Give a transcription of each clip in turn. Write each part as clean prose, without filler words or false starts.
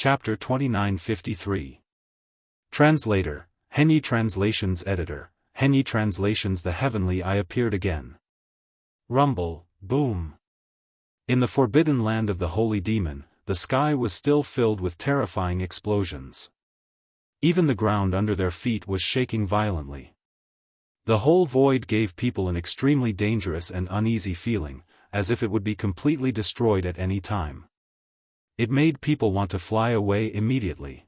Chapter 2953. Translator, Henyi Translations Editor, Henyi Translations The Heavenly I appeared again. Rumble, boom. In the forbidden land of the holy demon, the sky was still filled with terrifying explosions. Even the ground under their feet was shaking violently. The whole void gave people an extremely dangerous and uneasy feeling, as if it would be completely destroyed at any time. It made people want to fly away immediately.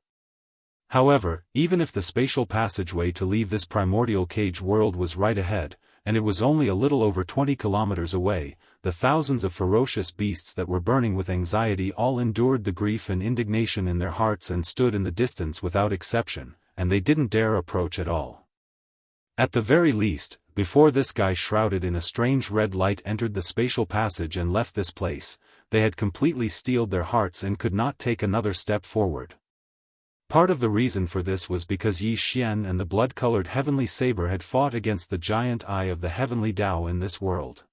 However, even if the spatial passageway to leave this primordial cage world was right ahead, and it was only a little over 20 kilometers away, the thousands of ferocious beasts that were burning with anxiety all endured the grief and indignation in their hearts and stood in the distance without exception, and they didn't dare approach at all. At the very least, before this guy shrouded in a strange red light entered the spatial passage and left this place, they had completely steeled their hearts and could not take another step forward. Part of the reason for this was because Yi Xian and the blood-colored heavenly saber had fought against the giant eye of the heavenly Tao in this world.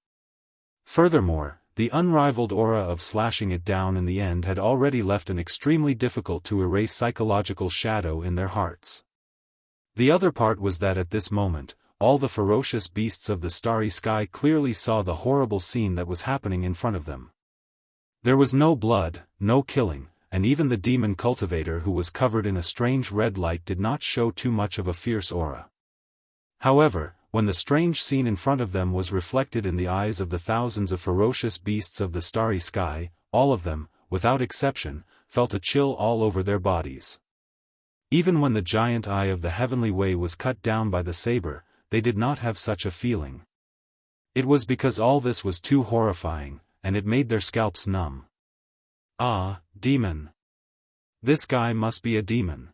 Furthermore, the unrivaled aura of slashing it down in the end had already left an extremely difficult to erase psychological shadow in their hearts. The other part was that at this moment, all the ferocious beasts of the starry sky clearly saw the horrible scene that was happening in front of them. There was no blood, no killing, and even the demon cultivator who was covered in a strange red light did not show too much of a fierce aura. However, when the strange scene in front of them was reflected in the eyes of the thousands of ferocious beasts of the starry sky, all of them, without exception, felt a chill all over their bodies. Even when the giant eye of the heavenly way was cut down by the saber, they did not have such a feeling. It was because all this was too horrifying, and it made their scalps numb. Ah, demon. This guy must be a demon.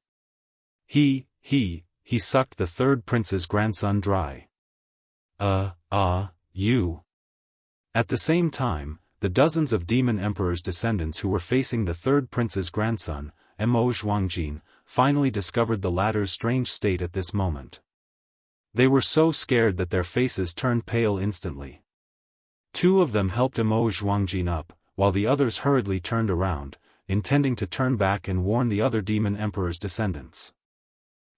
He sucked the third prince's grandson dry. You. At the same time, the dozens of demon emperor's descendants who were facing the third prince's grandson, Mo Zhuangjin, finally discovered the latter's strange state at this moment. They were so scared that their faces turned pale instantly. Two of them helped Mo Zhuangjin up, while the others hurriedly turned around, intending to turn back and warn the other demon emperor's descendants.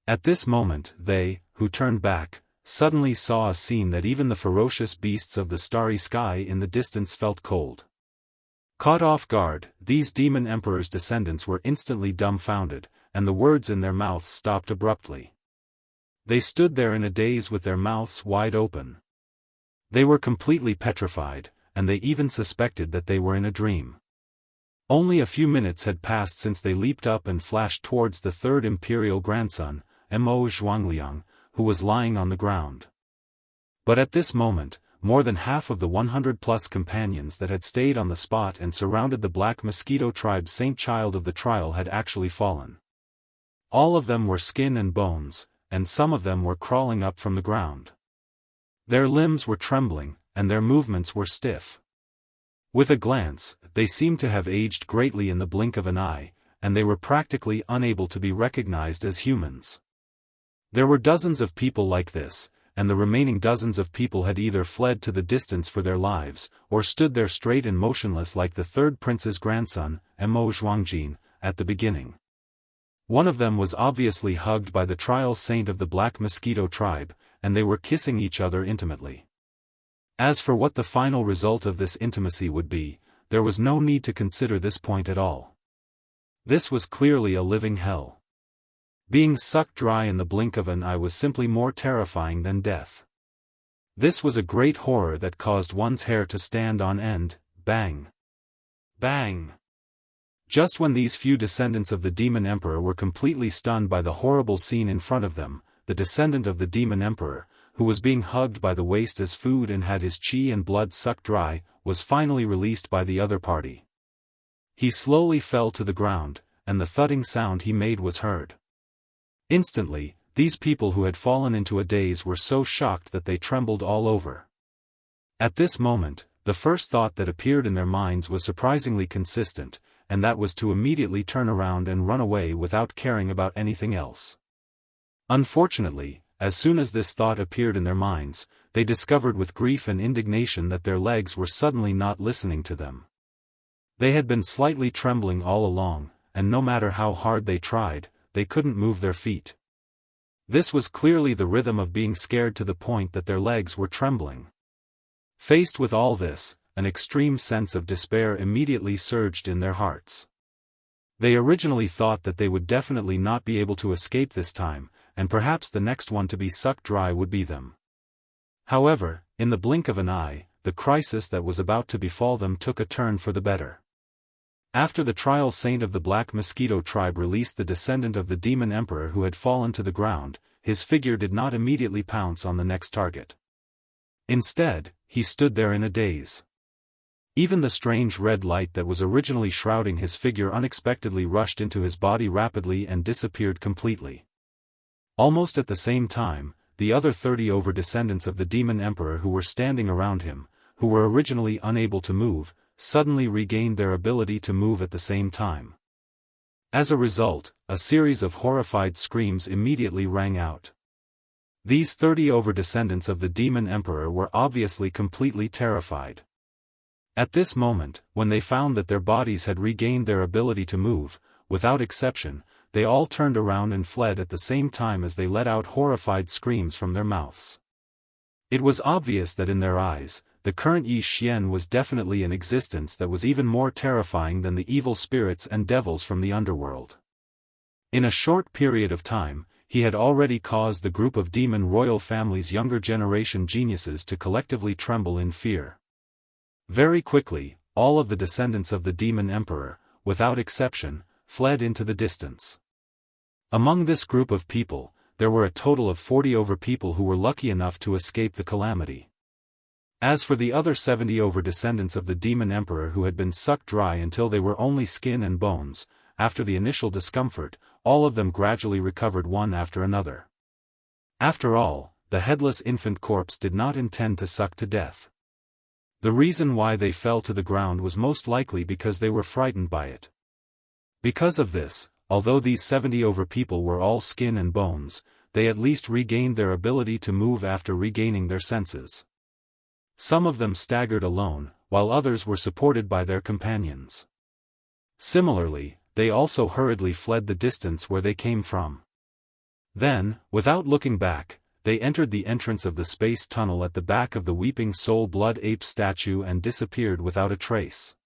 At this moment they, who turned back, suddenly saw a scene that even the ferocious beasts of the starry sky in the distance felt cold. Caught off guard, these demon emperor's descendants were instantly dumbfounded, and the words in their mouths stopped abruptly. They stood there in a daze with their mouths wide open. They were completely petrified, and they even suspected that they were in a dream. Only a few minutes had passed since they leaped up and flashed towards the third imperial grandson, Mo Zhuangliang, who was lying on the ground. But at this moment, more than half of the 100-plus companions that had stayed on the spot and surrounded the Black Mosquito tribe's saint child of the trial had actually fallen. All of them were skin and bones, and some of them were crawling up from the ground. Their limbs were trembling, and their movements were stiff. With a glance, they seemed to have aged greatly in the blink of an eye, and they were practically unable to be recognized as humans. There were dozens of people like this, and the remaining dozens of people had either fled to the distance for their lives, or stood there straight and motionless like the third prince's grandson, Mo Zhuangjin, at the beginning. One of them was obviously hugged by the trial saint of the Black Mosquito tribe, and they were kissing each other intimately. As for what the final result of this intimacy would be, there was no need to consider this point at all. This was clearly a living hell. Being sucked dry in the blink of an eye was simply more terrifying than death. This was a great horror that caused one's hair to stand on end. Bang! Bang! Just when these few descendants of the demon emperor were completely stunned by the horrible scene in front of them, the descendant of the demon emperor, who was being hugged by the waist as food and had his chi and blood sucked dry, was finally released by the other party. He slowly fell to the ground, and the thudding sound he made was heard. Instantly, these people who had fallen into a daze were so shocked that they trembled all over. At this moment, the first thought that appeared in their minds was surprisingly consistent, and that was to immediately turn around and run away without caring about anything else. Unfortunately, as soon as this thought appeared in their minds, they discovered with grief and indignation that their legs were suddenly not listening to them. They had been slightly trembling all along, and no matter how hard they tried, they couldn't move their feet. This was clearly the rhythm of being scared to the point that their legs were trembling. Faced with all this, an extreme sense of despair immediately surged in their hearts. They originally thought that they would definitely not be able to escape this time, and perhaps the next one to be sucked dry would be them. However, in the blink of an eye, the crisis that was about to befall them took a turn for the better. After the trial saint of the Black Mosquito tribe released the descendant of the demon emperor who had fallen to the ground, his figure did not immediately pounce on the next target. Instead, he stood there in a daze. Even the strange red light that was originally shrouding his figure unexpectedly rushed into his body rapidly and disappeared completely. Almost at the same time, the other 30 over-descendants of the demon emperor who were standing around him, who were originally unable to move, suddenly regained their ability to move at the same time. As a result, a series of horrified screams immediately rang out. These 30 over-descendants of the demon emperor were obviously completely terrified. At this moment, when they found that their bodies had regained their ability to move, without exception, they all turned around and fled at the same time as they let out horrified screams from their mouths. It was obvious that in their eyes, the current Yi Xian was definitely an existence that was even more terrifying than the evil spirits and devils from the underworld. In a short period of time, he had already caused the group of demon royal family's younger generation geniuses to collectively tremble in fear. Very quickly, all of the descendants of the demon emperor, without exception, fled into the distance. Among this group of people, there were a total of 40 over people who were lucky enough to escape the calamity. As for the other 70 over descendants of the demon emperor who had been sucked dry until they were only skin and bones, after the initial discomfort, all of them gradually recovered one after another. After all, the headless infant corpse did not intend to suck to death. The reason why they fell to the ground was most likely because they were frightened by it. Because of this, although these 70 over people were all skin and bones, they at least regained their ability to move after regaining their senses. Some of them staggered alone, while others were supported by their companions. Similarly, they also hurriedly fled the distance where they came from. Then, without looking back, they entered the entrance of the space tunnel at the back of the Weeping Soul Blood Ape statue and disappeared without a trace.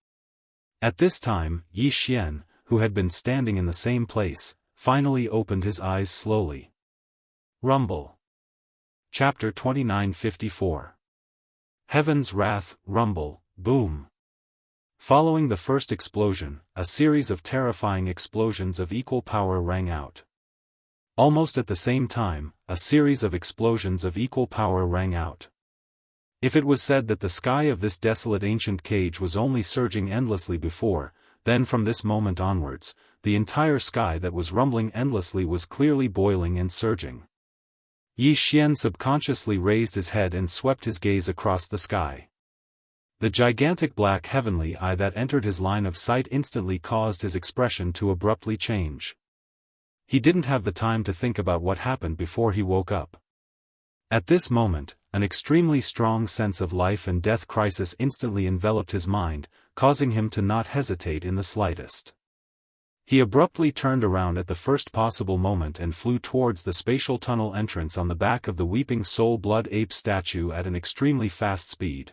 At this time, Yi Xian, who had been standing in the same place, finally opened his eyes slowly. Rumble. Chapter 2954. Heaven's Wrath, Rumble, Boom. Following the first explosion, a series of terrifying explosions of equal power rang out. Almost at the same time, a series of explosions of equal power rang out. If it was said that the sky of this desolate ancient cage was only surging endlessly before, then from this moment onwards, the entire sky that was rumbling endlessly was clearly boiling and surging. Yi Xian subconsciously raised his head and swept his gaze across the sky. The gigantic black heavenly eye that entered his line of sight instantly caused his expression to abruptly change. He didn't have the time to think about what happened before he woke up. At this moment, an extremely strong sense of life and death crisis instantly enveloped his mind, causing him to not hesitate in the slightest. He abruptly turned around at the first possible moment and flew towards the spatial tunnel entrance on the back of the Weeping Soul Blood Ape statue at an extremely fast speed.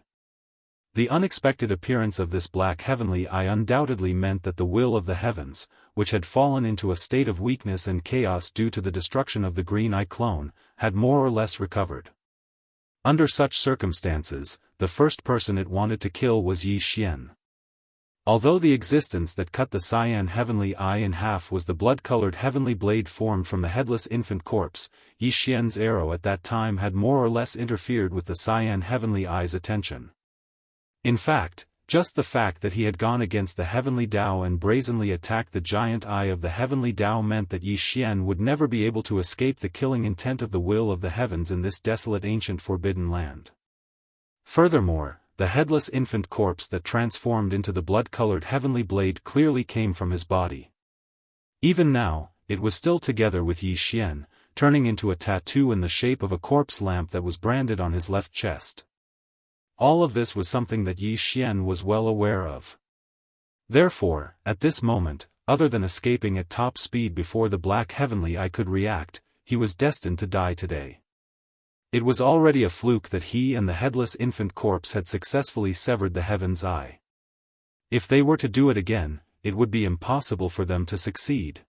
The unexpected appearance of this black heavenly eye undoubtedly meant that the will of the heavens, which had fallen into a state of weakness and chaos due to the destruction of the Green Eye clone, had more or less recovered. Under such circumstances, the first person it wanted to kill was Yi Xian. Although the existence that cut the cyan heavenly eye in half was the blood-colored heavenly blade formed from the headless infant corpse, Yi Xian's arrow at that time had more or less interfered with the cyan heavenly eye's attention. In fact, just the fact that he had gone against the heavenly Tao and brazenly attacked the giant eye of the heavenly Tao meant that Yi Xian would never be able to escape the killing intent of the will of the heavens in this desolate ancient forbidden land. Furthermore, the headless infant corpse that transformed into the blood-colored heavenly blade clearly came from his body. Even now, it was still together with Yi Xian, turning into a tattoo in the shape of a corpse lamp that was branded on his left chest. All of this was something that Yi Xian was well aware of. Therefore, at this moment, other than escaping at top speed before the Black Heavenly Eye could react, he was destined to die today. It was already a fluke that he and the headless infant corpse had successfully severed the Heaven's Eye. If they were to do it again, it would be impossible for them to succeed.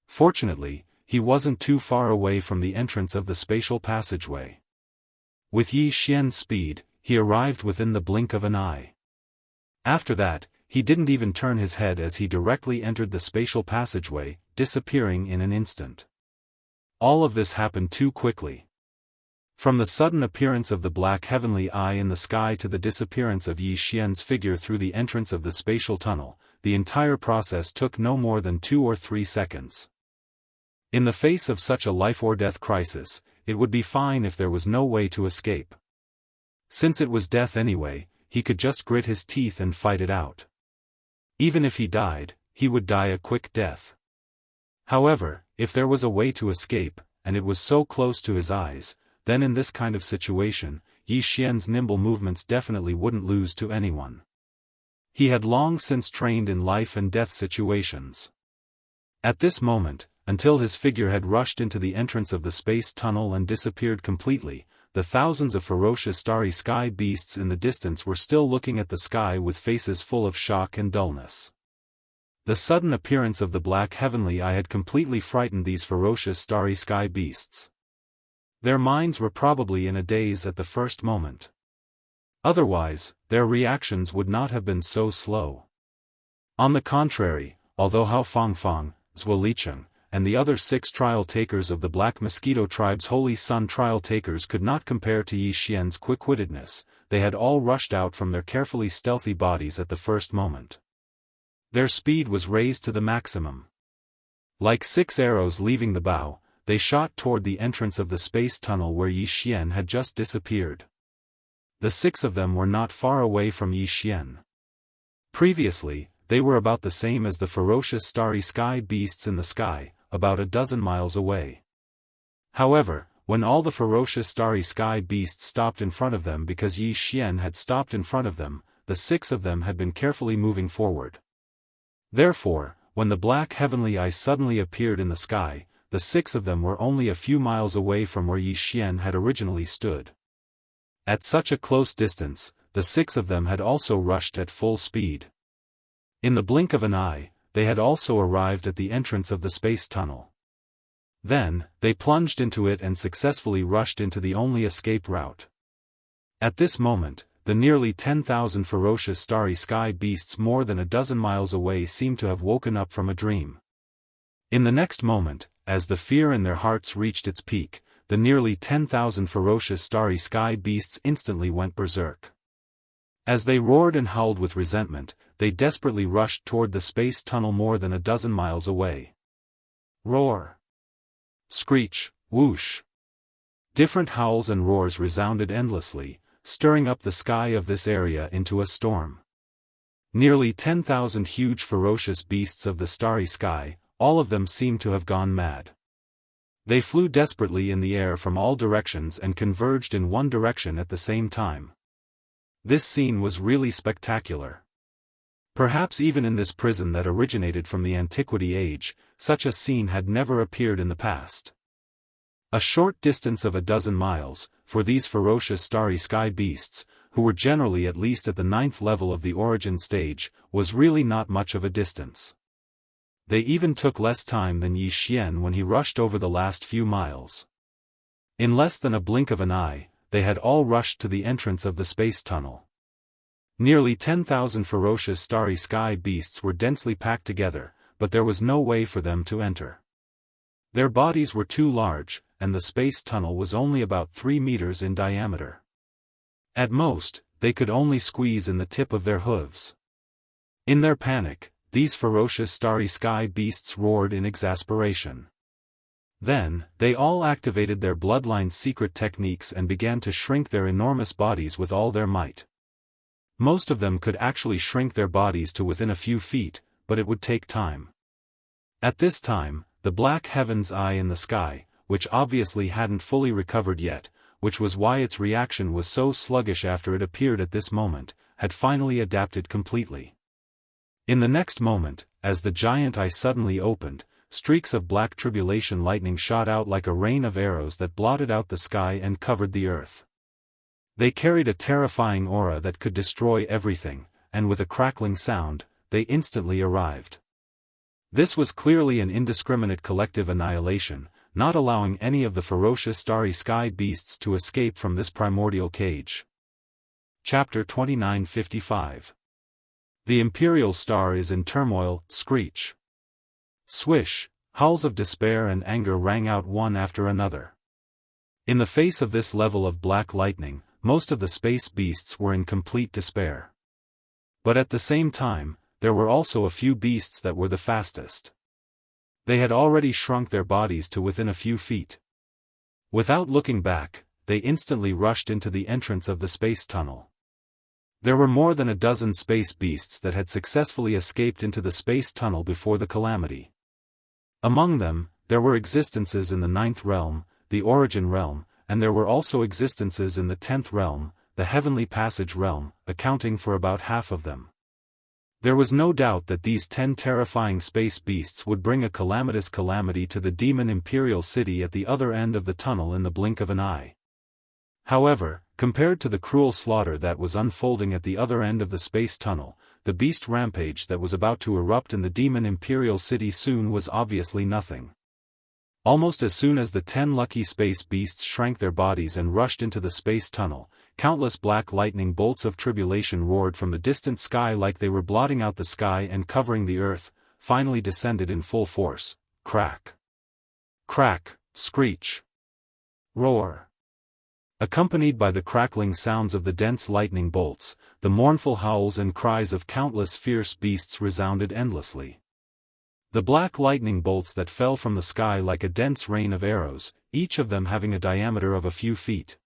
Fortunately, he wasn't too far away from the entrance of the spatial passageway. With Yi Xian's speed, he arrived within the blink of an eye. After that, he didn't even turn his head as he directly entered the spatial passageway, disappearing in an instant. All of this happened too quickly. From the sudden appearance of the Black Heavenly Eye in the sky to the disappearance of Yi Xian's figure through the entrance of the spatial tunnel, the entire process took no more than 2 or 3 seconds. In the face of such a life-or-death crisis, it would be fine if there was no way to escape. Since it was death anyway, he could just grit his teeth and fight it out. Even if he died, he would die a quick death. However, if there was a way to escape, and it was so close to his eyes, then in this kind of situation, Yi Xian's nimble movements definitely wouldn't lose to anyone. He had long since trained in life and death situations. At this moment, until his figure had rushed into the entrance of the space tunnel and disappeared completely, the thousands of ferocious starry sky beasts in the distance were still looking at the sky with faces full of shock and dullness. The sudden appearance of the Black Heavenly Eye had completely frightened these ferocious starry sky beasts. Their minds were probably in a daze at the first moment. Otherwise, their reactions would not have been so slow. On the contrary, although Hao Fangfang, Zhuo Licheng, and the other 6 trial-takers of the Black Mosquito Tribe's Holy Sun trial-takers could not compare to Yi Xian's quick-wittedness, they had all rushed out from their carefully stealthy bodies at the first moment. Their speed was raised to the maximum. Like 6 arrows leaving the bow, they shot toward the entrance of the space tunnel where Yi Xian had just disappeared. The 6 of them were not far away from Yi Xian. Previously, they were about the same as the ferocious starry sky beasts in the sky, about a dozen miles away. However, when all the ferocious starry sky beasts stopped in front of them because Yi Xian had stopped in front of them, the 6 of them had been carefully moving forward. Therefore, when the Black Heavenly Eye suddenly appeared in the sky, the 6 of them were only a few miles away from where Yi Xian had originally stood. At such a close distance, the 6 of them had also rushed at full speed. In the blink of an eye, they had also arrived at the entrance of the space tunnel. Then, they plunged into it and successfully rushed into the only escape route. At this moment, the nearly 10,000 ferocious starry sky beasts more than a dozen miles away seemed to have woken up from a dream. In the next moment, as the fear in their hearts reached its peak, the nearly 10,000 ferocious starry sky beasts instantly went berserk. As they roared and howled with resentment, they desperately rushed toward the space tunnel more than a dozen miles away. Roar! Screech! Whoosh! Different howls and roars resounded endlessly, stirring up the sky of this area into a storm. Nearly 10,000 huge ferocious beasts of the starry sky, all of them seemed to have gone mad. They flew desperately in the air from all directions and converged in one direction at the same time. This scene was really spectacular. Perhaps even in this prison that originated from the Antiquity Age, such a scene had never appeared in the past. A short distance of a dozen miles, for these ferocious starry sky beasts, who were generally at least at the 9th level of the origin stage, was really not much of a distance. They even took less time than Yi Xian when he rushed over the last few miles. In less than a blink of an eye, they had all rushed to the entrance of the space tunnel. Nearly 10,000 ferocious starry sky beasts were densely packed together, but there was no way for them to enter. Their bodies were too large, and the space tunnel was only about 3 meters in diameter. At most, they could only squeeze in the tip of their hooves. In their panic, these ferocious starry sky beasts roared in exasperation. Then, they all activated their bloodline's secret techniques and began to shrink their enormous bodies with all their might. Most of them could actually shrink their bodies to within a few feet, but it would take time. At this time, the Black Heaven's Eye in the sky, which obviously hadn't fully recovered yet, which was why its reaction was so sluggish after it appeared at this moment, had finally adapted completely. In the next moment, as the giant eye suddenly opened, streaks of black tribulation lightning shot out like a rain of arrows that blotted out the sky and covered the earth. They carried a terrifying aura that could destroy everything, and with a crackling sound, they instantly arrived. This was clearly an indiscriminate collective annihilation, not allowing any of the ferocious starry sky beasts to escape from this primordial cage. Chapter 2955. The Imperial Star is in turmoil. Screech. Swish, howls of despair and anger rang out one after another. In the face of this level of black lightning, most of the space beasts were in complete despair. But at the same time, there were also a few beasts that were the fastest. They had already shrunk their bodies to within a few feet. Without looking back, they instantly rushed into the entrance of the space tunnel. There were more than a dozen space beasts that had successfully escaped into the space tunnel before the calamity. Among them, there were existences in the 9th realm, the Origin realm, and there were also existences in the 10th realm, the Heavenly Passage realm, accounting for about half of them. There was no doubt that these 10 terrifying space beasts would bring a calamitous calamity to the demon Imperial City at the other end of the tunnel in the blink of an eye. However, compared to the cruel slaughter that was unfolding at the other end of the space tunnel, the beast rampage that was about to erupt in the demon Imperial City soon was obviously nothing. Almost as soon as the 10 lucky space beasts shrank their bodies and rushed into the space tunnel, countless black lightning bolts of tribulation roared from the distant sky like they were blotting out the sky and covering the earth, finally descended in full force. Crack. Crack, screech. Roar. Accompanied by the crackling sounds of the dense lightning bolts, the mournful howls and cries of countless fierce beasts resounded endlessly. The black lightning bolts that fell from the sky like a dense rain of arrows, each of them having a diameter of a few feet.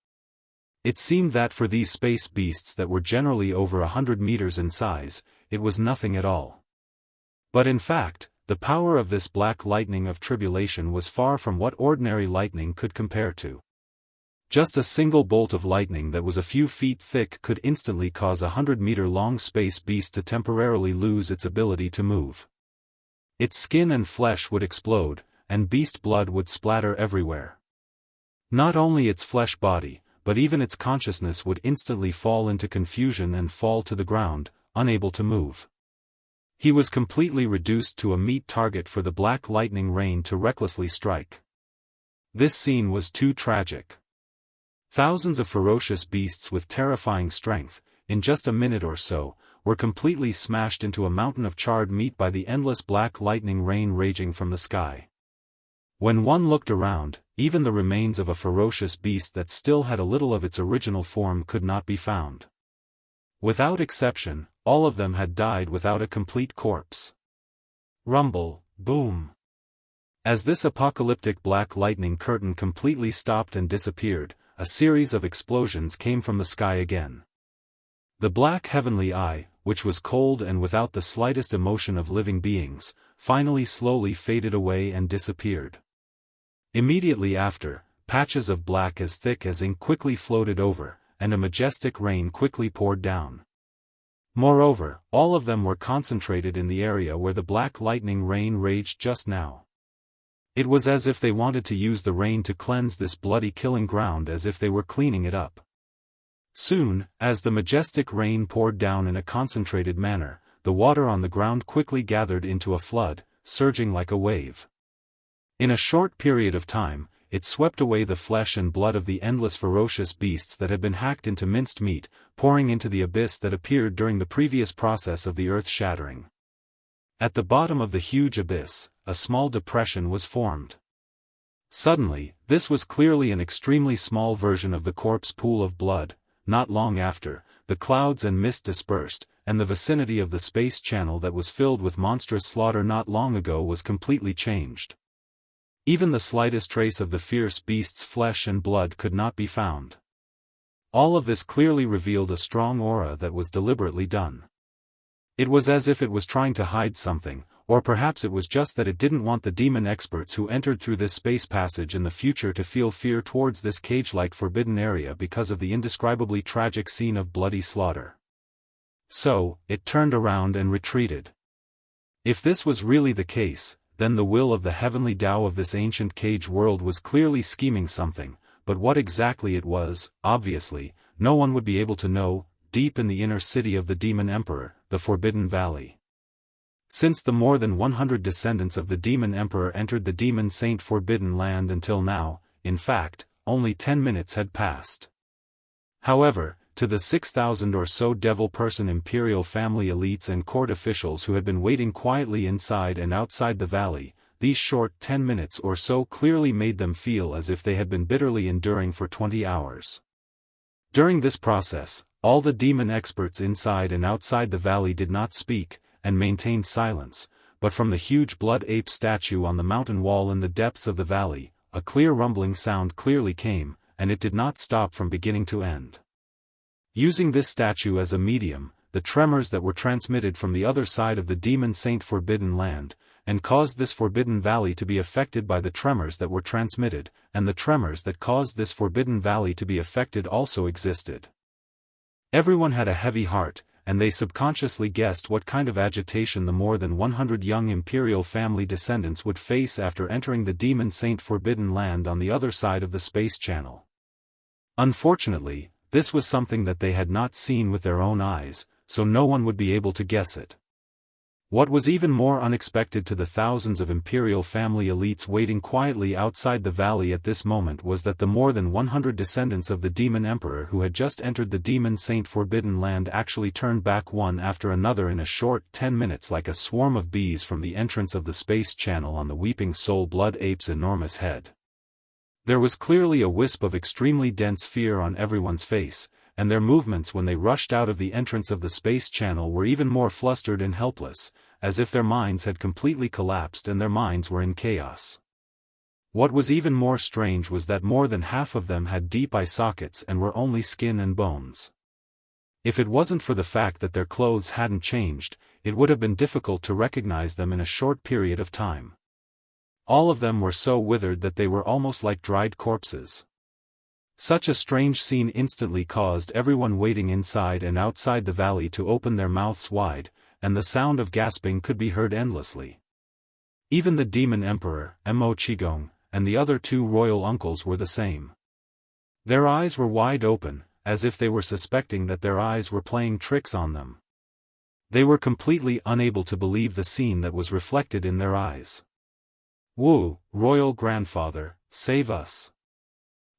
It seemed that for these space beasts that were generally over 100 meters in size, it was nothing at all. But in fact, the power of this black lightning of tribulation was far from what ordinary lightning could compare to. Just a single bolt of lightning that was a few feet thick could instantly cause a 100-meter-long space beast to temporarily lose its ability to move. Its skin and flesh would explode, and beast blood would splatter everywhere. Not only its flesh body, but even its consciousness would instantly fall into confusion and fall to the ground, unable to move. He was completely reduced to a meat target for the black lightning rain to recklessly strike. This scene was too tragic. Thousands of ferocious beasts with terrifying strength, in just a minute or so, were completely smashed into a mountain of charred meat by the endless black lightning rain raging from the sky. When one looked around, even the remains of a ferocious beast that still had a little of its original form could not be found. Without exception, all of them had died without a complete corpse. Rumble, boom. As this apocalyptic black lightning curtain completely stopped and disappeared, a series of explosions came from the sky again. The black heavenly eye, which was cold and without the slightest emotion of living beings, finally slowly faded away and disappeared. Immediately after, patches of black as thick as ink quickly floated over, and a majestic rain quickly poured down. Moreover, all of them were concentrated in the area where the black lightning rain raged just now. It was as if they wanted to use the rain to cleanse this bloody killing ground as if they were cleaning it up. Soon, as the majestic rain poured down in a concentrated manner, the water on the ground quickly gathered into a flood, surging like a wave. In a short period of time, it swept away the flesh and blood of the endless ferocious beasts that had been hacked into minced meat, pouring into the abyss that appeared during the previous process of the earth shattering. At the bottom of the huge abyss, a small depression was formed. Suddenly, this was clearly an extremely small version of the corpse pool of blood. Not long after, the clouds and mist dispersed, and the vicinity of the space channel that was filled with monstrous slaughter not long ago was completely changed. Even the slightest trace of the fierce beast's flesh and blood could not be found. All of this clearly revealed a strong aura that was deliberately done. It was as if it was trying to hide something, or perhaps it was just that it didn't want the demon experts who entered through this space passage in the future to feel fear towards this cage-like forbidden area because of the indescribably tragic scene of bloody slaughter. So, it turned around and retreated. If this was really the case, then the will of the heavenly Tao of this ancient cage world was clearly scheming something, but what exactly it was, obviously, no one would be able to know, deep in the inner city of the Demon Emperor, the Forbidden Valley. Since the more than 100 descendants of the Demon Emperor entered the Demon Saint Forbidden Land until now, in fact, only 10 minutes had passed. However, to the 6,000 or so devil-person imperial family elites and court officials who had been waiting quietly inside and outside the valley, these short 10 minutes or so clearly made them feel as if they had been bitterly enduring for 20 hours. During this process, all the demon experts inside and outside the valley did not speak, and maintained silence, but from the huge blood ape statue on the mountain wall in the depths of the valley, a clear rumbling sound clearly came, and it did not stop from beginning to end. Using this statue as a medium, the tremors that were transmitted from the other side of the Demon Saint Forbidden Land, and caused this Forbidden Valley to be affected by the tremors that were transmitted, and the tremors that caused this Forbidden Valley to be affected also existed. Everyone had a heavy heart, and they subconsciously guessed what kind of agitation the more than 100 young imperial family descendants would face after entering the Demon Saint Forbidden Land on the other side of the space channel. Unfortunately, this was something that they had not seen with their own eyes, so no one would be able to guess it. What was even more unexpected to the thousands of imperial family elites waiting quietly outside the valley at this moment was that the more than 100 descendants of the Demon Emperor who had just entered the Demon Saint Forbidden Land actually turned back one after another in a short 10 minutes like a swarm of bees from the entrance of the space channel on the Weeping Soul Blood Ape's enormous head. There was clearly a wisp of extremely dense fear on everyone's face, and their movements when they rushed out of the entrance of the space channel were even more flustered and helpless, as if their minds had completely collapsed and their minds were in chaos. What was even more strange was that more than half of them had deep eye sockets and were only skin and bones. If it wasn't for the fact that their clothes hadn't changed, it would have been difficult to recognize them in a short period of time. All of them were so withered that they were almost like dried corpses. Such a strange scene instantly caused everyone waiting inside and outside the valley to open their mouths wide, and the sound of gasping could be heard endlessly. Even the Demon Emperor, Mo Qigong, and the other two royal uncles were the same. Their eyes were wide open, as if they were suspecting that their eyes were playing tricks on them. They were completely unable to believe the scene that was reflected in their eyes. "Wu, royal grandfather, save us.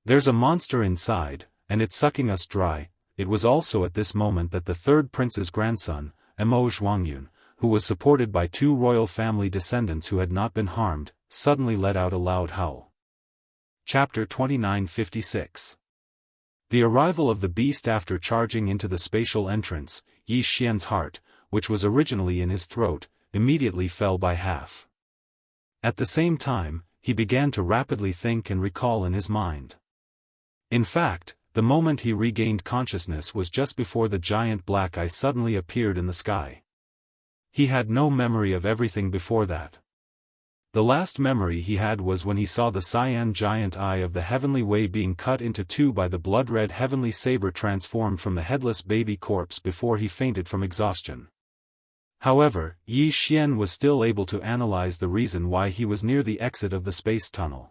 There's a monster inside, and it's sucking us dry." It was also at this moment that the third prince's grandson, Mo Zhuangyun, who was supported by two royal family descendants who had not been harmed, suddenly let out a loud howl. Chapter 2956. The arrival of the beast after charging into the spatial entrance, Yi Xian's heart, which was originally in his throat, immediately fell by half. At the same time, he began to rapidly think and recall in his mind. In fact, the moment he regained consciousness was just before the giant black eye suddenly appeared in the sky. He had no memory of everything before that. The last memory he had was when he saw the cyan giant eye of the heavenly way being cut into two by the blood-red heavenly saber transformed from the headless baby corpse before he fainted from exhaustion. However, Yi Xian was still able to analyze the reason why he was near the exit of the space tunnel.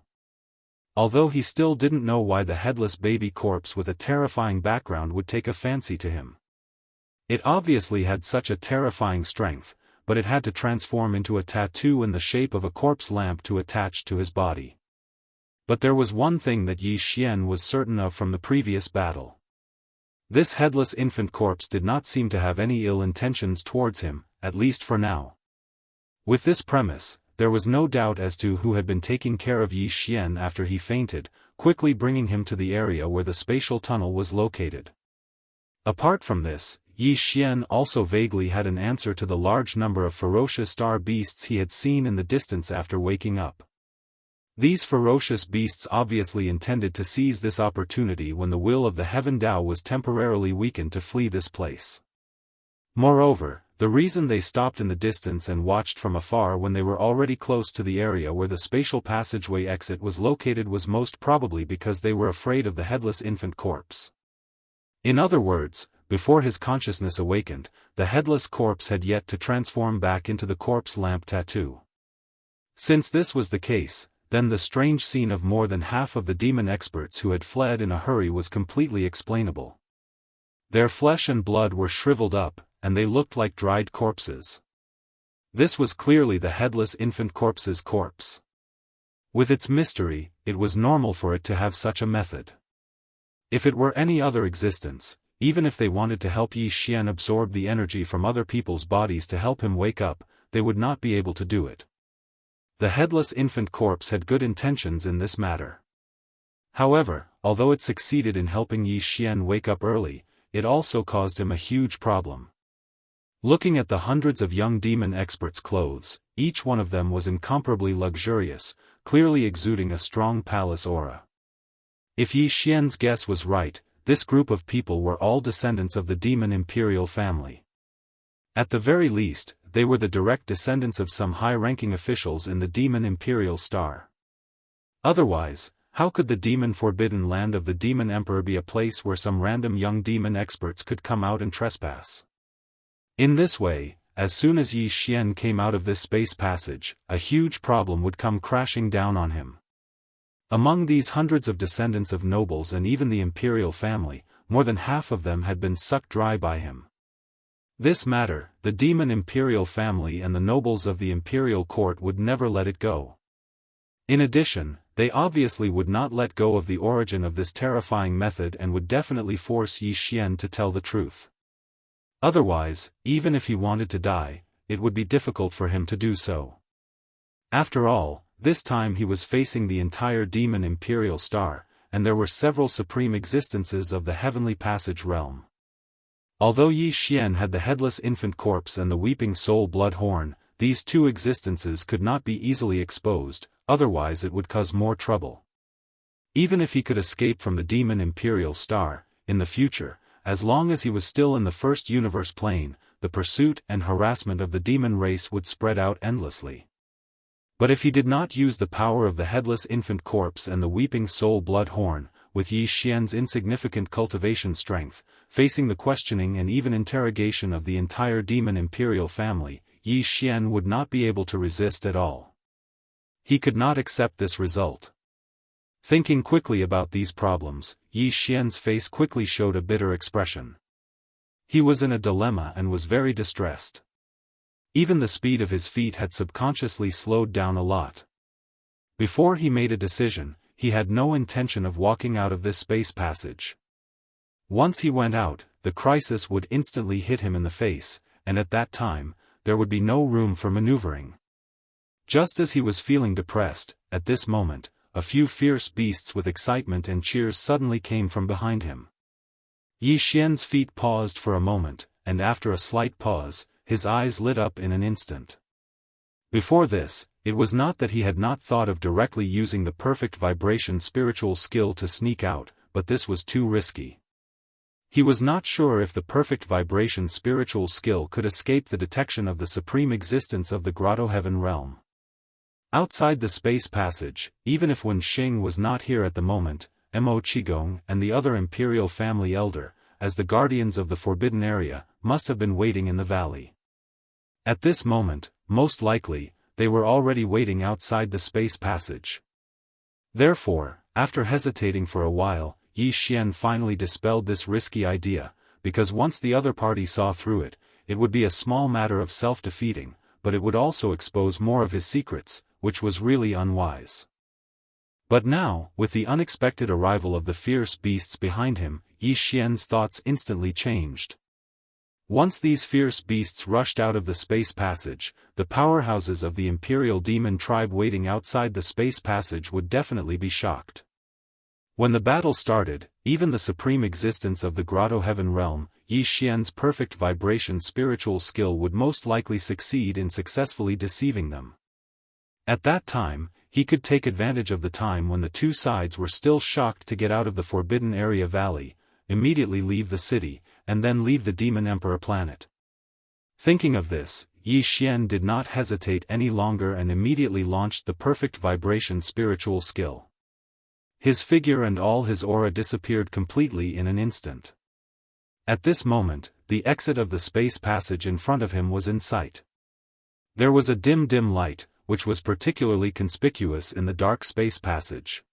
Although he still didn't know why the headless baby corpse with a terrifying background would take a fancy to him. It obviously had such a terrifying strength, but it had to transform into a tattoo in the shape of a corpse lamp to attach to his body. But there was one thing that Yi Xian was certain of from the previous battle. This headless infant corpse did not seem to have any ill intentions towards him, at least for now. With this premise, there was no doubt as to who had been taking care of Yi Xian after he fainted, quickly bringing him to the area where the spatial tunnel was located. Apart from this, Yi Xian also vaguely had an answer to the large number of ferocious star beasts he had seen in the distance after waking up. These ferocious beasts obviously intended to seize this opportunity when the will of the Heaven Tao was temporarily weakened to flee this place. Moreover, the reason they stopped in the distance and watched from afar when they were already close to the area where the spatial passageway exit was located was most probably because they were afraid of the headless infant corpse. In other words, before his consciousness awakened, the headless corpse had yet to transform back into the corpse lamp tattoo. Since this was the case, then the strange scene of more than half of the demon experts who had fled in a hurry was completely explainable. Their flesh and blood were shriveled up, and they looked like dried corpses. This was clearly the headless infant corpse's corpse. With its mystery, it was normal for it to have such a method. If it were any other existence, even if they wanted to help Yi Xian absorb the energy from other people's bodies to help him wake up, they would not be able to do it. The headless infant corpse had good intentions in this matter. However, although it succeeded in helping Yi Xian wake up early, it also caused him a huge problem. Looking at the hundreds of young demon experts' clothes, each one of them was incomparably luxurious, clearly exuding a strong palace aura. If Yi Xian's guess was right, this group of people were all descendants of the demon imperial family. At the very least, they were the direct descendants of some high-ranking officials in the demon imperial star. Otherwise, how could the demon forbidden land of the demon emperor be a place where some random young demon experts could come out and trespass? In this way, as soon as Yi Xian came out of this space passage, a huge problem would come crashing down on him. Among these hundreds of descendants of nobles and even the imperial family, more than half of them had been sucked dry by him. This matter, the demon imperial family and the nobles of the imperial court would never let it go. In addition, they obviously would not let go of the origin of this terrifying method and would definitely force Yi Xian to tell the truth. Otherwise, even if he wanted to die, it would be difficult for him to do so. After all, this time he was facing the entire demon imperial star, and there were several supreme existences of the heavenly passage realm. Although Yi Xian had the headless infant corpse and the weeping soul blood horn, these two existences could not be easily exposed, otherwise it would cause more trouble. Even if he could escape from the demon imperial star, in the future, as long as he was still in the first universe plane, the pursuit and harassment of the demon race would spread out endlessly. But if he did not use the power of the headless infant corpse and the weeping soul blood horn, with Yi Xian's insignificant cultivation strength, facing the questioning and even interrogation of the entire demon imperial family, Yi Xian would not be able to resist at all. He could not accept this result. Thinking quickly about these problems, Yi Xian's face quickly showed a bitter expression. He was in a dilemma and was very distressed. Even the speed of his feet had subconsciously slowed down a lot. Before he made a decision, he had no intention of walking out of this space passage. Once he went out, the crisis would instantly hit him in the face, and at that time, there would be no room for maneuvering. Just as he was feeling depressed, at this moment, a few fierce beasts with excitement and cheers suddenly came from behind him. Yi Xian's feet paused for a moment, and after a slight pause, his eyes lit up in an instant. Before this, it was not that he had not thought of directly using the perfect vibration spiritual skill to sneak out, but this was too risky. He was not sure if the perfect vibration spiritual skill could escape the detection of the supreme existence of the grotto heaven realm. Outside the space passage, even if Wen Xing was not here at the moment, Mo Qigong and the other imperial family elder, as the guardians of the forbidden area, must have been waiting in the valley. At this moment, most likely, they were already waiting outside the space passage. Therefore, after hesitating for a while, Yi Xian finally dispelled this risky idea, because once the other party saw through it, it would be a small matter of self-defeating, but it would also expose more of his secrets, which was really unwise. But now, with the unexpected arrival of the fierce beasts behind him, Yi Xian's thoughts instantly changed. Once these fierce beasts rushed out of the space passage, the powerhouses of the imperial demon tribe waiting outside the space passage would definitely be shocked. When the battle started, even the supreme existence of the grotto heaven realm, Yi Xian's perfect vibration spiritual skill would most likely succeed in successfully deceiving them. At that time, he could take advantage of the time when the two sides were still shocked to get out of the Forbidden Area Valley, immediately leave the city, and then leave the Demon Emperor planet. Thinking of this, Yi Xian did not hesitate any longer and immediately launched the perfect vibration spiritual skill. His figure and all his aura disappeared completely in an instant. At this moment, the exit of the space passage in front of him was in sight. There was a dim light, which was particularly conspicuous in the dark space passage.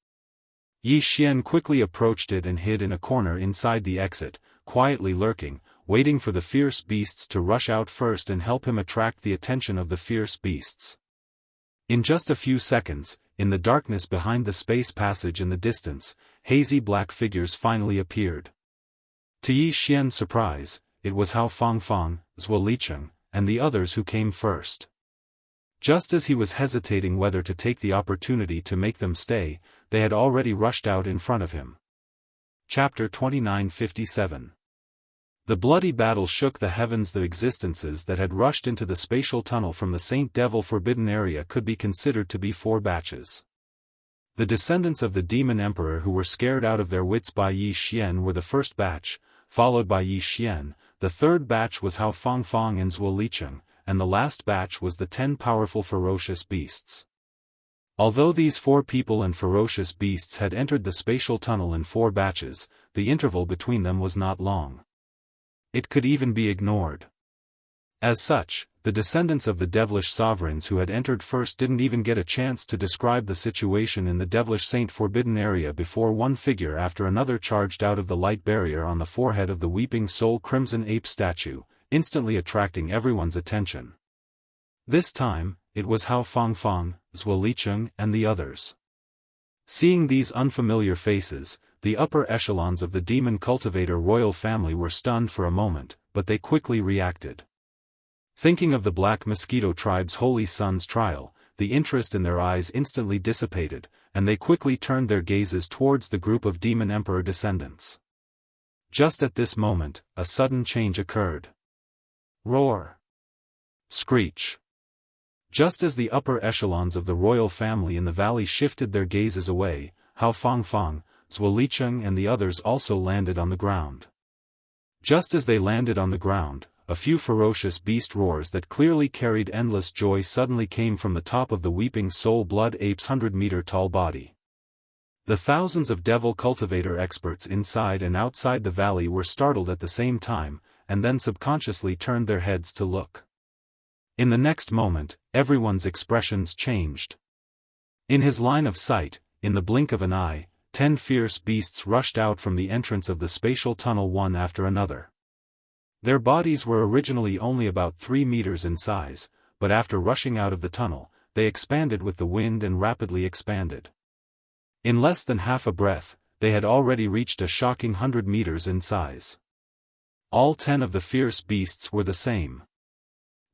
Yi Xian quickly approached it and hid in a corner inside the exit, quietly lurking, waiting for the fierce beasts to rush out first and help him attract the attention of the fierce beasts. In just a few seconds, in the darkness behind the space passage in the distance, hazy black figures finally appeared. To Yi Xian's surprise, it was Hao Fangfang, Zhuo Licheng, and the others who came first. Just as he was hesitating whether to take the opportunity to make them stay, they had already rushed out in front of him. Chapter 2957. The bloody battle shook the heavens. The existences that had rushed into the spatial tunnel from the Saint Devil Forbidden Area could be considered to be 4 batches. The descendants of the Demon Emperor who were scared out of their wits by Yi Xian were the first batch, followed by Yi Xian. The third batch was Hao Fangfang and Zhuo Licheng, and the last batch was the 10 powerful ferocious beasts. Although these 4 people and ferocious beasts had entered the spatial tunnel in 4 batches, the interval between them was not long. It could even be ignored. As such, the descendants of the devilish sovereigns who had entered first didn't even get a chance to describe the situation in the devilish Saint Forbidden Area before one figure after another charged out of the light barrier on the forehead of the weeping soul crimson ape statue, instantly attracting everyone's attention. This time, it was Hao Fangfang, Zhuo Licheng, and the others. Seeing these unfamiliar faces, the upper echelons of the demon cultivator royal family were stunned for a moment, but they quickly reacted. Thinking of the Black Mosquito tribe's holy son's trial, the interest in their eyes instantly dissipated, and they quickly turned their gazes towards the group of demon emperor descendants. Just at this moment, a sudden change occurred. Roar! Screech! Just as the upper echelons of the royal family in the valley shifted their gazes away, Hao Fangfang, Zhuo Licheng and the others also landed on the ground. Just as they landed on the ground, a few ferocious beast roars that clearly carried endless joy suddenly came from the top of the weeping soul blood ape's 100-meter-tall body. The thousands of devil cultivator experts inside and outside the valley were startled at the same time, and then subconsciously turned their heads to look. In the next moment, everyone's expressions changed. In his line of sight, in the blink of an eye, 10 fierce beasts rushed out from the entrance of the spatial tunnel one after another. Their bodies were originally only about 3 meters in size, but after rushing out of the tunnel, they expanded with the wind and rapidly expanded. In less than half a breath, they had already reached a shocking 100 meters in size. All 10 of the fierce beasts were the same.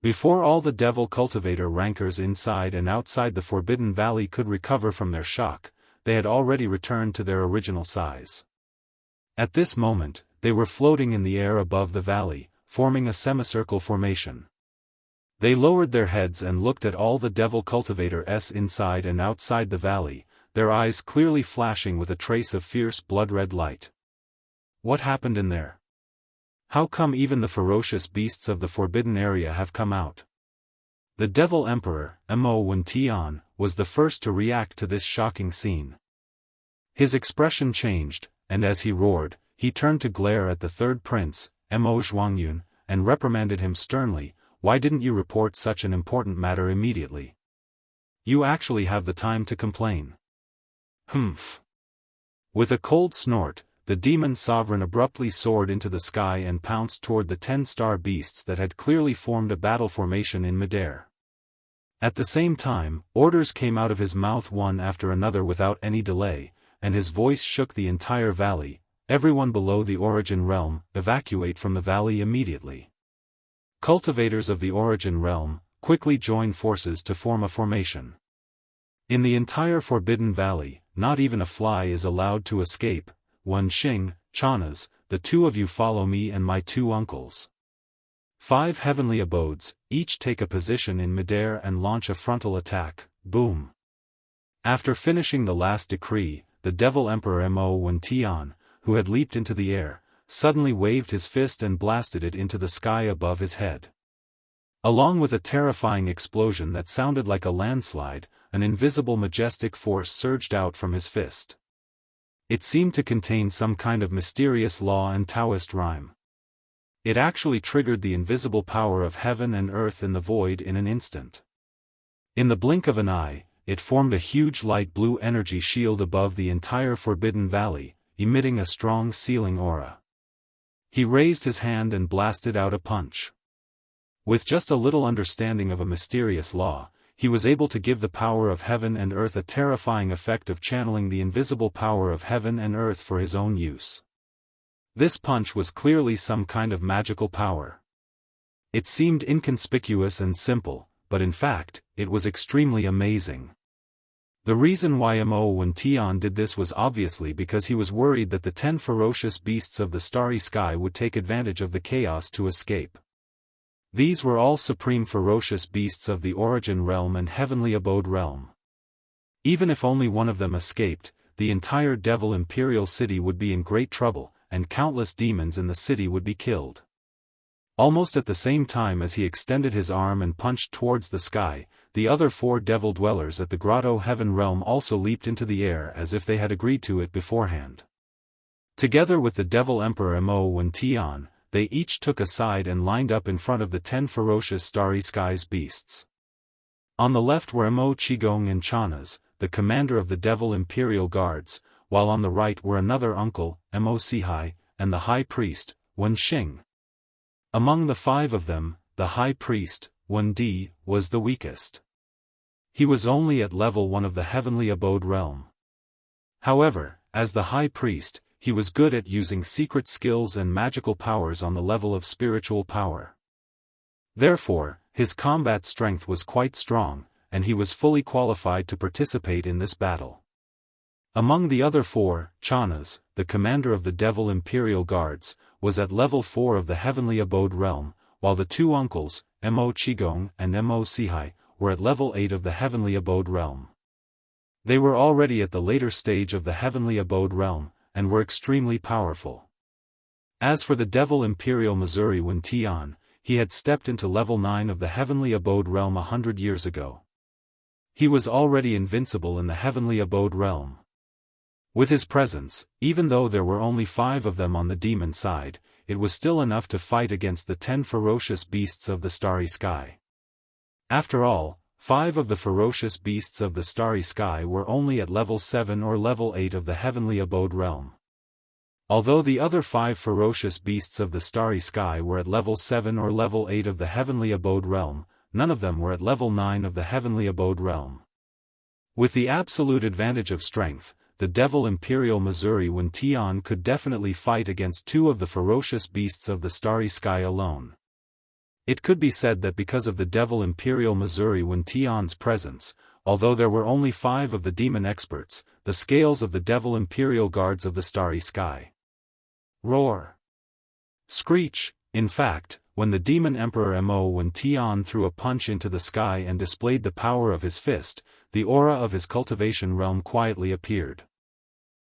Before all the devil cultivator rankers inside and outside the Forbidden Valley could recover from their shock, they had already returned to their original size. At this moment, they were floating in the air above the valley, forming a semicircle formation. They lowered their heads and looked at all the devil cultivators inside and outside the valley, their eyes clearly flashing with a trace of fierce blood-red light. What happened in there? How come even the ferocious beasts of the Forbidden Area have come out? The Devil Emperor, Mo Wentian, was the first to react to this shocking scene. His expression changed, and as he roared, he turned to glare at the third prince, Mo Zhuangyun, and reprimanded him sternly. Why didn't you report such an important matter immediately? You actually have the time to complain. Humph. With a cold snort, the demon sovereign abruptly soared into the sky and pounced toward the 10 star beasts that had clearly formed a battle formation in midair. At the same time, orders came out of his mouth one after another without any delay, and his voice shook the entire valley. Everyone below the Origin Realm, evacuate from the valley immediately. Cultivators of the Origin Realm, quickly join forces to form a formation. In the entire Forbidden Valley, not even a fly is allowed to escape. Wen Xing, Chanas, the 2 of you follow me and my 2 uncles. 5 heavenly abodes, each take a position in midair and launch a frontal attack. Boom. After finishing the last decree, the Devil Emperor Mo Wentian, who had leaped into the air, suddenly waved his fist and blasted it into the sky above his head. Along with a terrifying explosion that sounded like a landslide, an invisible majestic force surged out from his fist. It seemed to contain some kind of mysterious law and Taoist rhyme. It actually triggered the invisible power of heaven and earth in the void in an instant. In the blink of an eye, it formed a huge light blue energy shield above the entire Forbidden Valley, emitting a strong sealing aura. He raised his hand and blasted out a punch. With just a little understanding of a mysterious law, he was able to give the power of heaven and earth a terrifying effect of channeling the invisible power of heaven and earth for his own use. This punch was clearly some kind of magical power. It seemed inconspicuous and simple, but in fact, it was extremely amazing. The reason why Mo Wen did this was obviously because he was worried that the 10 ferocious beasts of the starry sky would take advantage of the chaos to escape. These were all supreme ferocious beasts of the Origin Realm and Heavenly Abode Realm. Even if only one of them escaped, the entire Devil Imperial City would be in great trouble, and countless demons in the city would be killed. Almost at the same time as he extended his arm and punched towards the sky, the other 4 devil dwellers at the Grotto Heaven Realm also leaped into the air as if they had agreed to it beforehand. Together with the Devil Emperor Mo Wen, they each took a side and lined up in front of the 10 ferocious starry skies beasts. On the left were Mo Qigong and Chanas, the commander of the Devil Imperial Guards, while on the right were another uncle, Mo Sihai, and the high priest, Wen Xing. Among the 5 of them, the high priest, Wen Di, was the weakest. He was only at level 1 of the Heavenly Abode Realm. However, as the high priest, he was good at using secret skills and magical powers on the level of spiritual power. Therefore, his combat strength was quite strong, and he was fully qualified to participate in this battle. Among the other 4, Chanas, the commander of the Devil Imperial Guards, was at level 4 of the Heavenly Abode Realm, while the 2 uncles, Mo Qigong and Mo Sihai, were at level 8 of the Heavenly Abode Realm. They were already at the later stage of the Heavenly Abode Realm, and were extremely powerful. As for the Devil Imperial Missouri Wen, he had stepped into level 9 of the Heavenly Abode Realm 100 years ago. He was already invincible in the Heavenly Abode Realm. With his presence, even though there were only 5 of them on the demon side, it was still enough to fight against the 10 ferocious beasts of the starry sky. After all, 5 of the ferocious beasts of the starry sky were only at level 7 or level 8 of the Heavenly Abode Realm. Although the other 5 ferocious beasts of the starry sky were at level 7 or level 8 of the Heavenly Abode Realm, none of them were at level 9 of the Heavenly Abode Realm. With the absolute advantage of strength, the Devil Imperial Missouri Wen could definitely fight against 2 of the ferocious beasts of the starry sky alone. It could be said that because of the Devil Imperial Missouri Wen's presence, although there were only 5 of the demon experts, the scales of the Devil Imperial Guards of the starry sky. Roar! Screech! In fact, when the Demon Emperor Mo Wen threw a punch into the sky and displayed the power of his fist, the aura of his cultivation realm quietly appeared.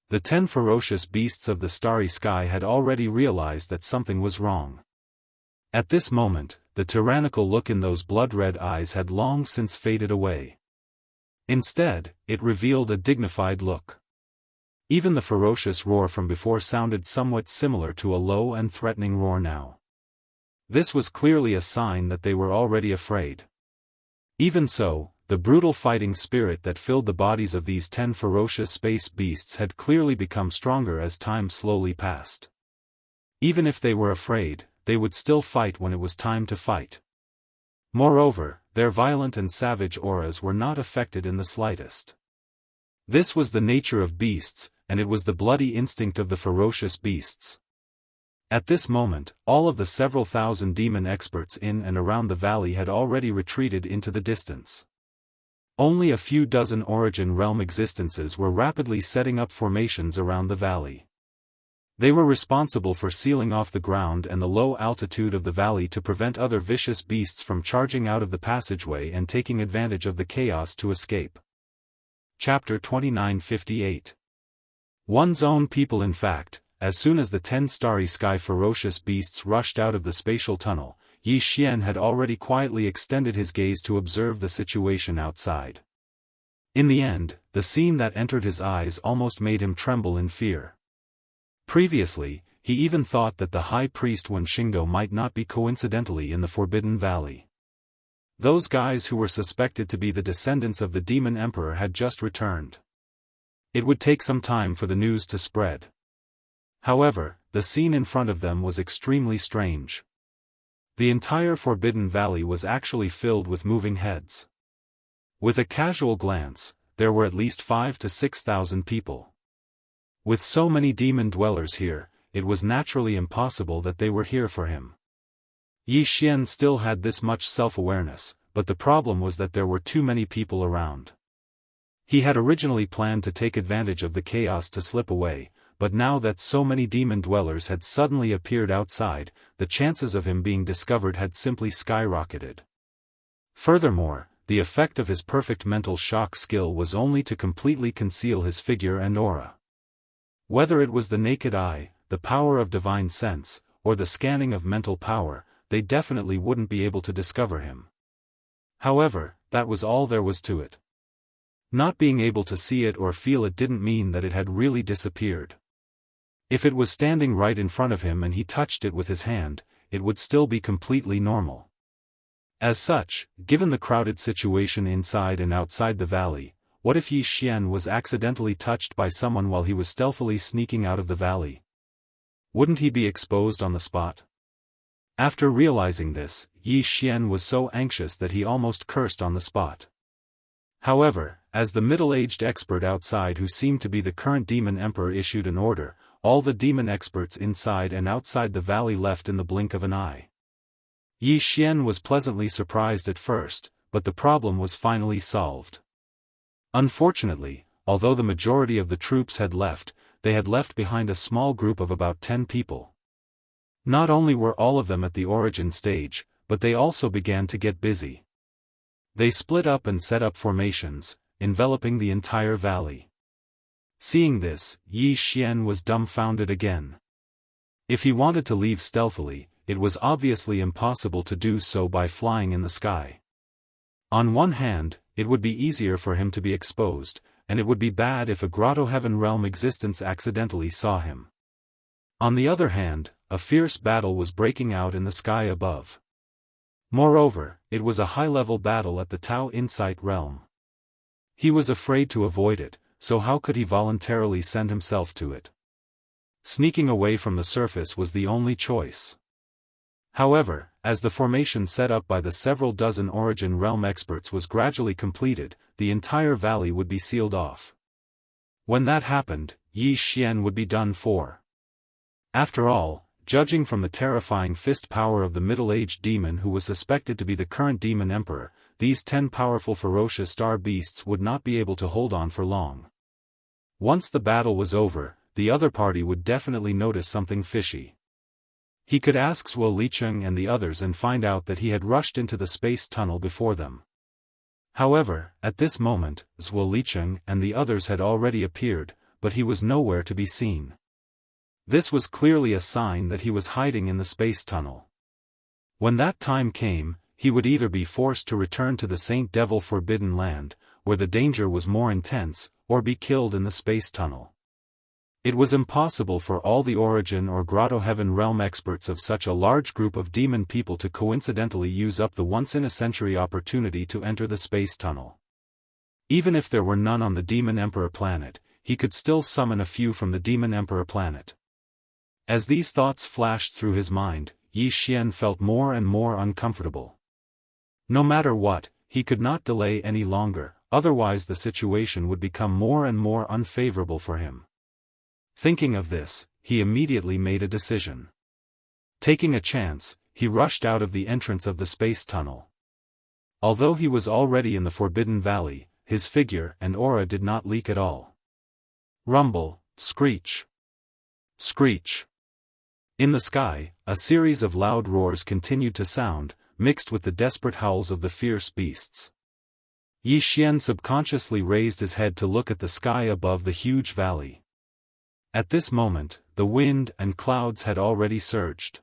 The 10 ferocious beasts of the starry sky had already realized that something was wrong. At this moment, the tyrannical look in those blood-red eyes had long since faded away. Instead, it revealed a dignified look. Even the ferocious roar from before sounded somewhat similar to a low and threatening roar now. This was clearly a sign that they were already afraid. Even so, the brutal fighting spirit that filled the bodies of these 10 ferocious space beasts had clearly become stronger as time slowly passed. Even if they were afraid, they would still fight when it was time to fight. Moreover, their violent and savage auras were not affected in the slightest. This was the nature of beasts, and it was the bloody instinct of the ferocious beasts. At this moment, all of the several thousand demon experts in and around the valley had already retreated into the distance. Only a few dozen Origin Realm existences were rapidly setting up formations around the valley. They were responsible for sealing off the ground and the low altitude of the valley to prevent other vicious beasts from charging out of the passageway and taking advantage of the chaos to escape. Chapter 2958. One's own people. In fact, as soon as the 10 starry sky ferocious beasts rushed out of the spatial tunnel, Yi Xian had already quietly extended his gaze to observe the situation outside. In the end, the scene that entered his eyes almost made him tremble in fear. Previously, he even thought that the high priest Wen Xingdou might not be coincidentally in the Forbidden Valley. Those guys who were suspected to be the descendants of the Demon Emperor had just returned. It would take some time for the news to spread. However, the scene in front of them was extremely strange. The entire Forbidden Valley was actually filled with moving heads. With a casual glance, there were at least 5,000 to 6,000 people. With so many demon dwellers here, it was naturally impossible that they were here for him. Yi Xian still had this much self-awareness, but the problem was that there were too many people around. He had originally planned to take advantage of the chaos to slip away, but now that so many demon dwellers had suddenly appeared outside, the chances of him being discovered had simply skyrocketed. Furthermore, the effect of his perfect mental shock skill was only to completely conceal his figure and aura. Whether it was the naked eye, the power of divine sense, or the scanning of mental power, they definitely wouldn't be able to discover him. However, that was all there was to it. Not being able to see it or feel it didn't mean that it had really disappeared. If it was standing right in front of him and he touched it with his hand, it would still be completely normal. As such, given the crowded situation inside and outside the valley, what if Yi Xian was accidentally touched by someone while he was stealthily sneaking out of the valley? Wouldn't he be exposed on the spot? After realizing this, Yi Xian was so anxious that he almost cursed on the spot. However, as the middle-aged expert outside who seemed to be the current demon emperor issued an order, all the demon experts inside and outside the valley left in the blink of an eye. Yi Xian was pleasantly surprised at first, but the problem was finally solved. Unfortunately, although the majority of the troops had left, they had left behind a small group of about 10 people. Not only were all of them at the origin stage, but they also began to get busy. They split up and set up formations, enveloping the entire valley. Seeing this, Yi Xian was dumbfounded again. If he wanted to leave stealthily, it was obviously impossible to do so by flying in the sky. On one hand, it would be easier for him to be exposed, and it would be bad if a Grotto Heaven realm existence accidentally saw him. On the other hand, a fierce battle was breaking out in the sky above. Moreover, it was a high-level battle at the Tao Insight realm. He was afraid to avoid it, so how could he voluntarily send himself to it? Sneaking away from the surface was the only choice. However, as the formation set up by the several dozen Origin Realm experts was gradually completed, the entire valley would be sealed off. When that happened, Yi Xian would be done for. After all, judging from the terrifying fist power of the middle-aged demon who was suspected to be the current demon emperor, these 10 powerful ferocious star beasts would not be able to hold on for long. Once the battle was over, the other party would definitely notice something fishy. He could ask Zhuo Licheng and the others and find out that he had rushed into the space tunnel before them. However, at this moment, Zhuo Licheng and the others had already appeared, but he was nowhere to be seen. This was clearly a sign that he was hiding in the space tunnel. When that time came, he would either be forced to return to the Saint Devil Forbidden Land, where the danger was more intense, or be killed in the space tunnel. It was impossible for all the Origin or Grotto Heaven realm experts of such a large group of demon people to coincidentally use up the once-in-a-century opportunity to enter the space tunnel. Even if there were none on the Demon Emperor planet, he could still summon a few from the Demon Emperor planet. As these thoughts flashed through his mind, Yi Xian felt more and more uncomfortable. No matter what, he could not delay any longer, otherwise the situation would become more and more unfavorable for him. Thinking of this, he immediately made a decision. Taking a chance, he rushed out of the entrance of the space tunnel. Although he was already in the Forbidden Valley, his figure and aura did not leak at all. Rumble, screech. Screech. In the sky, a series of loud roars continued to sound, mixed with the desperate howls of the fierce beasts. Yi Xian subconsciously raised his head to look at the sky above the huge valley. At this moment, the wind and clouds had already surged.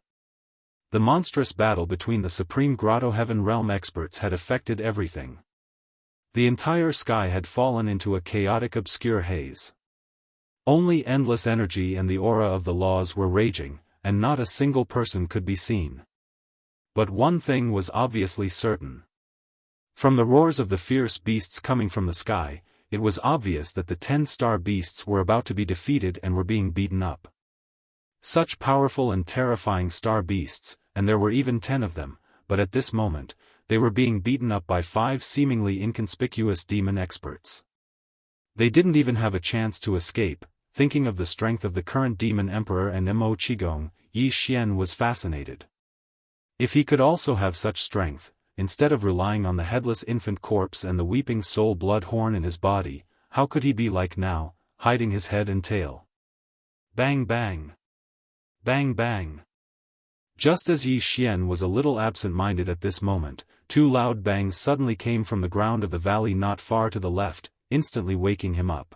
The monstrous battle between the Supreme Grotto Heaven Realm experts had affected everything. The entire sky had fallen into a chaotic obscure haze. Only endless energy and the aura of the laws were raging, and not a single person could be seen. But one thing was obviously certain. From the roars of the fierce beasts coming from the sky, it was obvious that the 10-star beasts were about to be defeated and were being beaten up. Such powerful and terrifying star beasts, and there were even 10 of them, but at this moment, they were being beaten up by 5 seemingly inconspicuous demon experts. They didn't even have a chance to escape. Thinking of the strength of the current demon emperor and Mo Qigong, Yi Xian was fascinated. If he could also have such strength, instead of relying on the headless infant corpse and the weeping soul blood horn in his body, how could he be like now, hiding his head and tail? Bang bang! Bang bang! Just as Yi Xian was a little absent-minded at this moment, 2 loud bangs suddenly came from the ground of the valley not far to the left, instantly waking him up.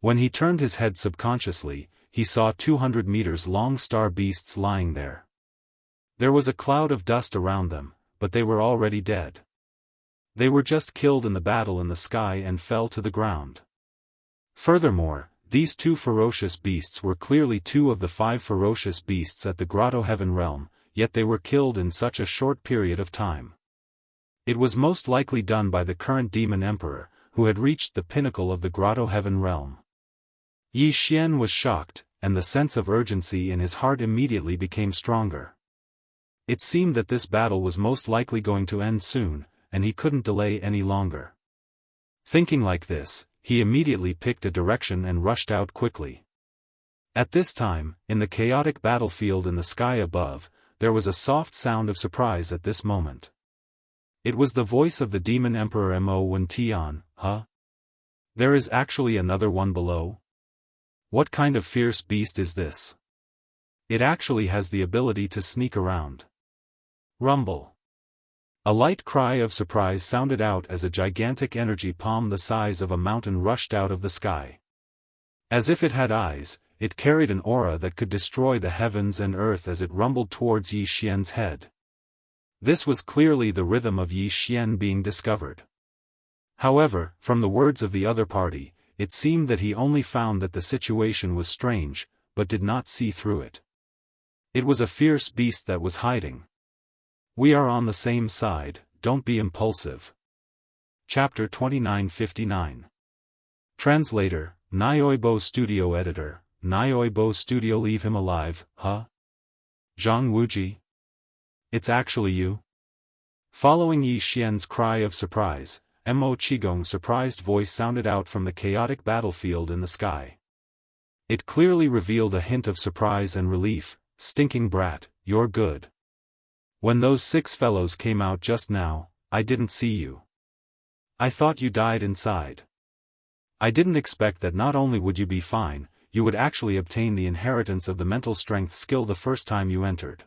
When he turned his head subconsciously, he saw 200 meters long star beasts lying there. There was a cloud of dust around them, but they were already dead. They were just killed in the battle in the sky and fell to the ground. Furthermore, these 2 ferocious beasts were clearly 2 of the 5 ferocious beasts at the Grotto Heaven realm, yet they were killed in such a short period of time. It was most likely done by the current demon emperor, who had reached the pinnacle of the Grotto Heaven realm. Yi Xian was shocked, and the sense of urgency in his heart immediately became stronger. It seemed that this battle was most likely going to end soon, and he couldn't delay any longer. Thinking like this, he immediately picked a direction and rushed out quickly. At this time, in the chaotic battlefield in the sky above, there was a soft sound of surprise at this moment. It was the voice of the demon emperor Mo Tian. Huh? There is actually another one below? What kind of fierce beast is this? It actually has the ability to sneak around. Rumble. A light cry of surprise sounded out as a gigantic energy palm the size of a mountain rushed out of the sky. As if it had eyes, it carried an aura that could destroy the heavens and earth as it rumbled towards Yi Xian's head. This was clearly the rhythm of Yi Xian being discovered. However, from the words of the other party, it seemed that he only found that the situation was strange, but did not see through it. It was a fierce beast that was hiding. We are on the same side, don't be impulsive. Chapter 2959. Translator, Nyoibo Studio Editor, Nyoibo Studio. Leave him alive, huh? Zhang Wuji? It's actually you? Following Yi Xian's cry of surprise, Mo Qigong's surprised voice sounded out from the chaotic battlefield in the sky. It clearly revealed a hint of surprise and relief. Stinking brat, you're good. When those 6 fellows came out just now, I didn't see you. I thought you died inside. I didn't expect that not only would you be fine, you would actually obtain the inheritance of the mental strength skill the first time you entered.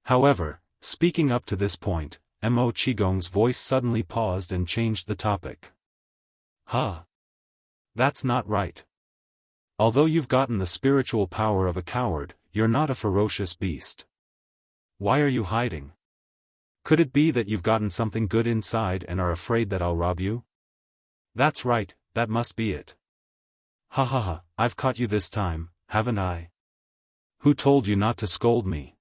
However, speaking up to this point, Mo Qigong's voice suddenly paused and changed the topic. Huh? That's not right. Although you've gotten the spiritual power of a coward, you're not a ferocious beast. Why are you hiding? Could it be that you've gotten something good inside and are afraid that I'll rob you? That's right, that must be it. Ha ha ha, I've caught you this time, haven't I? Who told you not to scold me?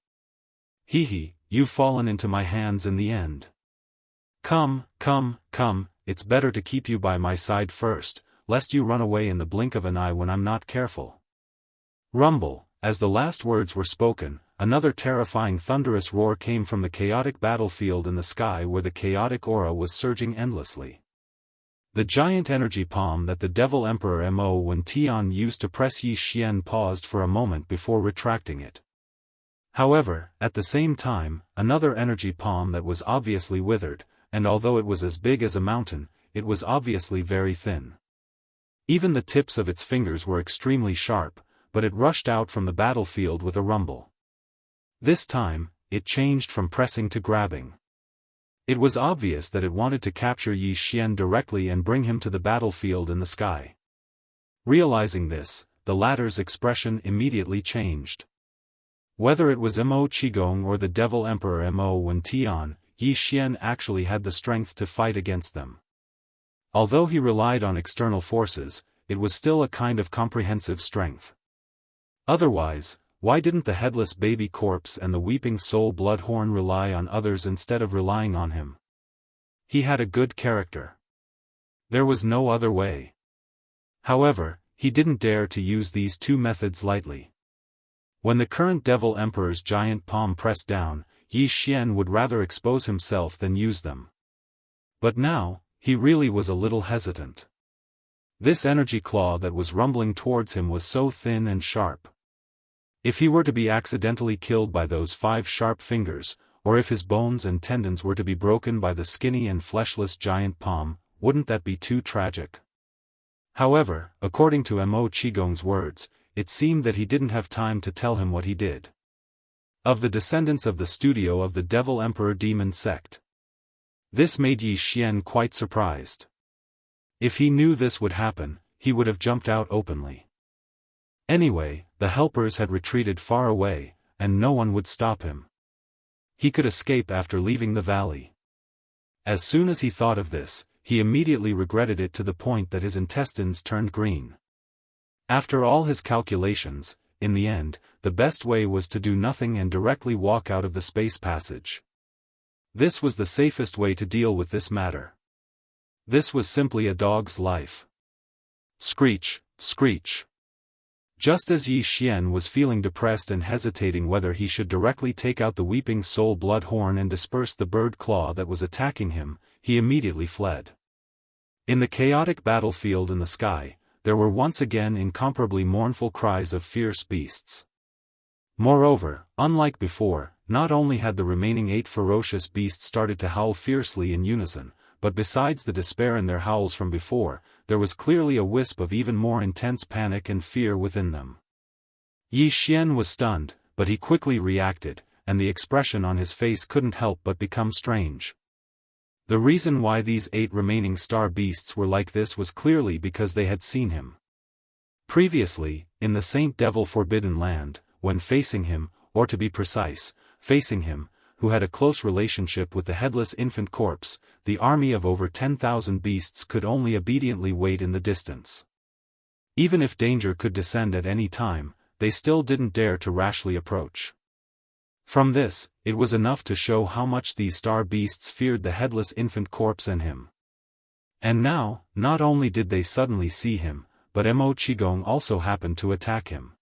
Hee hee, you've fallen into my hands in the end. Come, it's better to keep you by my side first, lest you run away in the blink of an eye when I'm not careful. Rumble. As the last words were spoken, another terrifying thunderous roar came from the chaotic battlefield in the sky where the chaotic aura was surging endlessly. The giant energy palm that the Devil Emperor Mo Tian used to press Yi Xian paused for a moment before retracting it. However, at the same time, another energy palm that was obviously withered, and although it was as big as a mountain, it was obviously very thin. Even the tips of its fingers were extremely sharp, but it rushed out from the battlefield with a rumble. This time, it changed from pressing to grabbing. It was obvious that it wanted to capture Yi Xian directly and bring him to the battlefield in the sky. Realizing this, the latter's expression immediately changed. Whether it was Mo Qigong or the Devil Emperor Mo Tian, Yi Xian actually had the strength to fight against them. Although he relied on external forces, it was still a kind of comprehensive strength. Otherwise, why didn't the headless baby corpse and the weeping soul bloodhorn rely on others instead of relying on him? He had a good character. There was no other way. However, he didn't dare to use these two methods lightly. When the current Devil Emperor's giant palm pressed down, Yi Xian would rather expose himself than use them. But now, he really was a little hesitant. This energy claw that was rumbling towards him was so thin and sharp. If he were to be accidentally killed by those 5 sharp fingers, or if his bones and tendons were to be broken by the skinny and fleshless giant palm, wouldn't that be too tragic? However, according to Mo Qigong's words, it seemed that he didn't have time to tell him what he did. Of the descendants of the studio of the Devil Emperor Demon sect. This made Yi Xian quite surprised. If he knew this would happen, he would have jumped out openly. Anyway, the helpers had retreated far away, and no one would stop him. He could escape after leaving the valley. As soon as he thought of this, he immediately regretted it to the point that his intestines turned green. After all his calculations, in the end, the best way was to do nothing and directly walk out of the space passage. This was the safest way to deal with this matter. This was simply a dog's life. Screech, screech. Just as Yi Xian was feeling depressed and hesitating whether he should directly take out the weeping soul bloodhorn and disperse the bird claw that was attacking him, he immediately fled. In the chaotic battlefield in the sky, there were once again incomparably mournful cries of fierce beasts. Moreover, unlike before, not only had the remaining 8 ferocious beasts started to howl fiercely in unison, but besides the despair in their howls from before, there was clearly a wisp of even more intense panic and fear within them. Yi Xian was stunned, but he quickly reacted, and the expression on his face couldn't help but become strange. The reason why these 8 remaining star beasts were like this was clearly because they had seen him. Previously, in the Saint Devil Forbidden Land, when facing him, or to be precise, facing him, who had a close relationship with the headless infant corpse, the army of over 10,000 beasts could only obediently wait in the distance. Even if danger could descend at any time, they still didn't dare to rashly approach. From this, it was enough to show how much these star beasts feared the headless infant corpse and him. And now, not only did they suddenly see him, but Mo Qigong also happened to attack him.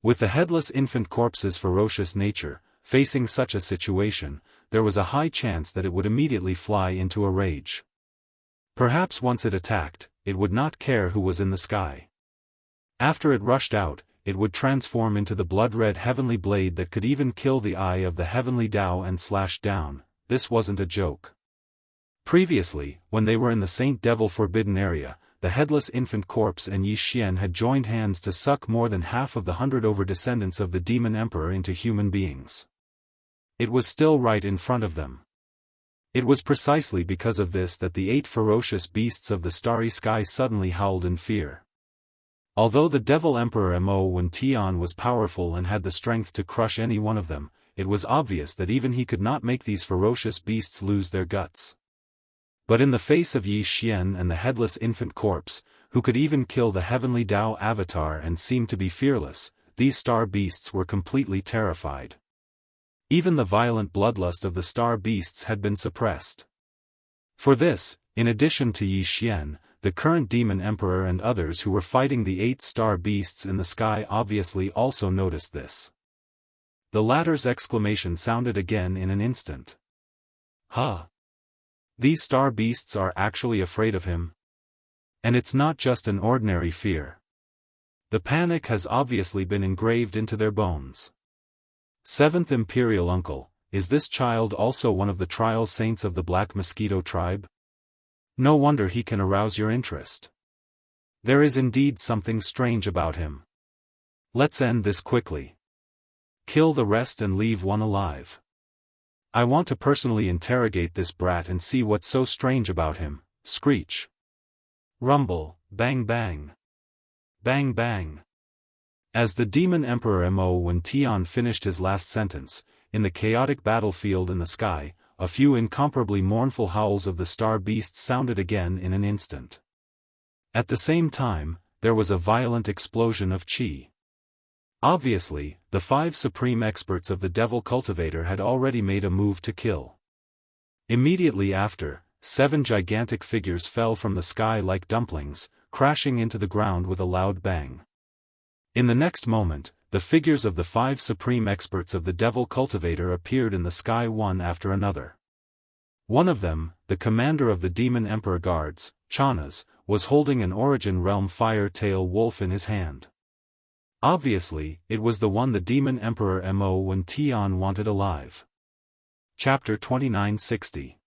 With the headless infant corpse's ferocious nature, facing such a situation, there was a high chance that it would immediately fly into a rage. Perhaps once it attacked, it would not care who was in the sky. After it rushed out, it would transform into the blood-red heavenly blade that could even kill the eye of the heavenly Tao and slash down. This wasn't a joke. Previously, when they were in the Saint Devil Forbidden area, the headless infant corpse and Yi Xian had joined hands to suck more than half of the 100 over descendants of the Demon Emperor into human beings. It was still right in front of them. It was precisely because of this that the 8 ferocious beasts of the starry sky suddenly howled in fear. Although the Devil Emperor Mo Wen Tian was powerful and had the strength to crush any one of them, it was obvious that even he could not make these ferocious beasts lose their guts. But in the face of Yi Xian and the headless infant corpse, who could even kill the heavenly Tao avatar and seemed to be fearless, these star beasts were completely terrified. Even the violent bloodlust of the star beasts had been suppressed. For this, in addition to Yi Xian, the current Demon Emperor and others who were fighting the 8 star beasts in the sky obviously also noticed this. The latter's exclamation sounded again in an instant. Huh! These star beasts are actually afraid of him? And it's not just an ordinary fear. The panic has obviously been engraved into their bones. 7th Imperial Uncle, is this child also one of the trial saints of the Black Mosquito tribe? No wonder he can arouse your interest. There is indeed something strange about him. Let's end this quickly. Kill the rest and leave one alive. I want to personally interrogate this brat and see what's so strange about him. Screech. Rumble, bang bang. Bang bang. As the Demon Emperor Mo Wen Tian finished his last sentence, in the chaotic battlefield in the sky, a few incomparably mournful howls of the star beasts sounded again in an instant. At the same time, there was a violent explosion of qi. Obviously, the 5 supreme experts of the Devil Cultivator had already made a move to kill. Immediately after, 7 gigantic figures fell from the sky like dumplings, crashing into the ground with a loud bang. In the next moment, the figures of the 5 supreme experts of the Devil Cultivator appeared in the sky one after another. One of them, the commander of the Demon Emperor Guards, Chanas, was holding an Origin Realm Fire-tail wolf in his hand. Obviously, it was the one the Demon Emperor Mo Wen Tian wanted alive. Chapter 2960.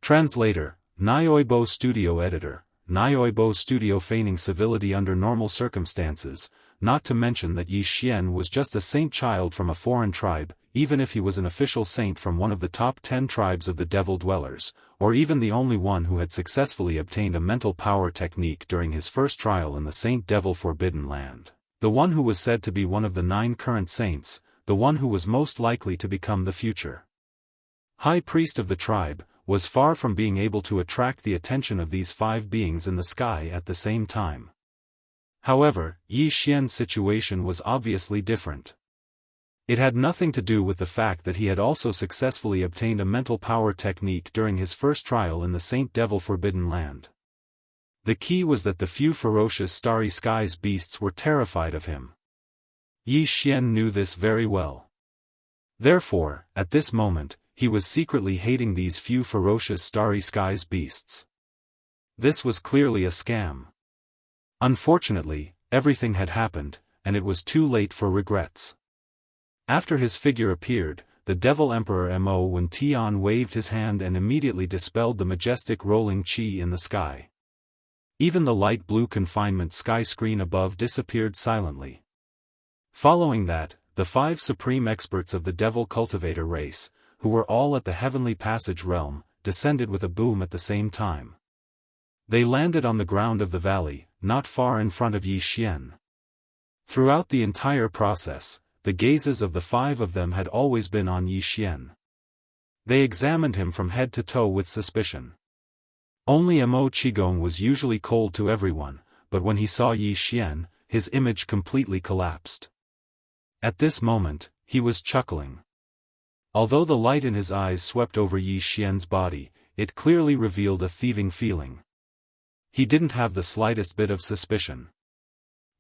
Translator, Nyoibo Studio Editor, Nyoibo Studio feigning civility under normal circumstances, not to mention that Yi Xian was just a saint child from a foreign tribe, even if he was an official saint from one of the top 10 tribes of the Devil Dwellers, or even the only one who had successfully obtained a mental power technique during his first trial in the Saint Devil Forbidden Land. The one who was said to be one of the 9 current saints, the one who was most likely to become the future High Priest of the tribe, was far from being able to attract the attention of these 5 beings in the sky at the same time. However, Yi Xian's situation was obviously different. It had nothing to do with the fact that he had also successfully obtained a mental power technique during his first trial in the Saint Devil Forbidden Land. The key was that the few ferocious Starry Skies beasts were terrified of him. Yi Xian knew this very well. Therefore, at this moment, he was secretly hating these few ferocious Starry Skies beasts. This was clearly a scam. Unfortunately, everything had happened, and it was too late for regrets. After his figure appeared, the Devil Emperor Mo Wen Tian waved his hand and immediately dispelled the majestic rolling qi in the sky. Even the light blue confinement sky screen above disappeared silently. Following that, the 5 supreme experts of the Devil Cultivator race, who were all at the Heavenly Passage realm, descended with a boom at the same time. They landed on the ground of the valley, not far in front of Yi Xian. Throughout the entire process, the gazes of the 5 of them had always been on Yi Xian. They examined him from head to toe with suspicion. Only Mo Qigong was usually cold to everyone, but when he saw Yi Xian, his image completely collapsed. At this moment, he was chuckling. Although the light in his eyes swept over Yi Xian's body, it clearly revealed a thieving feeling. He didn't have the slightest bit of suspicion.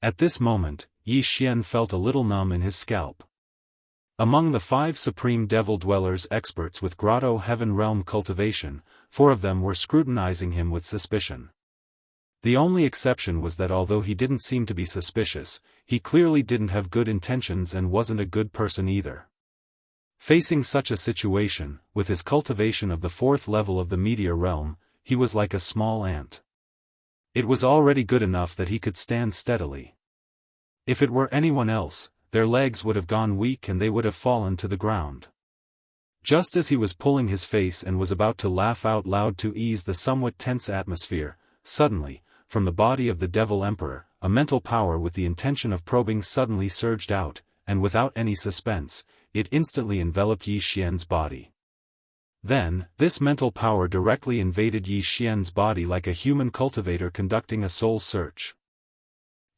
At this moment, Yi Xian felt a little numb in his scalp. Among the 5 supreme Devil Dwellers experts with Grotto Heaven Realm Cultivation, 4 of them were scrutinizing him with suspicion. The only exception was that although he didn't seem to be suspicious, he clearly didn't have good intentions and wasn't a good person either. Facing such a situation, with his cultivation of the 4th level of the Meteor Realm, he was like a small ant. It was already good enough that he could stand steadily. If it were anyone else, their legs would have gone weak and they would have fallen to the ground. Just as he was pulling his face and was about to laugh out loud to ease the somewhat tense atmosphere, suddenly, from the body of the Devil Emperor, a mental power with the intention of probing suddenly surged out, and without any suspense, it instantly enveloped Yi Xian's body. Then, this mental power directly invaded Yi Xian's body like a human cultivator conducting a soul search.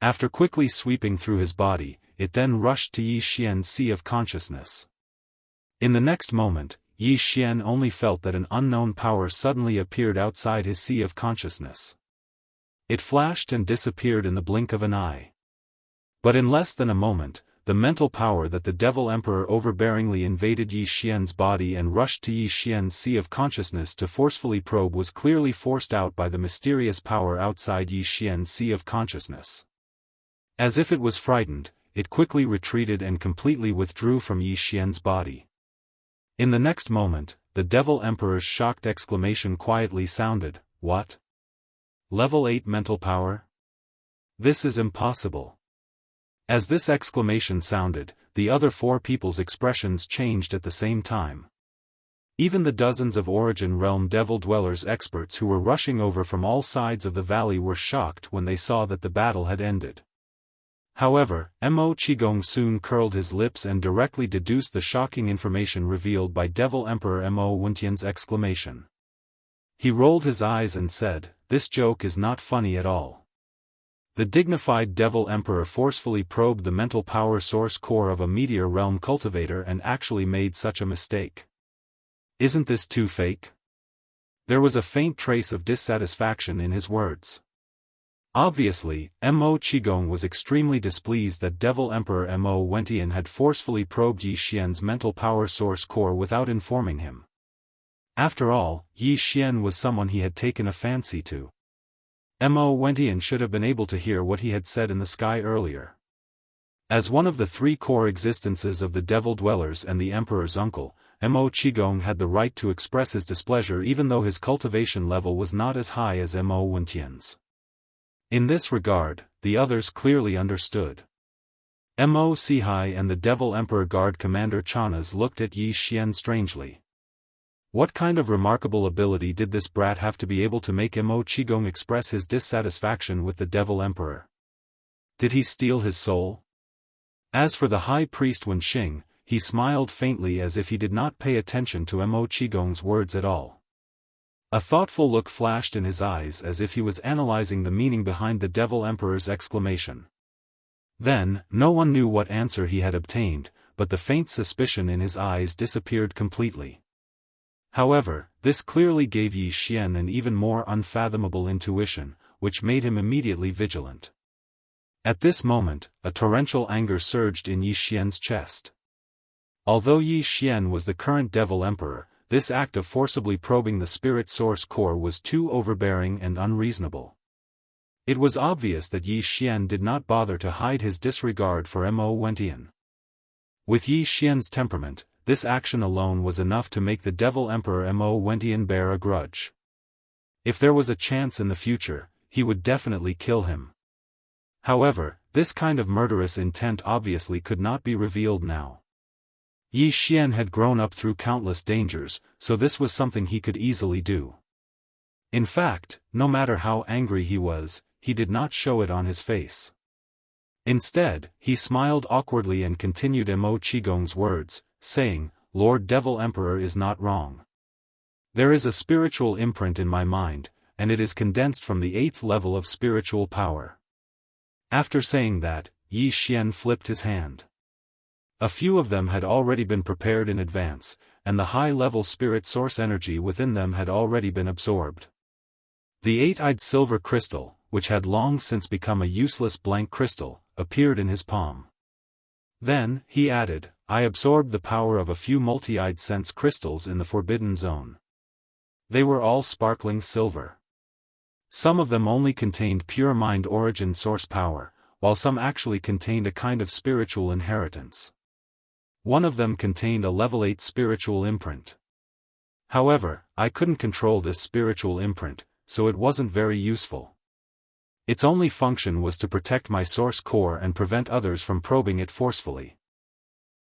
After quickly sweeping through his body, it then rushed to Yi Xian's sea of consciousness. In the next moment, Yi Xian only felt that an unknown power suddenly appeared outside his sea of consciousness. It flashed and disappeared in the blink of an eye. But in less than a moment, the mental power that the Devil Emperor overbearingly invaded Yi Xian's body and rushed to Yi Xian's sea of consciousness to forcefully probe was clearly forced out by the mysterious power outside Yi Xian's sea of consciousness. As if it was frightened, it quickly retreated and completely withdrew from Yi Xian's body. In the next moment, the Devil Emperor's shocked exclamation quietly sounded, "What? Level 8 mental power? This is impossible." As this exclamation sounded, the other 4 people's expressions changed at the same time. Even the dozens of Origin Realm Devil Dwellers experts who were rushing over from all sides of the valley were shocked when they saw that the battle had ended. However, Mo Qigong soon curled his lips and directly deduced the shocking information revealed by Devil Emperor Mo Wentian's exclamation. He rolled his eyes and said, "This joke is not funny at all." The dignified Devil Emperor forcefully probed the mental power source core of a meteor realm cultivator and actually made such a mistake. Isn't this too fake? There was a faint trace of dissatisfaction in his words. Obviously, Mo Qigong was extremely displeased that Devil Emperor Mo Wentian had forcefully probed Yi Xian's mental power source core without informing him. After all, Yi Xian was someone he had taken a fancy to. Mo Wentian should have been able to hear what he had said in the sky earlier. As one of the three core existences of the Devil Dwellers and the Emperor's uncle, Mo Qigong had the right to express his displeasure even though his cultivation level was not as high as Mo Wentian's. In this regard, the others clearly understood. Mo Sihai and the Devil Emperor Guard Commander Chanas looked at Yi Xian strangely. What kind of remarkable ability did this brat have to be able to make Mo Qigong express his dissatisfaction with the Devil Emperor? Did he steal his soul? As for the High Priest Wenxing, he smiled faintly as if he did not pay attention to Mo Qigong's words at all. A thoughtful look flashed in his eyes as if he was analyzing the meaning behind the Devil Emperor's exclamation. Then, no one knew what answer he had obtained, but the faint suspicion in his eyes disappeared completely. However, this clearly gave Yi Xian an even more unfathomable intuition, which made him immediately vigilant. At this moment, a torrential anger surged in Yi Xian's chest. Although Yi Xian was the current Devil Emperor, this act of forcibly probing the spirit source core was too overbearing and unreasonable. It was obvious that Yi Xian did not bother to hide his disregard for Mo Wentian. With Yi Xian's temperament, this action alone was enough to make the Devil Emperor Mo Wentian bear a grudge. If there was a chance in the future, he would definitely kill him. However, this kind of murderous intent obviously could not be revealed now. Yi Xian had grown up through countless dangers, so this was something he could easily do. In fact, no matter how angry he was, he did not show it on his face. Instead, he smiled awkwardly and continued Mo Qigong's words, saying, "Lord Devil Emperor is not wrong. There is a spiritual imprint in my mind, and it is condensed from the 8th level of spiritual power." After saying that, Yi Xian flipped his hand. A few of them had already been prepared in advance, and the high-level spirit source energy within them had already been absorbed. The 8-eyed silver crystal, which had long since become a useless blank crystal, appeared in his palm. Then, he added, "I absorbed the power of a few multi-eyed sense crystals in the Forbidden Zone. They were all sparkling silver. Some of them only contained pure mind origin source power, while some actually contained a kind of spiritual inheritance. One of them contained a level 8 spiritual imprint. However, I couldn't control this spiritual imprint, so it wasn't very useful. Its only function was to protect my source core and prevent others from probing it forcefully."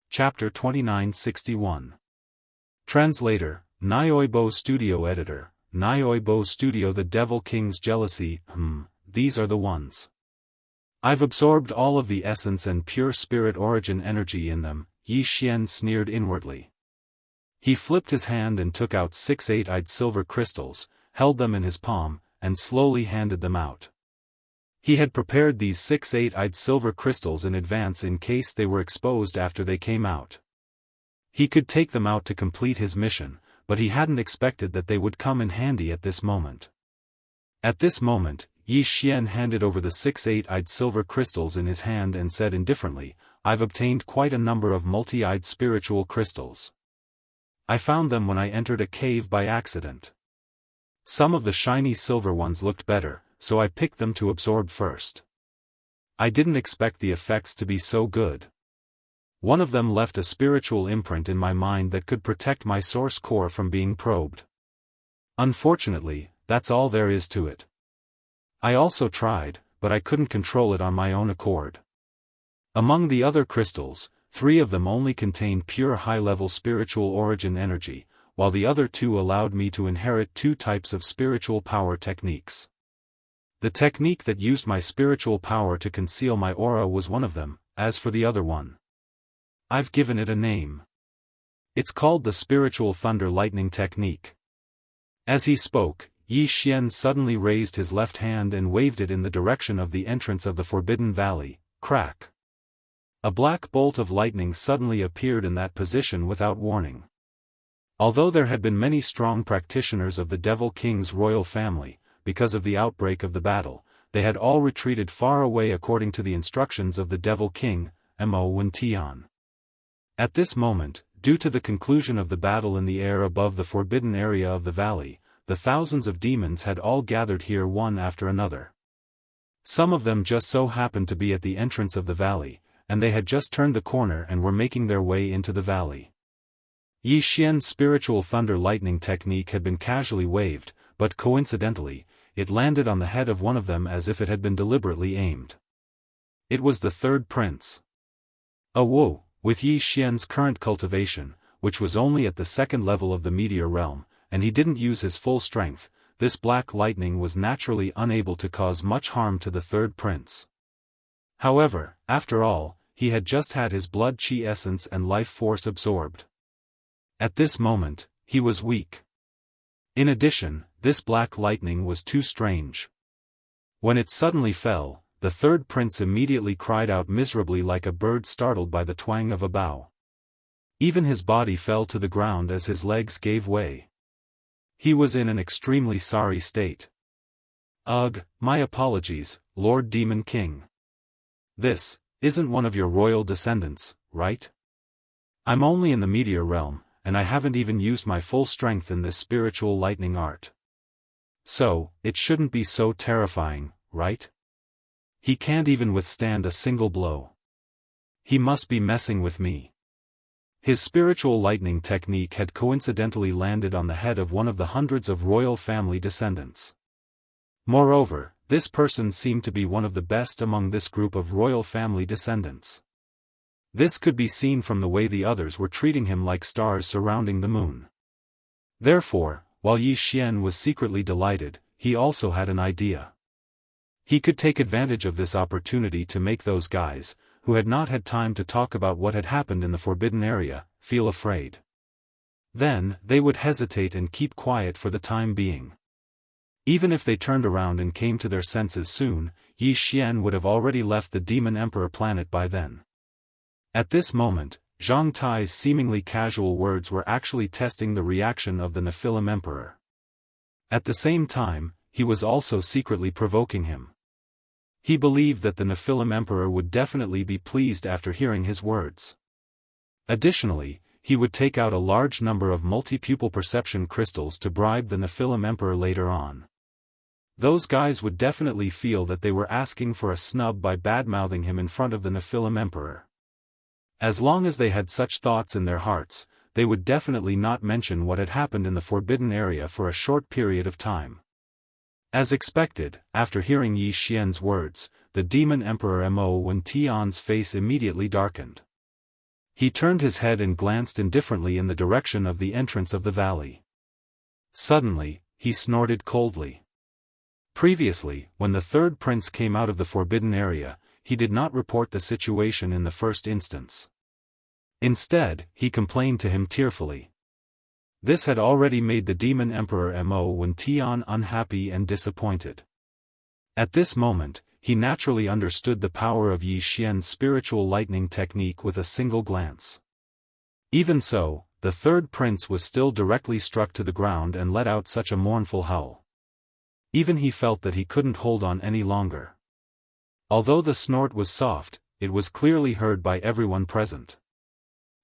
Chapter 2961. Translator, Nyoibo Studio Editor, Nyoibo Studio. The Devil King's jealousy, these are the ones. I've absorbed all of the essence and pure spirit origin energy in them, Yi Xian sneered inwardly. He flipped his hand and took out 6 8-eyed silver crystals, held them in his palm, and slowly handed them out. He had prepared these 6 8-eyed silver crystals in advance in case they were exposed after they came out. He could take them out to complete his mission, but he hadn't expected that they would come in handy at this moment. At this moment, Yi Xian handed over the 6 8-eyed silver crystals in his hand and said indifferently, "I've obtained quite a number of multi-eyed spiritual crystals. I found them when I entered a cave by accident. Some of the shiny silver ones looked better, so I picked them to absorb first. I didn't expect the effects to be so good. One of them left a spiritual imprint in my mind that could protect my source core from being probed. Unfortunately, that's all there is to it. I also tried, but I couldn't control it on my own accord. Among the other crystals, 3 of them only contained pure high-level spiritual origin energy, while the other 2 allowed me to inherit 2 types of spiritual power techniques. The technique that used my spiritual power to conceal my aura was one of them. As for the other one, I've given it a name. It's called the Spiritual Thunder Lightning Technique. As he spoke, Yi Xian suddenly raised his left hand and waved it in the direction of the entrance of the Forbidden Valley. Crack! A black bolt of lightning suddenly appeared in that position without warning. Although there had been many strong practitioners of the Devil King's royal family, because of the outbreak of the battle, they had all retreated far away according to the instructions of the Devil King, Mo Tian. At this moment, due to the conclusion of the battle in the air above the forbidden area of the valley, the thousands of demons had all gathered here one after another. Some of them just so happened to be at the entrance of the valley, and they had just turned the corner and were making their way into the valley. Yi Xian's spiritual thunder lightning technique had been casually waved, but coincidentally, it landed on the head of one of them as if it had been deliberately aimed. It was the third prince. Whoa, with Yi Xian's current cultivation, which was only at the second level of the meteor realm, and he didn't use his full strength, this black lightning was naturally unable to cause much harm to the third prince. However, after all, he had just had his blood chi essence and life force absorbed. At this moment, he was weak. In addition, this black lightning was too strange. When it suddenly fell, the third prince immediately cried out miserably like a bird startled by the twang of a bow. Even his body fell to the ground as his legs gave way. He was in an extremely sorry state. Ugh, my apologies, Lord Demon King. This isn't one of your royal descendants, right? I'm only in the meteor realm, and I haven't even used my full strength in this spiritual lightning art. So, it shouldn't be so terrifying, right? He can't even withstand a single blow. He must be messing with me. His spiritual lightning technique had coincidentally landed on the head of one of the hundreds of royal family descendants. Moreover, this person seemed to be one of the best among this group of royal family descendants. This could be seen from the way the others were treating him like stars surrounding the moon. Therefore, while Yi Xian was secretly delighted, he also had an idea. He could take advantage of this opportunity to make those guys, who had not had time to talk about what had happened in the forbidden area, feel afraid. Then, they would hesitate and keep quiet for the time being. Even if they turned around and came to their senses soon, Yi Xian would have already left the Demon Emperor planet by then. At this moment, Zhang Tai's seemingly casual words were actually testing the reaction of the Nephilim Emperor. At the same time, he was also secretly provoking him. He believed that the Nephilim Emperor would definitely be pleased after hearing his words. Additionally, he would take out a large number of multi-pupil perception crystals to bribe the Nephilim Emperor later on. Those guys would definitely feel that they were asking for a snub by badmouthing him in front of the Nephilim Emperor. As long as they had such thoughts in their hearts, they would definitely not mention what had happened in the forbidden area for a short period of time. As expected, after hearing Yi Xian's words, the Demon Emperor Mo Tian's face immediately darkened. He turned his head and glanced indifferently in the direction of the entrance of the valley. Suddenly, he snorted coldly. Previously, when the third prince came out of the forbidden area, he did not report the situation in the first instance. Instead, he complained to him tearfully. This had already made the Demon Emperor Mo Tian unhappy and disappointed. At this moment, he naturally understood the power of Yi Xian's spiritual lightning technique with a single glance. Even so, the third prince was still directly struck to the ground and let out such a mournful howl. Even he felt that he couldn't hold on any longer. Although the snort was soft, it was clearly heard by everyone present.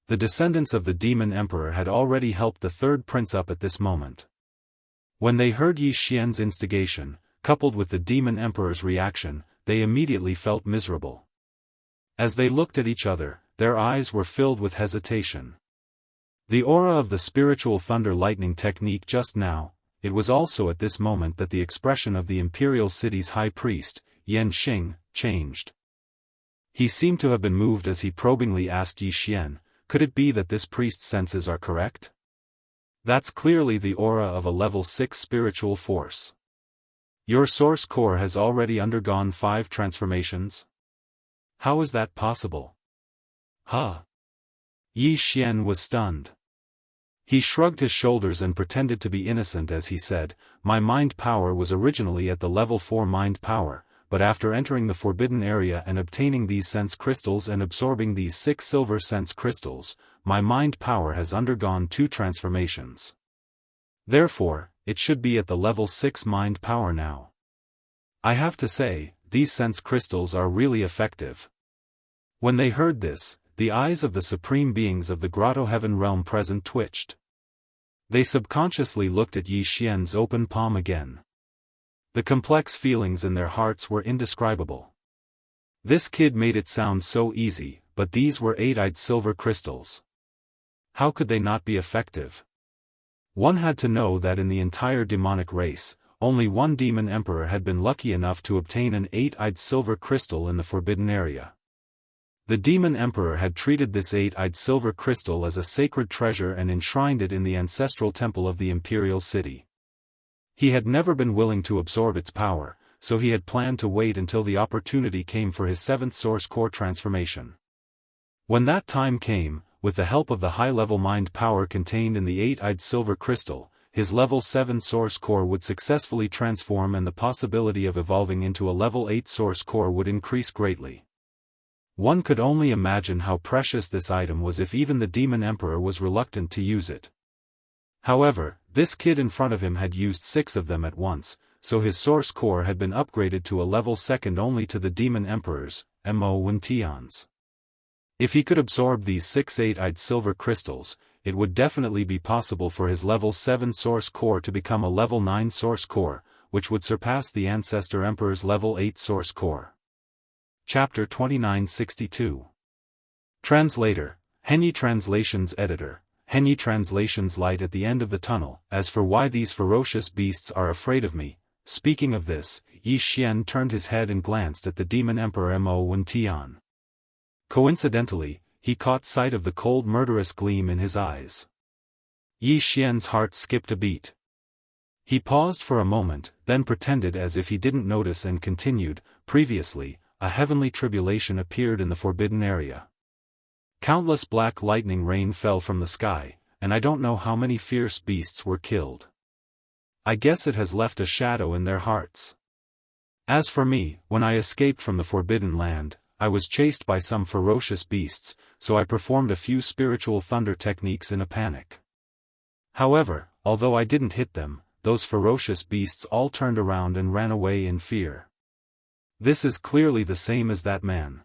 The descendants of the Demon Emperor had already helped the third prince up at this moment. When they heard Yi Xian's instigation, coupled with the Demon Emperor's reaction, they immediately felt miserable. As they looked at each other, their eyes were filled with hesitation. The aura of the spiritual thunder lightning technique just now, it was also at this moment that the expression of the imperial city's high priest, Yan Xing, changed. He seemed to have been moved as he probingly asked Yi Xian, could it be that this priest's senses are correct? That's clearly the aura of a level 6 spiritual force. Your source core has already undergone 5 transformations? How is that possible? Huh? Yi Xian was stunned. He shrugged his shoulders and pretended to be innocent as he said, "My mind power was originally at the level 4 mind power, but after entering the forbidden area and obtaining these sense crystals and absorbing these 6 silver sense crystals, my mind power has undergone 2 transformations. Therefore, it should be at the level 6 mind power now. I have to say, these sense crystals are really effective." When they heard this, the eyes of the supreme beings of the grotto heaven realm present twitched. They subconsciously looked at Yi Xian's open palm again. The complex feelings in their hearts were indescribable. This kid made it sound so easy, but these were 8-eyed silver crystals. How could they not be effective? One had to know that in the entire demonic race, only one demon emperor had been lucky enough to obtain an 8-eyed silver crystal in the forbidden area. The demon emperor had treated this 8-eyed silver crystal as a sacred treasure and enshrined it in the ancestral temple of the imperial city. He had never been willing to absorb its power, so he had planned to wait until the opportunity came for his 7th source core transformation. When that time came, with the help of the high-level mind power contained in the 8-eyed silver crystal, his level 7 source core would successfully transform and the possibility of evolving into a level 8 source core would increase greatly. One could only imagine how precious this item was if even the demon emperor was reluctant to use it. However, this kid in front of him had used 6 of them at once, so his source core had been upgraded to a level second only to the demon emperor's, Tian's. If he could absorb these 6 8-eyed silver crystals, it would definitely be possible for his level 7 source core to become a level 9 source core, which would surpass the ancestor emperor's level 8 source core. Chapter 2962. Translator, Henyi Translations Editor, Henyi Translations Light at the end of the tunnel. As for why these ferocious beasts are afraid of me, speaking of this, Yi Xian turned his head and glanced at the demon emperor Tian. Coincidentally, he caught sight of the cold murderous gleam in his eyes. Yi Xian's heart skipped a beat. He paused for a moment, then pretended as if he didn't notice and continued, "Previously, a heavenly tribulation appeared in the forbidden area. Countless black lightning rain fell from the sky, and I don't know how many fierce beasts were killed. I guess it has left a shadow in their hearts. As for me, when I escaped from the forbidden land, I was chased by some ferocious beasts, so I performed a few spiritual thunder techniques in a panic. However, although I didn't hit them, those ferocious beasts all turned around and ran away in fear. This is clearly the same as that man.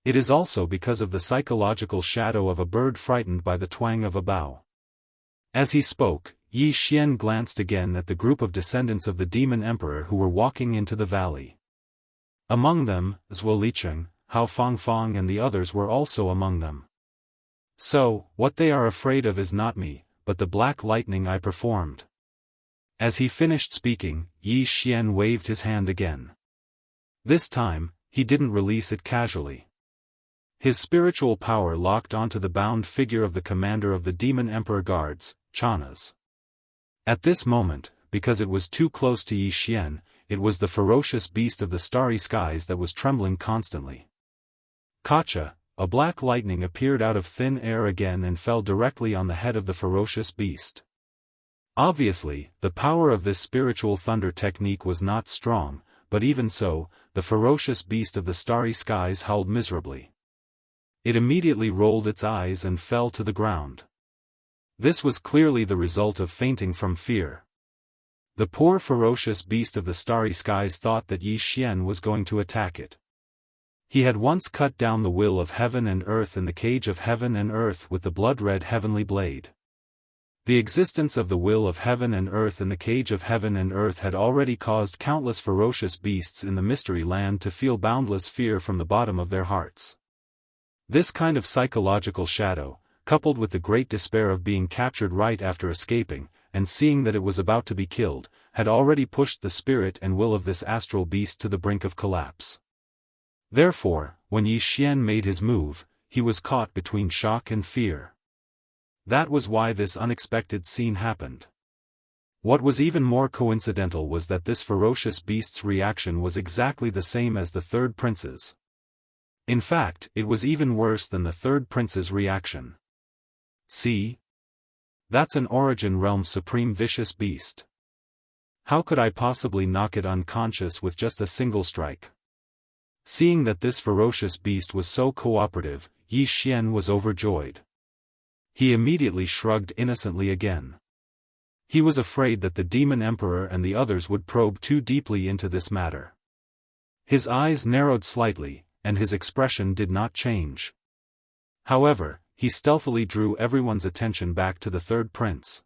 It is also because of the psychological shadow of a bird frightened by the twang of a bow." As he spoke, Yi Xian glanced again at the group of descendants of the demon emperor who were walking into the valley. Among them, Zhuo Licheng, Hao Fangfang and the others were also among them. "So, what they are afraid of is not me, but the black lightning I performed." As he finished speaking, Yi Xian waved his hand again. This time, he didn't release it casually. His spiritual power locked onto the bound figure of the commander of the demon emperor guards, Chanas. At this moment, because it was too close to Yi Xian, it was the ferocious beast of the starry skies that was trembling constantly. Kacha, a black lightning appeared out of thin air again and fell directly on the head of the ferocious beast. Obviously, the power of this spiritual thunder technique was not strong, but even so, the ferocious beast of the starry skies howled miserably. It immediately rolled its eyes and fell to the ground. This was clearly the result of fainting from fear. The poor ferocious beast of the starry skies thought that Yi Xian was going to attack it. He had once cut down the will of heaven and earth in the cage of heaven and earth with the blood-red heavenly blade. The existence of the will of heaven and earth in the cage of heaven and earth had already caused countless ferocious beasts in the mystery land to feel boundless fear from the bottom of their hearts. This kind of psychological shadow, coupled with the great despair of being captured right after escaping, and seeing that it was about to be killed, had already pushed the spirit and will of this astral beast to the brink of collapse. Therefore, when Yi Xian made his move, he was caught between shock and fear. That was why this unexpected scene happened. What was even more coincidental was that this ferocious beast's reaction was exactly the same as the third prince's. In fact, it was even worse than the third prince's reaction. See? That's an Origin Realm Supreme Vicious Beast. How could I possibly knock it unconscious with just a single strike? Seeing that this ferocious beast was so cooperative, Yi Xian was overjoyed. He immediately shrugged innocently again. He was afraid that the Demon Emperor and the others would probe too deeply into this matter. His eyes narrowed slightly, and his expression did not change. However, he stealthily drew everyone's attention back to the third prince.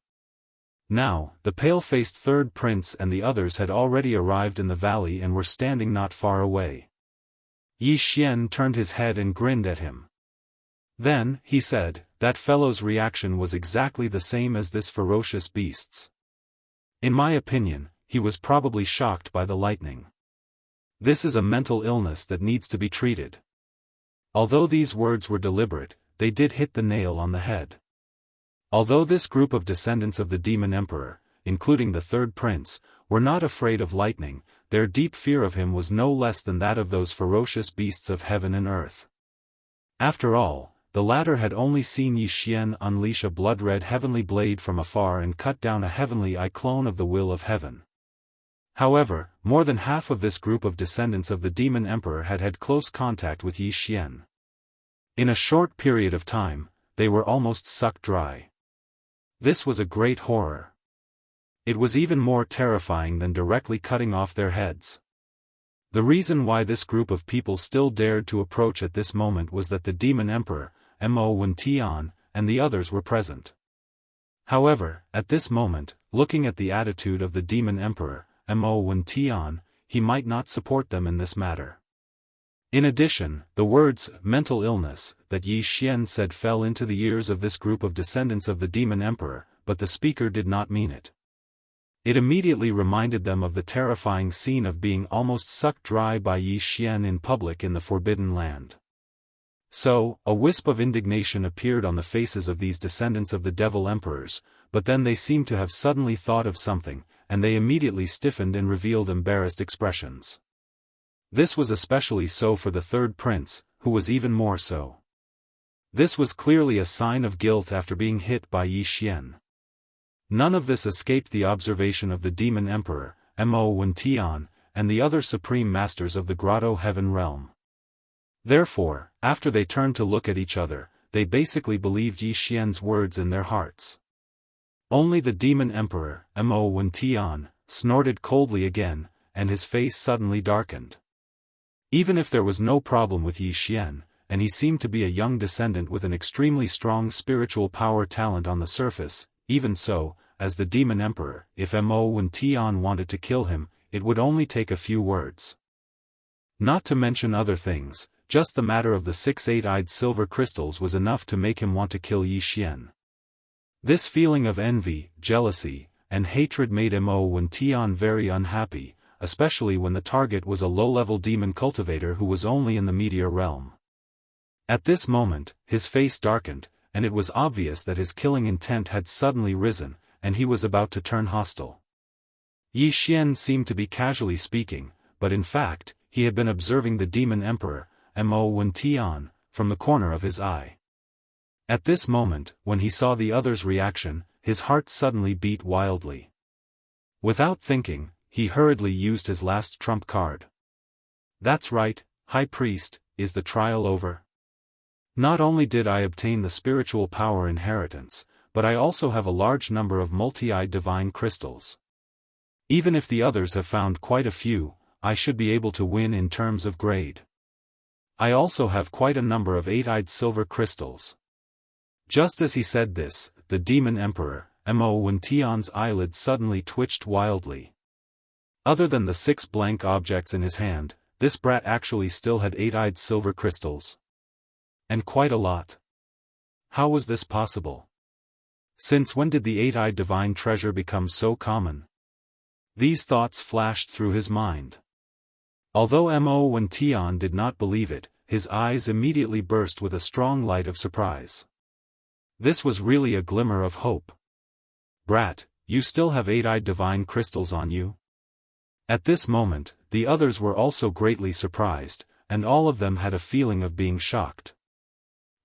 Now, the pale-faced third prince and the others had already arrived in the valley and were standing not far away. Yi Xian turned his head and grinned at him. Then, he said, that fellow's reaction was exactly the same as this ferocious beast's. In my opinion, he was probably shocked by the lightning. This is a mental illness that needs to be treated. Although these words were deliberate, they did hit the nail on the head. Although this group of descendants of the Demon Emperor, including the third prince, were not afraid of lightning, their deep fear of him was no less than that of those ferocious beasts of heaven and earth. After all, the latter had only seen Yi Xian unleash a blood-red heavenly blade from afar and cut down a heavenly eye clone of the will of heaven. However, more than half of this group of descendants of the Demon Emperor had had close contact with Yi Xian. In a short period of time, they were almost sucked dry. This was a great horror. It was even more terrifying than directly cutting off their heads. The reason why this group of people still dared to approach at this moment was that the Demon Emperor, Mo Wentian, and the others were present. However, at this moment, looking at the attitude of the Demon Emperor, Mo Wentian, he might not support them in this matter. In addition, the words, mental illness, that Yi Xian said fell into the ears of this group of descendants of the Demon Emperor, but the speaker did not mean it. It immediately reminded them of the terrifying scene of being almost sucked dry by Yi Xian in public in the Forbidden Land. So, a wisp of indignation appeared on the faces of these descendants of the Devil Emperors, but then they seemed to have suddenly thought of something, and they immediately stiffened and revealed embarrassed expressions. This was especially so for the third prince, who was even more so. This was clearly a sign of guilt after being hit by Yi Xian. None of this escaped the observation of the Demon Emperor, Mo Wentian, and the other supreme masters of the Grotto Heaven realm. Therefore, after they turned to look at each other, they basically believed Yi Xian's words in their hearts. Only the Demon Emperor, Mo Wentian, snorted coldly again, and his face suddenly darkened. Even if there was no problem with Yi Xian, and he seemed to be a young descendant with an extremely strong spiritual power talent on the surface, even so, as the Demon Emperor, if Mo Wentian wanted to kill him, it would only take a few words. Not to mention other things, just the matter of the 6 eight-eyed silver crystals was enough to make him want to kill Yi Xian. This feeling of envy, jealousy, and hatred made Mo Wentian very unhappy, especially when the target was a low-level demon cultivator who was only in the meteor realm. At this moment, his face darkened, and it was obvious that his killing intent had suddenly risen, and he was about to turn hostile. Yi Xian seemed to be casually speaking, but in fact, he had been observing the Demon Emperor, Mo Wentian, from the corner of his eye. At this moment, when he saw the other's reaction, his heart suddenly beat wildly. Without thinking, he hurriedly used his last trump card. That's right, High Priest, is the trial over? Not only did I obtain the spiritual power inheritance, but I also have a large number of multi-eyed divine crystals. Even if the others have found quite a few, I should be able to win in terms of grade. I also have quite a number of 8-eyed silver crystals. Just as he said this, the Demon Emperor, Mo Wentian's eyelids suddenly twitched wildly. Other than the 6 blank objects in his hand, this brat actually still had 8-eyed silver crystals. And quite a lot. How was this possible? Since when did the 8-eyed divine treasure become so common? These thoughts flashed through his mind. Although Mo Wentian did not believe it, his eyes immediately burst with a strong light of surprise. This was really a glimmer of hope. Brat, you still have 8-eyed divine crystals on you? At this moment, the others were also greatly surprised, and all of them had a feeling of being shocked.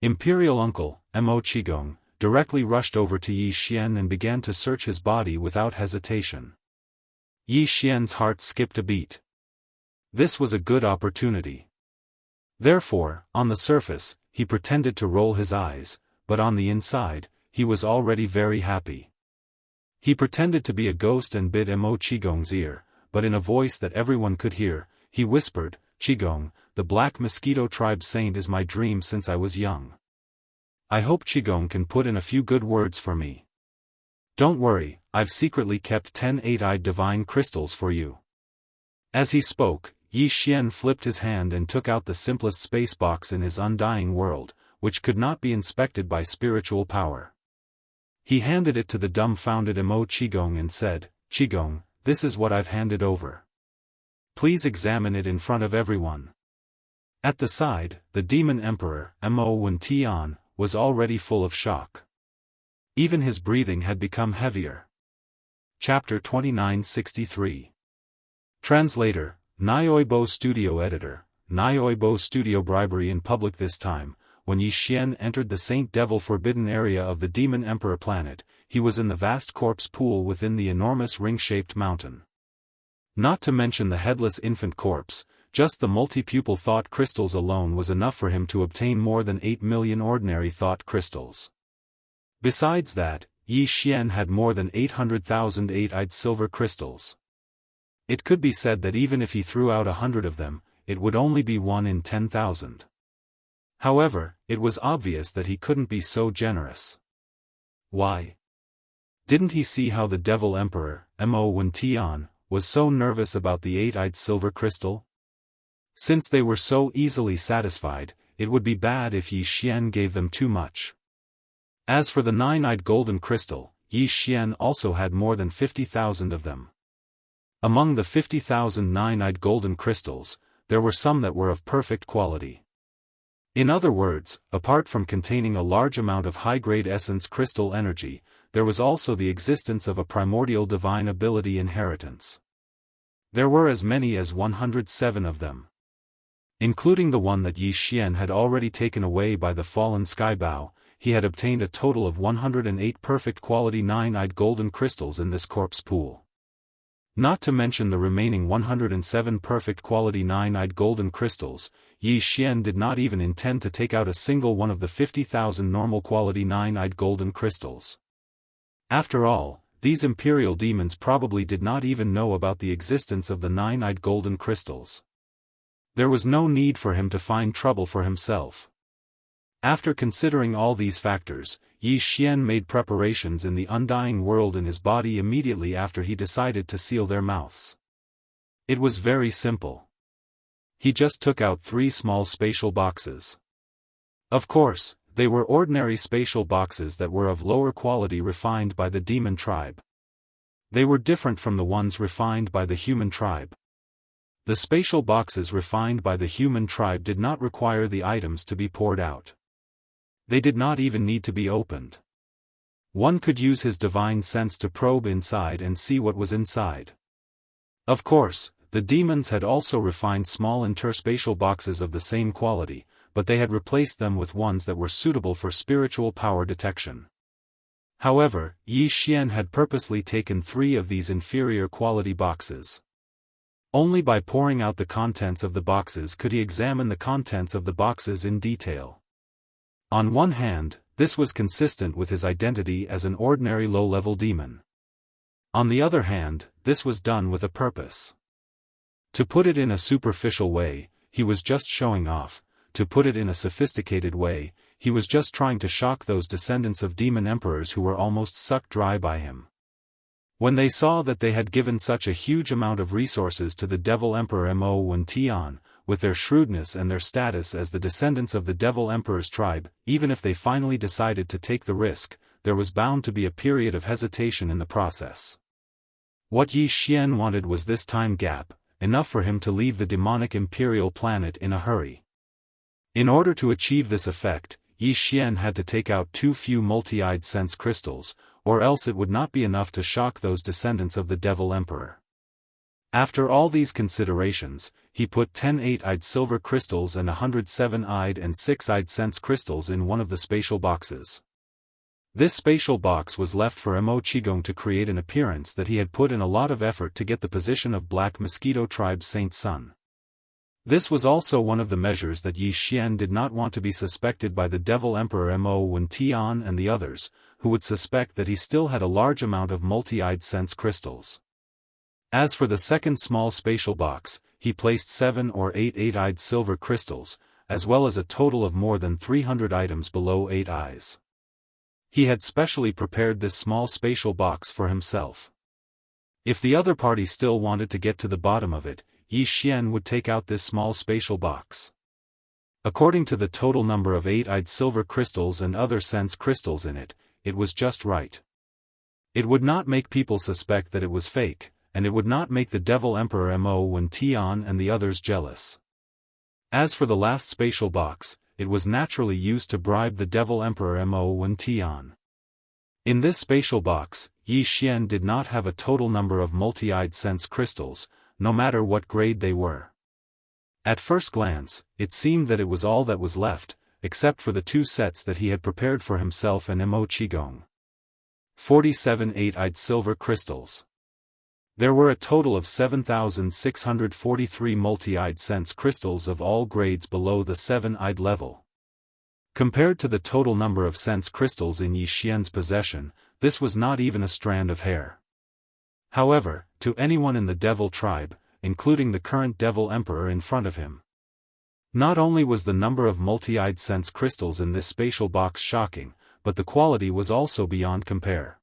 Imperial Uncle, Mo Qigong, directly rushed over to Yi Xian and began to search his body without hesitation. Yi Xian's heart skipped a beat. This was a good opportunity. Therefore, on the surface, he pretended to roll his eyes, but on the inside, he was already very happy. He pretended to be a ghost and bit Mo Qigong's ear, but in a voice that everyone could hear, he whispered, "Qigong, the Black Mosquito Tribe Saint is my dream since I was young. I hope Qigong can put in a few good words for me. Don't worry, I've secretly kept 10 eight-eyed divine crystals for you." As he spoke, Yi Xian flipped his hand and took out the simplest space box in his undying world, which could not be inspected by spiritual power. He handed it to the dumbfounded Mo Qigong and said, "Qigong, this is what I've handed over. Please examine it in front of everyone." At the side, the demon emperor, Mo Wentian, was already full of shock. Even his breathing had become heavier. Chapter 2963. Translator, Nyoibo Studio Editor, Nyoibo Studio. Bribery in public. This time, when Yi Xian entered the Saint Devil Forbidden area of the Demon Emperor planet, he was in the vast corpse pool within the enormous ring-shaped mountain. Not to mention the headless infant corpse, just the multi-pupil thought crystals alone was enough for him to obtain more than 8 million ordinary thought crystals. Besides that, Yi Xian had more than 800,000 eight-eyed silver crystals. It could be said that even if he threw out 100 of them, it would only be 1 in 10,000. However, it was obvious that he couldn't be so generous. Why? Didn't he see how the Devil Emperor, Mo Wentian, was so nervous about the eight-eyed silver crystal? Since they were so easily satisfied, it would be bad if Yi Xian gave them too much. As for the nine-eyed golden crystal, Yi Xian also had more than 50,000 of them. Among the 50,000 nine-eyed golden crystals, there were some that were of perfect quality. In other words, apart from containing a large amount of high-grade essence crystal energy, there was also the existence of a primordial divine ability inheritance. There were as many as 107 of them. Including the one that Yi Xian had already taken away by the fallen Skybao, he had obtained a total of 108 perfect quality nine-eyed golden crystals in this corpse pool. Not to mention the remaining 107 perfect quality nine-eyed golden crystals, Yi Xian did not even intend to take out a single one of the 50,000 normal quality nine-eyed golden crystals. After all, these imperial demons probably did not even know about the existence of the nine-eyed golden crystals. There was no need for him to find trouble for himself. After considering all these factors, Yi Xian made preparations in the undying world in his body immediately after he decided to seal their mouths. It was very simple. He just took out 3 small spatial boxes. Of course, they were ordinary spatial boxes that were of lower quality refined by the demon tribe. They were different from the ones refined by the human tribe. The spatial boxes refined by the human tribe did not require the items to be poured out. They did not even need to be opened. One could use his divine sense to probe inside and see what was inside. Of course, the demons had also refined small interspatial boxes of the same quality, but they had replaced them with ones that were suitable for spiritual power detection. However, Yi Xian had purposely taken 3 of these inferior quality boxes. Only by pouring out the contents of the boxes could he examine the contents of the boxes in detail. On one hand, this was consistent with his identity as an ordinary low-level demon. On the other hand, this was done with a purpose. To put it in a superficial way, he was just showing off. To put it in a sophisticated way, he was just trying to shock those descendants of demon emperors who were almost sucked dry by him. When they saw that they had given such a huge amount of resources to the Devil Emperor Mo Wentian, with their shrewdness and their status as the descendants of the Devil Emperor's tribe, even if they finally decided to take the risk, there was bound to be a period of hesitation in the process. What Yi Xian wanted was this time gap, enough for him to leave the demonic imperial planet in a hurry. In order to achieve this effect, Yi Xian had to take out too few multi-eyed sense crystals, or else it would not be enough to shock those descendants of the Devil Emperor. After all these considerations, he put 10 eight-eyed silver crystals and 100 seven-eyed and 6-eyed sense crystals in one of the spatial boxes. This spatial box was left for Mo Qigong to create an appearance that he had put in a lot of effort to get the position of Black Mosquito Tribe's Saint Son. This was also one of the measures that Yi Xian did not want to be suspected by the Devil Emperor Mo Wen Tian and the others, who would suspect that he still had a large amount of multi-eyed sense crystals. As for the second small spatial box, he placed 7 or 8 eight-eyed silver crystals, as well as a total of more than 300 items below 8 eyes. He had specially prepared this small spatial box for himself. If the other party still wanted to get to the bottom of it, Yi Xian would take out this small spatial box. According to the total number of 8-eyed silver crystals and other sense crystals in it, it was just right. It would not make people suspect that it was fake, and it would not make the Devil Emperor Mo Wen Tian and the others jealous. As for the last spatial box, it was naturally used to bribe the Devil Emperor Mo Wen Tian. In this spatial box, Yi Xian did not have a total number of multi-eyed sense crystals, no matter what grade they were. At first glance, it seemed that it was all that was left, except for the 2 sets that he had prepared for himself and Mo Qigong. 47 8-eyed silver crystals. There were a total of 7,643 multi-eyed sense crystals of all grades below the 7-eyed level. Compared to the total number of sense crystals in Yi Xian's possession, this was not even a strand of hair. However, to anyone in the Devil tribe, including the current Devil Emperor in front of him, not only was the number of multi-eyed sense crystals in this spatial box shocking, but the quality was also beyond compare.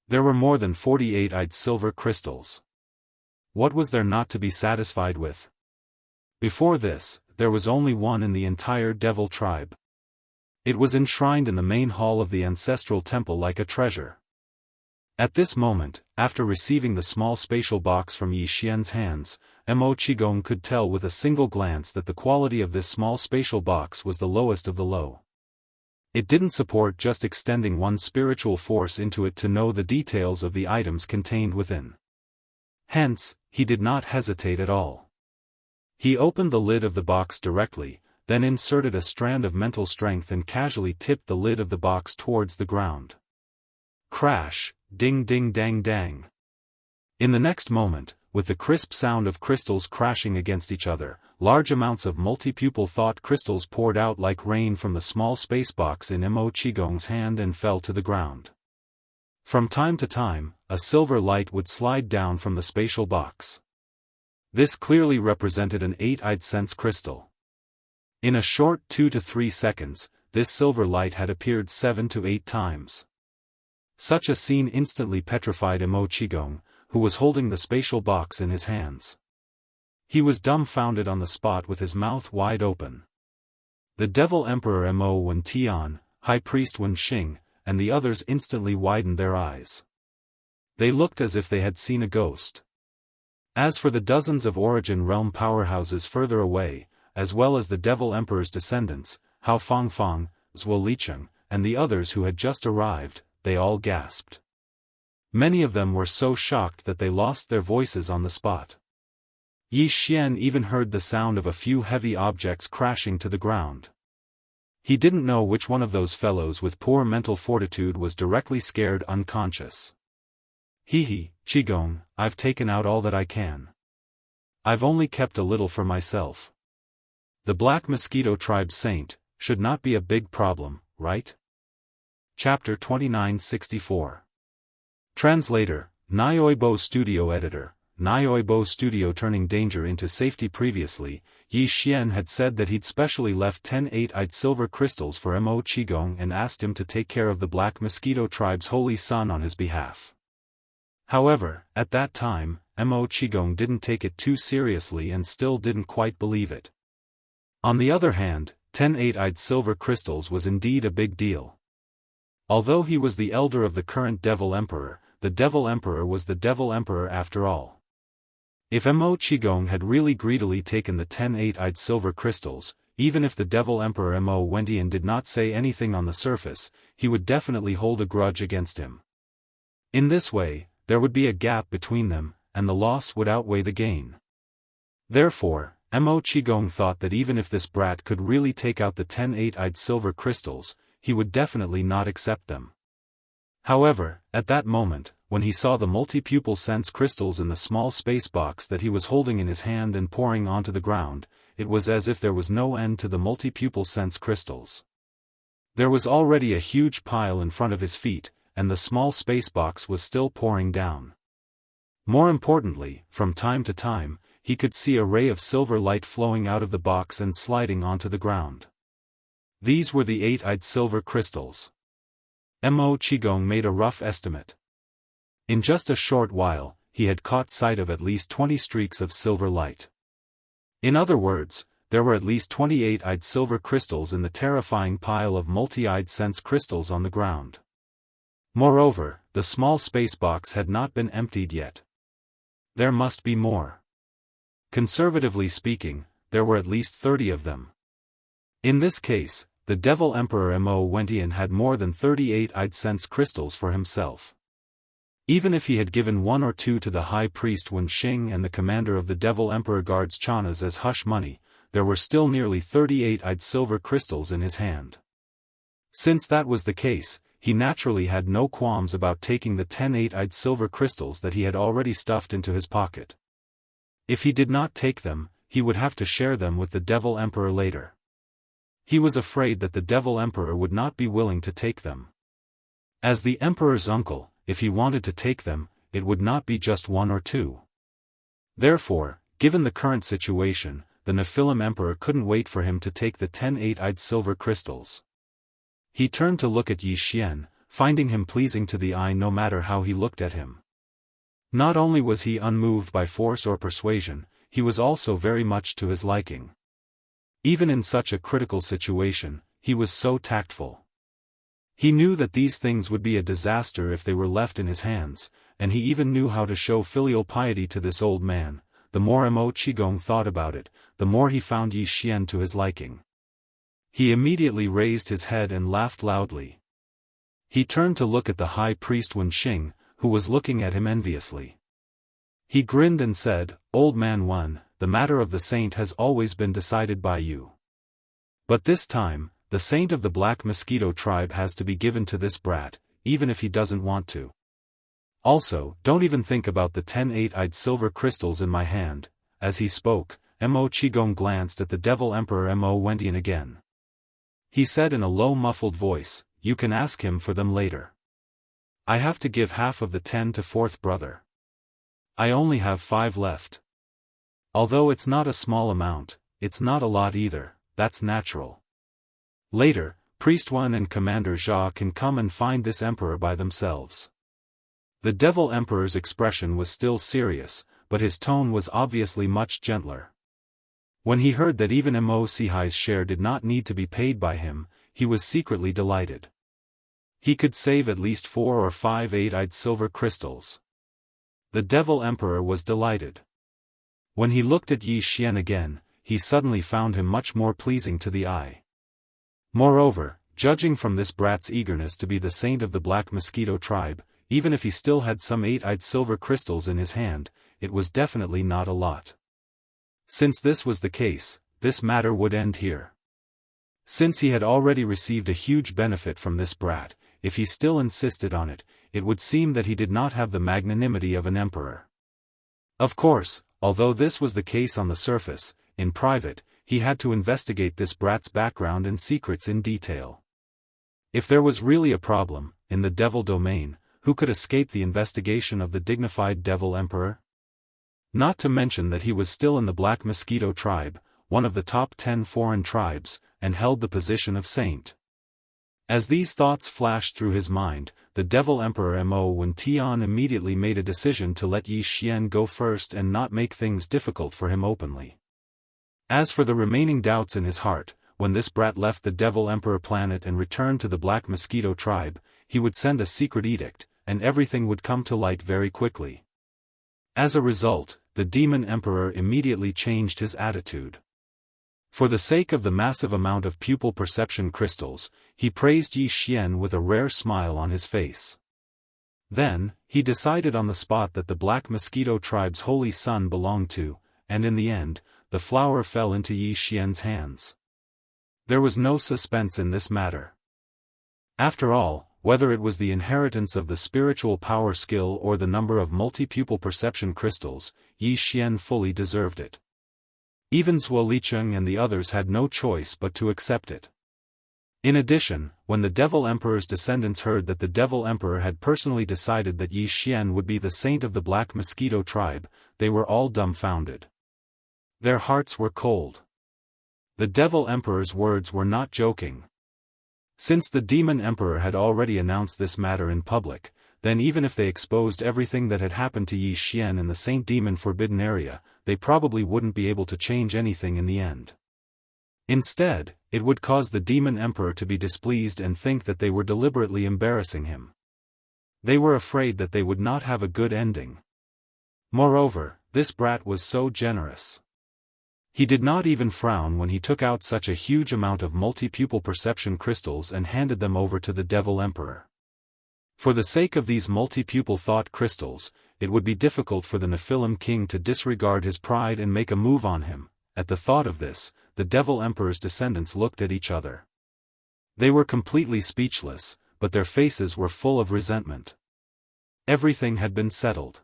There were more than 48-eyed silver crystals. What was there not to be satisfied with? Before this, there was only one in the entire Devil tribe. It was enshrined in the main hall of the ancestral temple like a treasure. At this moment, after receiving the small spatial box from Yi Xian's hands, Mo Qigong could tell with a single glance that the quality of this small spatial box was the lowest of the low. It didn't support just extending one's spiritual force into it to know the details of the items contained within. Hence, he did not hesitate at all. He opened the lid of the box directly, then inserted a strand of mental strength and casually tipped the lid of the box towards the ground. Crash, ding ding dang dang. In the next moment, with the crisp sound of crystals crashing against each other, large amounts of multi-pupil thought crystals poured out like rain from the small space box in Mo Qigong's hand and fell to the ground. From time to time, a silver light would slide down from the spatial box. This clearly represented an 8-eyed sense crystal. In a short 2 to 3 seconds, this silver light had appeared 7 to 8 times. Such a scene instantly petrified Mo Qigong, who was holding the spatial box in his hands. He was dumbfounded on the spot with his mouth wide open. The Devil Emperor Mo Wen Tian, High Priest Wen Xing, and the others instantly widened their eyes. They looked as if they had seen a ghost. As for the dozens of Origin Realm powerhouses further away, as well as the Devil Emperor's descendants, Hao Fangfang, Zhuo Licheng, and the others who had just arrived, they all gasped. Many of them were so shocked that they lost their voices on the spot. Yi Xian even heard the sound of a few heavy objects crashing to the ground. He didn't know which one of those fellows with poor mental fortitude was directly scared unconscious. Hee, Qigong, I've taken out all that I can. I've only kept a little for myself. The Black Mosquito Tribe Saint should not be a big problem, right? Chapter 2964. Translator, Nioibo Studio Editor. Nioibo Studio. Turning danger into safety. Previously, Yi Xian had said that he'd specially left 10 8-eyed silver crystals for Mo Qigong and asked him to take care of the Black Mosquito Tribe's holy son on his behalf. However, at that time, Mo Qigong didn't take it too seriously and still didn't quite believe it. On the other hand, 10 8-eyed silver crystals was indeed a big deal. Although he was the elder of the current Devil Emperor, the Devil Emperor was the Devil Emperor after all. If Mo Qigong had really greedily taken the 10 8-eyed silver crystals, even if the Devil Emperor Mo Wentian did not say anything on the surface, he would definitely hold a grudge against him. In this way, there would be a gap between them, and the loss would outweigh the gain. Therefore, Mo Qigong thought that even if this brat could really take out the 10 8-eyed silver crystals, he would definitely not accept them. However, at that moment, when he saw the multi-pupil sense crystals in the small space box that he was holding in his hand and pouring onto the ground, it was as if there was no end to the multi-pupil sense crystals. There was already a huge pile in front of his feet, and the small space box was still pouring down. More importantly, from time to time, he could see a ray of silver light flowing out of the box and sliding onto the ground. These were the 8-eyed silver crystals. Mo Qigong made a rough estimate. In just a short while, he had caught sight of at least 20 streaks of silver light. In other words, there were at least 28-eyed silver crystals in the terrifying pile of multi-eyed sense crystals on the ground. Moreover, the small space box had not been emptied yet. There must be more. Conservatively speaking, there were at least 30 of them. In this case, the Devil Emperor Mo Wentian had more than 38-eyed sense crystals for himself. Even if he had given 1 or 2 to the High Priest Wen Xing and the commander of the Devil Emperor Guards Chanas as hush money, there were still nearly 38-eyed silver crystals in his hand. Since that was the case, he naturally had no qualms about taking the 10 8-eyed silver crystals that he had already stuffed into his pocket. If he did not take them, he would have to share them with the Devil Emperor later. He was afraid that the Devil Emperor would not be willing to take them. As the Emperor's uncle, if he wanted to take them, it would not be just 1 or 2. Therefore, given the current situation, the Nephilim Emperor couldn't wait for him to take the 10 8-eyed silver crystals. He turned to look at Yi Xian, finding him pleasing to the eye no matter how he looked at him. Not only was he unmoved by force or persuasion, he was also very much to his liking. Even in such a critical situation, he was so tactful. He knew that these things would be a disaster if they were left in his hands, and he even knew how to show filial piety to this old man. The more Mo Qigong thought about it, the more he found Yi Xian to his liking. He immediately raised his head and laughed loudly. He turned to look at the High Priest Wen Xing, who was looking at him enviously. He grinned and said, "Old man Wen, the matter of the saint has always been decided by you. But this time, the saint of the Black Mosquito tribe has to be given to this brat, even if he doesn't want to. Also, don't even think about the 10 8-eyed silver crystals in my hand." As he spoke, Mo Qigong glanced at the Devil Emperor Mo Wentian again. He said in a low muffled voice, "You can ask him for them later. I have to give half of the 10 to fourth brother. I only have 5 left. Although it's not a small amount, it's not a lot either, that's natural. Later, Priest Wen and Commander Jia can come and find this emperor by themselves." The Devil Emperor's expression was still serious, but his tone was obviously much gentler. When he heard that even Mo Sihai's share did not need to be paid by him, he was secretly delighted. He could save at least 4 or 5 8-eyed silver crystals. The Devil Emperor was delighted. When he looked at Yi Xian again, he suddenly found him much more pleasing to the eye. Moreover, judging from this brat's eagerness to be the saint of the Black Mosquito tribe, even if he still had some 8-eyed silver crystals in his hand, it was definitely not a lot. Since this was the case, this matter would end here. Since he had already received a huge benefit from this brat, if he still insisted on it, it would seem that he did not have the magnanimity of an emperor. Of course, although this was the case on the surface, in private, he had to investigate this brat's background and secrets in detail. If there was really a problem, in the devil domain, who could escape the investigation of the dignified Devil Emperor? Not to mention that he was still in the Black Mosquito tribe, one of the top 10 foreign tribes, and held the position of saint. As these thoughts flashed through his mind, the Devil Emperor Mo Wentian immediately made a decision to let Yi Xian go first and not make things difficult for him openly. As for the remaining doubts in his heart, when this brat left the Devil Emperor planet and returned to the Black Mosquito tribe, he would send a secret edict, and everything would come to light very quickly. As a result, the Demon Emperor immediately changed his attitude. For the sake of the massive amount of pupil perception crystals, he praised Yi Xian with a rare smile on his face. Then, he decided on the spot that the Black Mosquito tribe's holy son belonged to, and in the end, the flower fell into Yi Xian's hands. There was no suspense in this matter. After all, whether it was the inheritance of the spiritual power skill or the number of multi-pupil perception crystals, Yi Xian fully deserved it. Even Zhuo Licheng and the others had no choice but to accept it. In addition, when the Devil Emperor's descendants heard that the Devil Emperor had personally decided that Yi Xian would be the saint of the Black Mosquito tribe, they were all dumbfounded. Their hearts were cold. The Devil Emperor's words were not joking. Since the Demon Emperor had already announced this matter in public, then even if they exposed everything that had happened to Yi Xian in the Saint Demon Forbidden Area, they probably wouldn't be able to change anything in the end. Instead, it would cause the Demon Emperor to be displeased and think that they were deliberately embarrassing him. They were afraid that they would not have a good ending. Moreover, this brat was so generous. He did not even frown when he took out such a huge amount of multi-pupil perception crystals and handed them over to the Devil Emperor. For the sake of these multi-pupil thought crystals, it would be difficult for the Nephilim King to disregard his pride and make a move on him. At the thought of this, the Devil Emperor's descendants looked at each other. They were completely speechless, but their faces were full of resentment. Everything had been settled.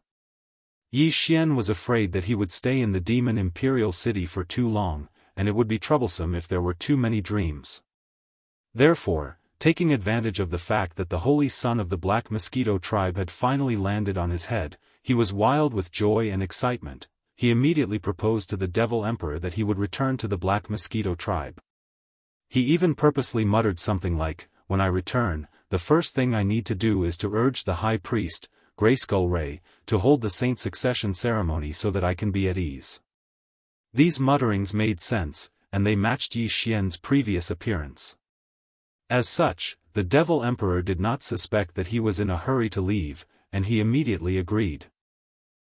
Yi Xian was afraid that he would stay in the Demon Imperial City for too long, and it would be troublesome if there were too many dreams. Therefore, taking advantage of the fact that the Holy Son of the Black Mosquito tribe had finally landed on his head, he was wild with joy and excitement. He immediately proposed to the Devil Emperor that he would return to the Black Mosquito tribe. He even purposely muttered something like, "When I return, the first thing I need to do is to urge the High Priest, Grayskull Ray, to hold the Saint Succession ceremony so that I can be at ease." These mutterings made sense, and they matched Yi Xian's previous appearance. As such, the Devil Emperor did not suspect that he was in a hurry to leave, and he immediately agreed.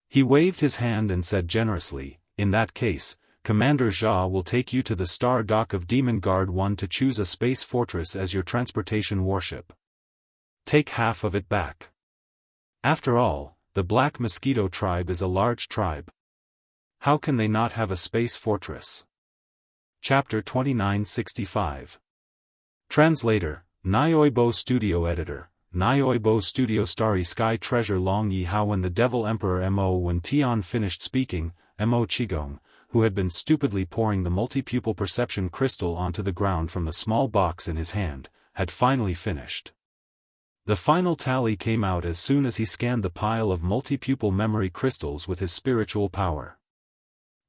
He waved his hand and said generously, "In that case, Commander Jia will take you to the Star Dock of Demon Guard 1 to choose a space fortress as your transportation warship. Take half of it back. After all, the Black Mosquito tribe is a large tribe. How can they not have a space fortress?" Chapter 2965. Translator, Nyoibo Studio Editor, Nyoibo Studio Starry Sky Treasure Long Yi Hao. When the Devil Emperor Mo When Tian finished speaking, Mo Qigong, who had been stupidly pouring the multi-pupil perception crystal onto the ground from the small box in his hand, had finally finished. The final tally came out as soon as he scanned the pile of multi-pupil memory crystals with his spiritual power.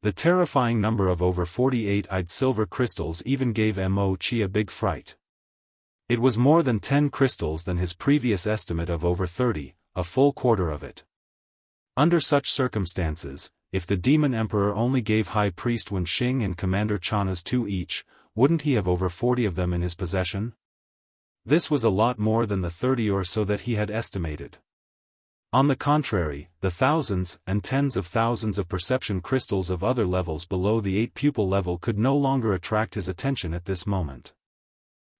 The terrifying number of over 48-eyed silver crystals even gave Mo Qi a big fright. It was more than 10 crystals than his previous estimate of over 30, a full quarter of it. Under such circumstances, if the Demon Emperor only gave High Priest Wen Xing and Commander Chana's 2 each, wouldn't he have over 40 of them in his possession? This was a lot more than the 30 or so that he had estimated. On the contrary, the thousands and tens of thousands of perception crystals of other levels below the 8-pupil level could no longer attract his attention at this moment.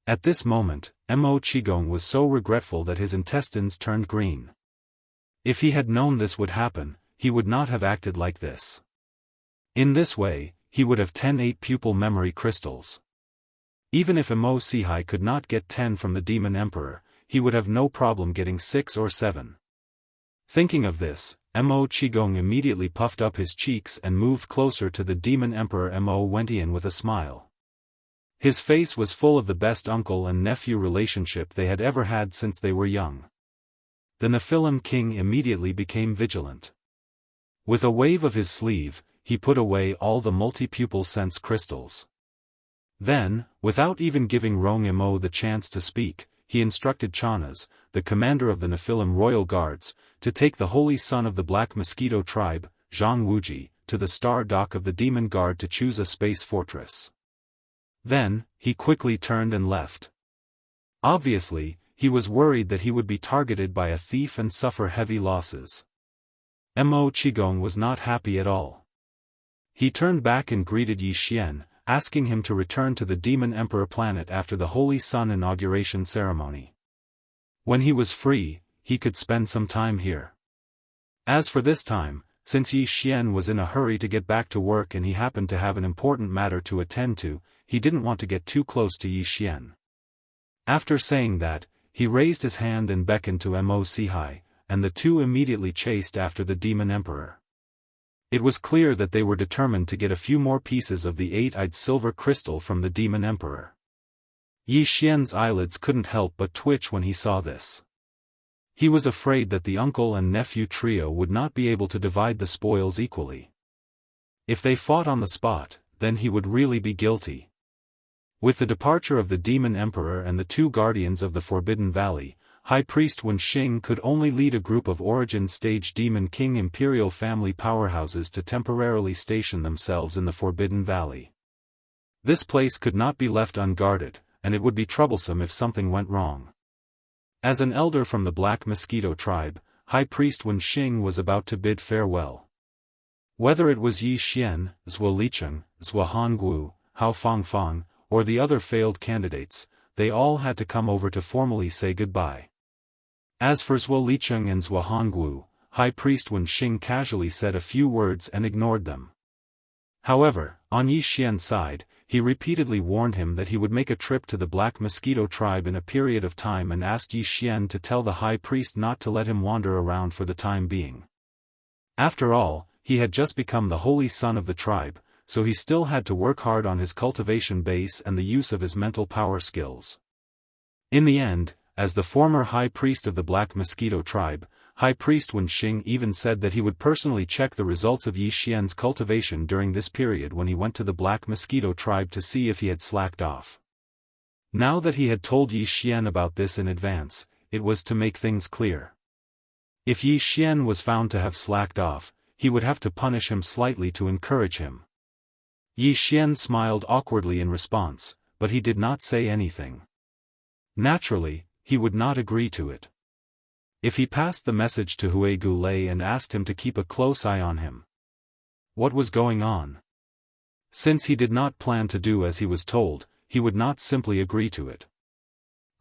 At this moment, Mo Qigong was so regretful that his intestines turned green. If he had known this would happen, he would not have acted like this. In this way, he would have 10 8-pupil memory crystals. Even if Mo Sihai could not get 10 from the Demon Emperor, he would have no problem getting 6 or 7. Thinking of this, Mo Qigong immediately puffed up his cheeks and moved closer to the Demon Emperor. Mo went in with a smile. His face was full of the best uncle and nephew relationship they had ever had since they were young. The Nephilim King immediately became vigilant. With a wave of his sleeve, he put away all the multi-pupil sense crystals. Then, without even giving Rong Mo the chance to speak, he instructed Chanas, the commander of the Nephilim Royal Guards, to take the Holy Son of the Black Mosquito tribe, Zhang Wuji, to the Star Dock of the Demon Guard to choose a space fortress. Then, he quickly turned and left. Obviously, he was worried that he would be targeted by a thief and suffer heavy losses. Mo Qigong was not happy at all. He turned back and greeted Yi Xian, asking him to return to the Demon Emperor planet after the Holy Sun inauguration ceremony. When he was free, he could spend some time here. As for this time, since Yi Xian was in a hurry to get back to work and he happened to have an important matter to attend to, he didn't want to get too close to Yi Xian. After saying that, he raised his hand and beckoned to Mo Sihai, and the two immediately chased after the demon emperor. It was clear that they were determined to get a few more pieces of the 8-eyed silver crystal from the demon emperor. Yi Xian's eyelids couldn't help but twitch when he saw this. He was afraid that the uncle and nephew trio would not be able to divide the spoils equally. If they fought on the spot, then he would really be guilty. With the departure of the demon emperor and the two guardians of the Forbidden Valley, High Priest Wenxing could only lead a group of Origin Stage Demon King Imperial family powerhouses to temporarily station themselves in the Forbidden Valley. This place could not be left unguarded, and it would be troublesome if something went wrong. As an elder from the Black Mosquito tribe, High Priest Wenxing was about to bid farewell. Whether it was Yi Xian, Zhuo Licheng, Zhuo Hongwu, Hao Fangfang, or the other failed candidates, they all had to come over to formally say goodbye. As for Zhuo Licheng and Zhuo Hongwu, High Priest Wenxing casually said a few words and ignored them. However, on Yi Xian's side, he repeatedly warned him that he would make a trip to the Black Mosquito tribe in a period of time and asked Yi Xian to tell the High Priest not to let him wander around for the time being. After all, he had just become the holy son of the tribe, so he still had to work hard on his cultivation base and the use of his mental power skills. In the end, as the former High Priest of the Black Mosquito tribe, High Priest Wenxing even said that he would personally check the results of Yi Xian's cultivation during this period when he went to the Black Mosquito tribe to see if he had slacked off. Now that he had told Yi Xian about this in advance, it was to make things clear. If Yi Xian was found to have slacked off, he would have to punish him slightly to encourage him. Yi Xian smiled awkwardly in response, but he did not say anything. Naturally, he would not agree to it. If he passed the message to Hui Gulei and asked him to keep a close eye on him. What was going on? Since he did not plan to do as he was told, he would not simply agree to it.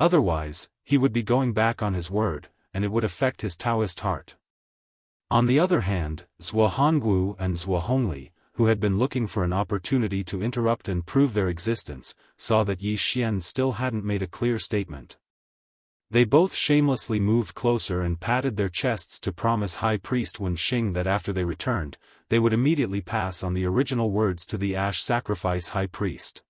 Otherwise, he would be going back on his word, and it would affect his Taoist heart. On the other hand, Zhuo Hongwu and Zhuo Hongli, who had been looking for an opportunity to interrupt and prove their existence, saw that Yi Xian still hadn't made a clear statement. They both shamelessly moved closer and patted their chests to promise High Priest Wenxing that after they returned, they would immediately pass on the original words to the Ash Sacrifice High Priest.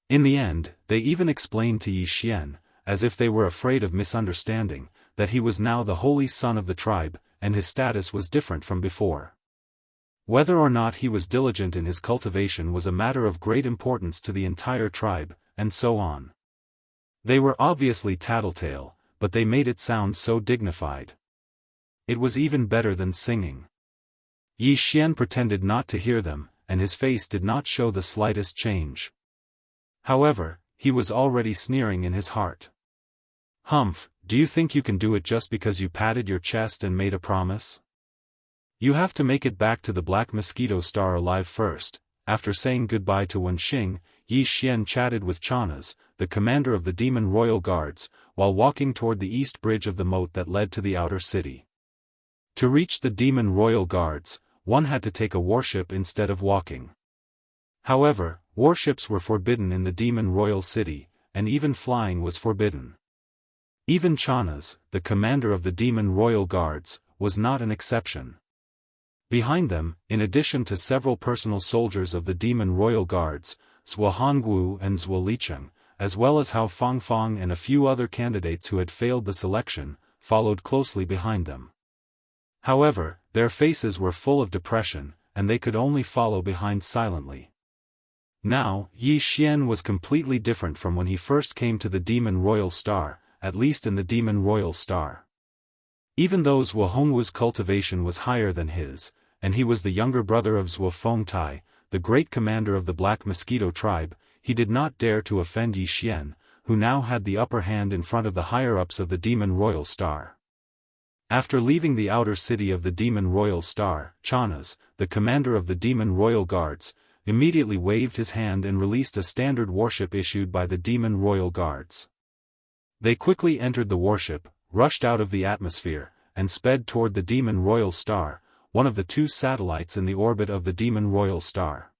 In the end, they even explained to Yi Xian, as if they were afraid of misunderstanding, that he was now the holy son of the tribe, and his status was different from before. Whether or not he was diligent in his cultivation was a matter of great importance to the entire tribe, and so on. They were obviously tattletale, but they made it sound so dignified. It was even better than singing. Yi Xian pretended not to hear them, and his face did not show the slightest change. However, he was already sneering in his heart. Humph, do you think you can do it just because you patted your chest and made a promise? You have to make it back to the Black Mosquito Star alive first. After saying goodbye to Wenxing, Yi Xian chatted with Chanas, the commander of the Demon Royal Guards, while walking toward the east bridge of the moat that led to the outer city. To reach the Demon Royal Guards, one had to take a warship instead of walking. However, warships were forbidden in the Demon Royal City, and even flying was forbidden. Even Chanas, the commander of the Demon Royal Guards, was not an exception. Behind them, in addition to several personal soldiers of the Demon Royal Guards, Zhuo Hongwu and Zhuo Licheng, as well as Hao Fangfang and a few other candidates who had failed the selection, followed closely behind them. However, their faces were full of depression, and they could only follow behind silently. Now, Yi Xian was completely different from when he first came to the Demon Royal Star, at least in the Demon Royal Star. Even though Zhuo Hongwu's cultivation was higher than his, and he was the younger brother of Zhuo Fengtai, the great commander of the Black Mosquito tribe, he did not dare to offend Yi Xian, who now had the upper hand in front of the higher-ups of the Demon Royal Star. After leaving the outer city of the Demon Royal Star, Chanas, the commander of the Demon Royal Guards, immediately waved his hand and released a standard warship issued by the Demon Royal Guards. They quickly entered the warship, rushed out of the atmosphere, and sped toward the Demon Royal Star, one of the two satellites in the orbit of the Demon Royal Star.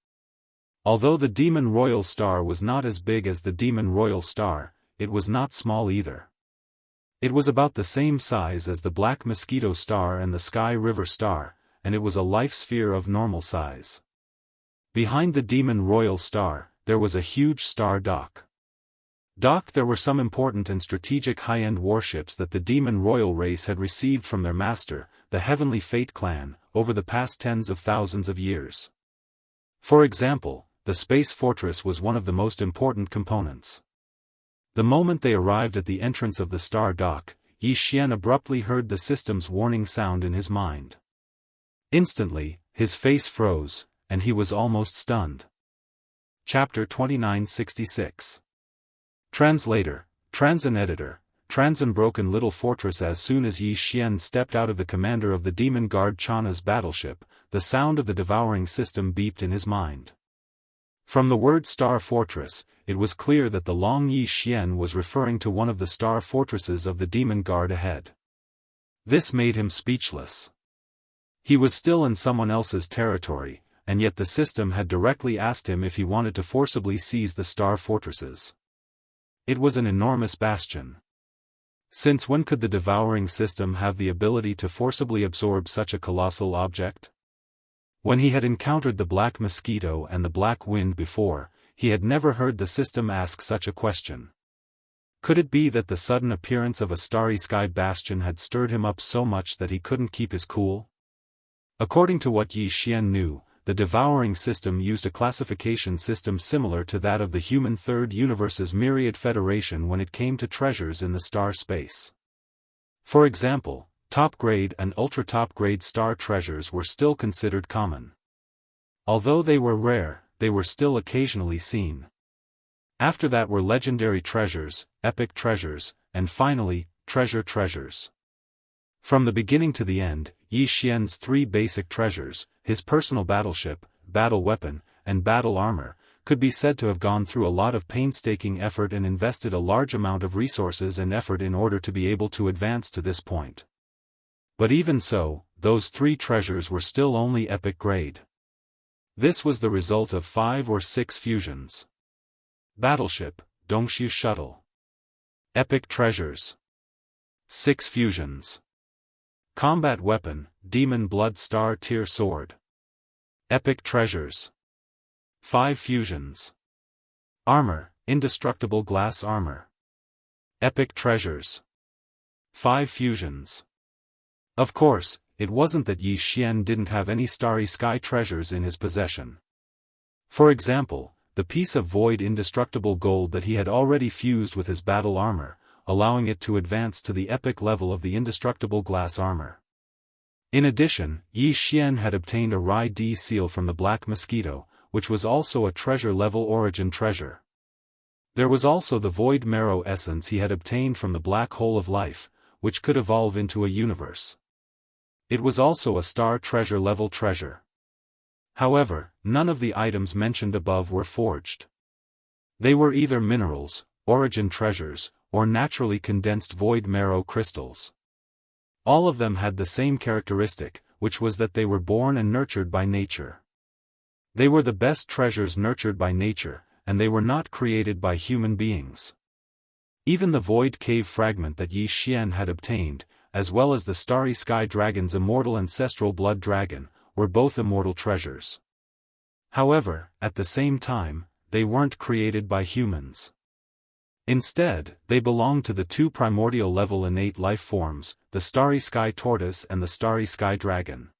Although the Demon Royal Star was not as big as the Demon Royal Star, it was not small either. It was about the same size as the Black Mosquito Star and the Sky River Star, and it was a life sphere of normal size. Behind the Demon Royal Star, there was a huge star dock. Docked there were some important and strategic high-end warships that the Demon Royal race had received from their master, the Heavenly Fate clan, over the past tens of thousands of years. For example, the space fortress was one of the most important components. The moment they arrived at the entrance of the star dock, Yi Xian abruptly heard the system's warning sound in his mind. Instantly, his face froze, and he was almost stunned. Chapter 2966. Translator, Transan Editor, Transan Broken Little Fortress. As soon as Yi Xian stepped out of the commander of the Demon Guard Chana's battleship, the sound of the devouring system beeped in his mind. From the word Star Fortress, it was clear that the Long Yi Xian was referring to one of the star fortresses of the Demon Guard ahead. This made him speechless. He was still in someone else's territory, and yet the system had directly asked him if he wanted to forcibly seize the star fortresses. It was an enormous bastion. Since when could the devouring system have the ability to forcibly absorb such a colossal object? When he had encountered the Black Mosquito and the Black Wind before, he had never heard the system ask such a question. Could it be that the sudden appearance of a starry sky bastion had stirred him up so much that he couldn't keep his cool? According to what Yi Xian knew, the devouring system used a classification system similar to that of the human Third Universe's Myriad Federation when it came to treasures in the star space. For example, top-grade and ultra-top-grade star treasures were still considered common. Although they were rare, they were still occasionally seen. After that were legendary treasures, epic treasures, and finally, treasures. From the beginning to the end, Yi Xian's three basic treasures, his personal battleship, battle weapon, and battle armor, could be said to have gone through a lot of painstaking effort and invested a large amount of resources and effort in order to be able to advance to this point. But even so, those three treasures were still only epic grade. This was the result of 5 or 6 fusions. Battleship, Dongshu Shuttle. Epic treasures. 6 fusions. Combat weapon, Demon Blood Star Tier Sword. Epic treasures. 5 fusions. Armor, Indestructible Glass Armor. Epic treasures. 5 fusions. Of course, it wasn't that Yi Xian didn't have any starry sky treasures in his possession. For example, the piece of void indestructible gold that he had already fused with his battle armor, allowing it to advance to the epic level of the indestructible glass armor. In addition, Yi Xian had obtained a Rai D seal from the Black Mosquito, which was also a treasure-level origin treasure. There was also the Void Marrow essence he had obtained from the Black Hole of Life, which could evolve into a universe. It was also a star treasure-level treasure. However, none of the items mentioned above were forged. They were either minerals, origin treasures, or naturally condensed void marrow crystals. All of them had the same characteristic, which was that they were born and nurtured by nature. They were the best treasures nurtured by nature, and they were not created by human beings. Even the void cave fragment that Yi Xian had obtained, as well as the Starry Sky Dragon's immortal ancestral blood dragon, were both immortal treasures. However, at the same time, they weren't created by humans. Instead, they belonged to the 2 primordial-level innate life forms, the Starry Sky Tortoise and the Starry Sky Dragon.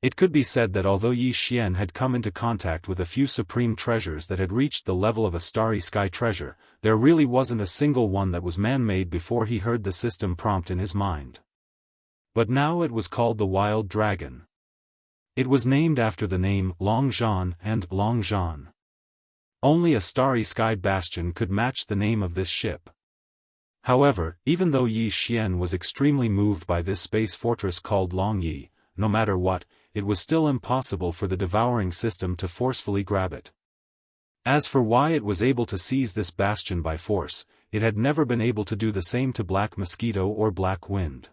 It could be said that although Yi Xian had come into contact with a few supreme treasures that had reached the level of a Starry Sky treasure, there really wasn't a single one that was man-made before he heard the system prompt in his mind. But now it was called the Wild Dragon. It was named after the name Longzhan and Longzhan. Only a starry sky bastion could match the name of this ship. However, even though Yi Xian was extremely moved by this space fortress called Long Yi, no matter what, it was still impossible for the devouring system to forcefully grab it. As for why it was able to seize this bastion by force, it had never been able to do the same to Black Mosquito or Black Wind.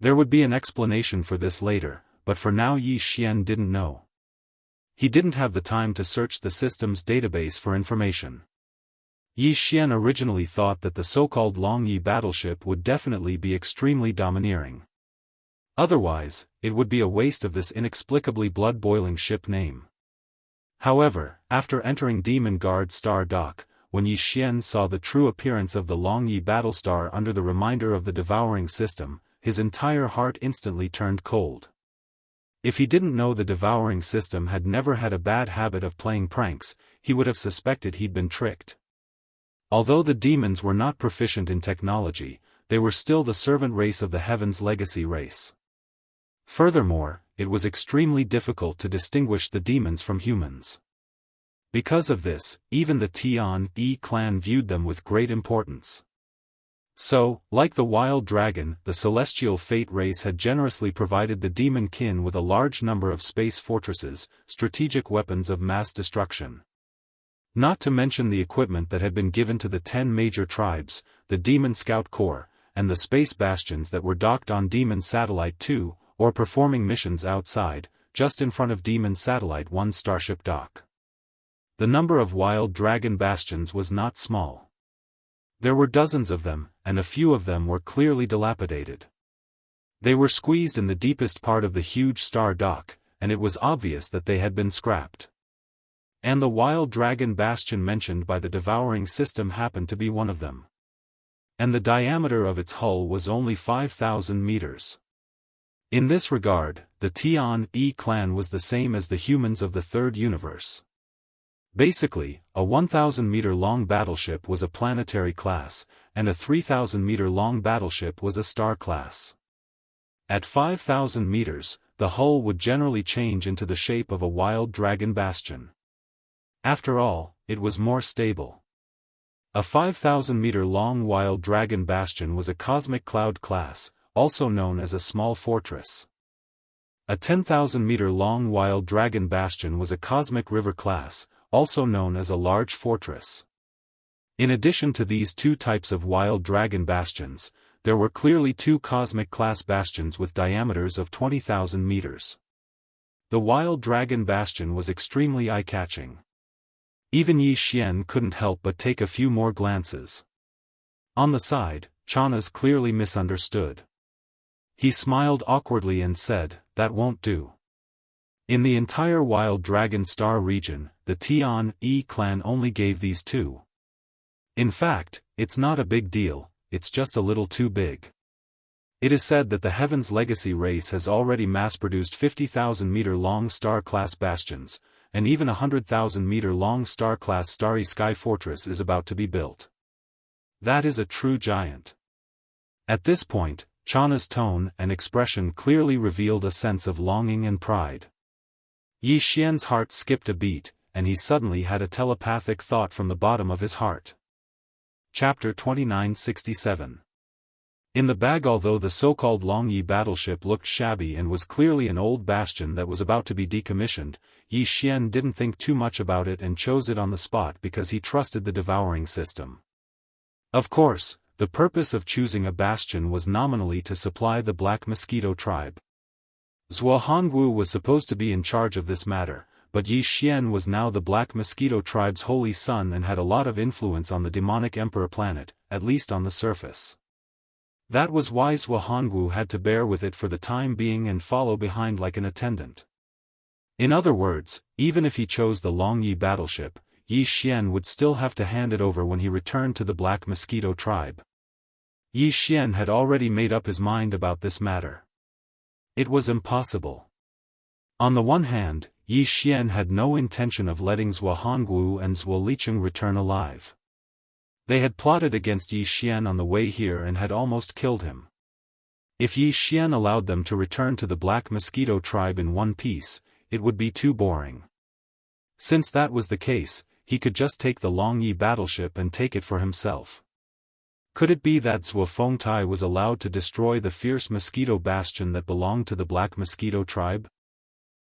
There would be an explanation for this later, but for now Yi Xian didn't know. He didn't have the time to search the system's database for information. Yi Xian originally thought that the so-called Long Yi battleship would definitely be extremely domineering. Otherwise, it would be a waste of this inexplicably blood-boiling ship name. However, after entering Demon Guard Star Dock, when Yi Xian saw the true appearance of the Long Yi battlestar under the reminder of the Devouring system, his entire heart instantly turned cold. If he didn't know the Devouring system had never had a bad habit of playing pranks, he would have suspected he'd been tricked. Although the demons were not proficient in technology, they were still the servant race of the Heaven's legacy race. Furthermore, it was extremely difficult to distinguish the demons from humans. Because of this, even the Tian-Yi clan viewed them with great importance. So, like the wild dragon, the celestial fate race had generously provided the demon kin with a large number of space fortresses, strategic weapons of mass destruction. Not to mention the equipment that had been given to the 10 major tribes, the Demon Scout Corps, and the space bastions that were docked on Demon Satellite 2, or performing missions outside, just in front of Demon Satellite 1 starship dock. The number of wild dragon bastions was not small. There were dozens of them, and a few of them were clearly dilapidated. They were squeezed in the deepest part of the huge star dock, and it was obvious that they had been scrapped. And the wild dragon bastion mentioned by the Devouring system happened to be one of them. And the diameter of its hull was only 5,000 meters. In this regard, the Tian-Yi clan was the same as the humans of the Third Universe. Basically, a 1,000-meter-long battleship was a planetary class, and a 3,000-meter-long battleship was a star class. At 5,000 meters, the hull would generally change into the shape of a wild dragon bastion. After all, it was more stable. A 5,000-meter-long wild dragon bastion was a cosmic cloud class, also known as a small fortress. A 10,000-meter-long wild dragon bastion was a cosmic river class, also known as a large fortress. In addition to these two types of wild dragon bastions, there were clearly two cosmic class bastions with diameters of 20,000 meters. The wild dragon bastion was extremely eye-catching. Even Yi Xian couldn't help but take a few more glances. On the side, Chanaz clearly misunderstood. He smiled awkwardly and said, "That won't do. In the entire Wild Dragon Star region, the Tian-Yi clan only gave these two. In fact, it's not a big deal, it's just a little too big. It is said that the Heaven's Legacy race has already mass-produced 50,000-meter-long star-class bastions, and even a 100,000-meter-long star-class Starry Sky Fortress is about to be built. That is a true giant." At this point, Chana's tone and expression clearly revealed a sense of longing and pride. Yi Xian's heart skipped a beat, and he suddenly had a telepathic thought from the bottom of his heart. Chapter 2967. In the bag. Although the so-called Long Yi battleship looked shabby and was clearly an old bastion that was about to be decommissioned, Yi Xian didn't think too much about it and chose it on the spot because he trusted the Devouring system. Of course, the purpose of choosing a bastion was nominally to supply the Black Mosquito tribe. Jianghu was supposed to be in charge of this matter, but Yi Xian was now the Black Mosquito tribe's holy son and had a lot of influence on the demonic Emperor planet, at least on the surface. That was why Jianghu had to bear with it for the time being and follow behind like an attendant. In other words, even if he chose the Long Yi battleship, Yi Xian would still have to hand it over when he returned to the Black Mosquito tribe. Yi Xian had already made up his mind about this matter. It was impossible. On the one hand, Yi Xian had no intention of letting Jianghu and Zhuo Licheng return alive. They had plotted against Yi Xian on the way here and had almost killed him. If Yi Xian allowed them to return to the Black Mosquito tribe in one piece, it would be too boring. Since that was the case, he could just take the Long Yi battleship and take it for himself. Could it be that Zhuo Fengtai was allowed to destroy the fierce mosquito bastion that belonged to the Black Mosquito tribe?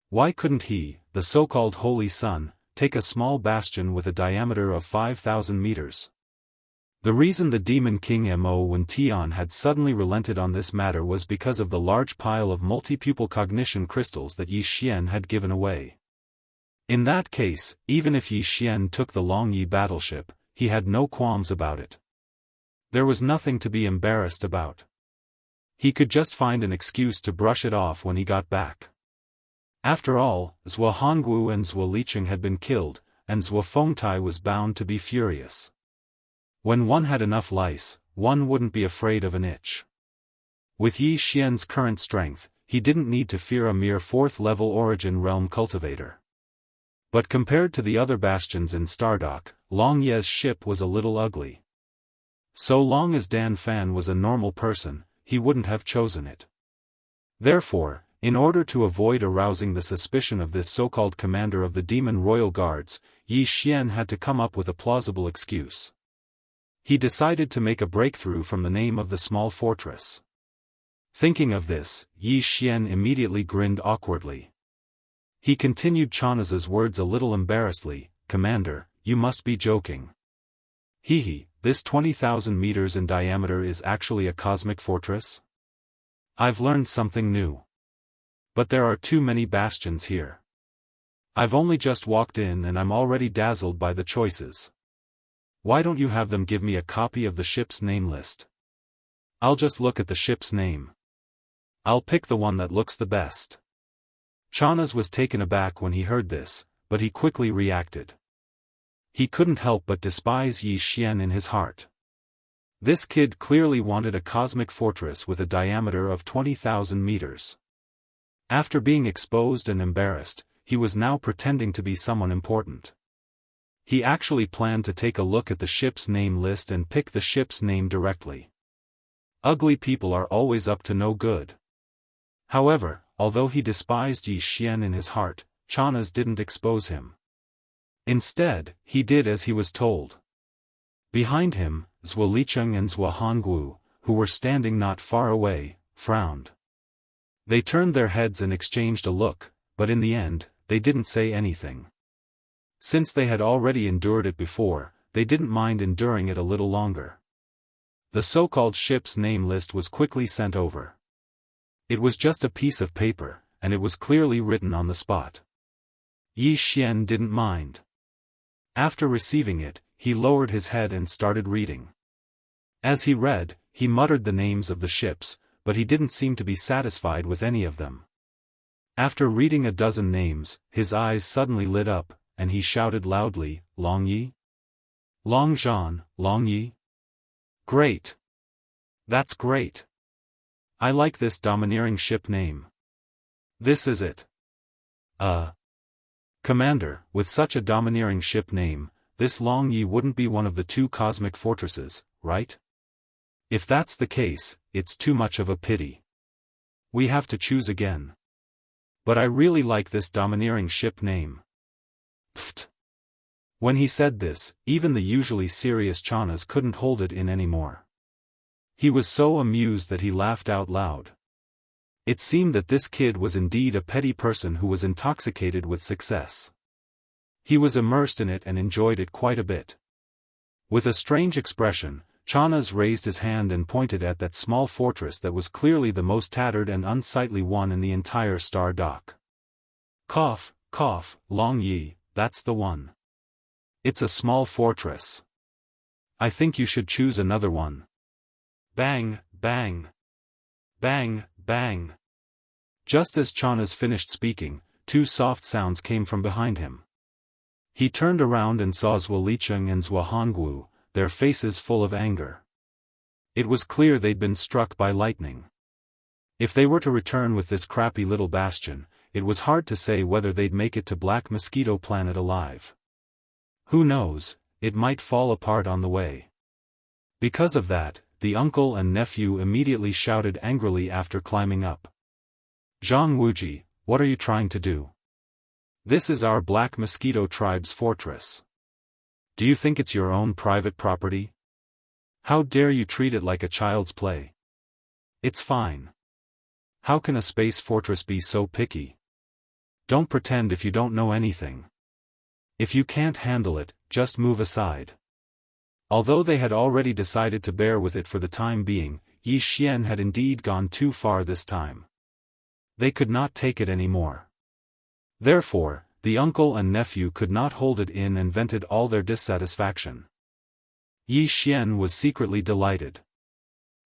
Why couldn't he, the so-called Holy Son, take a small bastion with a diameter of 5,000 meters? The reason the Demon King Mo Wen Tian had suddenly relented on this matter was because of the large pile of multi-pupil cognition crystals that Yi Xian had given away. In that case, even if Yi Xian took the Long Yi battleship, he had no qualms about it. There was nothing to be embarrassed about. He could just find an excuse to brush it off when he got back. After all, Zhuo Hongwu and Zhuo Liqing had been killed, and Zhuo Fengtai was bound to be furious. When one had enough lice, one wouldn't be afraid of an itch. With Yi Xian's current strength, he didn't need to fear a mere 4th-level origin realm cultivator. But compared to the other bastions in Stardock, Long Ye's ship was a little ugly. So long as Dan Fan was a normal person, he wouldn't have chosen it. Therefore, in order to avoid arousing the suspicion of this so-called commander of the Demon Royal Guards, Yi Xian had to come up with a plausible excuse. He decided to make a breakthrough from the name of the small fortress. Thinking of this, Yi Xian immediately grinned awkwardly. He continued Chana's words a little embarrassedly, "Commander, you must be joking. Hehe, this 20,000 meters in diameter is actually a cosmic fortress? I've learned something new. But there are too many bastions here. I've only just walked in and I'm already dazzled by the choices. Why don't you have them give me a copy of the ship's name list? I'll just look at the ship's name. I'll pick the one that looks the best." Chana was taken aback when he heard this, but he quickly reacted. He couldn't help but despise Yi Xian in his heart. This kid clearly wanted a cosmic fortress with a diameter of 20,000 meters. After being exposed and embarrassed, he was now pretending to be someone important. He actually planned to take a look at the ship's name list and pick the ship's name directly. Ugly people are always up to no good. However, although he despised Yi Xian in his heart, Chana didn't expose him. Instead, he did as he was told. Behind him, Zhuo Liqing and Zhuo Hongwu, who were standing not far away, frowned. They turned their heads and exchanged a look, but in the end, they didn't say anything. Since they had already endured it before, they didn't mind enduring it a little longer. The so-called ship's name list was quickly sent over. It was just a piece of paper, and it was clearly written on the spot. Yi Xian didn't mind. After receiving it, he lowered his head and started reading. As he read, he muttered the names of the ships, but he didn't seem to be satisfied with any of them. After reading a dozen names, his eyes suddenly lit up, and he shouted loudly, "Long Yi? Long Zhan, Long Yi? Great! That's great! I like this domineering ship name. This is it. Commander, with such a domineering ship name, this Long Yi wouldn't be one of the 2 cosmic fortresses, right? If that's the case, it's too much of a pity. We have to choose again. But I really like this domineering ship name." Pfft. When he said this, even the usually serious Chana couldn't hold it in anymore. He was so amused that he laughed out loud. It seemed that this kid was indeed a petty person who was intoxicated with success. He was immersed in it and enjoyed it quite a bit. With a strange expression, Chana raised his hand and pointed at that small fortress that was clearly the most tattered and unsightly one in the entire Star Dock. "Cough, cough, Long Yi, that's the one. It's a small fortress. I think you should choose another one." Bang, bang. Bang, bang. Just as Chana finished speaking, 2 soft sounds came from behind him. He turned around and saw Zhuo Liqing and Zhuo Hongwu, their faces full of anger. It was clear they'd been struck by lightning. If they were to return with this crappy little bastion, it was hard to say whether they'd make it to Black Mosquito Planet alive. Who knows, it might fall apart on the way. Because of that, the uncle and nephew immediately shouted angrily after climbing up. "Zhang Wuji, what are you trying to do? This is our Black Mosquito tribe's fortress. Do you think it's your own private property? How dare you treat it like a child's play? It's fine. How can a space fortress be so picky? Don't pretend if you don't know anything. If you can't handle it, just move aside." Although they had already decided to bear with it for the time being, Yi Xian had indeed gone too far this time. They could not take it anymore. Therefore, the uncle and nephew could not hold it in and vented all their dissatisfaction. Yi Xian was secretly delighted.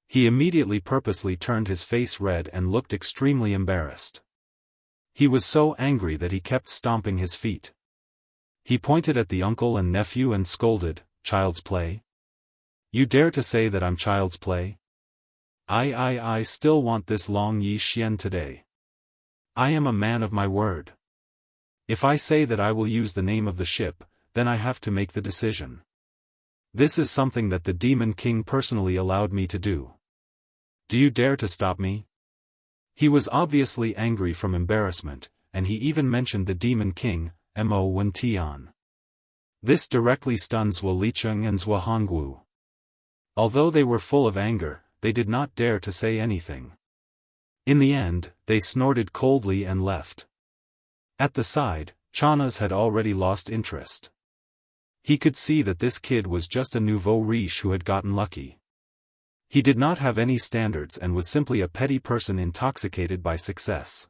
He immediately purposely turned his face red and looked extremely embarrassed. He was so angry that he kept stomping his feet. He pointed at the uncle and nephew and scolded, "Child's play? You dare to say that I'm child's play? I still want this long Yi Xian today. I am a man of my word. If I say that I will use the name of the ship, then I have to make the decision. This is something that the Demon King personally allowed me to do. Do you dare to stop me?" He was obviously angry from embarrassment, and he even mentioned the Demon King, Mo Wen Tian. This directly stunned Zhuo Licheng and Zhuo Hongwu. Although they were full of anger, they did not dare to say anything. In the end, they snorted coldly and left. At the side, Chanas had already lost interest. He could see that this kid was just a nouveau riche who had gotten lucky. He did not have any standards and was simply a petty person intoxicated by success.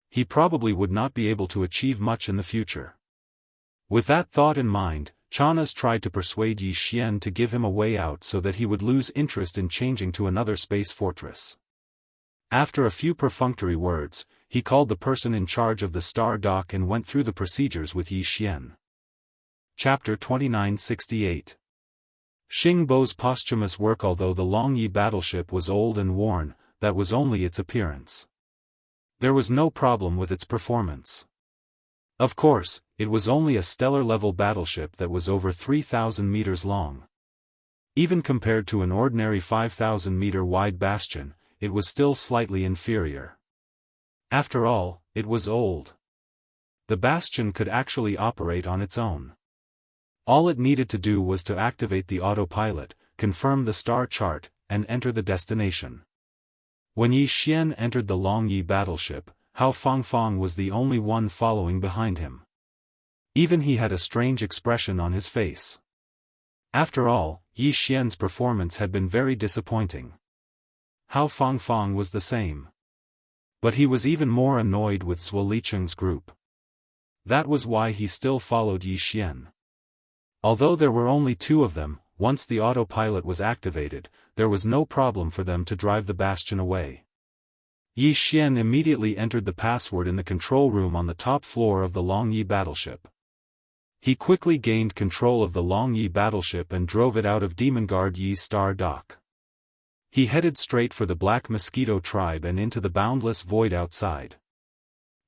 He probably would not be able to achieve much in the future. With that thought in mind, Chanas tried to persuade Yi Xian to give him a way out so that he would lose interest in changing to another space fortress. After a few perfunctory words, he called the person in charge of the star dock and went through the procedures with Yi Xian. Chapter 2968. Xing Bo's posthumous work. Although the Longyi battleship was old and worn, that was only its appearance. There was no problem with its performance. Of course, it was only a stellar-level battleship that was over 3,000 meters long. Even compared to an ordinary 5,000-meter-wide bastion, it was still slightly inferior. After all, it was old. The bastion could actually operate on its own. All it needed to do was to activate the autopilot, confirm the star chart, and enter the destination. When Yi Xian entered the Longyi battleship, Hao Fangfang was the only one following behind him. Even he had a strange expression on his face. After all, Yi Xian's performance had been very disappointing. Hao Fangfang was the same. But he was even more annoyed with Zhuo Licheng's group. That was why he still followed Yi Xian. Although there were only two of them, once the autopilot was activated, there was no problem for them to drive the bastion away. Yi Xian immediately entered the password in the control room on the top floor of the Longyi battleship. He quickly gained control of the Longyi battleship and drove it out of Demon Guard Yi's star dock. He headed straight for the Black Mosquito tribe and into the boundless void outside.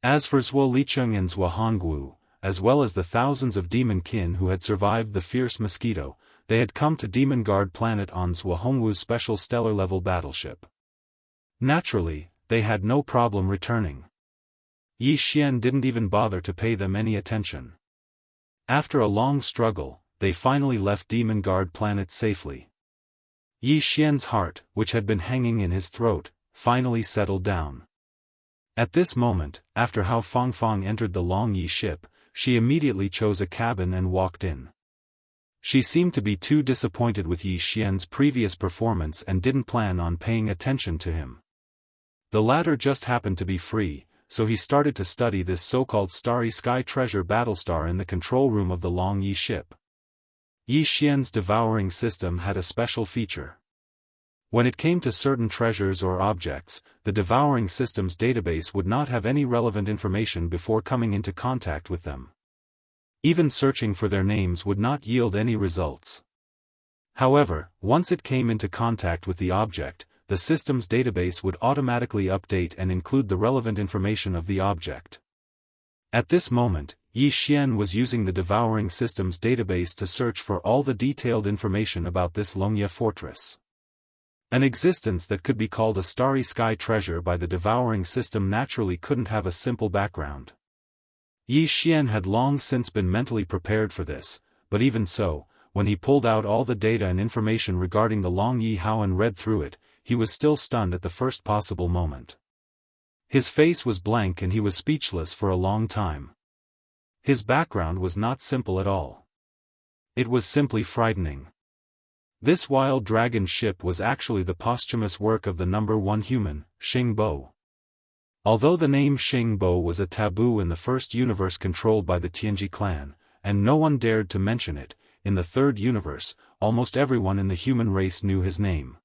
As for Zhuo Licheng and Zhuo Hongwu, as well as the thousands of demon kin who had survived the fierce mosquito, they had come to Demon Guard planet on Zhuo Hongwu's special stellar-level battleship. Naturally, they had no problem returning. Yi Xian didn't even bother to pay them any attention. After a long struggle, they finally left Demon Guard planet safely. Yi Xian's heart, which had been hanging in his throat, finally settled down. At this moment, after Hao Fangfang entered the Longyi ship, she immediately chose a cabin and walked in. She seemed to be too disappointed with Yi Xian's previous performance and didn't plan on paying attention to him. The latter just happened to be free, so he started to study this so-called Starry Sky Treasure Battlestar in the control room of the Longyi ship. Yi Xian's devouring system had a special feature. When it came to certain treasures or objects, the devouring system's database would not have any relevant information before coming into contact with them. Even searching for their names would not yield any results. However, once it came into contact with the object, the system's database would automatically update and include the relevant information of the object. At this moment, Yi Xian was using the devouring system's database to search for all the detailed information about this Longya fortress. An existence that could be called a starry sky treasure by the devouring system naturally couldn't have a simple background. Yi Xian had long since been mentally prepared for this, but even so, when he pulled out all the data and information regarding the Longyi Hao and read through it, he was still stunned at the first possible moment. His face was blank and he was speechless for a long time. His background was not simple at all. It was simply frightening. This wild dragon ship was actually the posthumous work of the number one human, Xing Bo. Although the name Xing Bo was a taboo in the first universe controlled by the Tianji clan, and no one dared to mention it, in the third universe, almost everyone in the human race knew his name.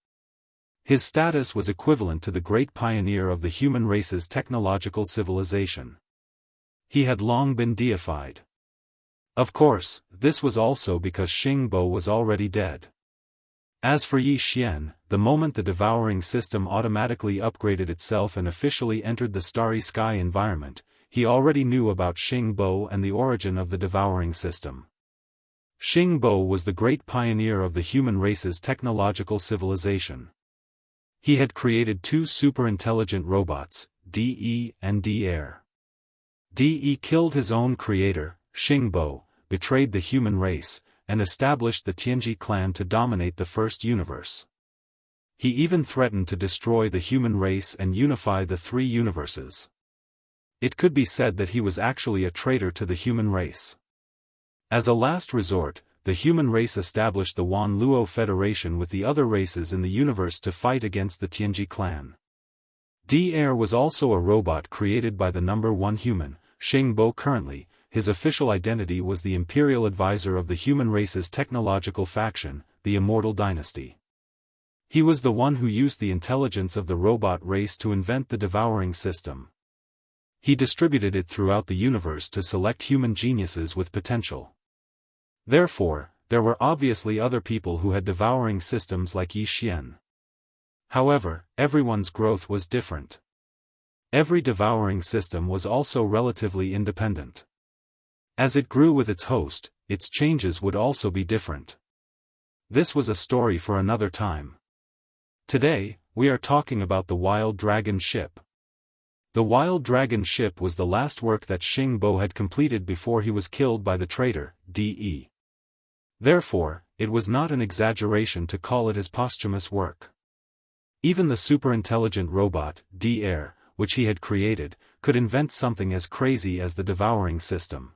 His status was equivalent to the great pioneer of the human race's technological civilization. He had long been deified. Of course, this was also because Xing Bo was already dead. As for Yi Xian, the moment the devouring system automatically upgraded itself and officially entered the starry sky environment, he already knew about Xing Bo and the origin of the devouring system. Xing Bo was the great pioneer of the human race's technological civilization. He had created two super-intelligent robots, De and De. De killed his own creator, Xing Bo, betrayed the human race, and established the Tianji clan to dominate the first universe. He even threatened to destroy the human race and unify the three universes. It could be said that he was actually a traitor to the human race. As a last resort, the human race established the Wan Luo Federation with the other races in the universe to fight against the Tianji clan. De was also a robot created by the number one human, Xing Bo. Currently, his official identity was the imperial advisor of the human race's technological faction, the Immortal dynasty. He was the one who used the intelligence of the robot race to invent the devouring system. He distributed it throughout the universe to select human geniuses with potential. Therefore, there were obviously other people who had devouring systems like Yi Xian. However, everyone's growth was different. Every devouring system was also relatively independent. As it grew with its host, its changes would also be different. This was a story for another time. Today, we are talking about the Wild Dragon ship. The Wild Dragon ship was the last work that Xing Bo had completed before he was killed by the traitor, De. Therefore, it was not an exaggeration to call it his posthumous work. Even the superintelligent robot, De, which he had created, could invent something as crazy as the devouring system.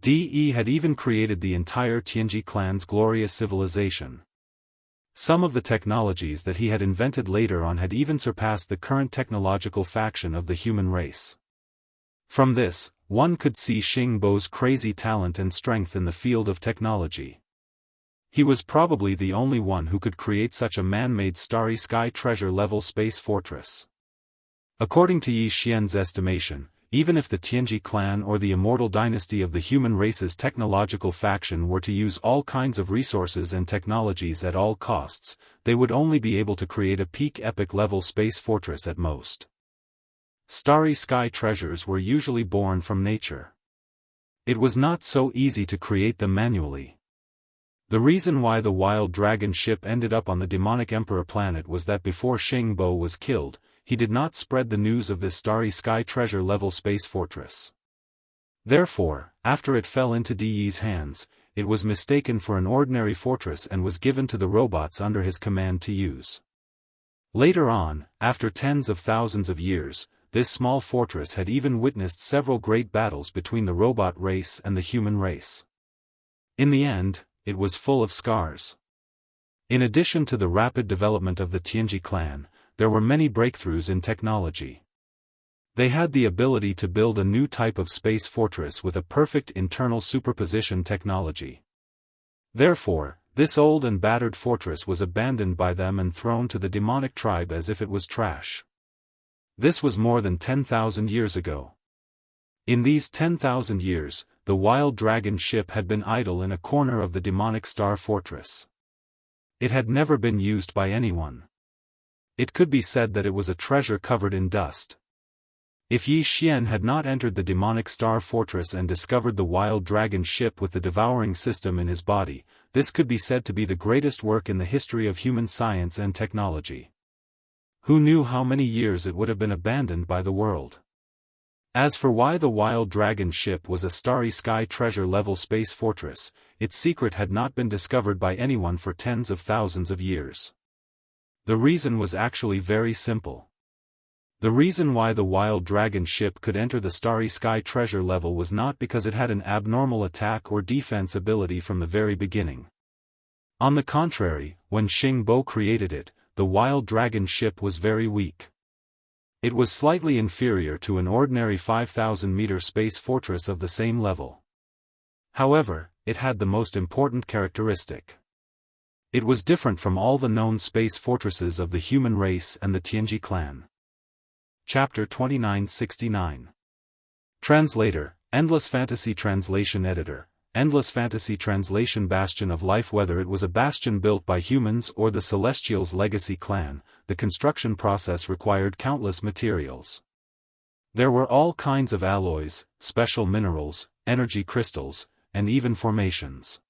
De had even created the entire Tianji clan's glorious civilization. Some of the technologies that he had invented later on had even surpassed the current technological faction of the human race. From this, one could see Xing Bo's crazy talent and strength in the field of technology. He was probably the only one who could create such a man-made starry sky treasure-level space fortress. According to Yi Xian's estimation, even if the Tianji clan or the Immortal dynasty of the human race's technological faction were to use all kinds of resources and technologies at all costs, they would only be able to create a peak epic-level space fortress at most. Starry sky treasures were usually born from nature. It was not so easy to create them manually. The reason why the Wild Dragon ship ended up on the demonic Emperor planet was that before Xing Bo was killed, he did not spread the news of this starry sky treasure-level space fortress. Therefore, after it fell into De's hands, it was mistaken for an ordinary fortress and was given to the robots under his command to use. Later on, after tens of thousands of years, this small fortress had even witnessed several great battles between the robot race and the human race. In the end, it was full of scars. In addition to the rapid development of the Tianji clan, there were many breakthroughs in technology. They had the ability to build a new type of space fortress with a perfect internal superposition technology. Therefore, this old and battered fortress was abandoned by them and thrown to the demonic tribe as if it was trash. This was more than 10,000 years ago. In these 10,000 years, the Wild Dragon ship had been idle in a corner of the demonic star fortress. It had never been used by anyone. It could be said that it was a treasure covered in dust. If Yi Xian had not entered the demonic star fortress and discovered the Wild Dragon ship with the devouring system in his body, this could be said to be the greatest work in the history of human science and technology. Who knew how many years it would have been abandoned by the world? As for why the Wild Dragon ship was a starry sky treasure-level space fortress, its secret had not been discovered by anyone for tens of thousands of years. The reason was actually very simple. The reason why the Wild Dragon ship could enter the starry sky treasure level was not because it had an abnormal attack or defense ability from the very beginning. On the contrary, when Xing Bo created it, the Wild Dragon ship was very weak. It was slightly inferior to an ordinary 5,000-meter space fortress of the same level. However, it had the most important characteristic. It was different from all the known space fortresses of the human race and the Tianji clan. Chapter 2969. Translator, Endless Fantasy Translation Editor. Endless Fantasy Translation Bastion of Life. Whether it was a bastion built by humans or the Celestials' legacy clan, the construction process required countless materials. There were all kinds of alloys, special minerals, energy crystals, and even formations.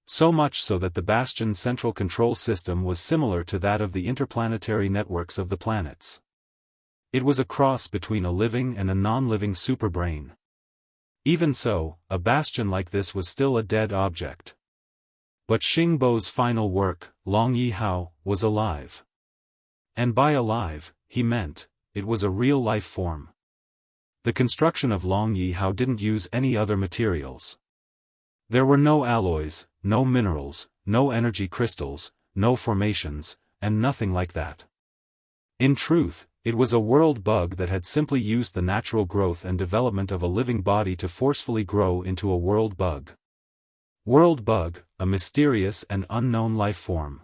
So much so that the bastion's central control system was similar to that of the interplanetary networks of the planets. It was a cross between a living and a non-living superbrain. Even so, a bastion like this was still a dead object. But Xingbo's final work, Long Yi Hao, was alive. And by alive, he meant, it was a real life form. The construction of Long Yi Hao didn't use any other materials. There were no alloys, no minerals, no energy crystals, no formations, and nothing like that. In truth, it was a world bug that had simply used the natural growth and development of a living body to forcefully grow into a world bug. World bug, a mysterious and unknown life form.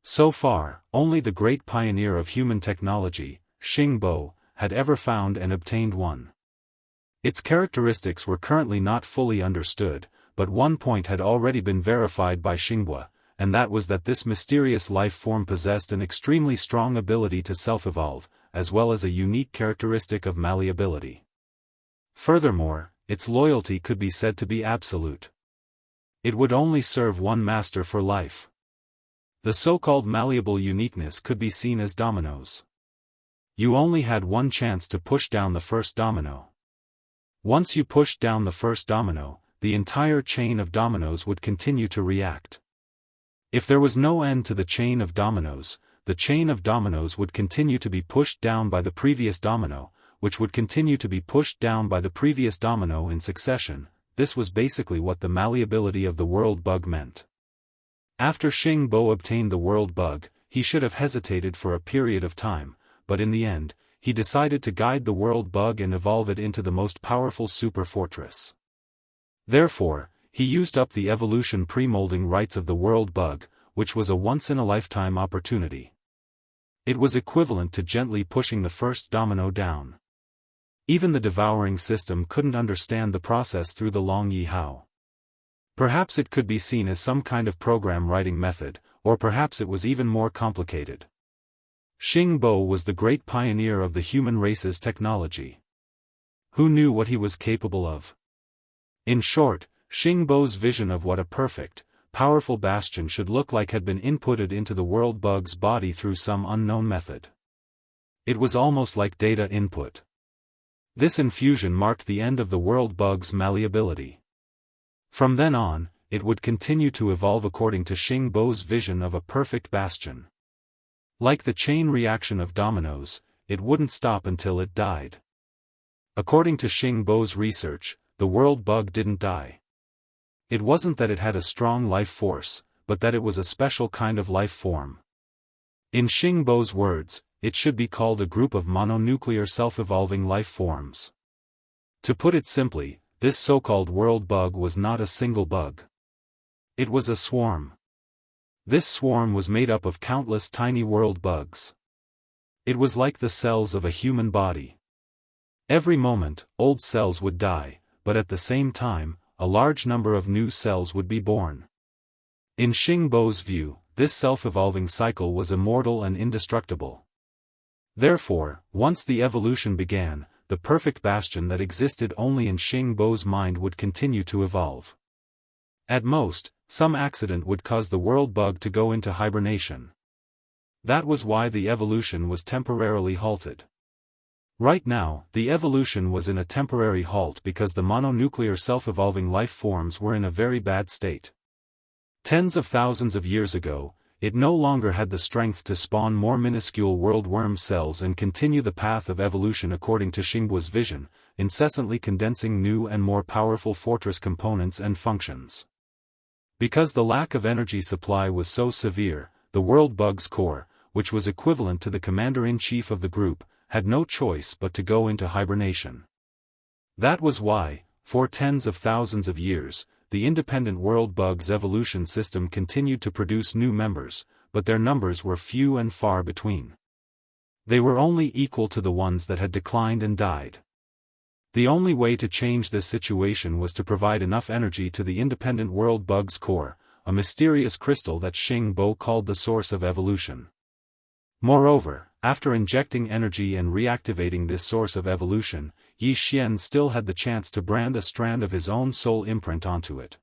So far, only the great pioneer of human technology, Xingbo, had ever found and obtained one. Its characteristics were currently not fully understood, but one point had already been verified by Xingbo, and that was that this mysterious life form possessed an extremely strong ability to self-evolve, as well as a unique characteristic of malleability. Furthermore, its loyalty could be said to be absolute. It would only serve one master for life. The so-called malleable uniqueness could be seen as dominoes. You only had one chance to push down the first domino. Once you pushed down the first domino, the entire chain of dominoes would continue to react. If there was no end to the chain of dominoes, the chain of dominoes would continue to be pushed down by the previous domino, which would continue to be pushed down by the previous domino in succession. This was basically what the malleability of the world bug meant. After Xingbo obtained the world bug, he should have hesitated for a period of time, but in the end, he decided to guide the world bug and evolve it into the most powerful super fortress. Therefore, he used up the evolution pre-molding rights of the world bug, which was a once-in-a-lifetime opportunity. It was equivalent to gently pushing the first domino down. Even the devouring system couldn't understand the process through the Long Yi Hao. Perhaps it could be seen as some kind of program writing method, or perhaps it was even more complicated. Xingbo was the great pioneer of the human race's technology. Who knew what he was capable of? In short, Xingbo's vision of what a perfect, powerful bastion should look like had been inputted into the world bug's body through some unknown method. It was almost like data input. This infusion marked the end of the world bug's malleability. From then on, it would continue to evolve according to Xingbo's vision of a perfect bastion. Like the chain reaction of dominoes, it wouldn't stop until it died. According to Xingbo's research, the world bug didn't die. It wasn't that it had a strong life force, but that it was a special kind of life form. In Xingbo's words, it should be called a group of mononuclear self-evolving life forms. To put it simply, this so-called world bug was not a single bug. It was a swarm. This swarm was made up of countless tiny world bugs. It was like the cells of a human body. Every moment, old cells would die, but at the same time, a large number of new cells would be born. In Xingbo's view, this self-evolving cycle was immortal and indestructible. Therefore, once the evolution began, the perfect bastion that existed only in Xingbo's mind would continue to evolve. At most, some accident would cause the world bug to go into hibernation. That was why the evolution was temporarily halted. Right now, the evolution was in a temporary halt because the mononuclear self-evolving life forms were in a very bad state. Tens of thousands of years ago, it no longer had the strength to spawn more minuscule world-worm cells and continue the path of evolution according to Xingbo's vision, incessantly condensing new and more powerful fortress components and functions. Because the lack of energy supply was so severe, the world bug's core, which was equivalent to the commander-in-chief of the group, had no choice but to go into hibernation. That was why, for tens of thousands of years, the independent world bug's evolution system continued to produce new members, but their numbers were few and far between. They were only equal to the ones that had declined and died. The only way to change this situation was to provide enough energy to the independent world bug's core, a mysterious crystal that Xing Bo called the source of evolution. Moreover, after injecting energy and reactivating this source of evolution, Yi Xian still had the chance to brand a strand of his own soul imprint onto it.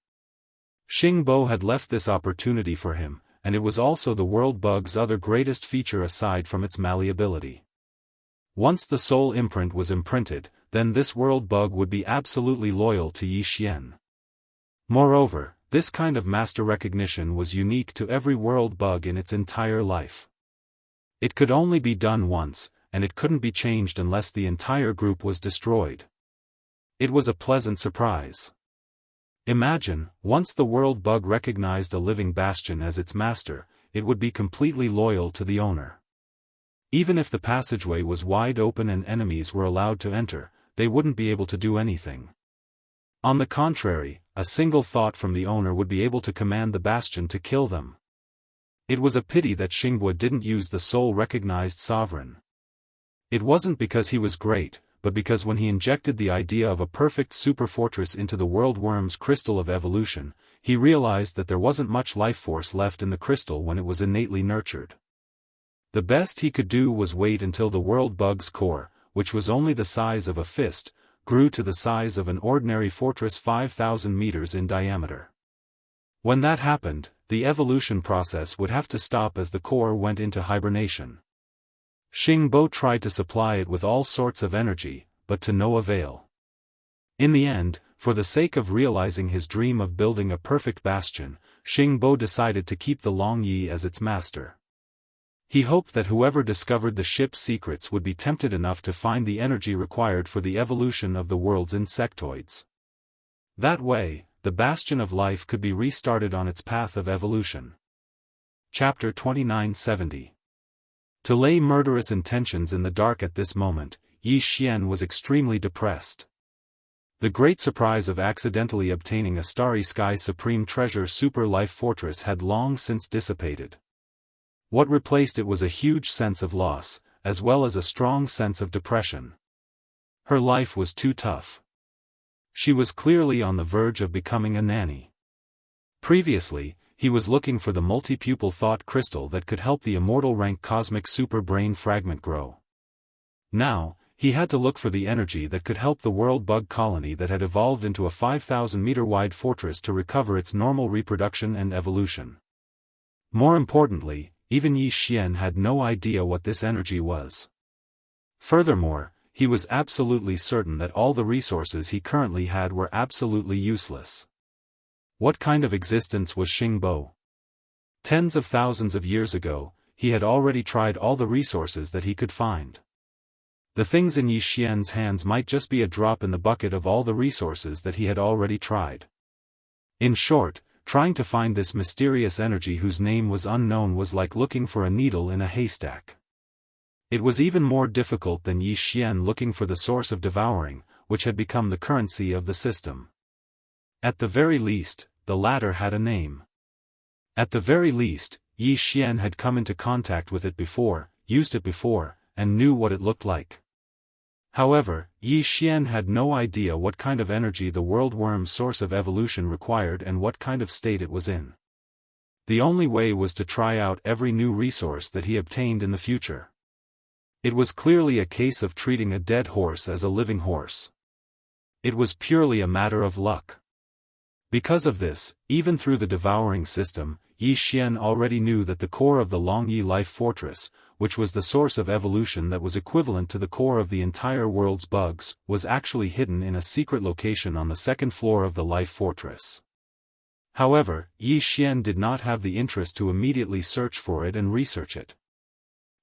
Xing Bo had left this opportunity for him, and it was also the world bug's other greatest feature aside from its malleability. Once the soul imprint was imprinted, then this world bug would be absolutely loyal to Yi Xian. Moreover, this kind of master recognition was unique to every world bug in its entire life. It could only be done once, and it couldn't be changed unless the entire group was destroyed. It was a pleasant surprise. Imagine, once the world bug recognized a living bastion as its master, it would be completely loyal to the owner. Even if the passageway was wide open and enemies were allowed to enter, they wouldn't be able to do anything. On the contrary, a single thought from the owner would be able to command the bastion to kill them. It was a pity that Xingbo didn't use the soul-recognized sovereign. It wasn't because he was great, but because when he injected the idea of a perfect super-fortress into the world worm's crystal of evolution, he realized that there wasn't much life force left in the crystal when it was innately nurtured. The best he could do was wait until the world bug's core, which was only the size of a fist, grew to the size of an ordinary fortress 5,000 meters in diameter. When that happened, the evolution process would have to stop as the core went into hibernation. Xing Bo tried to supply it with all sorts of energy, but to no avail. In the end, for the sake of realizing his dream of building a perfect bastion, Xing Bo decided to keep the Long Yi as its master. He hoped that whoever discovered the ship's secrets would be tempted enough to find the energy required for the evolution of the world's insectoids. That way, the bastion of life could be restarted on its path of evolution. Chapter 2970. To lay murderous intentions in the dark at this moment, Yi Xian was extremely depressed. The great surprise of accidentally obtaining a Starry Sky Supreme Treasure Super Life Fortress had long since dissipated. What replaced it was a huge sense of loss, as well as a strong sense of depression. Her life was too tough. She was clearly on the verge of becoming a nanny. Previously, he was looking for the multi-pupil thought crystal that could help the immortal rank cosmic super brain fragment grow. Now, he had to look for the energy that could help the world bug colony that had evolved into a 5,000-meter wide fortress to recover its normal reproduction and evolution. More importantly, even Yi Xian had no idea what this energy was. Furthermore, he was absolutely certain that all the resources he currently had were absolutely useless. What kind of existence was Xing Bo? Tens of thousands of years ago, he had already tried all the resources that he could find. The things in Yi Xian's hands might just be a drop in the bucket of all the resources that he had already tried. In short, trying to find this mysterious energy whose name was unknown was like looking for a needle in a haystack. It was even more difficult than Yi Xian looking for the source of devouring, which had become the currency of the system. At the very least, the latter had a name. At the very least, Yi Xian had come into contact with it before, used it before, and knew what it looked like. However, Yi Xian had no idea what kind of energy the world worm's source of evolution required and what kind of state it was in. The only way was to try out every new resource that he obtained in the future. It was clearly a case of treating a dead horse as a living horse. It was purely a matter of luck. Because of this, even through the devouring system, Yi Xian already knew that the core of the Long Yi life fortress, which was the source of evolution that was equivalent to the core of the entire world's bugs, was actually hidden in a secret location on the second floor of the life fortress. However, Yi Xian did not have the interest to immediately search for it and research it.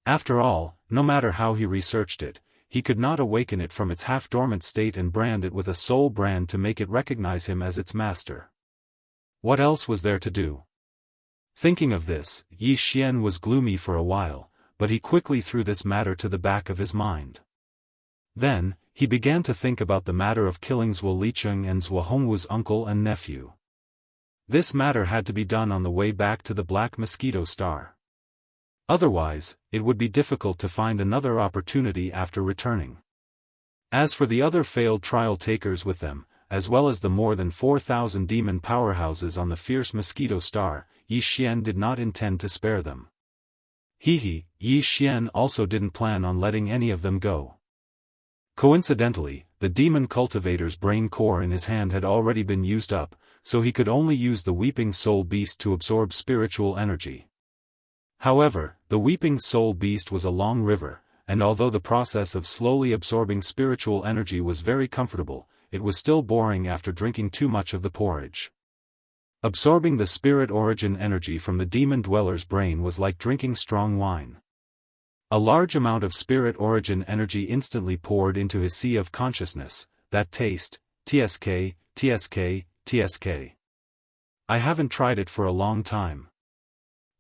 After all, no matter how he researched it, he could not awaken it from its half-dormant state and brand it with a soul brand to make it recognize him as its master. What else was there to do? Thinking of this, Yi Xian was gloomy for a while, but he quickly threw this matter to the back of his mind. Then, he began to think about the matter of killing Zhuo Licheng and Zhuo Hongwu's uncle and nephew. This matter had to be done on the way back to the Black Mosquito Star. Otherwise, it would be difficult to find another opportunity after returning. As for the other failed trial takers with them, as well as the more than 4,000 demon powerhouses on the fierce Mosquito Star, Yi Xian did not intend to spare them. Yi Xian also didn't plan on letting any of them go. Coincidentally, the demon cultivator's brain core in his hand had already been used up, so he could only use the Weeping Soul Beast to absorb spiritual energy. However, the Weeping Soul Beast was a long river, and although the process of slowly absorbing spiritual energy was very comfortable, it was still boring after drinking too much of the porridge. Absorbing the spirit origin energy from the demon dweller's brain was like drinking strong wine. A large amount of spirit origin energy instantly poured into his sea of consciousness. That taste, TSK, TSK, TSK. I haven't tried it for a long time.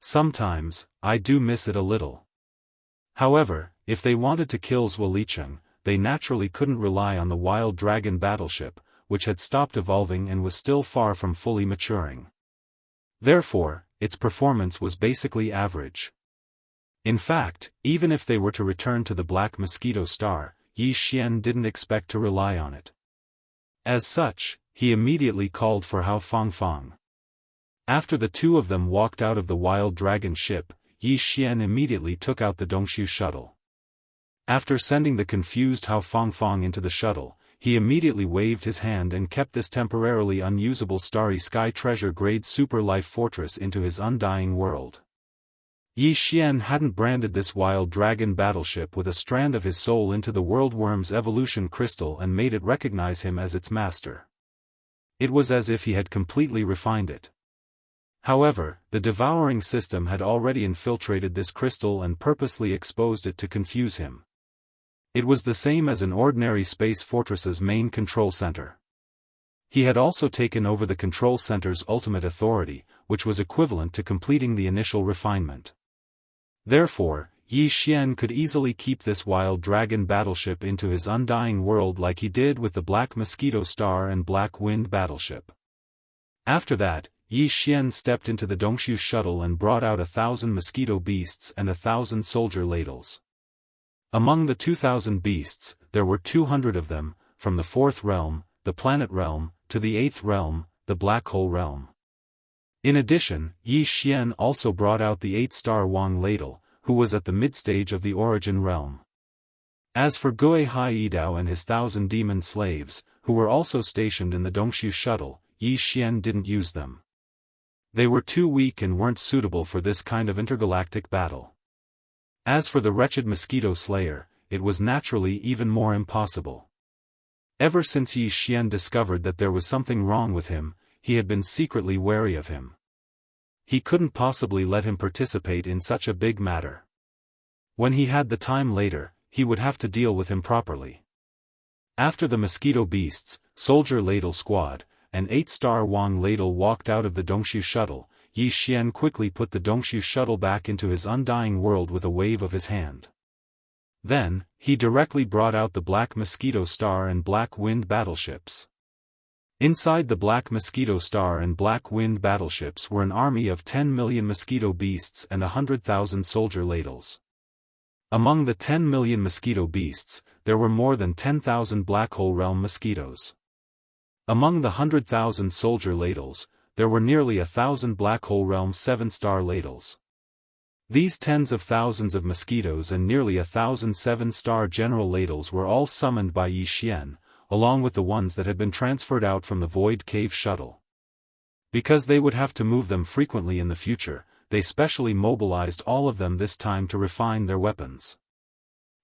Sometimes, I do miss it a little. However, if they wanted to kill Zhuo Licheng, they naturally couldn't rely on the Wild Dragon battleship, which had stopped evolving and was still far from fully maturing. Therefore, its performance was basically average. In fact, even if they were to return to the Black Mosquito Star, Yi Xian didn't expect to rely on it. As such, he immediately called for Hao Fangfang. After the two of them walked out of the Wild Dragon ship, Yi Xian immediately took out the Dongshu shuttle. After sending the confused Hao Fangfang into the shuttle, he immediately waved his hand and kept this temporarily unusable Starry Sky treasure-grade super life fortress into his undying world. Yi Xian hadn't branded this Wild Dragon battleship with a strand of his soul into the Worldworm's evolution crystal and made it recognize him as its master. It was as if he had completely refined it. However, the Devouring system had already infiltrated this crystal and purposely exposed it to confuse him. It was the same as an ordinary space fortress's main control center. He had also taken over the control center's ultimate authority, which was equivalent to completing the initial refinement. Therefore, Yi Xian could easily keep this Wild Dragon battleship into his undying world like he did with the Black Mosquito Star and Black Wind battleship. After that, Yi Xian stepped into the Dongshu shuttle and brought out 1,000 mosquito beasts and 1,000 soldier ladles. Among the 2,000 beasts, there were 200 of them, from the 4th realm, the planet realm, to the 8th realm, the black hole realm. In addition, Yi Xian also brought out the 8-star Wang ladle, who was at the mid-stage of the origin realm. As for Gui Haidao and his 1,000 demon slaves, who were also stationed in the Dongshu shuttle, Yi Xian didn't use them. They were too weak and weren't suitable for this kind of intergalactic battle. As for the wretched mosquito slayer, it was naturally even more impossible. Ever since Yi Xian discovered that there was something wrong with him, he had been secretly wary of him. He couldn't possibly let him participate in such a big matter. When he had the time later, he would have to deal with him properly. After the mosquito beasts, soldier ladle squad, and 8-star Wang ladle walked out of the Dongshu shuttle, Yi Xian quickly put the Dongshu shuttle back into his undying world with a wave of his hand. Then, he directly brought out the Black Mosquito Star and Black Wind battleships. Inside the Black Mosquito Star and Black Wind battleships were an army of 10 million mosquito beasts and 100,000 soldier ladles. Among the 10 million mosquito beasts, there were more than 10,000 Black Hole Realm mosquitoes. Among the 100,000 soldier ladles, there were nearly 1,000 Black Hole Realm 7-star ladles. These tens of thousands of mosquitoes and nearly 1,000 7-star general ladles were all summoned by Yi Xian, along with the ones that had been transferred out from the Void Cave shuttle. Because they would have to move them frequently in the future, they specially mobilized all of them this time to refine their weapons.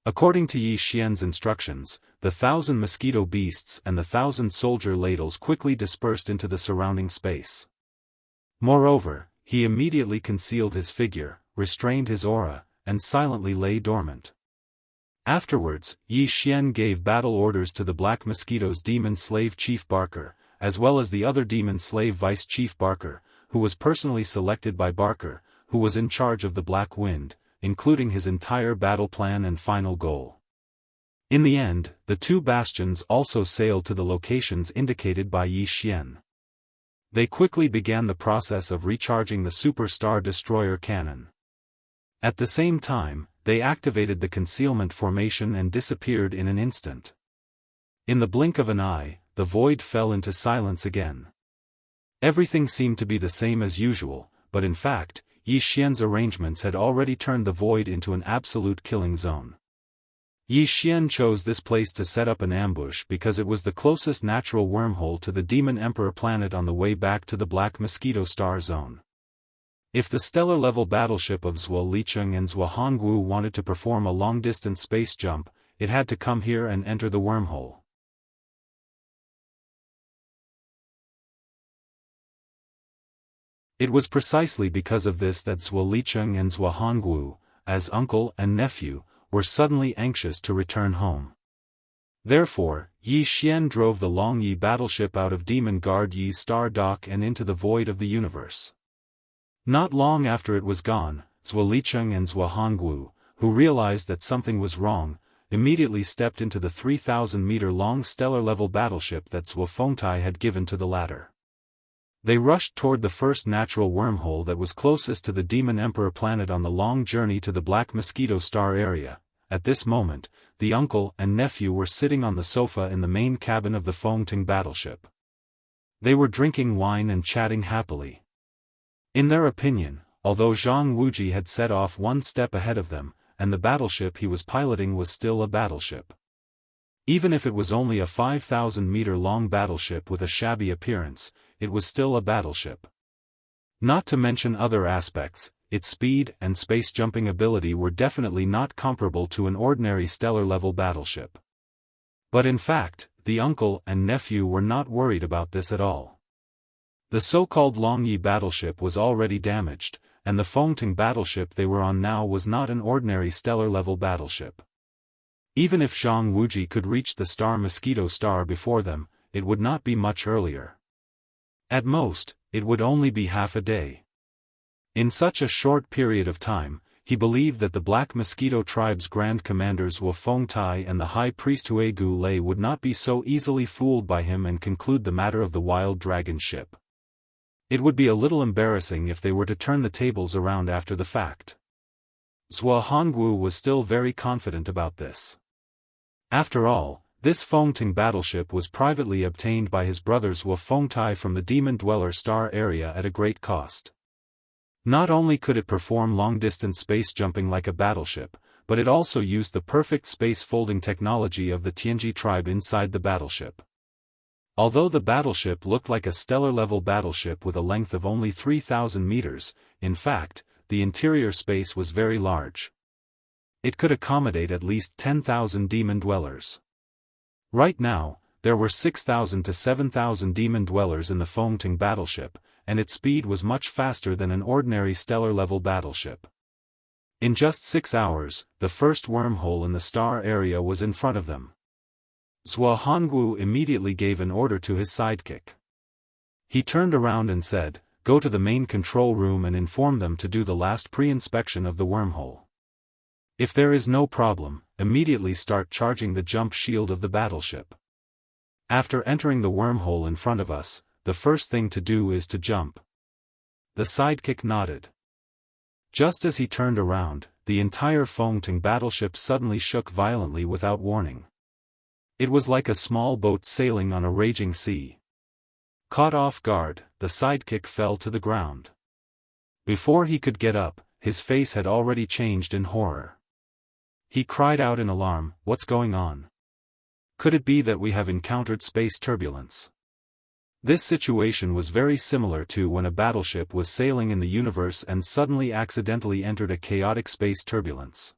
According to Yi Xian's instructions, the 1,000 mosquito beasts and the 1,000 soldier ladles quickly dispersed into the surrounding space. Moreover, he immediately concealed his figure, restrained his aura, and silently lay dormant. Afterwards, Yi Xian gave battle orders to the Black Mosquito's demon slave Chief Barker, as well as the other demon slave Vice Chief Barker, who was personally selected by Barker, who was in charge of the Black Wind, including his entire battle plan and final goal. In the end, the two bastions also sailed to the locations indicated by Yi Xian. They quickly began the process of recharging the Superstar Destroyer cannon. At the same time, they activated the concealment formation and disappeared in an instant. In the blink of an eye, the void fell into silence again. Everything seemed to be the same as usual, but in fact, Yi Xian's arrangements had already turned the void into an absolute killing zone. Yi Xian chose this place to set up an ambush because it was the closest natural wormhole to the Demon Emperor planet on the way back to the Black Mosquito Star Zone. If the stellar-level battleship of Zhuo Licheng and Zhuo Hongwu wanted to perform a long-distance space jump, it had to come here and enter the wormhole. It was precisely because of this that Zhuo Licheng and Zhuo Hongwu, as uncle and nephew, were suddenly anxious to return home. Therefore, Yi Xian drove the Long Yi battleship out of Demon Guard Yi's star dock and into the void of the universe. Not long after it was gone, Zhuo Licheng and Zhuo Hongwu, who realized that something was wrong, immediately stepped into the 3,000-meter-long stellar-level battleship that Zhuo Fengtai had given to the latter. They rushed toward the first natural wormhole that was closest to the Demon Emperor planet on the long journey to the Black Mosquito Star area. At this moment, the uncle and nephew were sitting on the sofa in the main cabin of the Fengting battleship. They were drinking wine and chatting happily. In their opinion, although Zhang Wuji had set off one step ahead of them, and the battleship he was piloting was still a battleship. Even if it was only a 5,000-meter-long battleship with a shabby appearance, it was still a battleship. Not to mention other aspects, its speed and space-jumping ability were definitely not comparable to an ordinary stellar-level battleship. But in fact, the uncle and nephew were not worried about this at all. The so-called Longyi battleship was already damaged, and the Fengting battleship they were on now was not an ordinary stellar-level battleship. Even if Zhang Wuji could reach the Star Mosquito Star before them, it would not be much earlier. At most, it would only be half a day. In such a short period of time, he believed that the Black Mosquito tribe's Grand Commanders Zhuo Fengtai and the High Priest Huigu Lei would not be so easily fooled by him and conclude the matter of the Wild Dragon ship. It would be a little embarrassing if they were to turn the tables around after the fact. Zhuo Hongwu was still very confident about this. After all, this Fengting battleship was privately obtained by his brothers Zhuo Fengtai from the Demon Dweller Star area at a great cost. Not only could it perform long-distance space jumping like a battleship, but it also used the perfect space-folding technology of the Tianji tribe inside the battleship. Although the battleship looked like a stellar-level battleship with a length of only 3,000 meters, in fact, the interior space was very large. It could accommodate at least 10,000 demon dwellers. Right now, there were 6,000 to 7,000 demon dwellers in the Fengting battleship, and its speed was much faster than an ordinary stellar-level battleship. In just 6 hours, the first wormhole in the star area was in front of them. Zhuo Hongwu immediately gave an order to his sidekick. He turned around and said, "Go to the main control room and inform them to do the last pre-inspection of the wormhole. If there is no problem, immediately start charging the jump shield of the battleship. After entering the wormhole in front of us, the first thing to do is to jump." The sidekick nodded. Just as he turned around, the entire Fengting battleship suddenly shook violently without warning. It was like a small boat sailing on a raging sea. Caught off guard, the sidekick fell to the ground. Before he could get up, his face had already changed in horror. He cried out in alarm, "What's going on? Could it be that we have encountered space turbulence?" This situation was very similar to when a battleship was sailing in the universe and suddenly accidentally entered a chaotic space turbulence.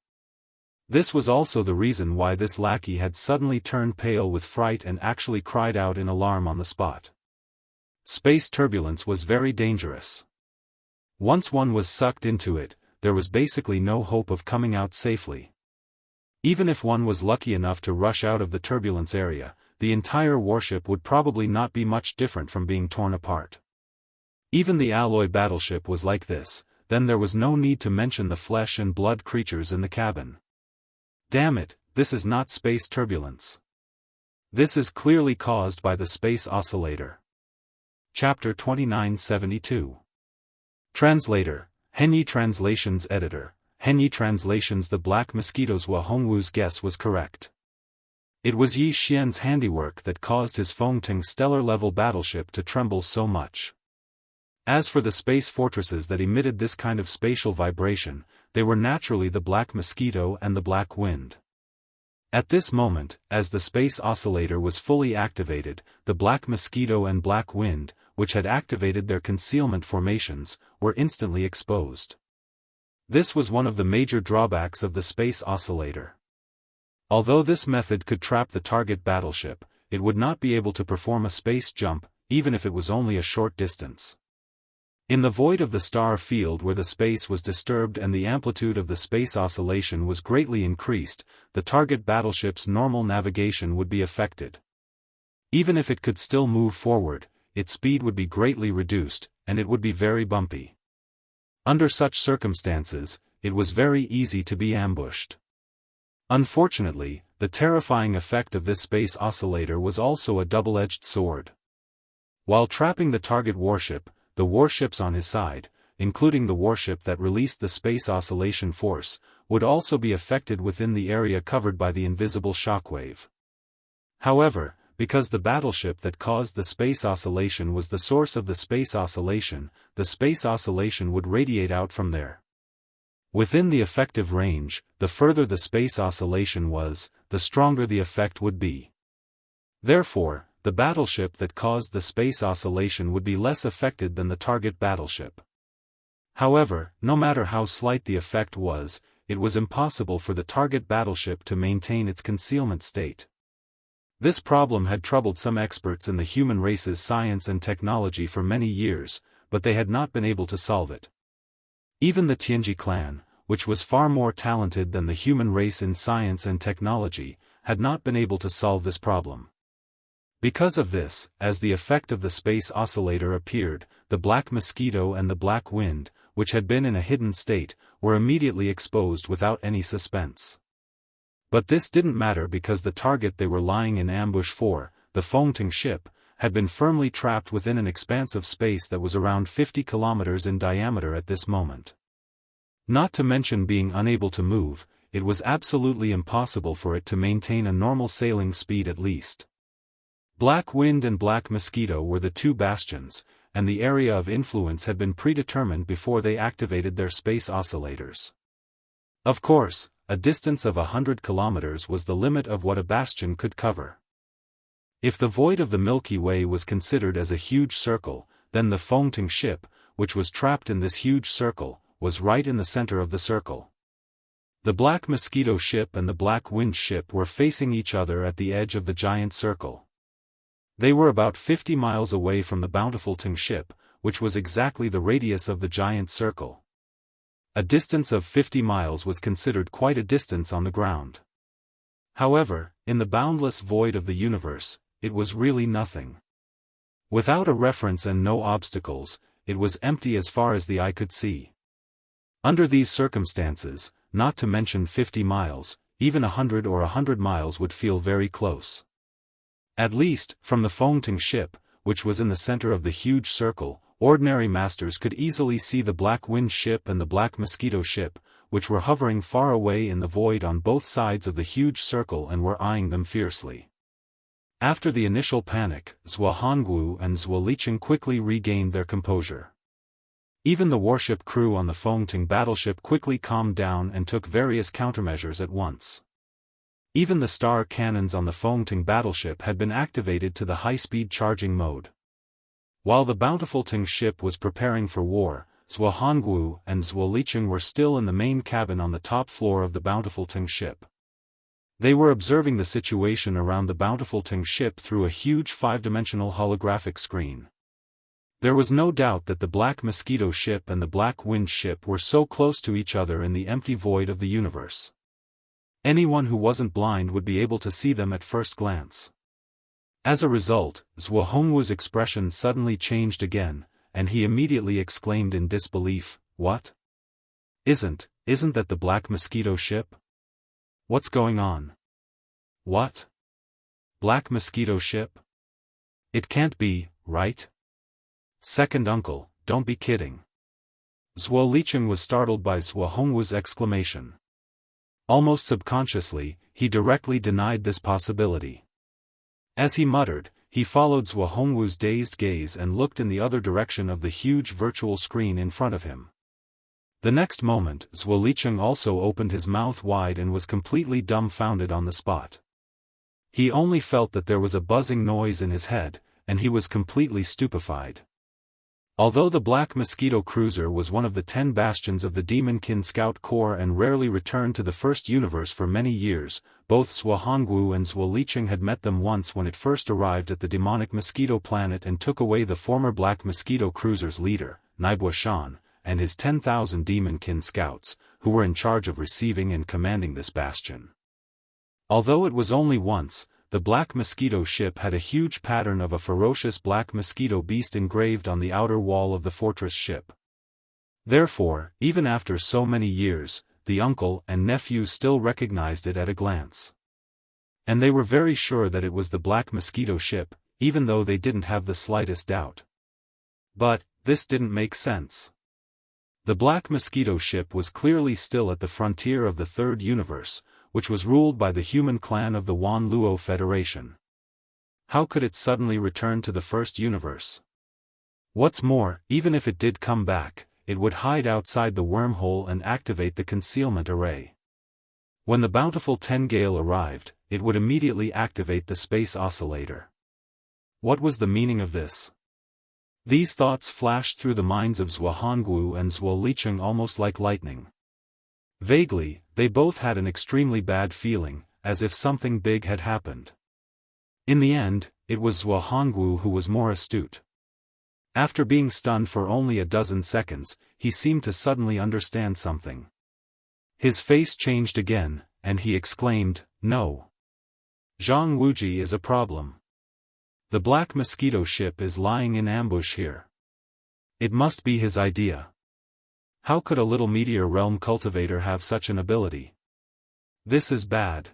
This was also the reason why this lackey had suddenly turned pale with fright and actually cried out in alarm on the spot. Space turbulence was very dangerous. Once one was sucked into it, there was basically no hope of coming out safely. Even if one was lucky enough to rush out of the turbulence area, the entire warship would probably not be much different from being torn apart. Even the alloy battleship was like this, then there was no need to mention the flesh and blood creatures in the cabin. Damn it, this is not space turbulence. This is clearly caused by the space oscillator. Chapter 2972. Translator, Henyi Translations Editor, Henyi Translations. The Black Mosquito's Hua Hongwu's guess was correct. It was Yi Xian's handiwork that caused his Fengting stellar-level battleship to tremble so much. As for the space fortresses that emitted this kind of spatial vibration, they were naturally the Black Mosquito and the Black Wind. At this moment, as the space oscillator was fully activated, the Black Mosquito and Black Wind, which had activated their concealment formations, were instantly exposed. This was one of the major drawbacks of the space oscillator. Although this method could trap the target battleship, it would not be able to perform a space jump, even if it was only a short distance. In the void of the star field where the space was disturbed and the amplitude of the space oscillation was greatly increased, the target battleship's normal navigation would be affected. Even if it could still move forward, its speed would be greatly reduced, and it would be very bumpy. Under such circumstances, it was very easy to be ambushed. Unfortunately, the terrifying effect of this space oscillator was also a double-edged sword. While trapping the target warship, the warships on his side, including the warship that released the space oscillation force, would also be affected within the area covered by the invisible shockwave. However, because the battleship that caused the space oscillation was the source of the space oscillation would radiate out from there. Within the effective range, the further the space oscillation was, the stronger the effect would be. Therefore, the battleship that caused the space oscillation would be less affected than the target battleship. However, no matter how slight the effect was, it was impossible for the target battleship to maintain its concealment state. This problem had troubled some experts in the human race's science and technology for many years, but they had not been able to solve it. Even the Tianji clan, which was far more talented than the human race in science and technology, had not been able to solve this problem. Because of this, as the effect of the space oscillator appeared, the Black Mosquito and the Black Wind, which had been in a hidden state, were immediately exposed without any suspense. But this didn't matter because the target they were lying in ambush for, the Fengting ship, had been firmly trapped within an expanse of space that was around 50 kilometers in diameter at this moment. Not to mention being unable to move, it was absolutely impossible for it to maintain a normal sailing speed at least. Black Wind and Black Mosquito were the two bastions, and the area of influence had been predetermined before they activated their space oscillators. Of course, a distance of 100 kilometers was the limit of what a bastion could cover. If the void of the Milky Way was considered as a huge circle, then the Fengting ship, which was trapped in this huge circle, was right in the center of the circle. The Black Mosquito ship and the Black Wind ship were facing each other at the edge of the giant circle. They were about 50 miles away from the Bountiful Ting ship, which was exactly the radius of the giant circle. A distance of 50 miles was considered quite a distance on the ground. However, in the boundless void of the universe, it was really nothing. Without a reference and no obstacles, it was empty as far as the eye could see. Under these circumstances, not to mention 50 miles, even 100 or 100 miles would feel very close. At least, from the Fengting ship, which was in the center of the huge circle, ordinary masters could easily see the Black Wind ship and the Black Mosquito ship, which were hovering far away in the void on both sides of the huge circle and were eyeing them fiercely. After the initial panic, Zhuo Hongwu and Zhuo Liqing quickly regained their composure. Even the warship crew on the Fengting battleship quickly calmed down and took various countermeasures at once. Even the star cannons on the Fengting battleship had been activated to the high-speed charging mode. While the Bountiful Ting ship was preparing for war, Zhuo Hongwu and Zhuo Liqing were still in the main cabin on the top floor of the Bountiful Ting ship. They were observing the situation around the Bountiful Ting ship through a huge 5-dimensional holographic screen. There was no doubt that the Black Mosquito ship and the Black Wind ship were so close to each other in the empty void of the universe. Anyone who wasn't blind would be able to see them at first glance. As a result, Zhuo Hongwu's expression suddenly changed again, and he immediately exclaimed in disbelief, "What? Isn't that the Black Mosquito ship? What's going on? What? Black Mosquito ship? It can't be, right? Second uncle, don't be kidding. Zhuo Licheng was startled by Zhuo Hongwu's exclamation. Almost subconsciously, he directly denied this possibility. As he muttered, he followed Zhuo Hongwu's dazed gaze and looked in the other direction of the huge virtual screen in front of him. The next moment, Zhuo Licheng also opened his mouth wide and was completely dumbfounded on the spot. He only felt that there was a buzzing noise in his head, and he was completely stupefied. Although the Black Mosquito cruiser was one of the 10 bastions of the Demonkin Scout Corps and rarely returned to the First Universe for many years, both Zhuo Hongwu and Zhuo Licheng had met them once when it first arrived at the demonic mosquito planet and took away the former Black Mosquito cruiser's leader, Naibo Shan, and his 10,000 Demonkin scouts, who were in charge of receiving and commanding this bastion. Although it was only once, the Black Mosquito ship had a huge pattern of a ferocious black mosquito beast engraved on the outer wall of the fortress ship. Therefore, even after so many years, the uncle and nephew still recognized it at a glance. And they were very sure that it was the Black Mosquito ship, even though they didn't have the slightest doubt. But, this didn't make sense. The Black Mosquito ship was clearly still at the frontier of the Third Universe, which was ruled by the human clan of the Wan Luo Federation. How could it suddenly return to the First Universe? What's more, even if it did come back, it would hide outside the wormhole and activate the concealment array. When the bountiful Tengale arrived, it would immediately activate the space oscillator. What was the meaning of this? These thoughts flashed through the minds of Zhuo Hongwu and Zhuo Licheng almost like lightning. Vaguely, they both had an extremely bad feeling, as if something big had happened. In the end, it was Zhuo Hongwu who was more astute. After being stunned for only a dozen seconds, he seemed to suddenly understand something. His face changed again, and he exclaimed, "No. Zhang Wuji is a problem. The Black Mosquito ship is lying in ambush here. It must be his idea. How could a little meteor realm cultivator have such an ability? This is bad.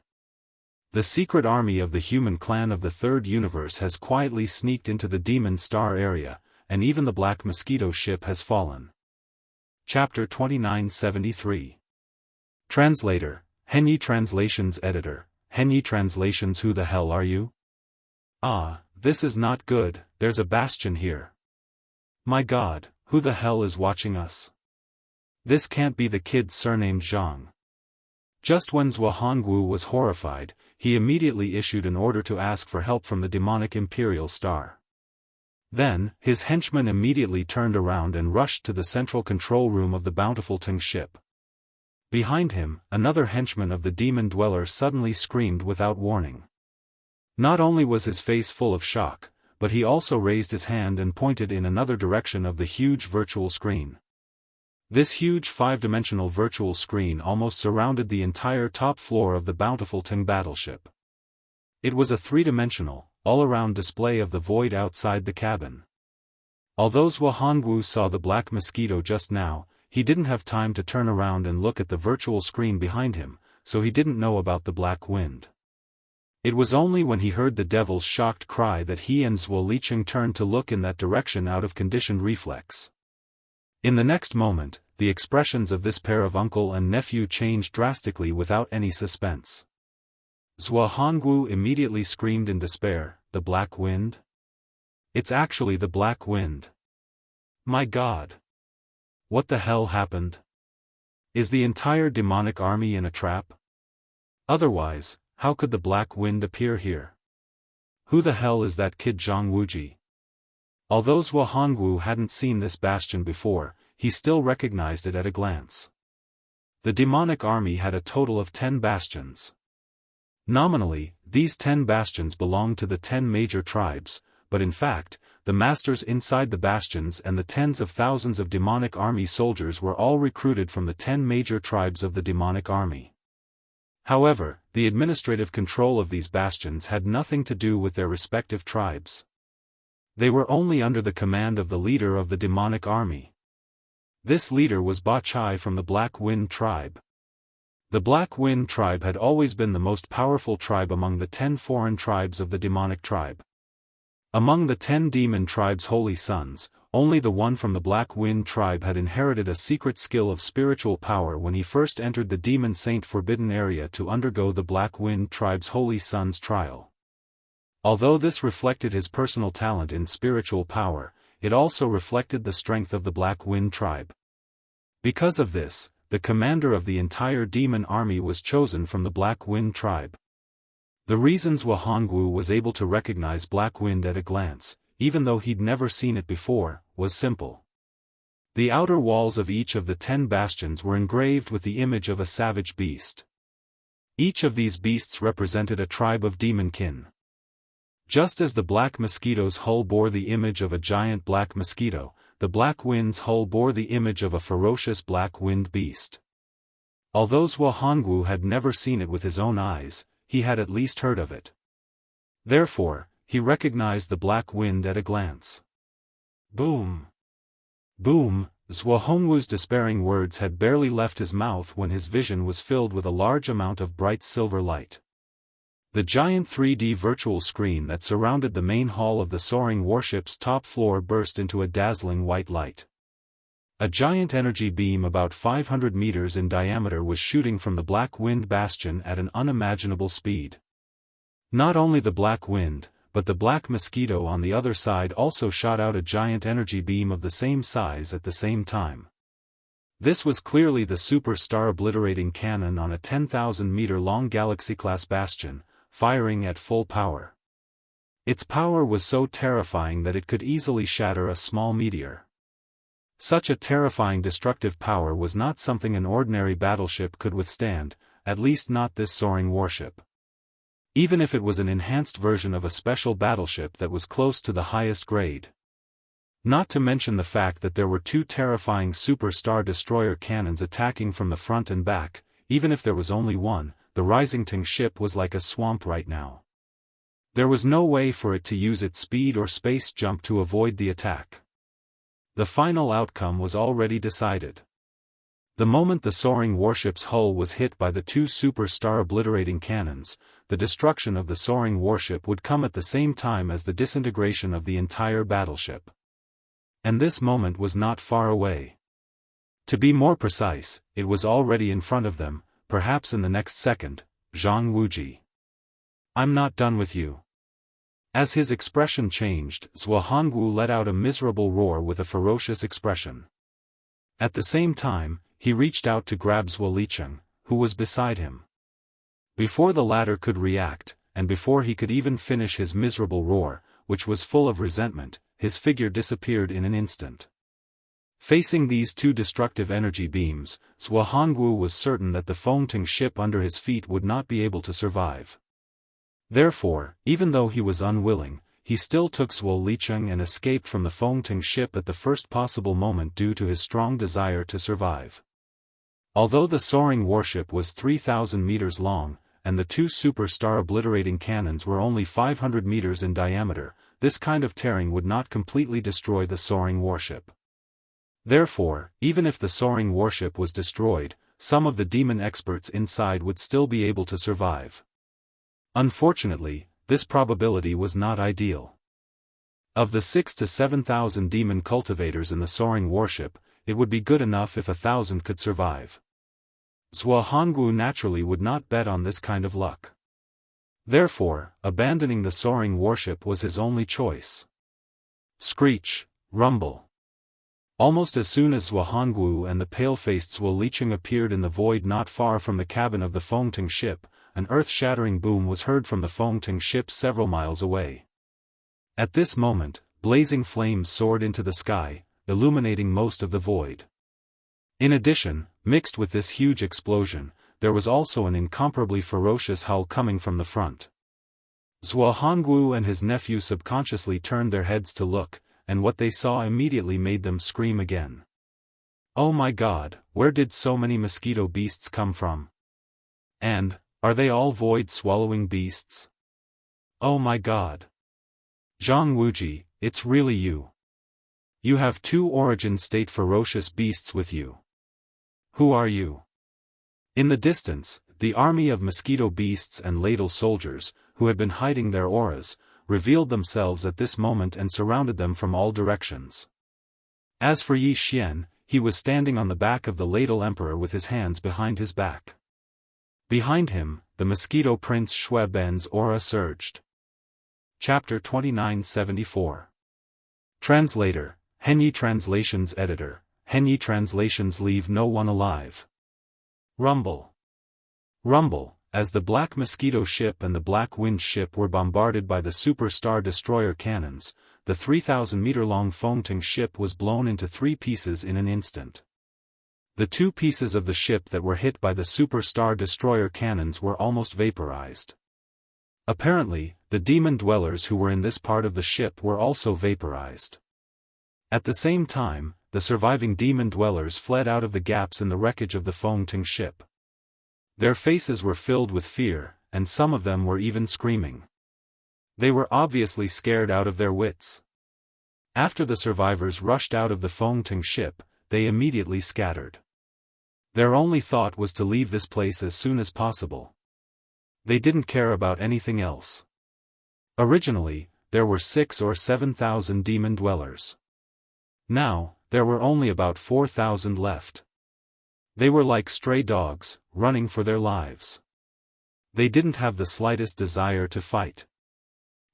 The secret army of the human clan of the Third Universe has quietly sneaked into the Demon Star area, and even the Black Mosquito ship has fallen." Chapter 2973. Translator, Henyi Translations Editor, Henyi Translations. Who the hell are you? Ah, this is not good, there's a bastion here. My god, who the hell is watching us? This can't be the kid surnamed Zhang. Just when Zhuo Hongwu was horrified, he immediately issued an order to ask for help from the demonic Imperial Star. Then, his henchmen immediately turned around and rushed to the central control room of the bountiful Teng ship. Behind him, another henchman of the demon dweller suddenly screamed without warning. Not only was his face full of shock, but he also raised his hand and pointed in another direction of the huge virtual screen. This huge 5-dimensional virtual screen almost surrounded the entire top floor of the bountiful Teng battleship. It was a 3-dimensional, all-around display of the void outside the cabin. Although Zhuo Hongwu saw the Black Mosquito just now, he didn't have time to turn around and look at the virtual screen behind him, so he didn't know about the Black Wind. It was only when he heard the devil's shocked cry that he and Zhuo Licheng turned to look in that direction out of conditioned reflex. In the next moment, the expressions of this pair of uncle and nephew changed drastically without any suspense. Zhuo Hongwu immediately screamed in despair, "The Black Wind? It's actually the Black Wind. My god! What the hell happened? Is the entire demonic army in a trap? Otherwise, how could the Black Wind appear here? Who the hell is that kid Zhang Wuji?" Although Zhuo Hongwu hadn't seen this bastion before, he still recognized it at a glance. The demonic army had a total of 10 bastions. Nominally, these 10 bastions belonged to the 10 major tribes, but in fact, the masters inside the bastions and the tens of thousands of demonic army soldiers were all recruited from the 10 major tribes of the demonic army. However, the administrative control of these bastions had nothing to do with their respective tribes. They were only under the command of the leader of the demonic army. This leader was Ba Chai from the Black Wind tribe. The Black Wind tribe had always been the most powerful tribe among the 10 foreign tribes of the demonic tribe. Among the 10 demon tribes' holy sons, only the one from the Black Wind tribe had inherited a secret skill of spiritual power when he first entered the Demon Saint Forbidden area to undergo the Black Wind tribe's holy son's trial. Although this reflected his personal talent in spiritual power, it also reflected the strength of the Black Wind tribe. Because of this, the commander of the entire demon army was chosen from the Black Wind tribe. The reasons Wuhongwu was able to recognize Black Wind at a glance, even though he'd never seen it before, was simple. The outer walls of each of the 10 bastions were engraved with the image of a savage beast. Each of these beasts represented a tribe of demon kin. Just as the Black Mosquito's hull bore the image of a giant black mosquito, the Black Wind's hull bore the image of a ferocious Black Wind beast. Although Wuhongwu had never seen it with his own eyes, he had at least heard of it. Therefore, he recognized the Black Wind at a glance. Boom! Boom! Wuhongwu's despairing words had barely left his mouth when his vision was filled with a large amount of bright silver light. The giant 3D virtual screen that surrounded the main hall of the soaring warship's top floor burst into a dazzling white light. A giant energy beam about 500 meters in diameter was shooting from the Black Wind bastion at an unimaginable speed. Not only the Black Wind, but the Black Mosquito on the other side also shot out a giant energy beam of the same size at the same time. This was clearly the super star-obliterating cannon on a 10,000-meter-long galaxy-class bastion, firing at full power. Its power was so terrifying that it could easily shatter a small meteor. Such a terrifying destructive power was not something an ordinary battleship could withstand, at least not this soaring warship. Even if it was an enhanced version of a special battleship that was close to the highest grade. Not to mention the fact that there were 2 terrifying super star destroyer cannons attacking from the front and back. Even if there was only one, the Risington ship was like a swamp right now. There was no way for it to use its speed or space jump to avoid the attack. The final outcome was already decided. The moment the soaring warship's hull was hit by the 2 super star-obliterating cannons, the destruction of the soaring warship would come at the same time as the disintegration of the entire battleship. And this moment was not far away. To be more precise, it was already in front of them, perhaps in the next second. Zhang Wuji. I'm not done with you. As his expression changed, Wuhongwu let out a miserable roar with a ferocious expression. At the same time, he reached out to grab Zhuo Licheng, who was beside him. Before the latter could react, and before he could even finish his miserable roar, which was full of resentment, his figure disappeared in an instant. Facing these 2 destructive energy beams, Wuhongwu was certain that the Fengting ship under his feet would not be able to survive. Therefore, even though he was unwilling, he still took Zhuo Licheng and escaped from the Fengting ship at the first possible moment due to his strong desire to survive. Although the soaring warship was 3,000 meters long, and the 2 super star-obliterating cannons were only 500 meters in diameter, this kind of tearing would not completely destroy the soaring warship. Therefore, even if the soaring warship was destroyed, some of the demon experts inside would still be able to survive. Unfortunately, this probability was not ideal. Of the 6,000 to 7,000 demon cultivators in the soaring warship, it would be good enough if 1,000 could survive. Wuhongwu naturally would not bet on this kind of luck. Therefore, abandoning the soaring warship was his only choice. Screech, rumble. Almost as soon as Wuhongwu and the pale-faced Zhuo Licheng appeared in the void not far from the cabin of the Fengting ship, an earth-shattering boom was heard from the Fengting ship several miles away. At this moment, blazing flames soared into the sky, illuminating most of the void. In addition, mixed with this huge explosion, there was also an incomparably ferocious howl coming from the front. Wuhongwu and his nephew subconsciously turned their heads to look, and what they saw immediately made them scream again. Oh my God, where did so many mosquito beasts come from? And, are they all void-swallowing beasts? Oh my God. Zhang Wuji, it's really you. You have 2 origin-state ferocious beasts with you. Who are you? In the distance, the army of mosquito beasts and ladle soldiers, who had been hiding their auras, revealed themselves at this moment and surrounded them from all directions. As for Yi Xian, he was standing on the back of the ladle emperor with his hands behind his back. Behind him, the mosquito prince Shui Ben's aura surged. Chapter 2974. Translator, Henyi Translations Editor, Henyi Translations leave no one alive. Rumble. Rumble, as the Black Mosquito ship and the Black Wind ship were bombarded by the Super Star Destroyer cannons, the 3,000-meter-long Fengting ship was blown into 3 pieces in an instant. The 2 pieces of the ship that were hit by the Super Star Destroyer cannons were almost vaporized. Apparently, the demon dwellers who were in this part of the ship were also vaporized. At the same time, the surviving demon dwellers fled out of the gaps in the wreckage of the Fengting ship. Their faces were filled with fear, and some of them were even screaming. They were obviously scared out of their wits. After the survivors rushed out of the Fengting ship, they immediately scattered. Their only thought was to leave this place as soon as possible. They didn't care about anything else. Originally, there were 6,000 or 7,000 demon dwellers. Now, there were only about 4,000 left. They were like stray dogs, running for their lives. They didn't have the slightest desire to fight.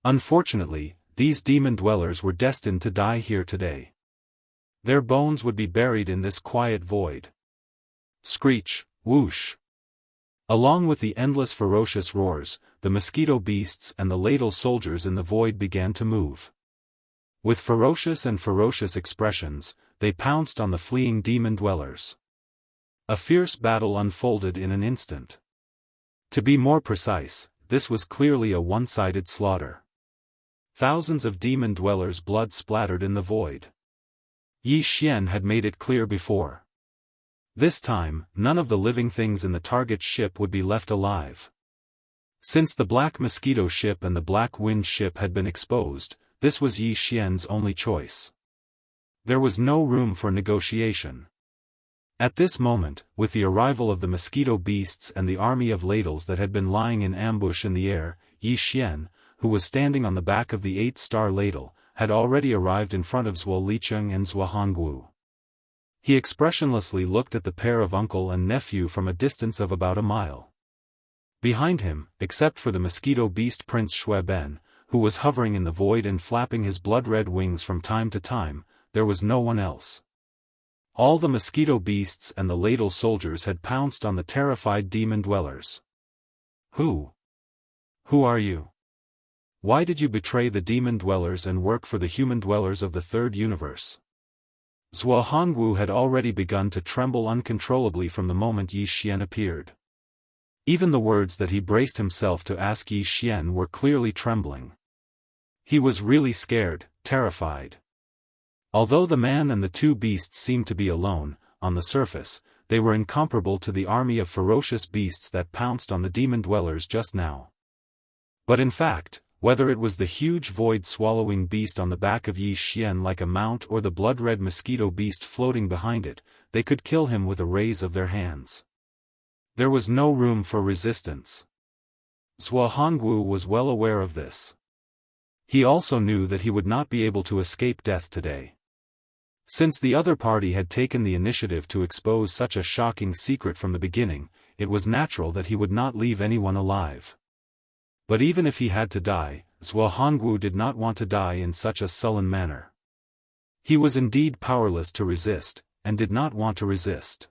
Unfortunately, these demon dwellers were destined to die here today. Their bones would be buried in this quiet void. Screech, whoosh. Along with the endless ferocious roars, the mosquito beasts and the ladle soldiers in the void began to move. With ferocious expressions, they pounced on the fleeing demon dwellers. A fierce battle unfolded in an instant. To be more precise, this was clearly a one-sided slaughter. Thousands of demon dwellers' blood splattered in the void. Yi Xian had made it clear before. This time, none of the living things in the target ship would be left alive. Since the Black Mosquito ship and the Black Wind ship had been exposed, this was Yi Xian's only choice. There was no room for negotiation. At this moment, with the arrival of the mosquito beasts and the army of ladles that had been lying in ambush in the air, Yi Xian, who was standing on the back of the 8-star ladle, had already arrived in front of Zhuo Licheng and Zhuo Hongwu. He expressionlessly looked at the pair of uncle and nephew from a distance of about a mile. Behind him, except for the mosquito beast Prince Shui Ben, who was hovering in the void and flapping his blood-red wings from time to time, there was no one else. All the mosquito beasts and the ladle soldiers had pounced on the terrified demon dwellers. Who are you? Why did you betray the demon dwellers and work for the human dwellers of the third universe? Zhuo Hongwu had already begun to tremble uncontrollably from the moment Yi Xian appeared. Even the words that he braced himself to ask Yi Xian were clearly trembling. He was really scared, terrified. Although the man and the 2 beasts seemed to be alone, on the surface, they were incomparable to the army of ferocious beasts that pounced on the demon dwellers just now. But in fact, whether it was the huge void-swallowing beast on the back of Yi Xian like a mount or the blood-red mosquito beast floating behind it, they could kill him with a raise of their hands. There was no room for resistance. Zhuo Hongwu was well aware of this. He also knew that he would not be able to escape death today. Since the other party had taken the initiative to expose such a shocking secret from the beginning, it was natural that he would not leave anyone alive. But even if he had to die, Zhuo Hongwu did not want to die in such a sullen manner. He was indeed powerless to resist, and did not want to resist.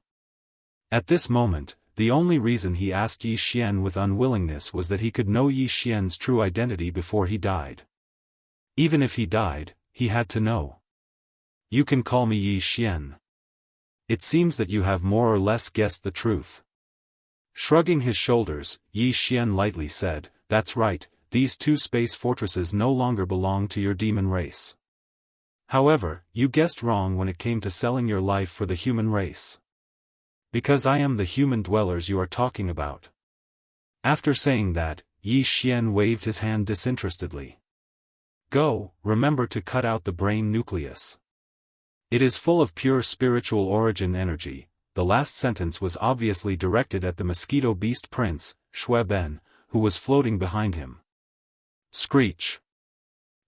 At this moment, the only reason he asked Yi Xian with unwillingness was that he could know Yi Xian's true identity before he died. Even if he died, he had to know. You can call me Yi Xian. It seems that you have more or less guessed the truth. Shrugging his shoulders, Yi Xian lightly said, "That's right, these 2 space fortresses no longer belong to your demon race. However, you guessed wrong when it came to selling your life for the human race. Because I am the human dwellers you are talking about." After saying that, Yi Xian waved his hand disinterestedly. "Go, remember to cut out the brain nucleus. It is full of pure spiritual origin energy, the last sentence was obviously directed at the mosquito beast prince, Xue Ben, who was floating behind him. Screech!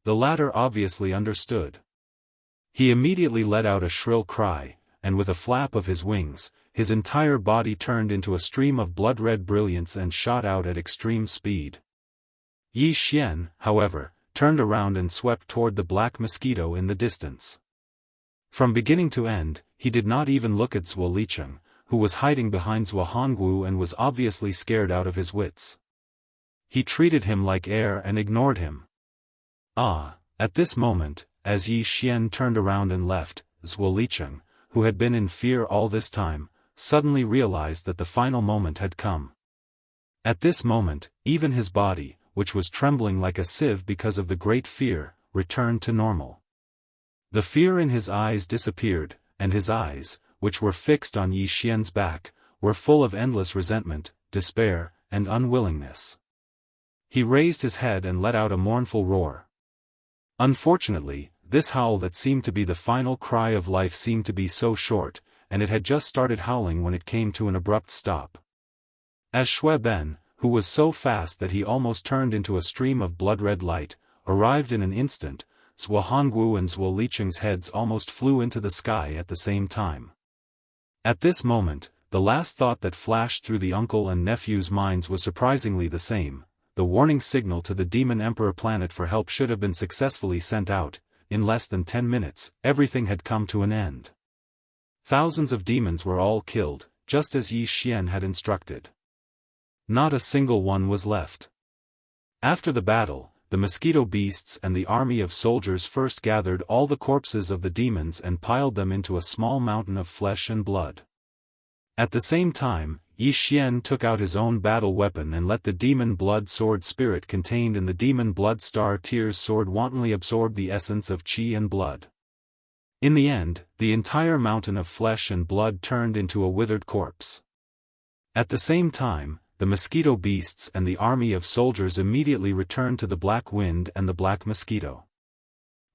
The latter obviously understood. He immediately let out a shrill cry, and with a flap of his wings, his entire body turned into a stream of blood-red brilliance and shot out at extreme speed. Yi Xian, however, turned around and swept toward the black mosquito in the distance. From beginning to end, he did not even look at Zhuo Licheng, who was hiding behind Zhuo Hongwu and was obviously scared out of his wits. He treated him like air and ignored him. At this moment, as Yi Xian turned around and left, Zhuo Licheng, who had been in fear all this time, suddenly realized that the final moment had come. At this moment, even his body, which was trembling like a sieve because of the great fear, returned to normal. The fear in his eyes disappeared, and his eyes, which were fixed on Yi Xian's back, were full of endless resentment, despair, and unwillingness. He raised his head and let out a mournful roar. Unfortunately, this howl that seemed to be the final cry of life seemed to be so short, and it had just started howling when it came to an abrupt stop. As Xue Ben, who was so fast that he almost turned into a stream of blood-red light, arrived in an instant, Zhuo Hongwu and Zhuo Licheng's heads almost flew into the sky at the same time. At this moment, the last thought that flashed through the uncle and nephew's minds was surprisingly the same. The warning signal to the Demon Emperor planet for help should have been successfully sent out. In less than 10 minutes, everything had come to an end. Thousands of demons were all killed, just as Yi Xian had instructed. Not a single one was left. After the battle, the mosquito beasts and the army of soldiers first gathered all the corpses of the demons and piled them into a small mountain of flesh and blood. At the same time, Yi Xian took out his own battle weapon and let the demon blood sword spirit contained in the demon blood star tears sword wantonly absorb the essence of qi and blood. In the end, the entire mountain of flesh and blood turned into a withered corpse. At the same time, the mosquito beasts and the army of soldiers immediately returned to the black wind and the black mosquito.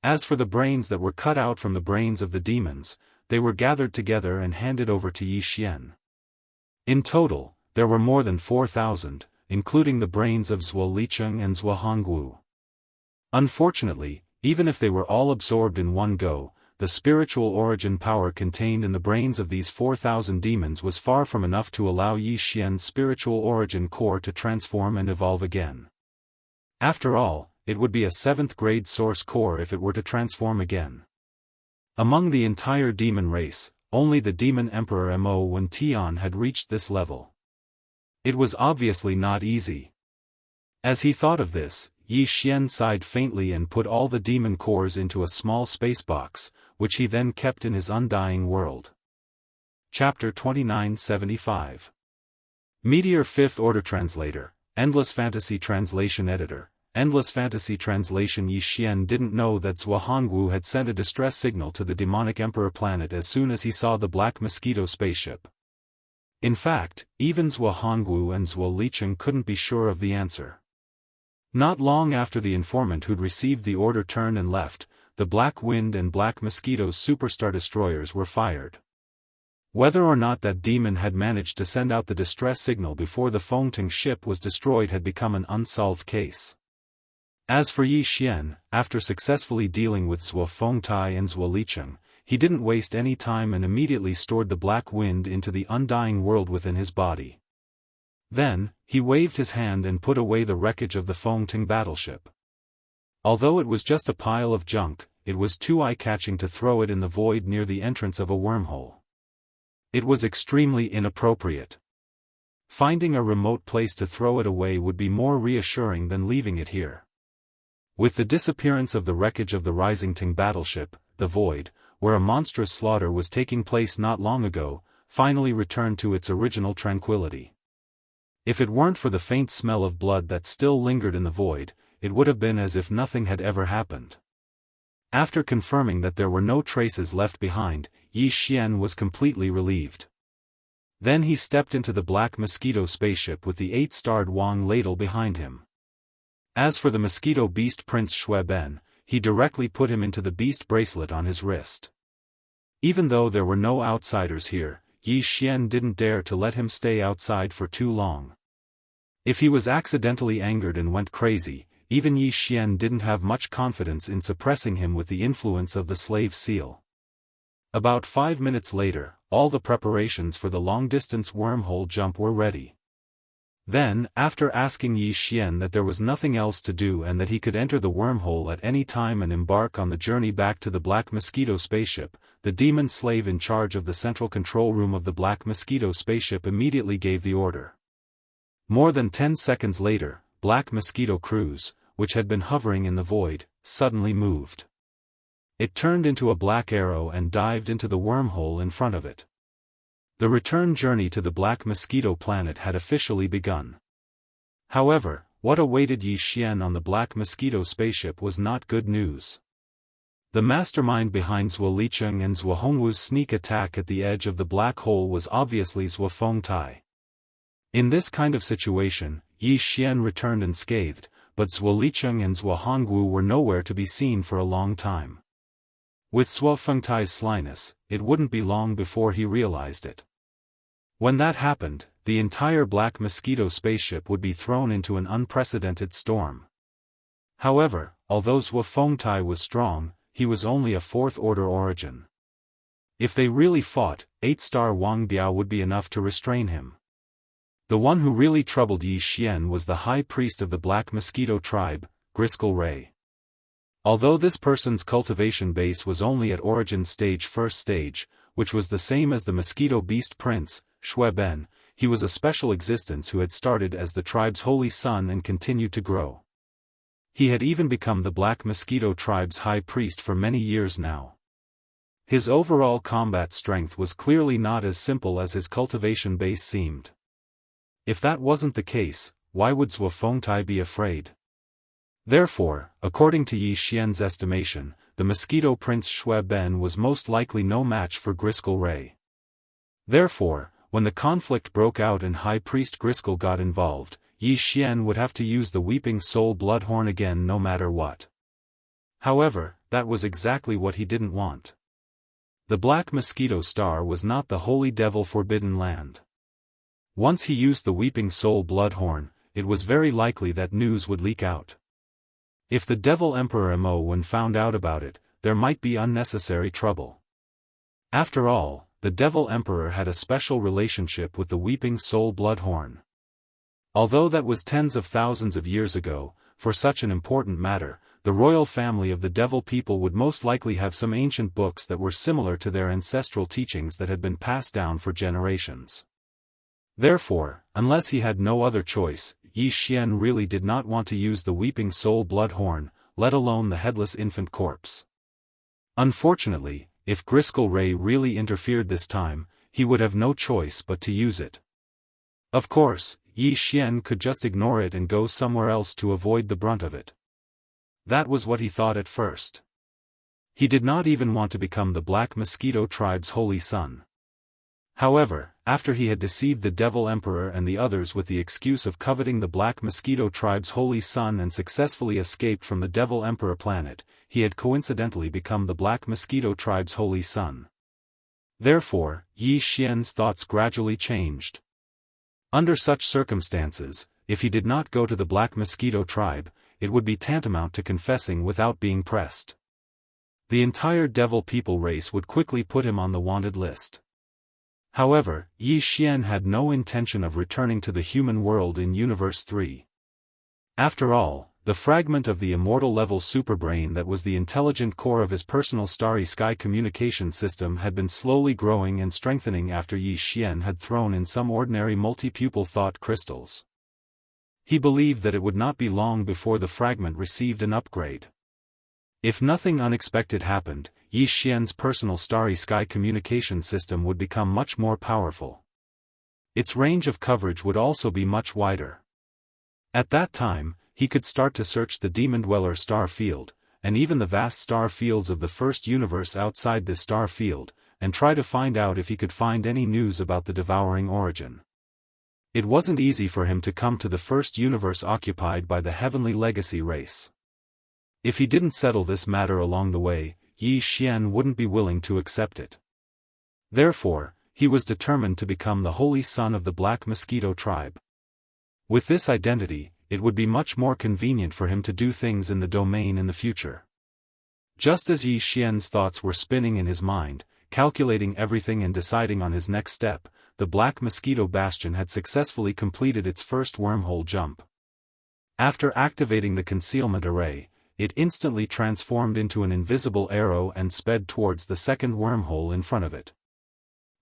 As for the brains that were cut out from the brains of the demons, they were gathered together and handed over to Yi Xian. In total, there were more than 4,000, including the brains of Zhuo Licheng and Zhuo Hongwu. Unfortunately, even if they were all absorbed in one go, the spiritual origin power contained in the brains of these 4,000 demons was far from enough to allow Yi Xian's spiritual origin core to transform and evolve again. After all, it would be a 7th-grade source core if it were to transform again. Among the entire demon race, only the Demon Emperor Mo Wen Tian had reached this level. It was obviously not easy. As he thought of this, Yi Xian sighed faintly and put all the demon cores into a small space box, which he then kept in his undying world. Chapter 2975. Meteor 5th Order Translator, Endless Fantasy Translation Editor. Endless Fantasy Translation. Yi Xian didn't know that Zhuo Hongwu had sent a distress signal to the demonic emperor planet as soon as he saw the black mosquito spaceship. In fact, even Zhuo Hongwu and Zhuo Licheng couldn't be sure of the answer. Not long after the informant who'd received the order turned and left, the Black Wind and Black Mosquito's superstar destroyers were fired. Whether or not that demon had managed to send out the distress signal before the Fengting ship was destroyed had become an unsolved case. As for Yi Xian, after successfully dealing with Zhuo Fengtai and Zhuo Licheng, he didn't waste any time and immediately stored the Black Wind into the undying world within his body. Then, he waved his hand and put away the wreckage of the Fengting battleship. Although it was just a pile of junk, it was too eye-catching to throw it in the void near the entrance of a wormhole. It was extremely inappropriate. Finding a remote place to throw it away would be more reassuring than leaving it here. With the disappearance of the wreckage of the Risingting battleship, the void, where a monstrous slaughter was taking place not long ago, finally returned to its original tranquility. If it weren't for the faint smell of blood that still lingered in the void, it would have been as if nothing had ever happened. After confirming that there were no traces left behind, Yi Xian was completely relieved. Then he stepped into the Black Mosquito spaceship with the 8-starred Wang ladle behind him. As for the Mosquito Beast Prince Xue Ben, he directly put him into the beast bracelet on his wrist. Even though there were no outsiders here, Yi Xian didn't dare to let him stay outside for too long. If he was accidentally angered and went crazy, even Yi Xian didn't have much confidence in suppressing him with the influence of the slave seal. About 5 minutes later, all the preparations for the long-distance wormhole jump were ready. Then, after asking Yi Xian that there was nothing else to do and that he could enter the wormhole at any time and embark on the journey back to the Black Mosquito spaceship, the demon slave in charge of the central control room of the Black Mosquito spaceship immediately gave the order. More than 10 seconds later, Black Mosquito Cruise, which had been hovering in the void, suddenly moved. It turned into a black arrow and dived into the wormhole in front of it. The return journey to the Black Mosquito planet had officially begun. However, what awaited Yi Xian on the Black Mosquito spaceship was not good news. The mastermind behind Zhuo Licheng and Zhuo Hongwu's sneak attack at the edge of the black hole was obviously Zhuo Fengtai. In this kind of situation, Yi Xian returned unscathed, but Zhuo Licheng and Zhuo Hongwu were nowhere to be seen for a long time. With Zhuo Fengtai's slyness, it wouldn't be long before he realized it. When that happened, the entire Black Mosquito spaceship would be thrown into an unprecedented storm. However, although Zhuo Fengtai was strong, he was only a fourth-order origin. If they really fought, 8-star Wang Biao would be enough to restrain him. The one who really troubled Yi Xian was the high priest of the Black Mosquito tribe, Griskel Ray. Although this person's cultivation base was only at origin stage first stage, which was the same as the Mosquito Beast Prince, Xue Ben, he was a special existence who had started as the tribe's holy son and continued to grow. He had even become the Black Mosquito tribe's high priest for many years now. His overall combat strength was clearly not as simple as his cultivation base seemed. If that wasn't the case, why would Zhuo Fengtai be afraid? Therefore, according to Yi Xian's estimation, the Mosquito Prince Xue Ben was most likely no match for Griskel Ray. Therefore, when the conflict broke out and High Priest Griskel got involved, Yi Xian would have to use the Weeping Soul Bloodhorn again no matter what. However, that was exactly what he didn't want. The Black Mosquito Star was not the Holy Devil Forbidden Land. Once he used the Weeping Soul Bloodhorn, it was very likely that news would leak out. If the Devil Emperor Mo Wen found out about it, there might be unnecessary trouble. After all, the Devil Emperor had a special relationship with the Weeping Soul Bloodhorn. Although that was tens of thousands of years ago, for such an important matter, the royal family of the Devil people would most likely have some ancient books that were similar to their ancestral teachings that had been passed down for generations. Therefore, unless he had no other choice, Yi Xian really did not want to use the Weeping Soul Bloodhorn, let alone the headless infant corpse. Unfortunately, if Griskel Ray really interfered this time, he would have no choice but to use it. Of course, Yi Xian could just ignore it and go somewhere else to avoid the brunt of it. That was what he thought at first. He did not even want to become the Black Mosquito tribe's holy son. However, after he had deceived the Devil Emperor and the others with the excuse of coveting the Black Mosquito tribe's holy son and successfully escaped from the Devil Emperor planet, he had coincidentally become the Black Mosquito tribe's holy son. Therefore, Yi Xian's thoughts gradually changed. Under such circumstances, if he did not go to the Black Mosquito tribe, it would be tantamount to confessing without being pressed. The entire Devil people race would quickly put him on the wanted list. However, Yi Xian had no intention of returning to the human world in Universe 3. After all, the fragment of the immortal-level superbrain that was the intelligent core of his personal starry sky communication system had been slowly growing and strengthening after Yi Xian had thrown in some ordinary multi-pupil thought crystals. He believed that it would not be long before the fragment received an upgrade. If nothing unexpected happened, Yi Xian's personal starry sky communication system would become much more powerful. Its range of coverage would also be much wider. At that time, he could start to search the Demon Dweller star field, and even the vast star fields of the first universe outside this star field, and try to find out if he could find any news about the Devouring origin. It wasn't easy for him to come to the first universe occupied by the Heavenly Legacy race. If he didn't settle this matter along the way, Yi Xian wouldn't be willing to accept it. Therefore, he was determined to become the holy son of the Black Mosquito tribe. With this identity, it would be much more convenient for him to do things in the domain in the future. Just as Yi Xian's thoughts were spinning in his mind, calculating everything and deciding on his next step, the Black Mosquito Bastion had successfully completed its first wormhole jump. After activating the concealment array, it instantly transformed into an invisible arrow and sped towards the second wormhole in front of it.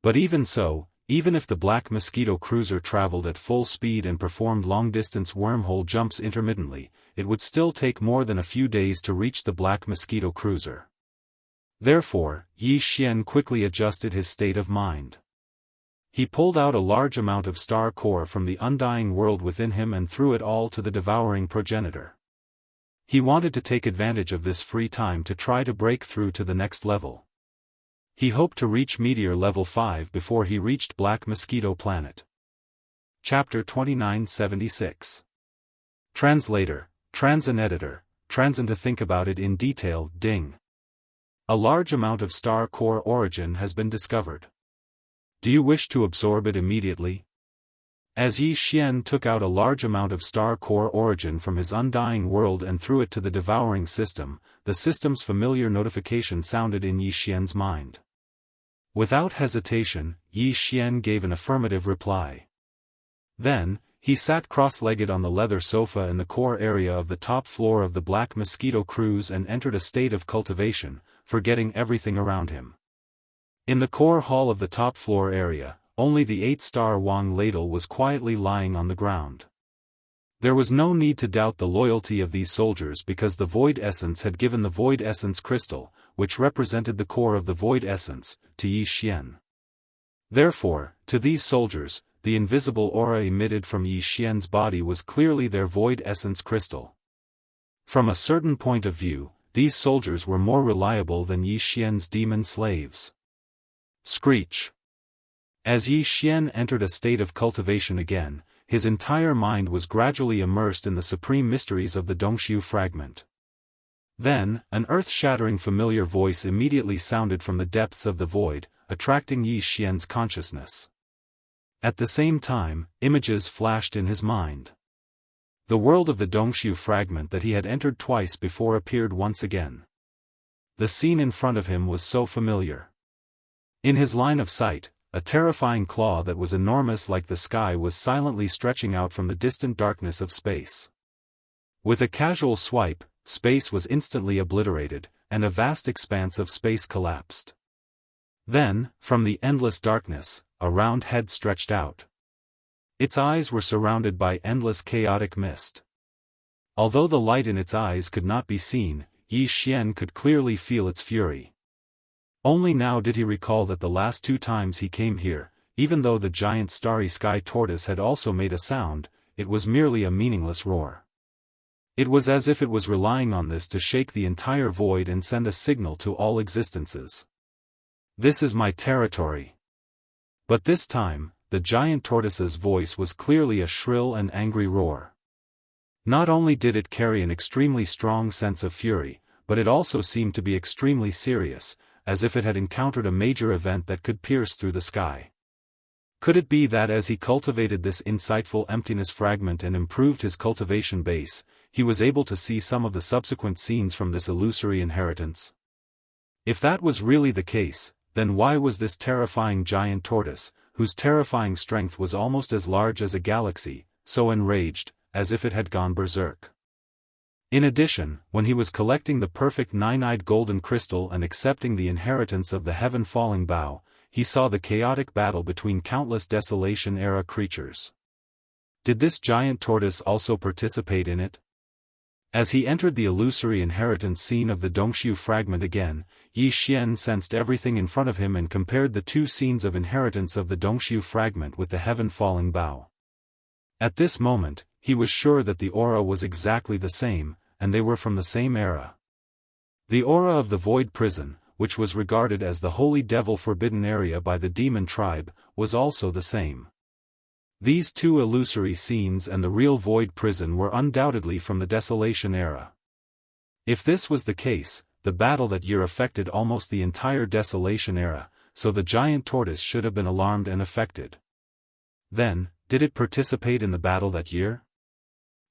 But even so, even if the Black Mosquito cruiser traveled at full speed and performed long-distance wormhole jumps intermittently, it would still take more than a few days to reach the Black Mosquito cruiser. Therefore, Yi Xian quickly adjusted his state of mind. He pulled out a large amount of star core from the undying world within him and threw it all to the devouring progenitor. He wanted to take advantage of this free time to try to break through to the next level. He hoped to reach Meteor level 5 before he reached Black Mosquito Planet. Chapter 2976. Translator, Transan Editor, Transan. To think about it in detail. Ding. A large amount of star core origin has been discovered. Do you wish to absorb it immediately? As Yi Xian took out a large amount of star core origin from his undying world and threw it to the devouring system, the system's familiar notification sounded in Yi Xian's mind. Without hesitation, Yi Xian gave an affirmative reply. Then, he sat cross-legged on the leather sofa in the core area of the top floor of the Black Mosquito cruise and entered a state of cultivation, forgetting everything around him. In the core hall of the top floor area, only the 8-star Wang ladle was quietly lying on the ground. There was no need to doubt the loyalty of these soldiers because the Void Essence had given the Void Essence crystal, which represented the core of the Void Essence, to Yi Xian. Therefore, to these soldiers, the invisible aura emitted from Yi Xian's body was clearly their Void Essence crystal. From a certain point of view, these soldiers were more reliable than Yi Xian's demon slaves. Screech. As Yi Xian entered a state of cultivation again, his entire mind was gradually immersed in the supreme mysteries of the Dongshu fragment. Then, an earth-shattering familiar voice immediately sounded from the depths of the void, attracting Yi Xian's consciousness. At the same time, images flashed in his mind. The world of the Dongshu fragment that he had entered twice before appeared once again. The scene in front of him was so familiar. In his line of sight, a terrifying claw that was enormous like the sky was silently stretching out from the distant darkness of space. With a casual swipe, space was instantly obliterated, and a vast expanse of space collapsed. Then, from the endless darkness, a round head stretched out. Its eyes were surrounded by endless chaotic mist. Although the light in its eyes could not be seen, Yi Xian could clearly feel its fury. Only now did he recall that the last 2 times he came here, even though the giant starry sky tortoise had also made a sound, it was merely a meaningless roar. It was as if it was relying on this to shake the entire void and send a signal to all existences. This is my territory. But this time, the giant tortoise's voice was clearly a shrill and angry roar. Not only did it carry an extremely strong sense of fury, but it also seemed to be extremely serious, as if it had encountered a major event that could pierce through the sky. Could it be that as he cultivated this insightful emptiness fragment and improved his cultivation base, he was able to see some of the subsequent scenes from this illusory inheritance? If that was really the case, then why was this terrifying giant tortoise, whose terrifying strength was almost as large as a galaxy, so enraged, as if it had gone berserk? In addition, when he was collecting the perfect 9-eyed golden crystal and accepting the inheritance of the heaven-falling bough, he saw the chaotic battle between countless Desolation-era creatures. Did this giant tortoise also participate in it? As he entered the illusory inheritance scene of the Dongshu fragment again, Yi Xian sensed everything in front of him and compared the 2 scenes of inheritance of the Dongshu fragment with the heaven-falling bough. At this moment, he was sure that the aura was exactly the same, and they were from the same era. The aura of the Void Prison, which was regarded as the Holy Devil Forbidden Area by the Demon Tribe, was also the same. These 2 illusory scenes and the real Void Prison were undoubtedly from the Desolation era. If this was the case, the battle that year affected almost the entire Desolation era, so the giant tortoise should have been alarmed and affected. Then, did it participate in the battle that year?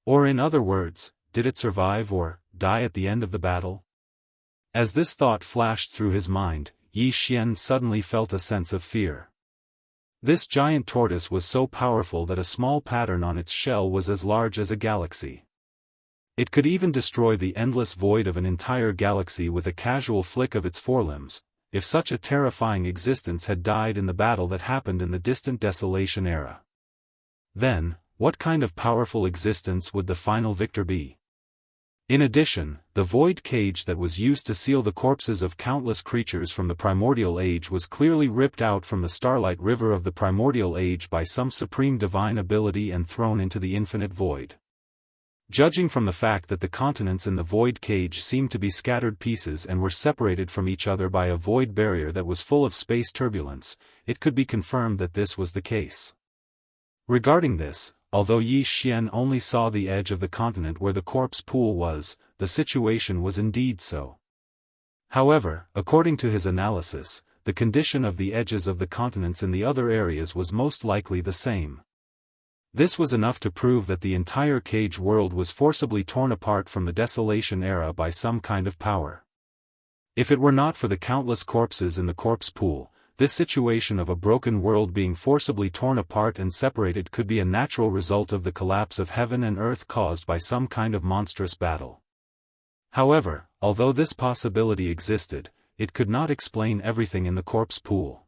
Or in other words, did it survive or die at the end of the battle? As this thought flashed through his mind, Yi Xian suddenly felt a sense of fear. This giant tortoise was so powerful that a small pattern on its shell was as large as a galaxy. It could even destroy the endless void of an entire galaxy with a casual flick of its forelimbs, if such a terrifying existence had died in the battle that happened in the distant Desolation era. Then, what kind of powerful existence would the final victor be? In addition, the void cage that was used to seal the corpses of countless creatures from the primordial age was clearly ripped out from the starlight river of the primordial age by some supreme divine ability and thrown into the infinite void. Judging from the fact that the continents in the void cage seemed to be scattered pieces and were separated from each other by a void barrier that was full of space turbulence, it could be confirmed that this was the case. Regarding this, although Yi Xian only saw the edge of the continent where the corpse pool was, the situation was indeed so. However, according to his analysis, the condition of the edges of the continents in the other areas was most likely the same. This was enough to prove that the entire cage world was forcibly torn apart from the Desolation era by some kind of power. If it were not for the countless corpses in the corpse pool, this situation of a broken world being forcibly torn apart and separated could be a natural result of the collapse of heaven and earth caused by some kind of monstrous battle. However, although this possibility existed, it could not explain everything in the corpse pool.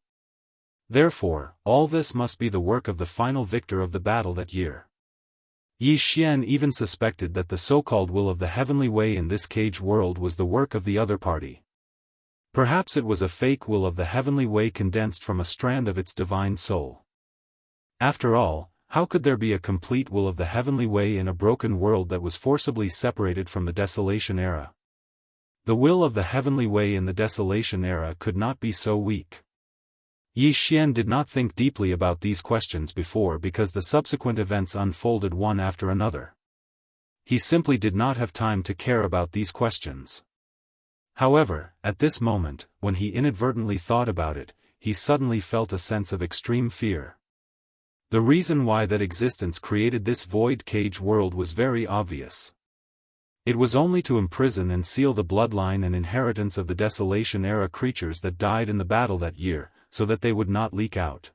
Therefore, all this must be the work of the final victor of the battle that year. Yi Xian even suspected that the so-called will of the heavenly way in this cage world was the work of the other party. Perhaps it was a fake will of the heavenly way condensed from a strand of its divine soul. After all, how could there be a complete will of the heavenly way in a broken world that was forcibly separated from the Desolation era? The will of the heavenly way in the Desolation era could not be so weak. Yi Xian did not think deeply about these questions before because the subsequent events unfolded one after another. He simply did not have time to care about these questions. However, at this moment, when he inadvertently thought about it, he suddenly felt a sense of extreme fear. The reason why that existence created this void cage world was very obvious. It was only to imprison and seal the bloodline and inheritance of the Desolation era creatures that died in the battle that year, so that they would not leak out.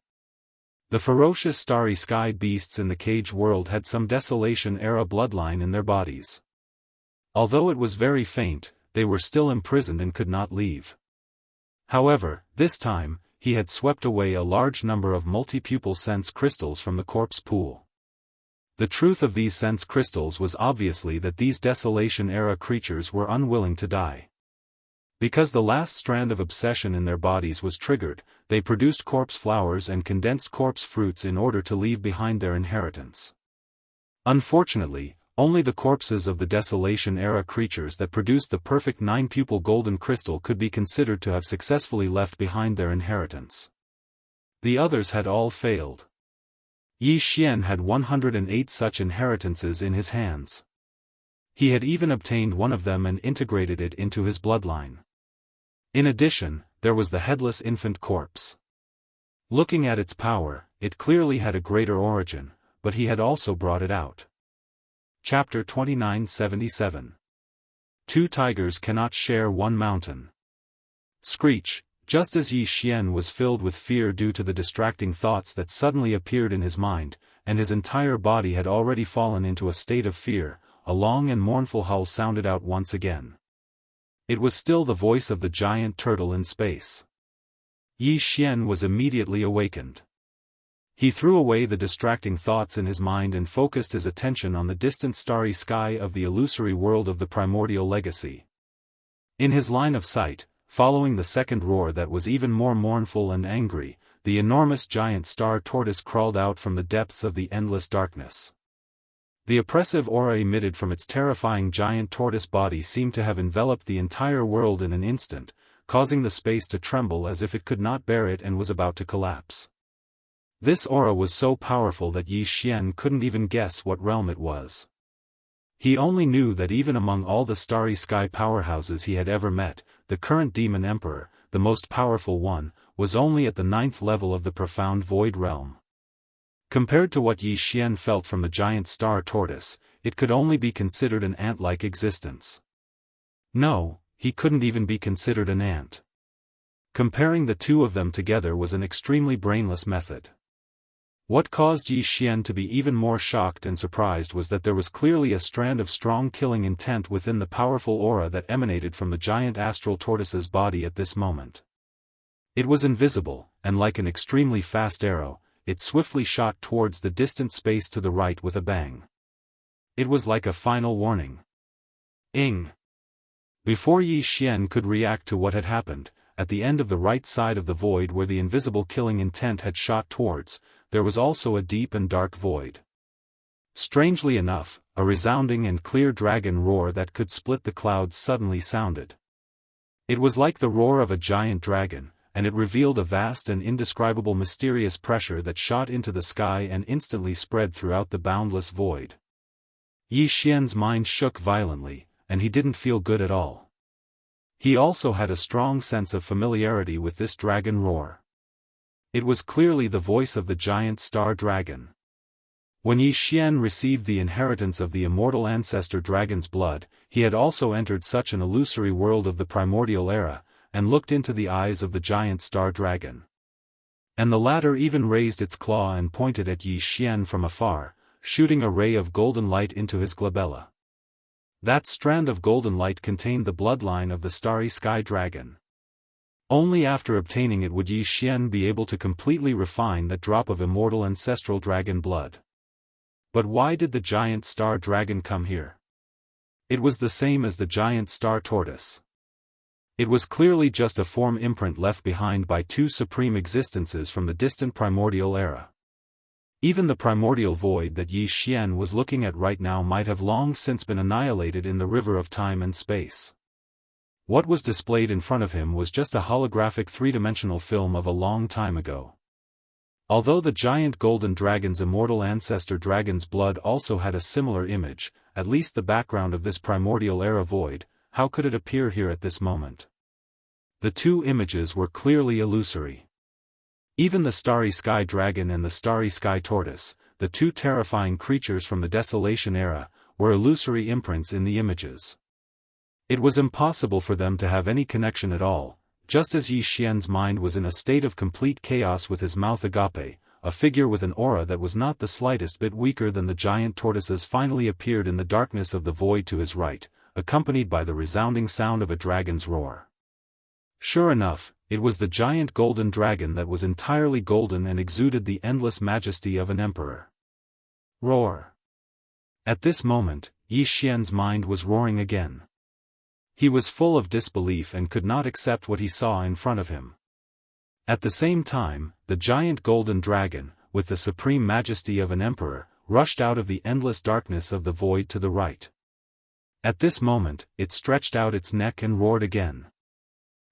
The ferocious starry sky beasts in the cage world had some Desolation era bloodline in their bodies. Although it was very faint, they were still imprisoned and could not leave. However, this time, he had swept away a large number of multi-pupil sense crystals from the corpse pool. The truth of these sense crystals was obviously that these Desolation era creatures were unwilling to die. Because the last strand of obsession in their bodies was triggered, they produced corpse flowers and condensed corpse fruits in order to leave behind their inheritance. Unfortunately, only the corpses of the Desolation era creatures that produced the perfect 9-pupil golden crystal could be considered to have successfully left behind their inheritance. The others had all failed. Yi Xian had 108 such inheritances in his hands. He had even obtained one of them and integrated it into his bloodline. In addition, there was the headless infant corpse. Looking at its power, it clearly had a greater origin, but he had also brought it out. Chapter 2977. Two tigers cannot share one mountain. Screech. Just as Yi Xian was filled with fear due to the distracting thoughts that suddenly appeared in his mind, and his entire body had already fallen into a state of fear, a long and mournful howl sounded out once again. It was still the voice of the giant turtle in space. Yi Xian was immediately awakened. He threw away the distracting thoughts in his mind and focused his attention on the distant starry sky of the illusory world of the primordial legacy. In his line of sight, following the second roar that was even more mournful and angry, the enormous giant star tortoise crawled out from the depths of the endless darkness. The oppressive aura emitted from its terrifying giant tortoise body seemed to have enveloped the entire world in an instant, causing the space to tremble as if it could not bear it and was about to collapse. This aura was so powerful that Yi Xian couldn't even guess what realm it was. He only knew that even among all the starry sky powerhouses he had ever met, the current demon emperor, the most powerful one, was only at the 9th level of the profound void realm. Compared to what Yi Xian felt from the giant star tortoise, it could only be considered an ant-like existence. No, he couldn't even be considered an ant. Comparing the two of them together was an extremely brainless method. What caused Yi Xian to be even more shocked and surprised was that there was clearly a strand of strong killing intent within the powerful aura that emanated from the giant astral tortoise's body at this moment. It was invisible, and like an extremely fast arrow, it swiftly shot towards the distant space to the right with a bang. It was like a final warning. Ing! Before Yi Xian could react to what had happened, at the end of the right side of the void where the invisible killing intent had shot towards, there was also a deep and dark void. Strangely enough, a resounding and clear dragon roar that could split the clouds suddenly sounded. It was like the roar of a giant dragon, and it revealed a vast and indescribable mysterious pressure that shot into the sky and instantly spread throughout the boundless void. Yi Xian's mind shook violently, and he didn't feel good at all. He also had a strong sense of familiarity with this dragon roar. It was clearly the voice of the giant star dragon. When Yi Xian received the inheritance of the immortal ancestor dragon's blood, he had also entered such an illusory world of the primordial era, and looked into the eyes of the giant star dragon. And the latter even raised its claw and pointed at Yi Xian from afar, shooting a ray of golden light into his glabella. That strand of golden light contained the bloodline of the starry sky dragon. Only after obtaining it would Yi Xian be able to completely refine that drop of immortal ancestral dragon blood. But why did the giant star dragon come here? It was the same as the giant star tortoise. It was clearly just a form imprint left behind by two supreme existences from the distant primordial era. Even the primordial void that Yi Xian was looking at right now might have long since been annihilated in the river of time and space. What was displayed in front of him was just a holographic three-dimensional film of a long time ago. Although the giant golden dragon's immortal ancestor dragon's blood also had a similar image, at least the background of this primordial era void, how could it appear here at this moment? The two images were clearly illusory. Even the starry sky dragon and the starry sky tortoise, the two terrifying creatures from the desolation era, were illusory imprints in the images. It was impossible for them to have any connection at all, just as Yi Xian's mind was in a state of complete chaos with his mouth agape, a figure with an aura that was not the slightest bit weaker than the giant tortoise's finally appeared in the darkness of the void to his right, accompanied by the resounding sound of a dragon's roar. Sure enough, it was the giant golden dragon that was entirely golden and exuded the endless majesty of an emperor. Roar! At this moment, Yi Xian's mind was roaring again. He was full of disbelief and could not accept what he saw in front of him. At the same time, the giant golden dragon, with the supreme majesty of an emperor, rushed out of the endless darkness of the void to the right. At this moment, it stretched out its neck and roared again.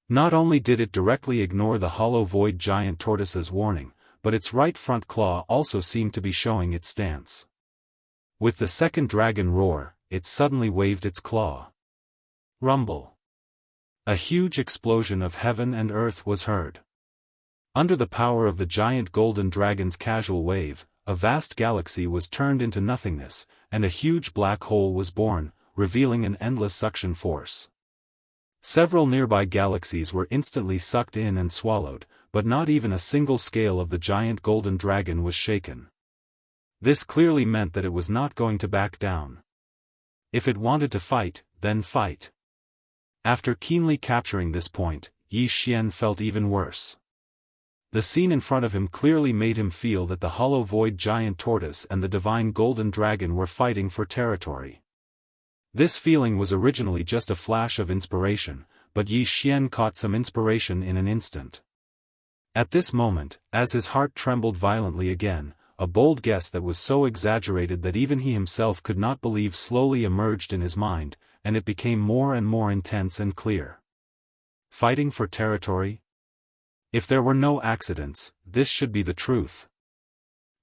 Not only did it directly ignore the hollow void giant tortoise's warning, but its right front claw also seemed to be showing its stance. With the second dragon roar, it suddenly waved its claw. Rumble! A huge explosion of heaven and earth was heard. Under the power of the giant golden dragon's casual wave, a vast galaxy was turned into nothingness, and a huge black hole was born, revealing an endless suction force. Several nearby galaxies were instantly sucked in and swallowed, but not even a single scale of the giant golden dragon was shaken. This clearly meant that it was not going to back down. If it wanted to fight, then fight. After keenly capturing this point, Yi Xian felt even worse. The scene in front of him clearly made him feel that the hollow void giant tortoise and the divine golden dragon were fighting for territory. This feeling was originally just a flash of inspiration, but Yi Xian caught some inspiration in an instant. At this moment, as his heart trembled violently again, a bold guess that was so exaggerated that even he himself could not believe slowly emerged in his mind, and it became more and more intense and clear. Fighting for territory? If there were no accidents, this should be the truth.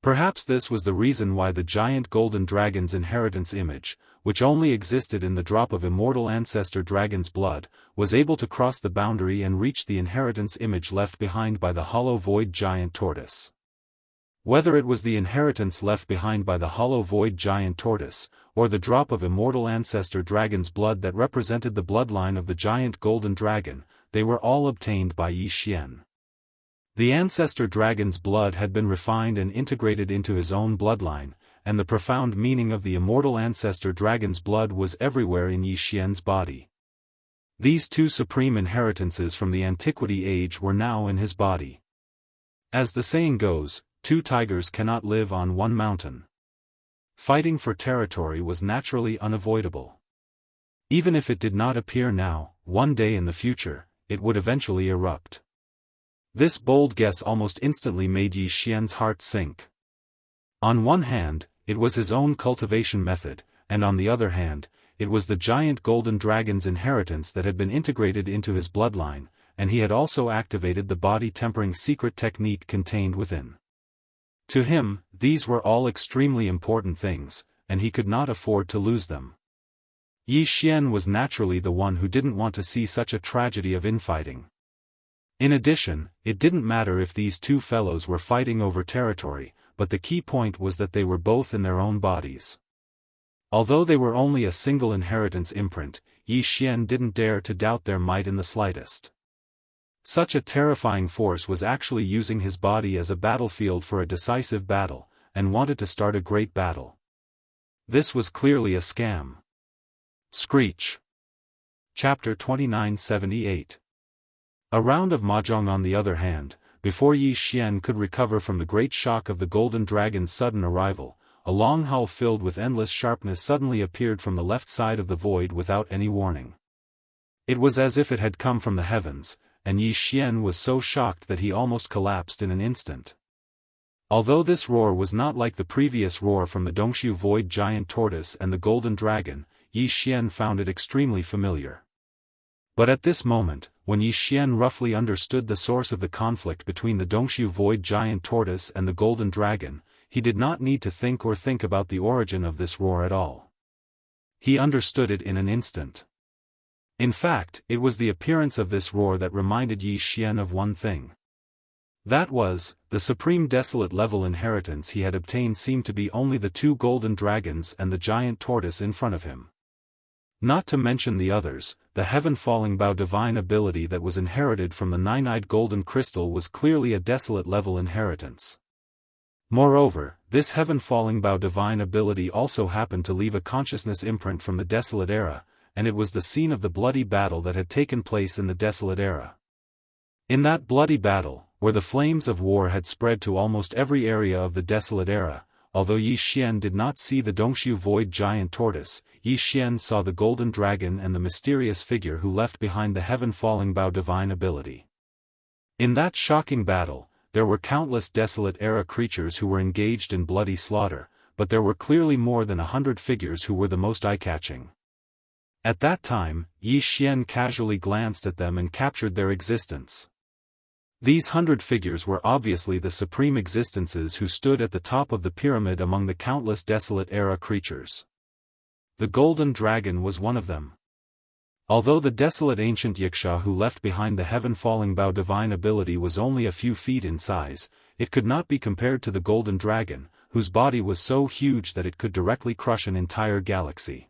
Perhaps this was the reason why the giant golden dragon's inheritance image, which only existed in the drop of immortal ancestor dragon's blood, was able to cross the boundary and reach the inheritance image left behind by the hollow void giant tortoise. Whether it was the inheritance left behind by the hollow void giant tortoise, or the drop of immortal ancestor dragon's blood that represented the bloodline of the giant golden dragon, they were all obtained by Yi Xian. The ancestor dragon's blood had been refined and integrated into his own bloodline, and the profound meaning of the immortal ancestor dragon's blood was everywhere in Yi Xian's body. These two supreme inheritances from the antiquity age were now in his body. As the saying goes, two tigers cannot live on one mountain. Fighting for territory was naturally unavoidable. Even if it did not appear now, one day in the future, it would eventually erupt. This bold guess almost instantly made Yi Xian's heart sink. On one hand, it was his own cultivation method, and on the other hand, it was the giant golden dragon's inheritance that had been integrated into his bloodline, and he had also activated the body-tempering secret technique contained within. To him, these were all extremely important things, and he could not afford to lose them. Yi Xian was naturally the one who didn't want to see such a tragedy of infighting. In addition, it didn't matter if these two fellows were fighting over territory, but the key point was that they were both in their own bodies. Although they were only a single inheritance imprint, Yi Xian didn't dare to doubt their might in the slightest. Such a terrifying force was actually using his body as a battlefield for a decisive battle, and wanted to start a great battle. This was clearly a scam. Screech. Chapter 2978. A round of mahjong on the other hand, before Yi Xian could recover from the great shock of the golden dragon's sudden arrival, a long hull filled with endless sharpness suddenly appeared from the left side of the void without any warning. It was as if it had come from the heavens, and Yi Xian was so shocked that he almost collapsed in an instant. Although this roar was not like the previous roar from the Dongshu void giant tortoise and the golden dragon, Yi Xian found it extremely familiar. But at this moment, when Yi Xian roughly understood the source of the conflict between the Dongshu void giant tortoise and the golden dragon, he did not need to think about the origin of this roar at all. He understood it in an instant. In fact, it was the appearance of this roar that reminded Yi Xian of one thing. That was, the supreme desolate level inheritance he had obtained seemed to be only the two golden dragons and the giant tortoise in front of him. Not to mention the others, the heaven-falling bow divine ability that was inherited from the nine-eyed golden crystal was clearly a desolate level inheritance. Moreover, this heaven-falling bow divine ability also happened to leave a consciousness imprint from the desolate era, and it was the scene of the bloody battle that had taken place in the desolate era. In that bloody battle, where the flames of war had spread to almost every area of the desolate era, although Yi Xian did not see the Dongshu void giant tortoise, Yi Xian saw the golden dragon and the mysterious figure who left behind the heaven-falling bow divine ability. In that shocking battle, there were countless desolate era creatures who were engaged in bloody slaughter, but there were clearly more than 100 figures who were the most eye-catching. At that time, Yi Xian casually glanced at them and captured their existence. These 100 figures were obviously the supreme existences who stood at the top of the pyramid among the countless desolate era creatures. The golden dragon was one of them. Although the desolate ancient Yiksha who left behind the heaven-falling bow divine ability was only a few feet in size, it could not be compared to the golden dragon, whose body was so huge that it could directly crush an entire galaxy.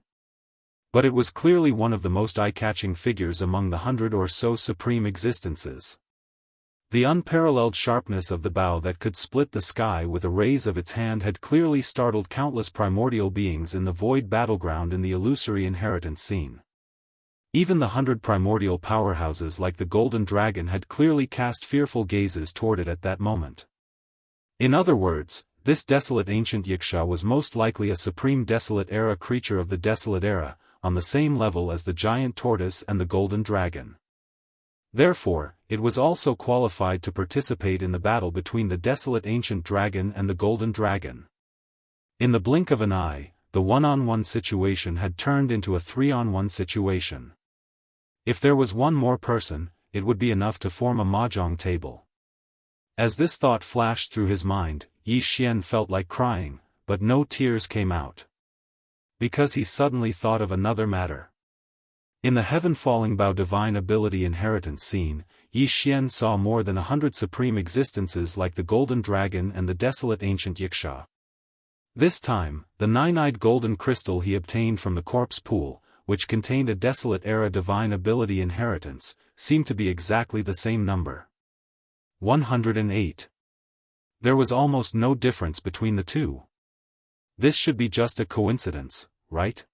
But it was clearly one of the most eye-catching figures among the 100 or so supreme existences. The unparalleled sharpness of the bow that could split the sky with a raise of its hand had clearly startled countless primordial beings in the void battleground in the illusory inheritance scene. Even the 100 primordial powerhouses like the golden dragon had clearly cast fearful gazes toward it at that moment. In other words, this desolate ancient Yiksha was most likely a supreme desolate era creature of the desolate era, on the same level as the giant tortoise and the golden dragon. Therefore, it was also qualified to participate in the battle between the desolate ancient dragon and the golden dragon. In the blink of an eye, the one-on-one situation had turned into a three-on-one situation. If there was one more person, it would be enough to form a mahjong table. As this thought flashed through his mind, Yi Xian felt like crying, but no tears came out. Because he suddenly thought of another matter. In the heaven-falling bow divine ability inheritance scene, Yi Xian saw more than 100 supreme existences like the golden dragon and the desolate ancient Yiksha. This time, the nine-eyed golden crystal he obtained from the corpse pool, which contained a desolate era divine ability inheritance, seemed to be exactly the same number. 108. There was almost no difference between the two. This should be just a coincidence, right?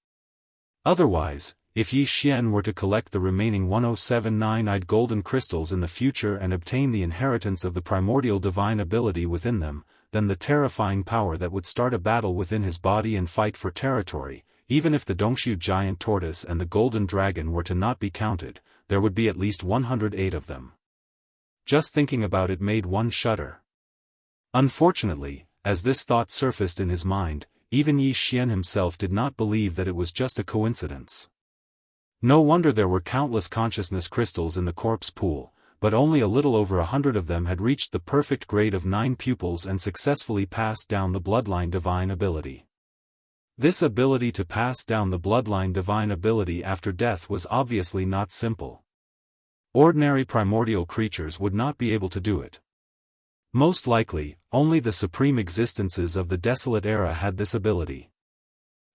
Otherwise, if Yi Xian were to collect the remaining 107 nine-eyed golden crystals in the future and obtain the inheritance of the primordial divine ability within them, then the terrifying power that would start a battle within his body and fight for territory, even if the Dongshu giant tortoise and the golden dragon were to not be counted, there would be at least 108 of them. Just thinking about it made one shudder. Unfortunately, as this thought surfaced in his mind, even Yi Xian himself did not believe that it was just a coincidence. No wonder there were countless consciousness crystals in the corpse pool, but only a little over 100 of them had reached the perfect grade of 9 pupils and successfully passed down the bloodline divine ability. This ability to pass down the bloodline divine ability after death was obviously not simple. Ordinary primordial creatures would not be able to do it. Most likely, only the supreme existences of the desolate era had this ability.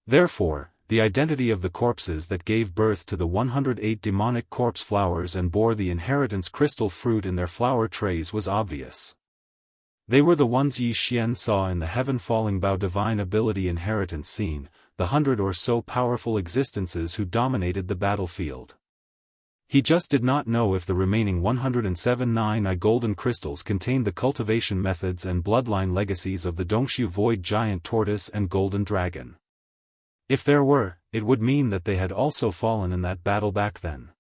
Therefore, the identity of the corpses that gave birth to the 108 demonic corpse flowers and bore the inheritance crystal fruit in their flower trays was obvious. They were the ones Yi Xian saw in the heaven-falling bow divine ability inheritance scene, the 100 or so powerful existences who dominated the battlefield. He just did not know if the remaining 107 nine-eye golden crystals contained the cultivation methods and bloodline legacies of the Dongshu void giant tortoise and golden dragon. If there were, it would mean that they had also fallen in that battle back then.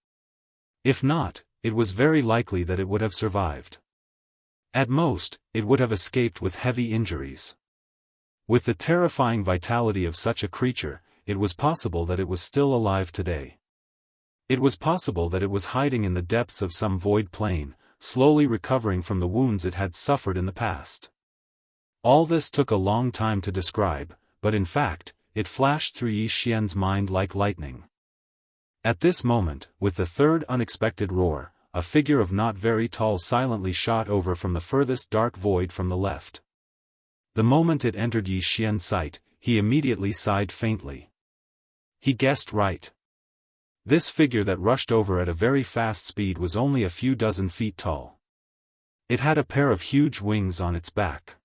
If not, it was very likely that it would have survived. At most, it would have escaped with heavy injuries. With the terrifying vitality of such a creature, it was possible that it was still alive today. It was possible that it was hiding in the depths of some void plane, slowly recovering from the wounds it had suffered in the past. All this took a long time to describe, but in fact, it flashed through Yi Xian's mind like lightning. At this moment, with the third unexpected roar, a figure of not very tall silently shot over from the furthest dark void from the left. The moment it entered Yi Xian's sight, he immediately sighed faintly. He guessed right. This figure that rushed over at a very fast speed was only a few dozen feet tall. It had a pair of huge wings on its back.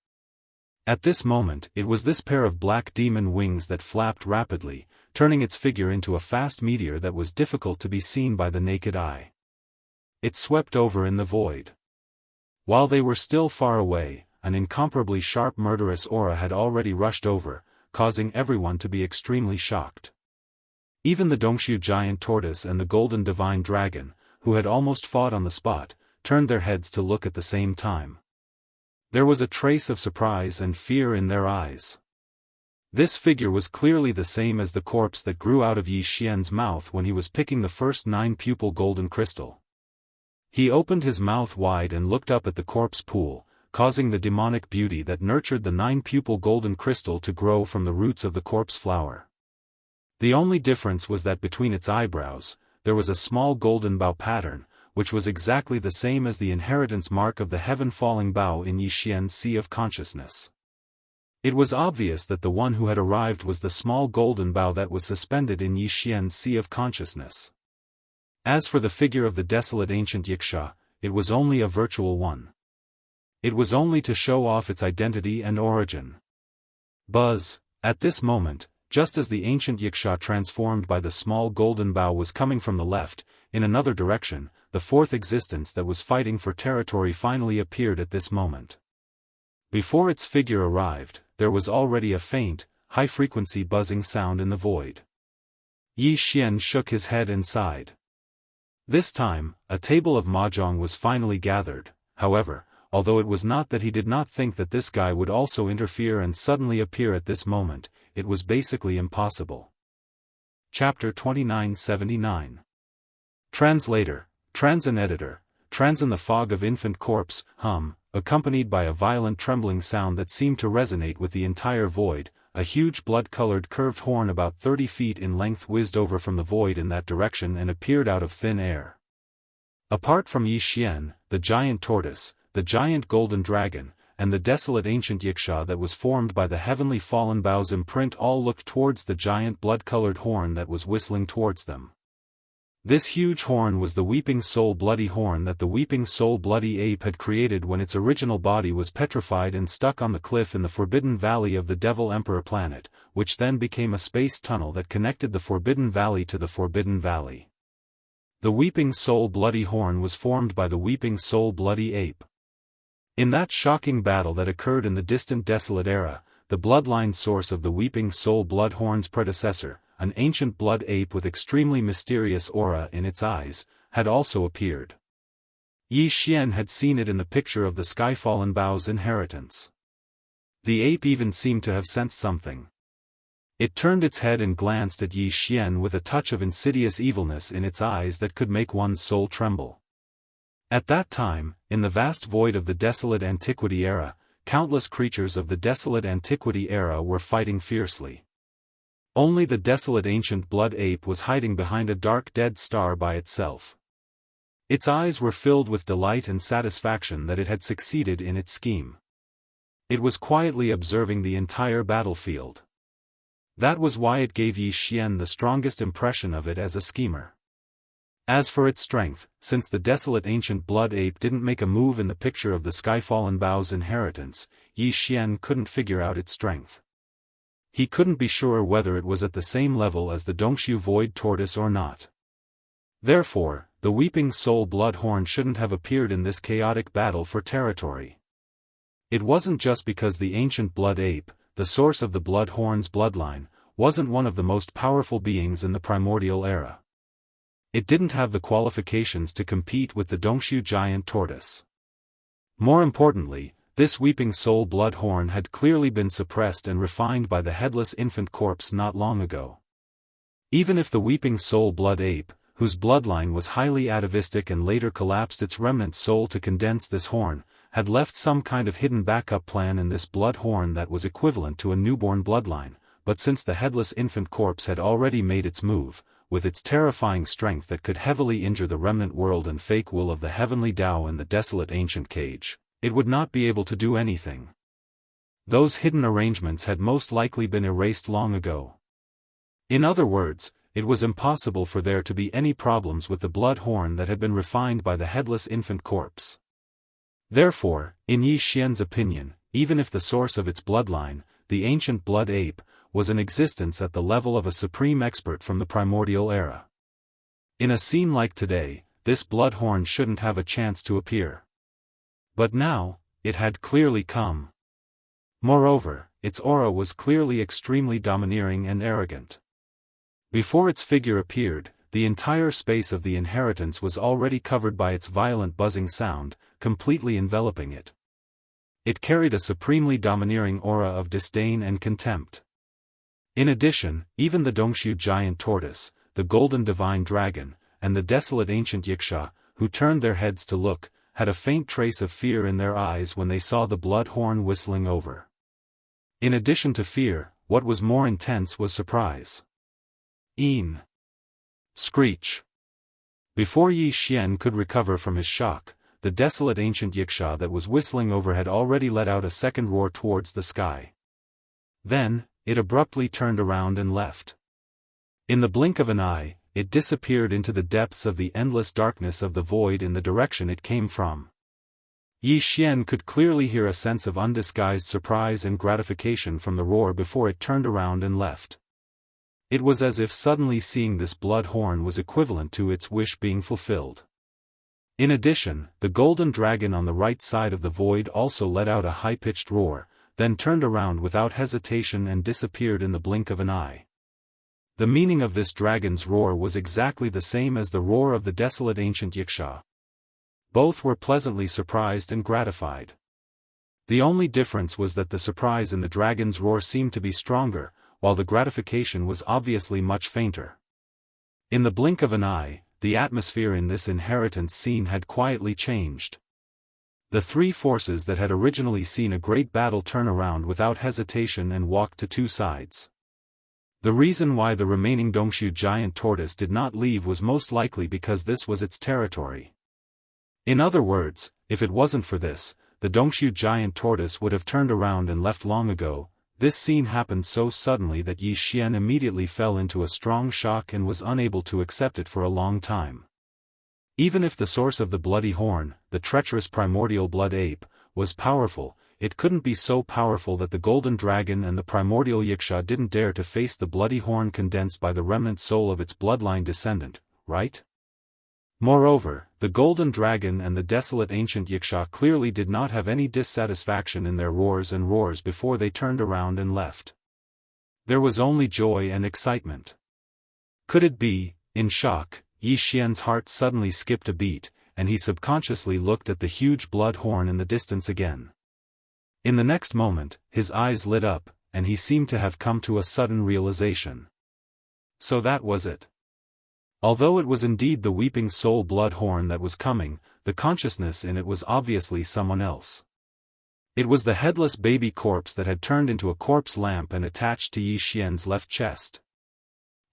At this moment, it was this pair of black demon wings that flapped rapidly, turning its figure into a fast meteor that was difficult to be seen by the naked eye. It swept over in the void. While they were still far away, an incomparably sharp murderous aura had already rushed over, causing everyone to be extremely shocked. Even the Dongshu giant tortoise and the golden divine dragon, who had almost fought on the spot, turned their heads to look at the same time. There was a trace of surprise and fear in their eyes. This figure was clearly the same as the corpse that grew out of Yi Xian's mouth when he was picking the first 9-pupil golden crystal. He opened his mouth wide and looked up at the corpse pool, causing the demonic beauty that nurtured the 9-pupil golden crystal to grow from the roots of the corpse flower. The only difference was that between its eyebrows, there was a small golden bow pattern, which was exactly the same as the inheritance mark of the heaven-falling bow in Yi Xian's Sea of Consciousness. It was obvious that the one who had arrived was the small golden bow that was suspended in Yi Xian's Sea of Consciousness. As for the figure of the desolate ancient Yiksha, it was only a virtual one. It was only to show off its identity and origin. Buzz, at this moment, just as the ancient Yiksha transformed by the small golden bow was coming from the left, in another direction, the fourth existence that was fighting for territory finally appeared at this moment. Before its figure arrived, there was already a faint, high-frequency buzzing sound in the void. Yi Xian shook his head and sighed. This time, a table of mahjong was finally gathered, however, although it was not that he did not think that this guy would also interfere and suddenly appear at this moment, it was basically impossible. Chapter 2979. Translator, Transin Editor, Transin the Fog of Infant Corpse, accompanied by a violent trembling sound that seemed to resonate with the entire void. A huge blood-colored curved horn about 30 feet in length whizzed over from the void in that direction and appeared out of thin air. Apart from Yi Xian, the giant tortoise, the giant golden dragon, and the desolate ancient Yiksha that was formed by the heavenly fallen bough's imprint all looked towards the giant blood-colored horn that was whistling towards them. This huge horn was the Weeping Soul Bloody Horn that the Weeping Soul Bloody Ape had created when its original body was petrified and stuck on the cliff in the Forbidden Valley of the Devil Emperor planet, which then became a space tunnel that connected the Forbidden Valley to the Forbidden Valley. The Weeping Soul Bloody Horn was formed by the Weeping Soul Bloody Ape. In that shocking battle that occurred in the distant Desolate Era, the bloodline source of the Weeping Soul Bloodhorn's predecessor, an ancient blood ape with extremely mysterious aura in its eyes, had also appeared. Yi Xian had seen it in the picture of the Skyfallen Bough's inheritance. The ape even seemed to have sensed something. It turned its head and glanced at Yi Xian with a touch of insidious evilness in its eyes that could make one's soul tremble. At that time, in the vast void of the Desolate Antiquity Era, countless creatures of the Desolate Antiquity Era were fighting fiercely. Only the desolate ancient blood ape was hiding behind a dark dead star by itself. Its eyes were filled with delight and satisfaction that it had succeeded in its scheme. It was quietly observing the entire battlefield. That was why it gave Yi Xian the strongest impression of it as a schemer. As for its strength, since the desolate ancient blood ape didn't make a move in the picture of the Skyfallen Bough's inheritance, Yi Xian couldn't figure out its strength. He couldn't be sure whether it was at the same level as the Dongshu Void Tortoise or not. Therefore, the Weeping Soul Bloodhorn shouldn't have appeared in this chaotic battle for territory. It wasn't just because the ancient blood ape, the source of the Bloodhorn's bloodline, wasn't one of the most powerful beings in the primordial era. It didn't have the qualifications to compete with the Dongshu giant tortoise. More importantly, this Weeping Soul Bloodhorn had clearly been suppressed and refined by the headless infant corpse not long ago. Even if the Weeping Soul Blood Ape, whose bloodline was highly atavistic and later collapsed its remnant soul to condense this horn, had left some kind of hidden backup plan in this blood horn that was equivalent to a newborn bloodline, but since the headless infant corpse had already made its move, with its terrifying strength that could heavily injure the remnant world and fake will of the heavenly Tao in the desolate ancient cage, it would not be able to do anything. Those hidden arrangements had most likely been erased long ago. In other words, it was impossible for there to be any problems with the blood horn that had been refined by the headless infant corpse. Therefore, in Yi Xian's opinion, even if the source of its bloodline, the ancient blood ape, was in existence at the level of a supreme expert from the primordial era. In a scene like today, this blood horn shouldn't have a chance to appear. But now, it had clearly come. Moreover, its aura was clearly extremely domineering and arrogant. Before its figure appeared, the entire space of the inheritance was already covered by its violent buzzing sound, completely enveloping it. It carried a supremely domineering aura of disdain and contempt. In addition, even the Dongshu giant tortoise, the golden divine dragon, and the desolate ancient Yiksha, who turned their heads to look, had a faint trace of fear in their eyes when they saw the blood horn whistling over. In addition to fear, what was more intense was surprise. Een! Screech! Before Yi Xian could recover from his shock, the desolate ancient Yiksha that was whistling over had already let out a second roar towards the sky. Then, it abruptly turned around and left. In the blink of an eye, it disappeared into the depths of the endless darkness of the void in the direction it came from. Yi Xian could clearly hear a sense of undisguised surprise and gratification from the roar before it turned around and left. It was as if suddenly seeing this blood horn was equivalent to its wish being fulfilled. In addition, the golden dragon on the right side of the void also let out a high-pitched roar, then turned around without hesitation and disappeared in the blink of an eye. The meaning of this dragon's roar was exactly the same as the roar of the desolate ancient Yiksha. Both were pleasantly surprised and gratified. The only difference was that the surprise in the dragon's roar seemed to be stronger, while the gratification was obviously much fainter. In the blink of an eye, the atmosphere in this inheritance scene had quietly changed. The three forces that had originally seen a great battle turn around without hesitation and walk to two sides. The reason why the remaining Dongshu giant tortoise did not leave was most likely because this was its territory. In other words, if it wasn't for this, the Dongshu giant tortoise would have turned around and left long ago. This scene happened so suddenly that Yi Xian immediately fell into a strong shock and was unable to accept it for a long time. Even if the source of the bloody horn, the treacherous primordial blood ape, was powerful, it couldn't be so powerful that the golden dragon and the primordial Yiksha didn't dare to face the bloody horn condensed by the remnant soul of its bloodline descendant, right? Moreover, the golden dragon and the desolate ancient Yiksha clearly did not have any dissatisfaction in their roars and roars before they turned around and left. There was only joy and excitement. Could it be? In shock, Yi Xian's heart suddenly skipped a beat, and he subconsciously looked at the huge blood horn in the distance again. In the next moment, his eyes lit up, and he seemed to have come to a sudden realization. So that was it. Although it was indeed the weeping soul blood horn that was coming, the consciousness in it was obviously someone else. It was the headless baby corpse that had turned into a corpse lamp and attached to Yi Xian's left chest.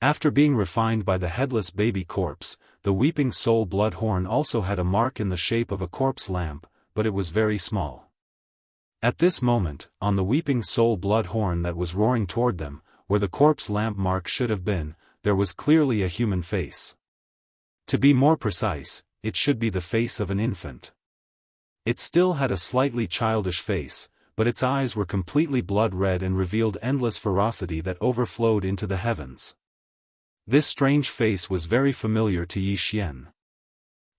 After being refined by the headless baby corpse, the weeping soul blood horn also had a mark in the shape of a corpse lamp, but it was very small. At this moment, on the weeping soul blood horn that was roaring toward them, where the corpse lamp mark should have been, there was clearly a human face. To be more precise, it should be the face of an infant. It still had a slightly childish face, but its eyes were completely blood-red and revealed endless ferocity that overflowed into the heavens. This strange face was very familiar to Yi Xian.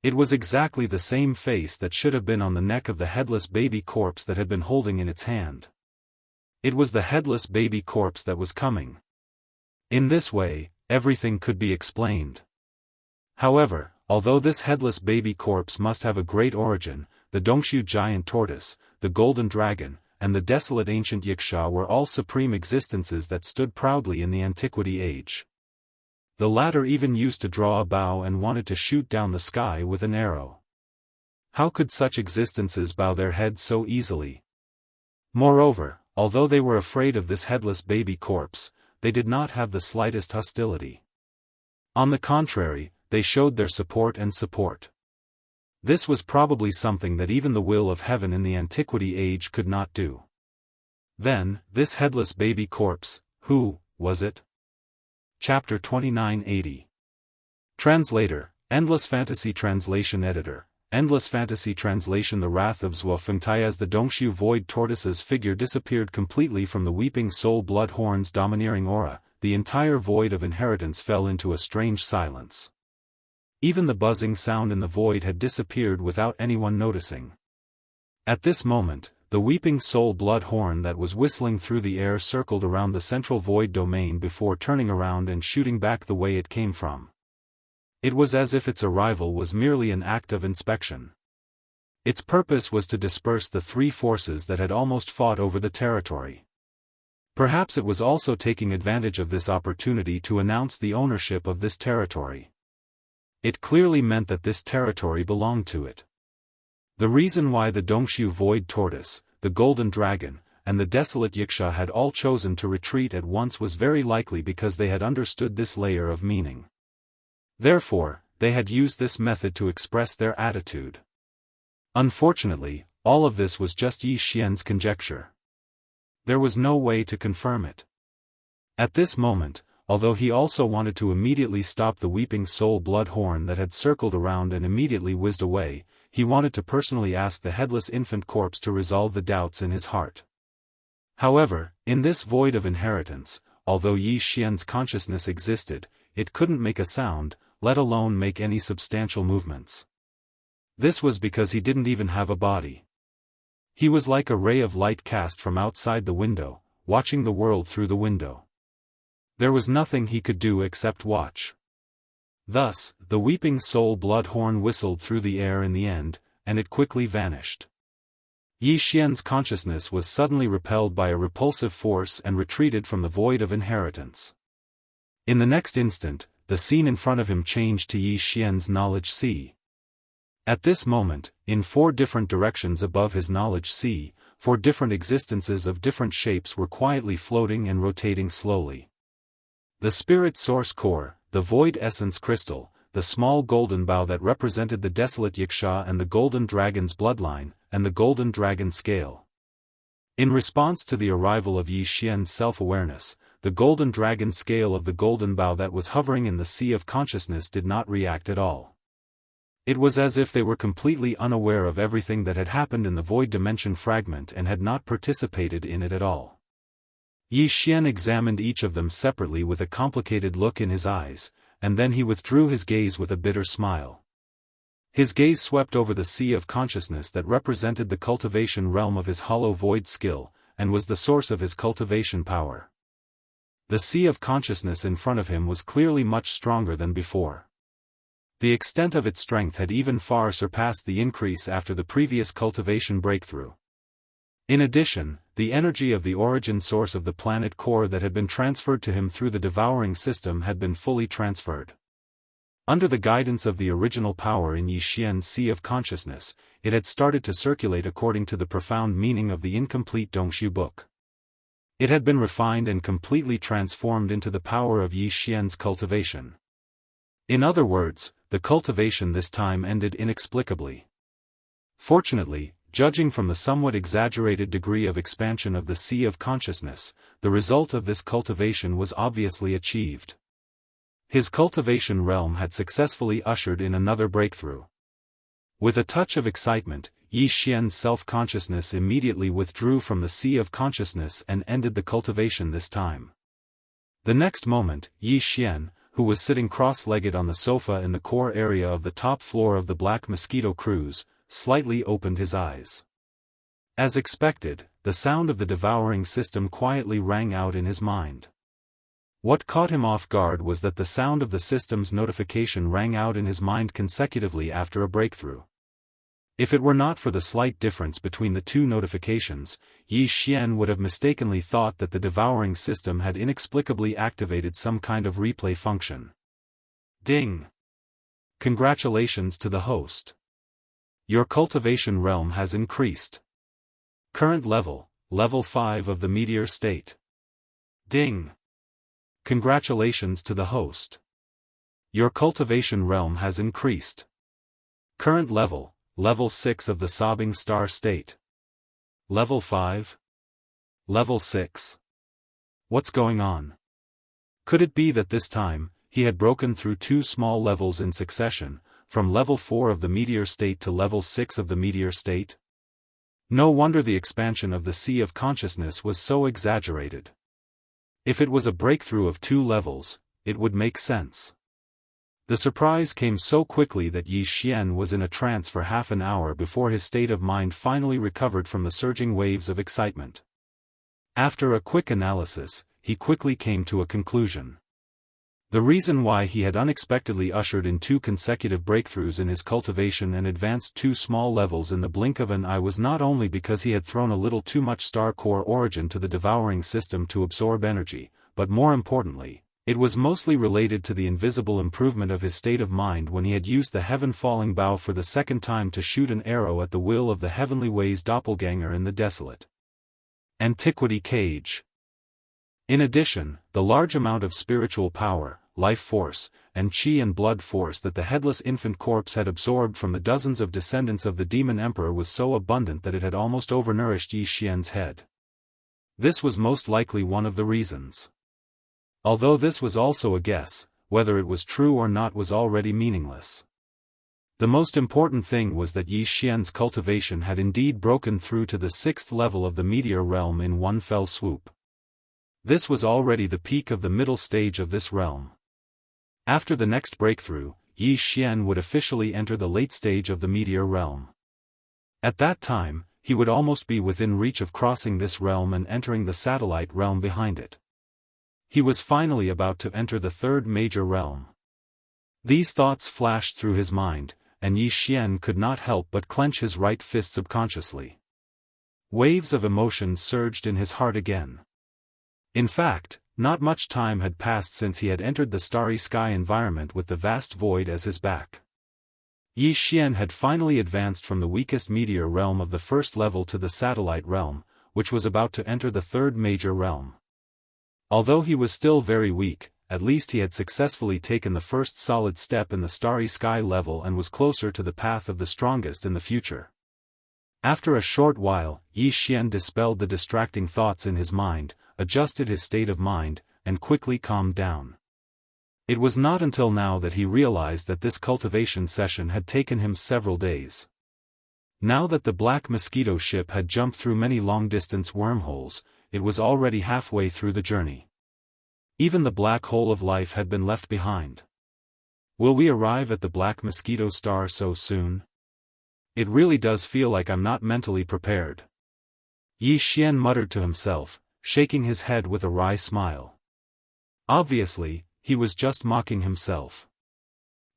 It was exactly the same face that should have been on the neck of the headless baby corpse that had been holding in its hand. It was the headless baby corpse that was coming. In this way, everything could be explained. However, although this headless baby corpse must have a great origin, the Dongshu giant tortoise, the golden dragon, and the desolate ancient Yiksha were all supreme existences that stood proudly in the antiquity age. The latter even used to draw a bow and wanted to shoot down the sky with an arrow. How could such existences bow their heads so easily? Moreover, although they were afraid of this headless baby corpse, they did not have the slightest hostility. On the contrary, they showed their support and support. This was probably something that even the will of heaven in the antiquity age could not do. Then, this headless baby corpse, who was it? Chapter 2980. Translator, Endless Fantasy Translation Editor, Endless Fantasy Translation. The wrath of Zhuo Fengtai. As the Dongshu void tortoise's figure disappeared completely from the weeping soul blood horn's domineering aura, the entire void of inheritance fell into a strange silence. Even the buzzing sound in the void had disappeared without anyone noticing. At this moment, the weeping soul blood horn that was whistling through the air circled around the central void domain before turning around and shooting back the way it came from. It was as if its arrival was merely an act of inspection. Its purpose was to disperse the three forces that had almost fought over the territory. Perhaps it was also taking advantage of this opportunity to announce the ownership of this territory. It clearly meant that this territory belonged to it. The reason why the Dongshu void tortoise, the golden dragon, and the desolate Yiksha had all chosen to retreat at once was very likely because they had understood this layer of meaning. Therefore, they had used this method to express their attitude. Unfortunately, all of this was just Yi Xian's conjecture. There was no way to confirm it. At this moment, although he also wanted to immediately stop the weeping soul blood horn that had circled around and immediately whizzed away, he wanted to personally ask the headless infant corpse to resolve the doubts in his heart. However, in this void of inheritance, although Yi Xian's consciousness existed, it couldn't make a sound, let alone make any substantial movements. This was because he didn't even have a body. He was like a ray of light cast from outside the window, watching the world through the window. There was nothing he could do except watch. Thus, the weeping soul blood horn whistled through the air in the end, and it quickly vanished. Yi Xian's consciousness was suddenly repelled by a repulsive force and retreated from the void of inheritance. In the next instant, the scene in front of him changed to Yi Xian's knowledge sea. At this moment, in 4 different directions above his knowledge sea, 4 different existences of different shapes were quietly floating and rotating slowly. The spirit source core, the void essence crystal, the small golden bow that represented the desolate Yiksha and the golden dragon's bloodline, and the golden dragon scale. In response to the arrival of Yi Xian's self-awareness, the golden dragon scale of the golden bow that was hovering in the sea of consciousness did not react at all. It was as if they were completely unaware of everything that had happened in the void dimension fragment and had not participated in it at all. Yi Xian examined each of them separately with a complicated look in his eyes, and then he withdrew his gaze with a bitter smile. His gaze swept over the sea of consciousness that represented the cultivation realm of his hollow void skill, and was the source of his cultivation power. The sea of consciousness in front of him was clearly much stronger than before. The extent of its strength had even far surpassed the increase after the previous cultivation breakthrough. In addition, the energy of the origin source of the planet core that had been transferred to him through the devouring system had been fully transferred. Under the guidance of the original power in Yi Xian's sea of consciousness, it had started to circulate according to the profound meaning of the incomplete Dongshu book. It had been refined and completely transformed into the power of Yi Xian's cultivation. In other words, the cultivation this time ended inexplicably. Fortunately, judging from the somewhat exaggerated degree of expansion of the sea of consciousness, the result of this cultivation was obviously achieved. His cultivation realm had successfully ushered in another breakthrough. With a touch of excitement, Yi Xian's self-consciousness immediately withdrew from the sea of consciousness and ended the cultivation this time. The next moment, Yi Xian, who was sitting cross-legged on the sofa in the core area of the top floor of the Black Mosquito Cruise, slightly opened his eyes. As expected, the sound of the devouring system quietly rang out in his mind. What caught him off guard was that the sound of the system's notification rang out in his mind consecutively after a breakthrough. If it were not for the slight difference between the 2 notifications, Yi Xian would have mistakenly thought that the devouring system had inexplicably activated some kind of replay function. Ding! Congratulations to the host. Your cultivation realm has increased. Current level, level 5 of the meteor state. Ding! Congratulations to the host. Your cultivation realm has increased. Current level, level 6 of the sobbing star state. Level 5? Level 6? What's going on? Could it be that this time, he had broken through 2 small levels in succession, from level 4 of the meteor state to level 6 of the meteor state? No wonder the expansion of the sea of consciousness was so exaggerated. If it was a breakthrough of 2 levels, it would make sense. The surprise came so quickly that Yi Xian was in a trance for half an hour before his state of mind finally recovered from the surging waves of excitement. After a quick analysis, he quickly came to a conclusion. The reason why he had unexpectedly ushered in 2 consecutive breakthroughs in his cultivation and advanced 2 small levels in the blink of an eye was not only because he had thrown a little too much star core origin to the devouring system to absorb energy, but more importantly, it was mostly related to the invisible improvement of his state of mind when he had used the heaven-falling bow for the second time to shoot an arrow at the will of the Heavenly Way's doppelganger in the desolate Antiquity Cage. In addition, the large amount of spiritual power, life force, and chi and blood force that the headless infant corpse had absorbed from the dozens of descendants of the demon emperor was so abundant that it had almost overnourished Yi Xian's head. This was most likely one of the reasons. Although this was also a guess, whether it was true or not was already meaningless. The most important thing was that Yi Xian's cultivation had indeed broken through to the 6th level of the meteor realm in one fell swoop. This was already the peak of the middle stage of this realm. After the next breakthrough, Yi Xian would officially enter the late stage of the meteor realm. At that time, he would almost be within reach of crossing this realm and entering the satellite realm behind it. He was finally about to enter the 3rd major realm. These thoughts flashed through his mind, and Yi Xian could not help but clench his right fist subconsciously. Waves of emotion surged in his heart again. In fact, not much time had passed since he had entered the starry sky environment with the vast void as his back. Yi Xian had finally advanced from the weakest meteor realm of the first level to the satellite realm, which was about to enter the third major realm. Although he was still very weak, at least he had successfully taken the first solid step in the starry sky level and was closer to the path of the strongest in the future. After a short while, Yi Xian dispelled the distracting thoughts in his mind, adjusted his state of mind, and quickly calmed down. It was not until now that he realized that this cultivation session had taken him several days. Now that the Black Mosquito ship had jumped through many long-distance wormholes, it was already halfway through the journey. Even the black hole of life had been left behind. Will we arrive at the Black Mosquito star so soon? It really does feel like I'm not mentally prepared. Yi Xian muttered to himself, shaking his head with a wry smile. Obviously, he was just mocking himself.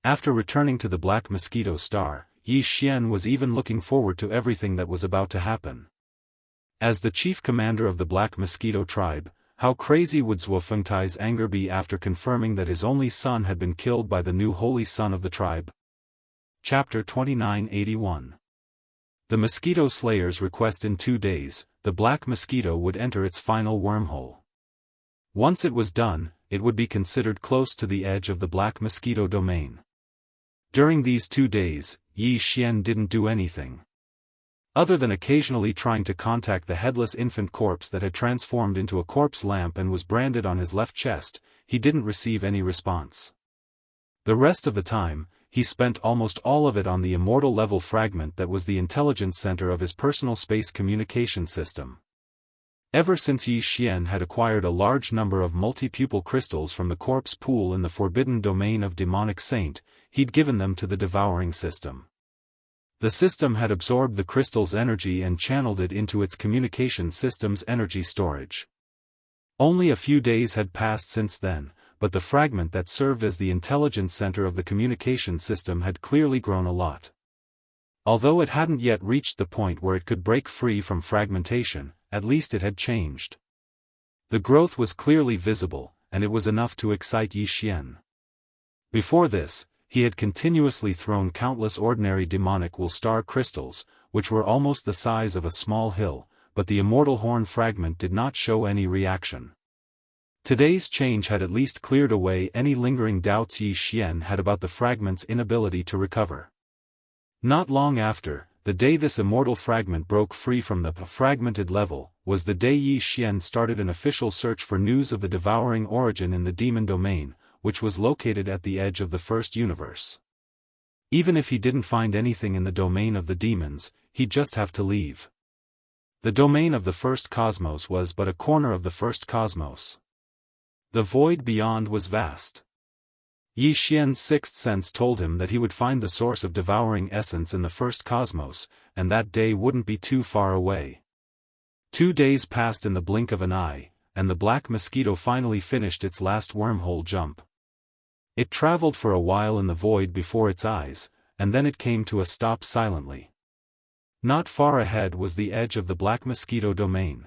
After returning to the Black Mosquito star, Yi Xian was even looking forward to everything that was about to happen. As the chief commander of the Black Mosquito tribe, how crazy would Zhuo Fengtai's anger be after confirming that his only son had been killed by the new holy son of the tribe? Chapter 2981. The Mosquito Slayers request in 2 days, the Black Mosquito would enter its final wormhole. Once it was done, it would be considered close to the edge of the Black Mosquito domain. During these 2 days, Yi Xian didn't do anything. Other than occasionally trying to contact the headless infant corpse that had transformed into a corpse lamp and was branded on his left chest, he didn't receive any response. The rest of the time, he spent almost all of it on the Immortal level fragment that was the intelligence center of his personal space communication system. Ever since Yi Xian had acquired a large number of multi-pupil crystals from the corpse pool in the forbidden domain of Demonic Saint, he'd given them to the Devouring system. The system had absorbed the crystal's energy and channeled it into its communication system's energy storage. Only a few days had passed since then, but the fragment that served as the intelligence center of the communication system had clearly grown a lot. Although it hadn't yet reached the point where it could break free from fragmentation, at least it had changed. The growth was clearly visible, and it was enough to excite Yi Xian. Before this, he had continuously thrown countless ordinary demonic will star crystals, which were almost the size of a small hill, but the immortal horn fragment did not show any reaction. Today's change had at least cleared away any lingering doubts Yi Xian had about the fragment's inability to recover. Not long after, the day this immortal fragment broke free from the fragmented level, was the day Yi Xian started an official search for news of the devouring origin in the demon domain, which was located at the edge of the first universe. Even if he didn't find anything in the domain of the demons, he'd just have to leave. The domain of the first cosmos was but a corner of the first cosmos. The void beyond was vast. Yi Xian's sixth sense told him that he would find the source of devouring essence in the first cosmos, and that day wouldn't be too far away. 2 days passed in the blink of an eye, and the Black Mosquito finally finished its last wormhole jump. It traveled for a while in the void before its eyes, and then it came to a stop silently. Not far ahead was the edge of the Black Mosquito domain.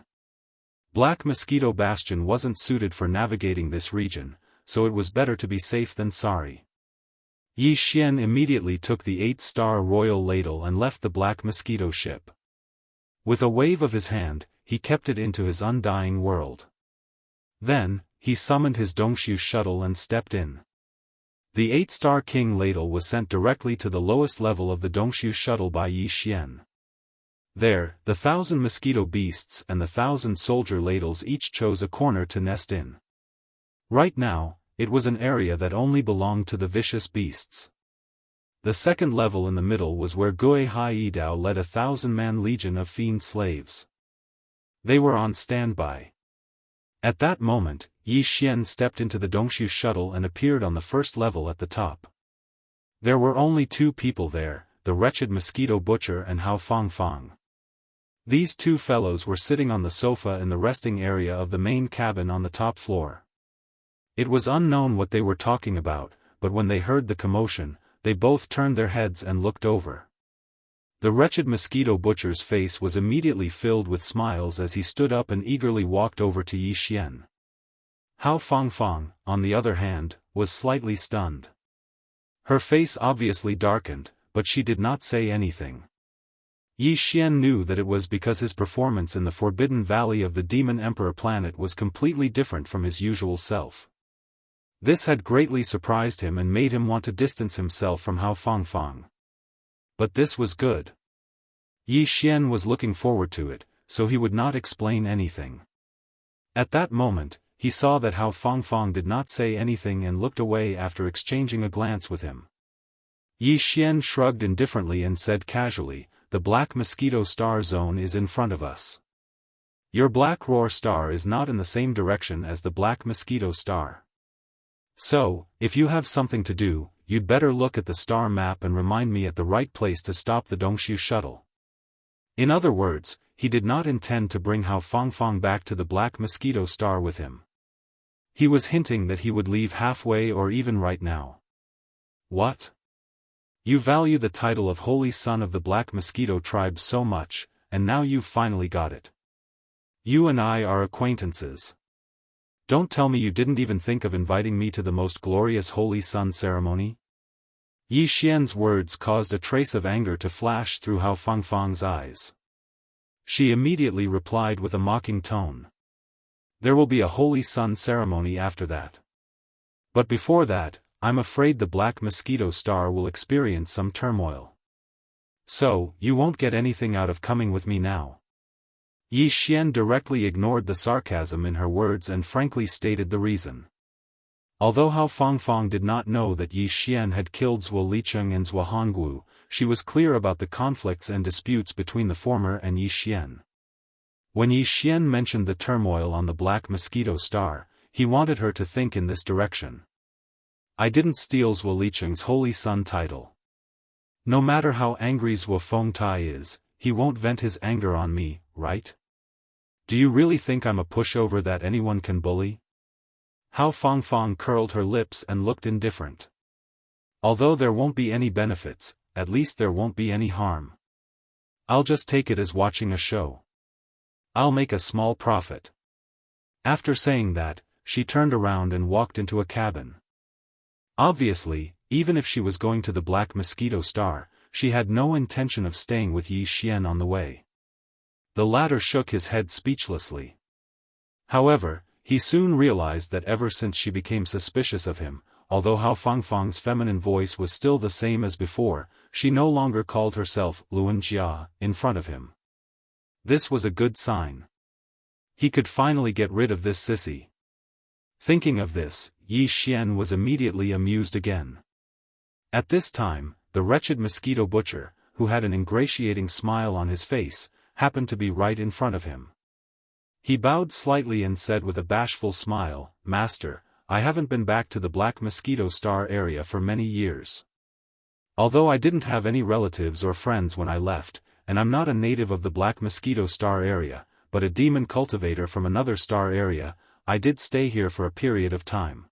Black Mosquito Bastion wasn't suited for navigating this region, so it was better to be safe than sorry. Yi Xian immediately took the 8-star royal ladle and left the Black Mosquito ship. With a wave of his hand, he kept it into his undying world. Then, he summoned his Dongshu shuttle and stepped in. The 8-star King ladle was sent directly to the lowest level of the Dongshu shuttle by Yi Xian. There, the 1,000 mosquito beasts and the 1,000 soldier ladles each chose a corner to nest in. Right now, it was an area that only belonged to the vicious beasts. The second level in the middle was where Gui Hai Yidao led a 1,000-man legion of fiend slaves. They were on standby. At that moment, Yi Xian stepped into the Dongshu shuttle and appeared on the first level at the top. There were only 2 people there, the wretched mosquito butcher and Hao Fangfang. These 2 fellows were sitting on the sofa in the resting area of the main cabin on the top floor. It was unknown what they were talking about, but when they heard the commotion, they both turned their heads and looked over. The wretched mosquito butcher's face was immediately filled with smiles as he stood up and eagerly walked over to Yi Xian. Hao Fangfang, on the other hand, was slightly stunned. Her face obviously darkened, but she did not say anything. Yi Xian knew that it was because his performance in the Forbidden Valley of the Demon Emperor planet was completely different from his usual self. This had greatly surprised him and made him want to distance himself from Hao Fangfang. But this was good. Yi Xian was looking forward to it, so he would not explain anything. At that moment, he saw that Hao Fangfang did not say anything and looked away after exchanging a glance with him. Yi Xian shrugged indifferently and said casually, "The Black Mosquito Star Zone is in front of us. Your Black Roar Star is not in the same direction as the Black Mosquito Star. So, if you have something to do, you'd better look at the star map and remind me at the right place to stop the Dongshu shuttle." In other words, he did not intend to bring Hao Fangfang back to the Black Mosquito Star with him. He was hinting that he would leave halfway or even right now. What? You value the title of Holy Son of the Black Mosquito Tribe so much, and now you've finally got it. You and I are acquaintances. Don't tell me you didn't even think of inviting me to the most glorious Holy Sun ceremony? Yi Xian's words caused a trace of anger to flash through Hao Fangfang's eyes. She immediately replied with a mocking tone. There will be a Holy Sun ceremony after that. But before that, I'm afraid the Black Mosquito Star will experience some turmoil. So, you won't get anything out of coming with me now. Yi Xian directly ignored the sarcasm in her words and frankly stated the reason. Although Hao Fangfang did not know that Yi Xian had killed Zhuo Licheng and Zhuo Hongwu, she was clear about the conflicts and disputes between the former and Yi Xian. When Yi Xian mentioned the turmoil on the Black Mosquito Star, he wanted her to think in this direction. I didn't steal Zhuo Licheng's Holy Sun title. No matter how angry Zhuo Fengtai is, he won't vent his anger on me, right? Do you really think I'm a pushover that anyone can bully? Hao Fangfang curled her lips and looked indifferent. Although there won't be any benefits, at least there won't be any harm. I'll just take it as watching a show. I'll make a small profit. After saying that, she turned around and walked into a cabin. Obviously, even if she was going to the Black Mosquito Star, she had no intention of staying with Yi Xian on the way. The latter shook his head speechlessly. However, he soon realized that ever since she became suspicious of him, although Hao Fangfang's feminine voice was still the same as before, she no longer called herself Luan Jia in front of him. This was a good sign. He could finally get rid of this sissy. Thinking of this, Yi Xian was immediately amused again. At this time, the wretched mosquito butcher, who had an ingratiating smile on his face, happened to be right in front of him. He bowed slightly and said with a bashful smile, "Master, I haven't been back to the Black Mosquito Star area for many years. Although I didn't have any relatives or friends when I left, and I'm not a native of the Black Mosquito Star area, but a demon cultivator from another star area, I did stay here for a period of time.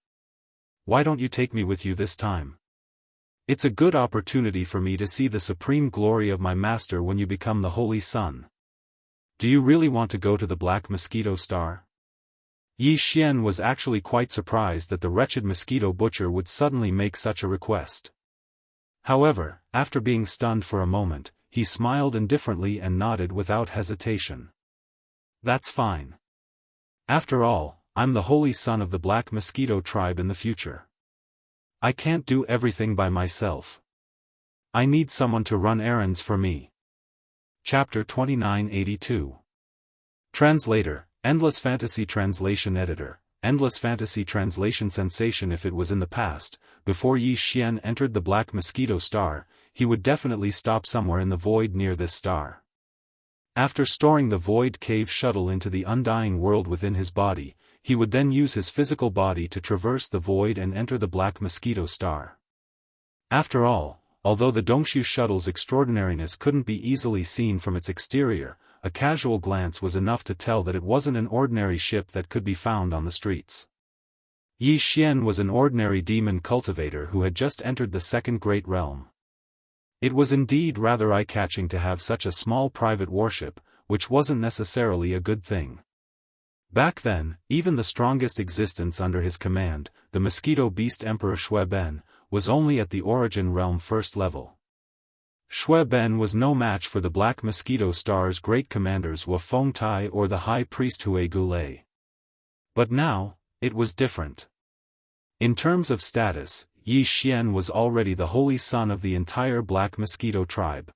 Why don't you take me with you this time? It's a good opportunity for me to see the supreme glory of my master when you become the Holy Sun. Do you really want to go to the Black Mosquito Star?" Yi Xian was actually quite surprised that the wretched mosquito butcher would suddenly make such a request. However, after being stunned for a moment, he smiled indifferently and nodded without hesitation. "That's fine. After all, I'm the Holy Son of the Black Mosquito Tribe in the future. I can't do everything by myself. I need someone to run errands for me." Chapter 2982. Translator, Endless Fantasy Translation Editor, Endless Fantasy Translation Sensation. If it was in the past, before Yi Xian entered the Black Mosquito Star, he would definitely stop somewhere in the void near this star. After storing the Void Cave shuttle into the undying world within his body, he would then use his physical body to traverse the void and enter the Black Mosquito Star. After all, although the Dongshu shuttle's extraordinariness couldn't be easily seen from its exterior, a casual glance was enough to tell that it wasn't an ordinary ship that could be found on the streets. Yi Xian was an ordinary demon cultivator who had just entered the second great realm. It was indeed rather eye-catching to have such a small private warship, which wasn't necessarily a good thing. Back then, even the strongest existence under his command, the Mosquito Beast Emperor Shui Ben, was only at the Origin Realm first level. Shui Ben was no match for the Black Mosquito Star's great commanders Wu Fengtai or the High Priest Hui Gulei. But now, it was different. In terms of status, Yi Xian was already the holy son of the entire Black Mosquito tribe.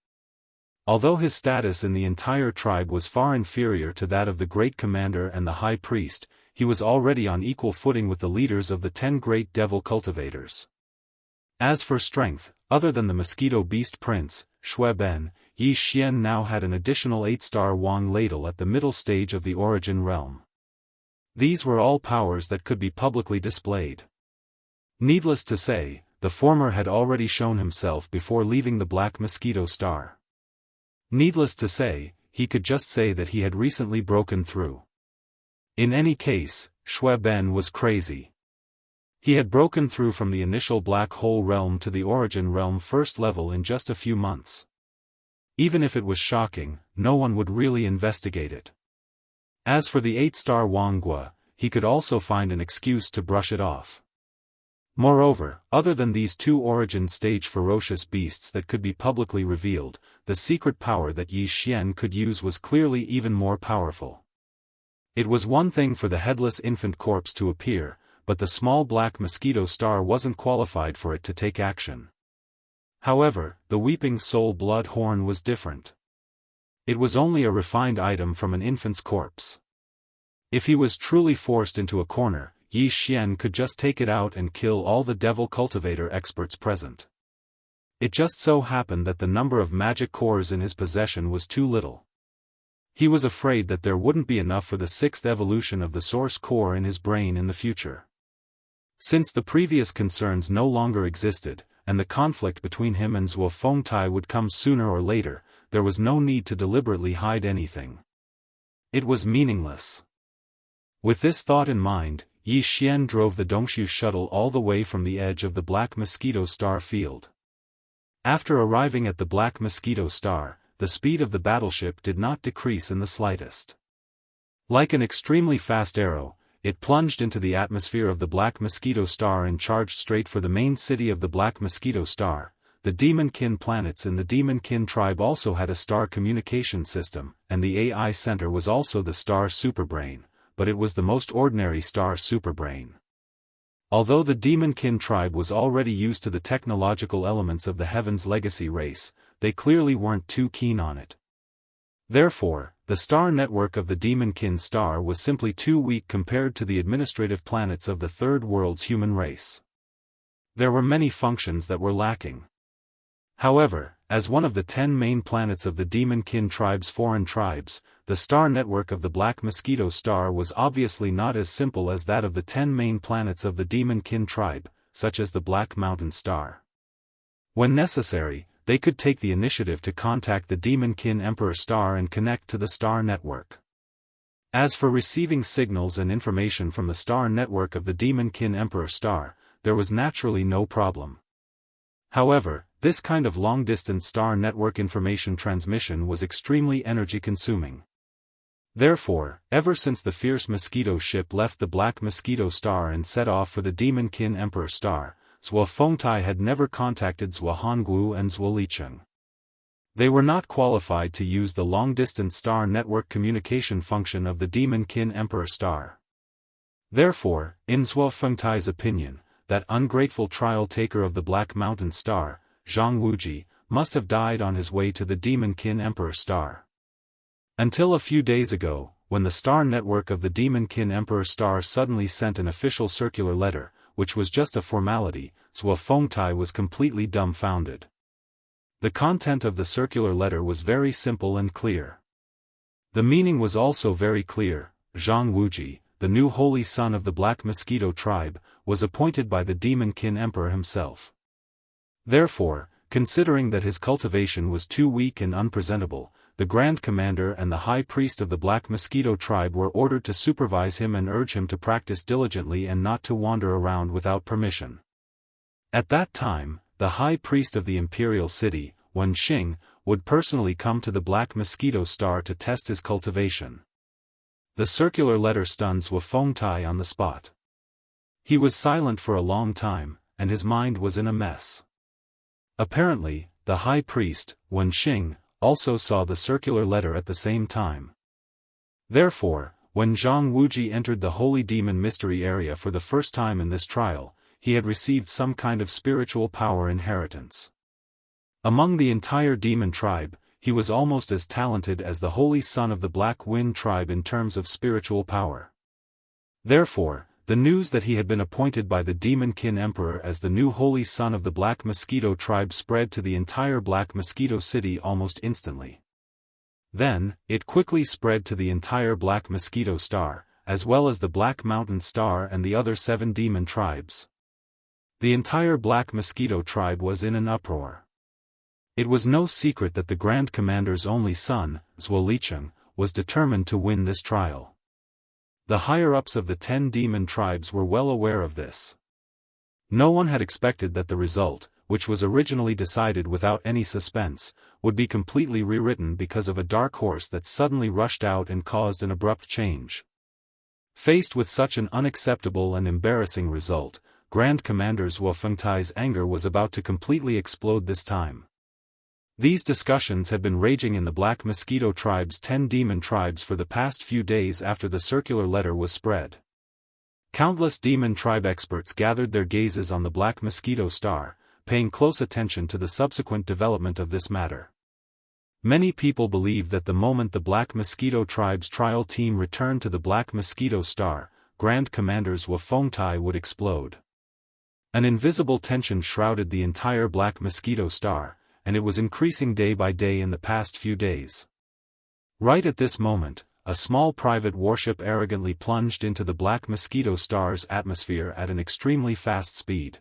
Although his status in the entire tribe was far inferior to that of the great commander and the high priest, he was already on equal footing with the leaders of the 10 great devil cultivators. As for strength, other than the Mosquito Beast Prince, Shui Ben, Yi Xian now had an additional 8-star Wang ladle at the middle stage of the origin realm. These were all powers that could be publicly displayed. Needless to say, the former had already shown himself before leaving the Black Mosquito Star. Needless to say, he could just say that he had recently broken through. In any case, Shui Ben was crazy. He had broken through from the initial Black Hole realm to the Origin realm first level in just a few months. Even if it was shocking, no one would really investigate it. As for the 8-star Wang Gua, he could also find an excuse to brush it off. Moreover, other than these 2 Origin stage ferocious beasts that could be publicly revealed, the secret power that Yi Xian could use was clearly even more powerful. It was one thing for the headless infant corpse to appear, but the small Black Mosquito Star wasn't qualified for it to take action. However, the Weeping Soul Blood Horn was different. It was only a refined item from an infant's corpse. If he was truly forced into a corner, Yi Xian could just take it out and kill all the devil cultivator experts present. It just so happened that the number of magic cores in his possession was too little. He was afraid that there wouldn't be enough for the 6th evolution of the source core in his brain in the future. Since the previous concerns no longer existed, and the conflict between him and Wu Fengtai would come sooner or later, there was no need to deliberately hide anything. It was meaningless. With this thought in mind, Yi Xian drove the Dongshu shuttle all the way from the edge of the Black Mosquito Star field. After arriving at the Black Mosquito Star, the speed of the battleship did not decrease in the slightest. Like an extremely fast arrow, it plunged into the atmosphere of the Black Mosquito Star and charged straight for the main city of the Black Mosquito Star. The Demon-kin planets in the Demon-kin tribe also had a star communication system, and the AI center was also the star superbrain, but it was the most ordinary star superbrain. Although the Demon-kin tribe was already used to the technological elements of the Heaven's Legacy race, they clearly weren't too keen on it. Therefore, the star network of the Demon-kin star was simply too weak compared to the administrative planets of the Third World's human race. There were many functions that were lacking. However, as one of the 10 main planets of the Demon-kin tribe's foreign tribes, the star network of the Black Mosquito Star was obviously not as simple as that of the 10 main planets of the Demon-kin tribe, such as the Black Mountain Star. When necessary, they could take the initiative to contact the Demon-kin Emperor Star and connect to the star network. As for receiving signals and information from the star network of the Demon-kin Emperor Star, there was naturally no problem. However, this kind of long-distance star network information transmission was extremely energy-consuming. Therefore, ever since the fierce mosquito ship left the Black Mosquito Star and set off for the Demon-kin Emperor Star, Wu Fengtai had never contacted Zhou Hongwu and Zhou Licheng. They were not qualified to use the long-distance star network communication function of the Demon-kin Emperor Star. Therefore, in Zhou Fengtai's opinion, that ungrateful trial-taker of the Black Mountain Star, Zhang Wuji, must have died on his way to the Demon-kin Emperor Star. Until a few days ago, when the star network of the Demon-kin Emperor Star suddenly sent an official circular letter, which was just a formality, Zhou Fengtai was completely dumbfounded. The content of the circular letter was very simple and clear. The meaning was also very clear. Zhang Wuji, the new holy son of the Black Mosquito tribe, was appointed by the Demon-kin Emperor himself. Therefore, considering that his cultivation was too weak and unpresentable, the Grand Commander and the High Priest of the Black Mosquito tribe were ordered to supervise him and urge him to practice diligently and not to wander around without permission. At that time, the High Priest of the Imperial City, Wen Xing, would personally come to the Black Mosquito Star to test his cultivation. The circular letter stuns Wu Fengtai on the spot. He was silent for a long time, and his mind was in a mess. Apparently, the high priest, Wen Xing, also saw the circular letter at the same time. Therefore, when Zhang Wuji entered the Holy Demon Mystery Area for the first time in this trial, he had received some kind of spiritual power inheritance. Among the entire demon tribe, he was almost as talented as the Holy Son of the Black Wind tribe in terms of spiritual power. Therefore, the news that he had been appointed by the Demon Kin Emperor as the new Holy Son of the Black Mosquito tribe spread to the entire Black Mosquito City almost instantly. Then, it quickly spread to the entire Black Mosquito Star, as well as the Black Mountain Star and the other 7 demon tribes. The entire Black Mosquito tribe was in an uproar. It was no secret that the Grand Commander's only son, Zhuo Licheng, was determined to win this trial. The higher-ups of the 10 demon tribes were well aware of this. No one had expected that the result, which was originally decided without any suspense, would be completely rewritten because of a dark horse that suddenly rushed out and caused an abrupt change. Faced with such an unacceptable and embarrassing result, Grand Commander Zhuo Fengtai's anger was about to completely explode this time. These discussions had been raging in the Black Mosquito tribe's 10 demon tribes for the past few days after the circular letter was spread. Countless demon tribe experts gathered their gazes on the Black Mosquito Star, paying close attention to the subsequent development of this matter. Many people believed that the moment the Black Mosquito tribe's trial team returned to the Black Mosquito Star, Grand Commander Zhuo Fengtai would explode. An invisible tension shrouded the entire Black Mosquito Star, and it was increasing day by day in the past few days. Right at this moment, a small private warship arrogantly plunged into the Black Mosquito Star's atmosphere at an extremely fast speed.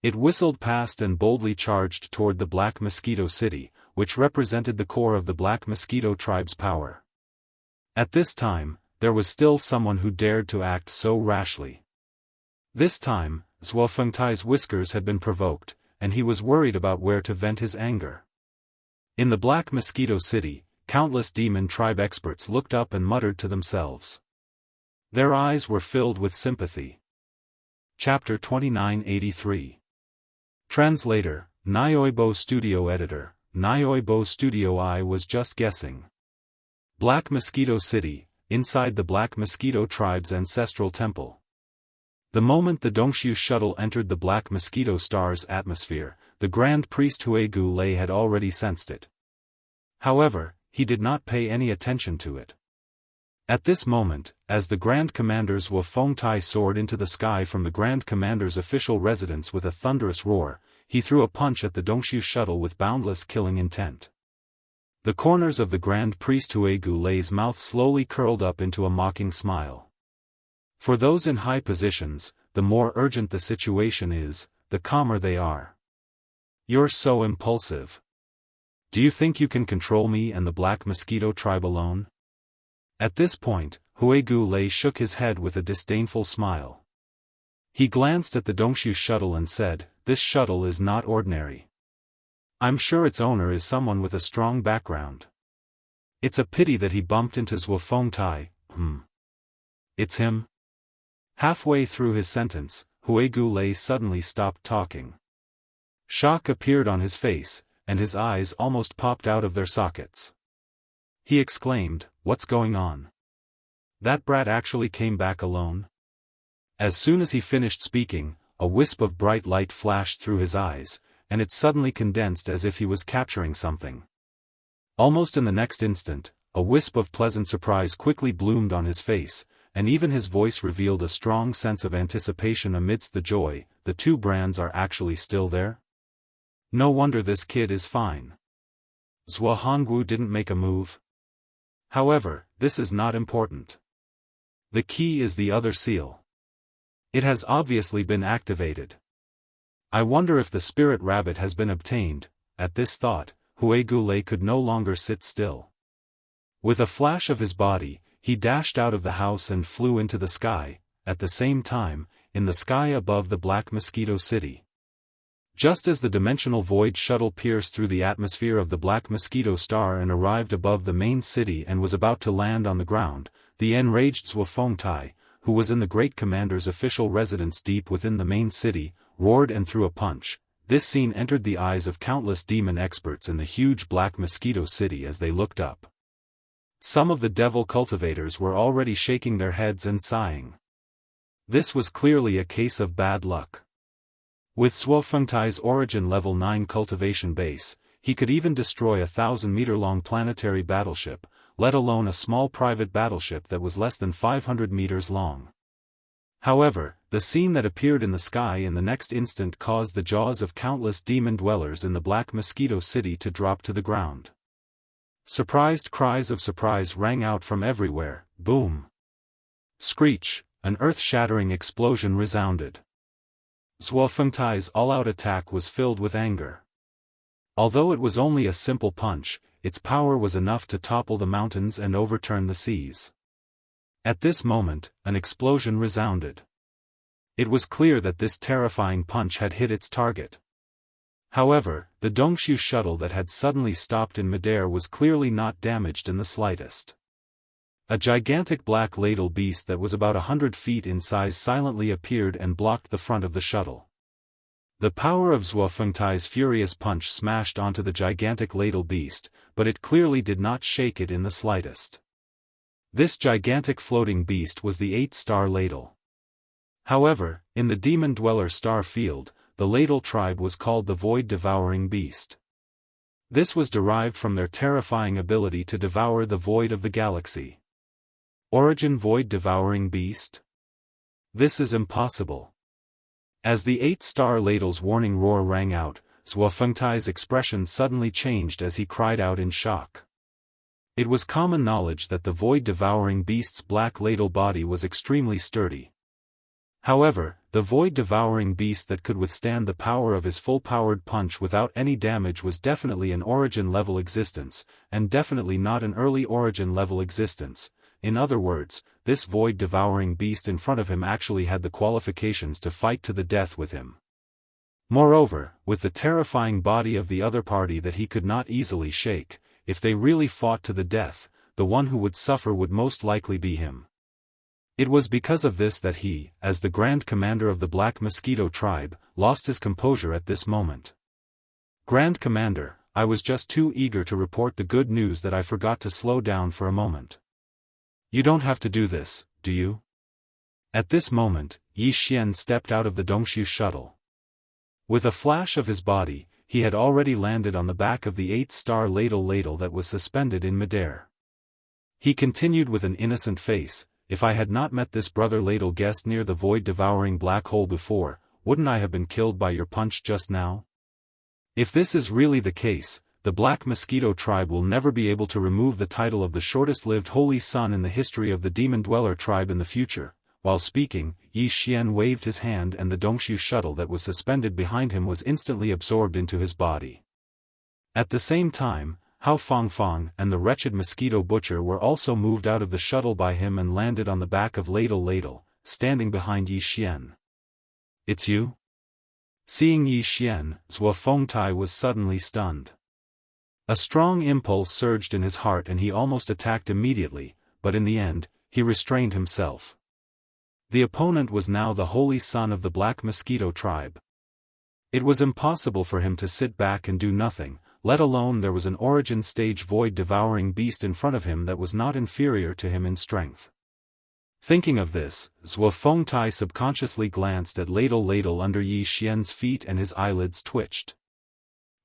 It whistled past and boldly charged toward the Black Mosquito City, which represented the core of the Black Mosquito tribe's power. At this time, there was still someone who dared to act so rashly. This time, Zhuo Fengtai's whiskers had been provoked, and he was worried about where to vent his anger. In the Black Mosquito City, countless demon tribe experts looked up and muttered to themselves. Their eyes were filled with sympathy. Chapter 2983. Translator, Nioibo Studio Editor, Nioibo Studio. I was just guessing. Black Mosquito City, inside the Black Mosquito tribe's ancestral temple. The moment the Dongxiu shuttle entered the Black Mosquito Star's atmosphere, the Grand Priest Huigu Lei had already sensed it. However, he did not pay any attention to it. At this moment, as the Grand Commander's Zhuo Fengtai soared into the sky from the Grand Commander's official residence with a thunderous roar, he threw a punch at the Dongxiu shuttle with boundless killing intent. The corners of the Grand Priest Huigu Lei's mouth slowly curled up into a mocking smile. For those in high positions, the more urgent the situation is, the calmer they are. You're so impulsive. Do you think you can control me and the Black Mosquito tribe alone? At this point, Huigu Lei shook his head with a disdainful smile. He glanced at the Dongxiu shuttle and said, "This shuttle is not ordinary. I'm sure its owner is someone with a strong background. It's a pity that he bumped into Zhuo Fengtai. It's him?" Halfway through his sentence, Huigu Lei suddenly stopped talking. Shock appeared on his face, and his eyes almost popped out of their sockets. He exclaimed, "What's going on? That brat actually came back alone?" As soon as he finished speaking, a wisp of bright light flashed through his eyes, and it suddenly condensed as if he was capturing something. Almost in the next instant, a wisp of pleasant surprise quickly bloomed on his face, and even his voice revealed a strong sense of anticipation amidst the joy. The 2 brands are actually still there? No wonder this kid is fine. Zhuo Hongwu didn't make a move. However, this is not important. The key is the other seal. It has obviously been activated. I wonder if the spirit rabbit has been obtained. At this thought, Huigu Lei could no longer sit still. With a flash of his body, he dashed out of the house and flew into the sky. At the same time, in the sky above the Black Mosquito City. Just as the dimensional void shuttle pierced through the atmosphere of the Black Mosquito Star and arrived above the main city and was about to land on the ground, the enraged Zhuo Fengtai, who was in the Great Commander's official residence deep within the main city, roared and threw a punch. this scene entered the eyes of countless demon experts in the huge Black Mosquito City as they looked up. Some of the devil cultivators were already shaking their heads and sighing. This was clearly a case of bad luck. With Zhuofengtai's origin level 9 cultivation base, he could even destroy a 1,000-meter-long planetary battleship, let alone a small private battleship that was less than 500 meters long. However, the scene that appeared in the sky in the next instant caused the jaws of countless demon dwellers in the Black Mosquito City to drop to the ground. Surprised cries of surprise rang out from everywhere. Boom! Screech! An earth-shattering explosion resounded. Zhuofengtai's all-out attack was filled with anger. Although it was only a simple punch, its power was enough to topple the mountains and overturn the seas. At this moment, an explosion resounded. It was clear that this terrifying punch had hit its target. However, the Dongshu shuttle that had suddenly stopped in midair was clearly not damaged in the slightest. A gigantic black ladle beast that was about 100 feet in size silently appeared and blocked the front of the shuttle. The power of Zhuofengtai's furious punch smashed onto the gigantic ladle beast, but it clearly did not shake it in the slightest. This gigantic floating beast was the 8-star ladle. However, in the Demon Dweller star field, the ladle tribe was called the Void Devouring Beast. This was derived from their terrifying ability to devour the void of the galaxy. Origin Void Devouring Beast? This is impossible. As the 8-star ladle's warning roar rang out, Zhuofengtai's expression suddenly changed as he cried out in shock. It was common knowledge that the void-devouring beast's black ladle body was extremely sturdy. However, the void-devouring beast that could withstand the power of his full-powered punch without any damage was definitely an origin-level existence, and definitely not an early origin-level existence. In other words, this void-devouring beast in front of him actually had the qualifications to fight to the death with him. Moreover, with the terrifying body of the other party that he could not easily shake, if they really fought to the death, the one who would suffer would most likely be him. It was because of this that he, as the Grand Commander of the Black Mosquito tribe, lost his composure at this moment. Grand Commander, I was just too eager to report the good news that I forgot to slow down for a moment. You don't have to do this, do you? At this moment, Yi Xian stepped out of the Dongshu shuttle. With a flash of his body, he had already landed on the back of the 8-star ladle that was suspended in midair. He continued with an innocent face, if I had not met this brother ladle guest near the void-devouring black hole before, wouldn't I have been killed by your punch just now? If this is really the case, the Black Mosquito tribe will never be able to remove the title of the shortest-lived holy son in the history of the Demon Dweller tribe in the future. While speaking, Yi Xian waved his hand and the Dongshu shuttle that was suspended behind him was instantly absorbed into his body. At the same time, Hao Fangfang and the wretched mosquito butcher were also moved out of the shuttle by him and landed on the back of Ladle, standing behind Yi Xian. It's you? Seeing Yi Xian, Zhuofengtai was suddenly stunned. A strong impulse surged in his heart and he almost attacked immediately, but in the end, he restrained himself. The opponent was now the holy son of the Black Mosquito tribe. It was impossible for him to sit back and do nothing, let alone there was an origin stage void-devouring beast in front of him that was not inferior to him in strength. Thinking of this, Zhuofengtai subconsciously glanced at Ladle under Yi Xian's feet and his eyelids twitched.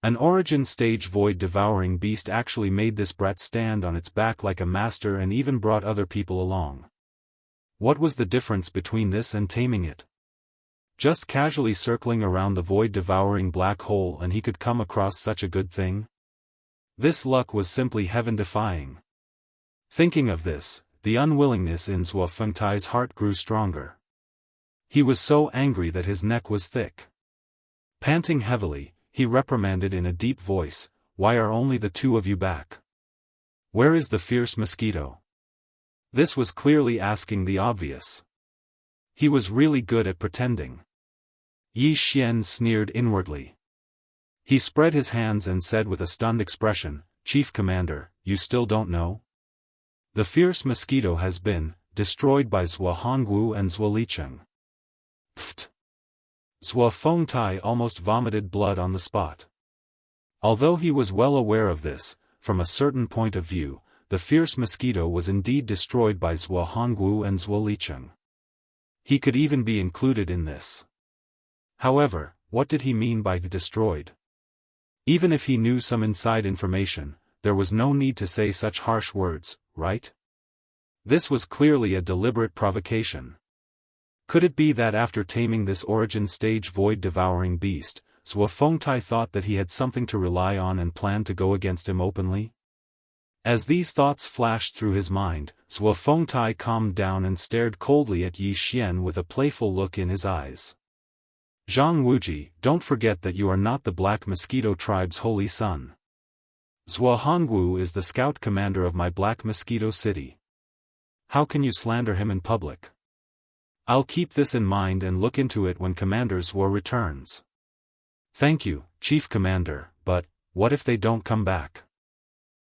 An origin stage void-devouring beast actually made this brat stand on its back like a master and even brought other people along. What was the difference between this and taming it? Just casually circling around the void-devouring black hole and he could come across such a good thing? This luck was simply heaven-defying. Thinking of this, the unwillingness in Zhuofengtai's heart grew stronger. He was so angry that his neck was thick. Panting heavily, he reprimanded in a deep voice, "Why are only the two of you back? Where is the fierce mosquito?" This was clearly asking the obvious. He was really good at pretending. Yi Xian sneered inwardly. He spread his hands and said with a stunned expression, "Chief Commander, you still don't know? The fierce mosquito has been destroyed by Zhuohongwu and Zhuolicheng." Pfft! Zhuo Fengtai almost vomited blood on the spot. Although he was well aware of this, from a certain point of view, the fierce mosquito was indeed destroyed by Zhuo Hongwu and Zhuo Licheng. He could even be included in this. However, what did he mean by destroyed? Even if he knew some inside information, there was no need to say such harsh words, right? This was clearly a deliberate provocation. Could it be that after taming this origin stage void devouring beast, Zhuo Fengtai thought that he had something to rely on and planned to go against him openly? As these thoughts flashed through his mind, Zhuo Fengtai calmed down and stared coldly at Yi Xian with a playful look in his eyes. Zhang Wuji, don't forget that you are not the Black Mosquito tribe's holy son. Zhuo Hongwu is the scout commander of my Black Mosquito city. How can you slander him in public? I'll keep this in mind and look into it when Commander Zhuo returns. Thank you, Chief Commander, but what if they don't come back?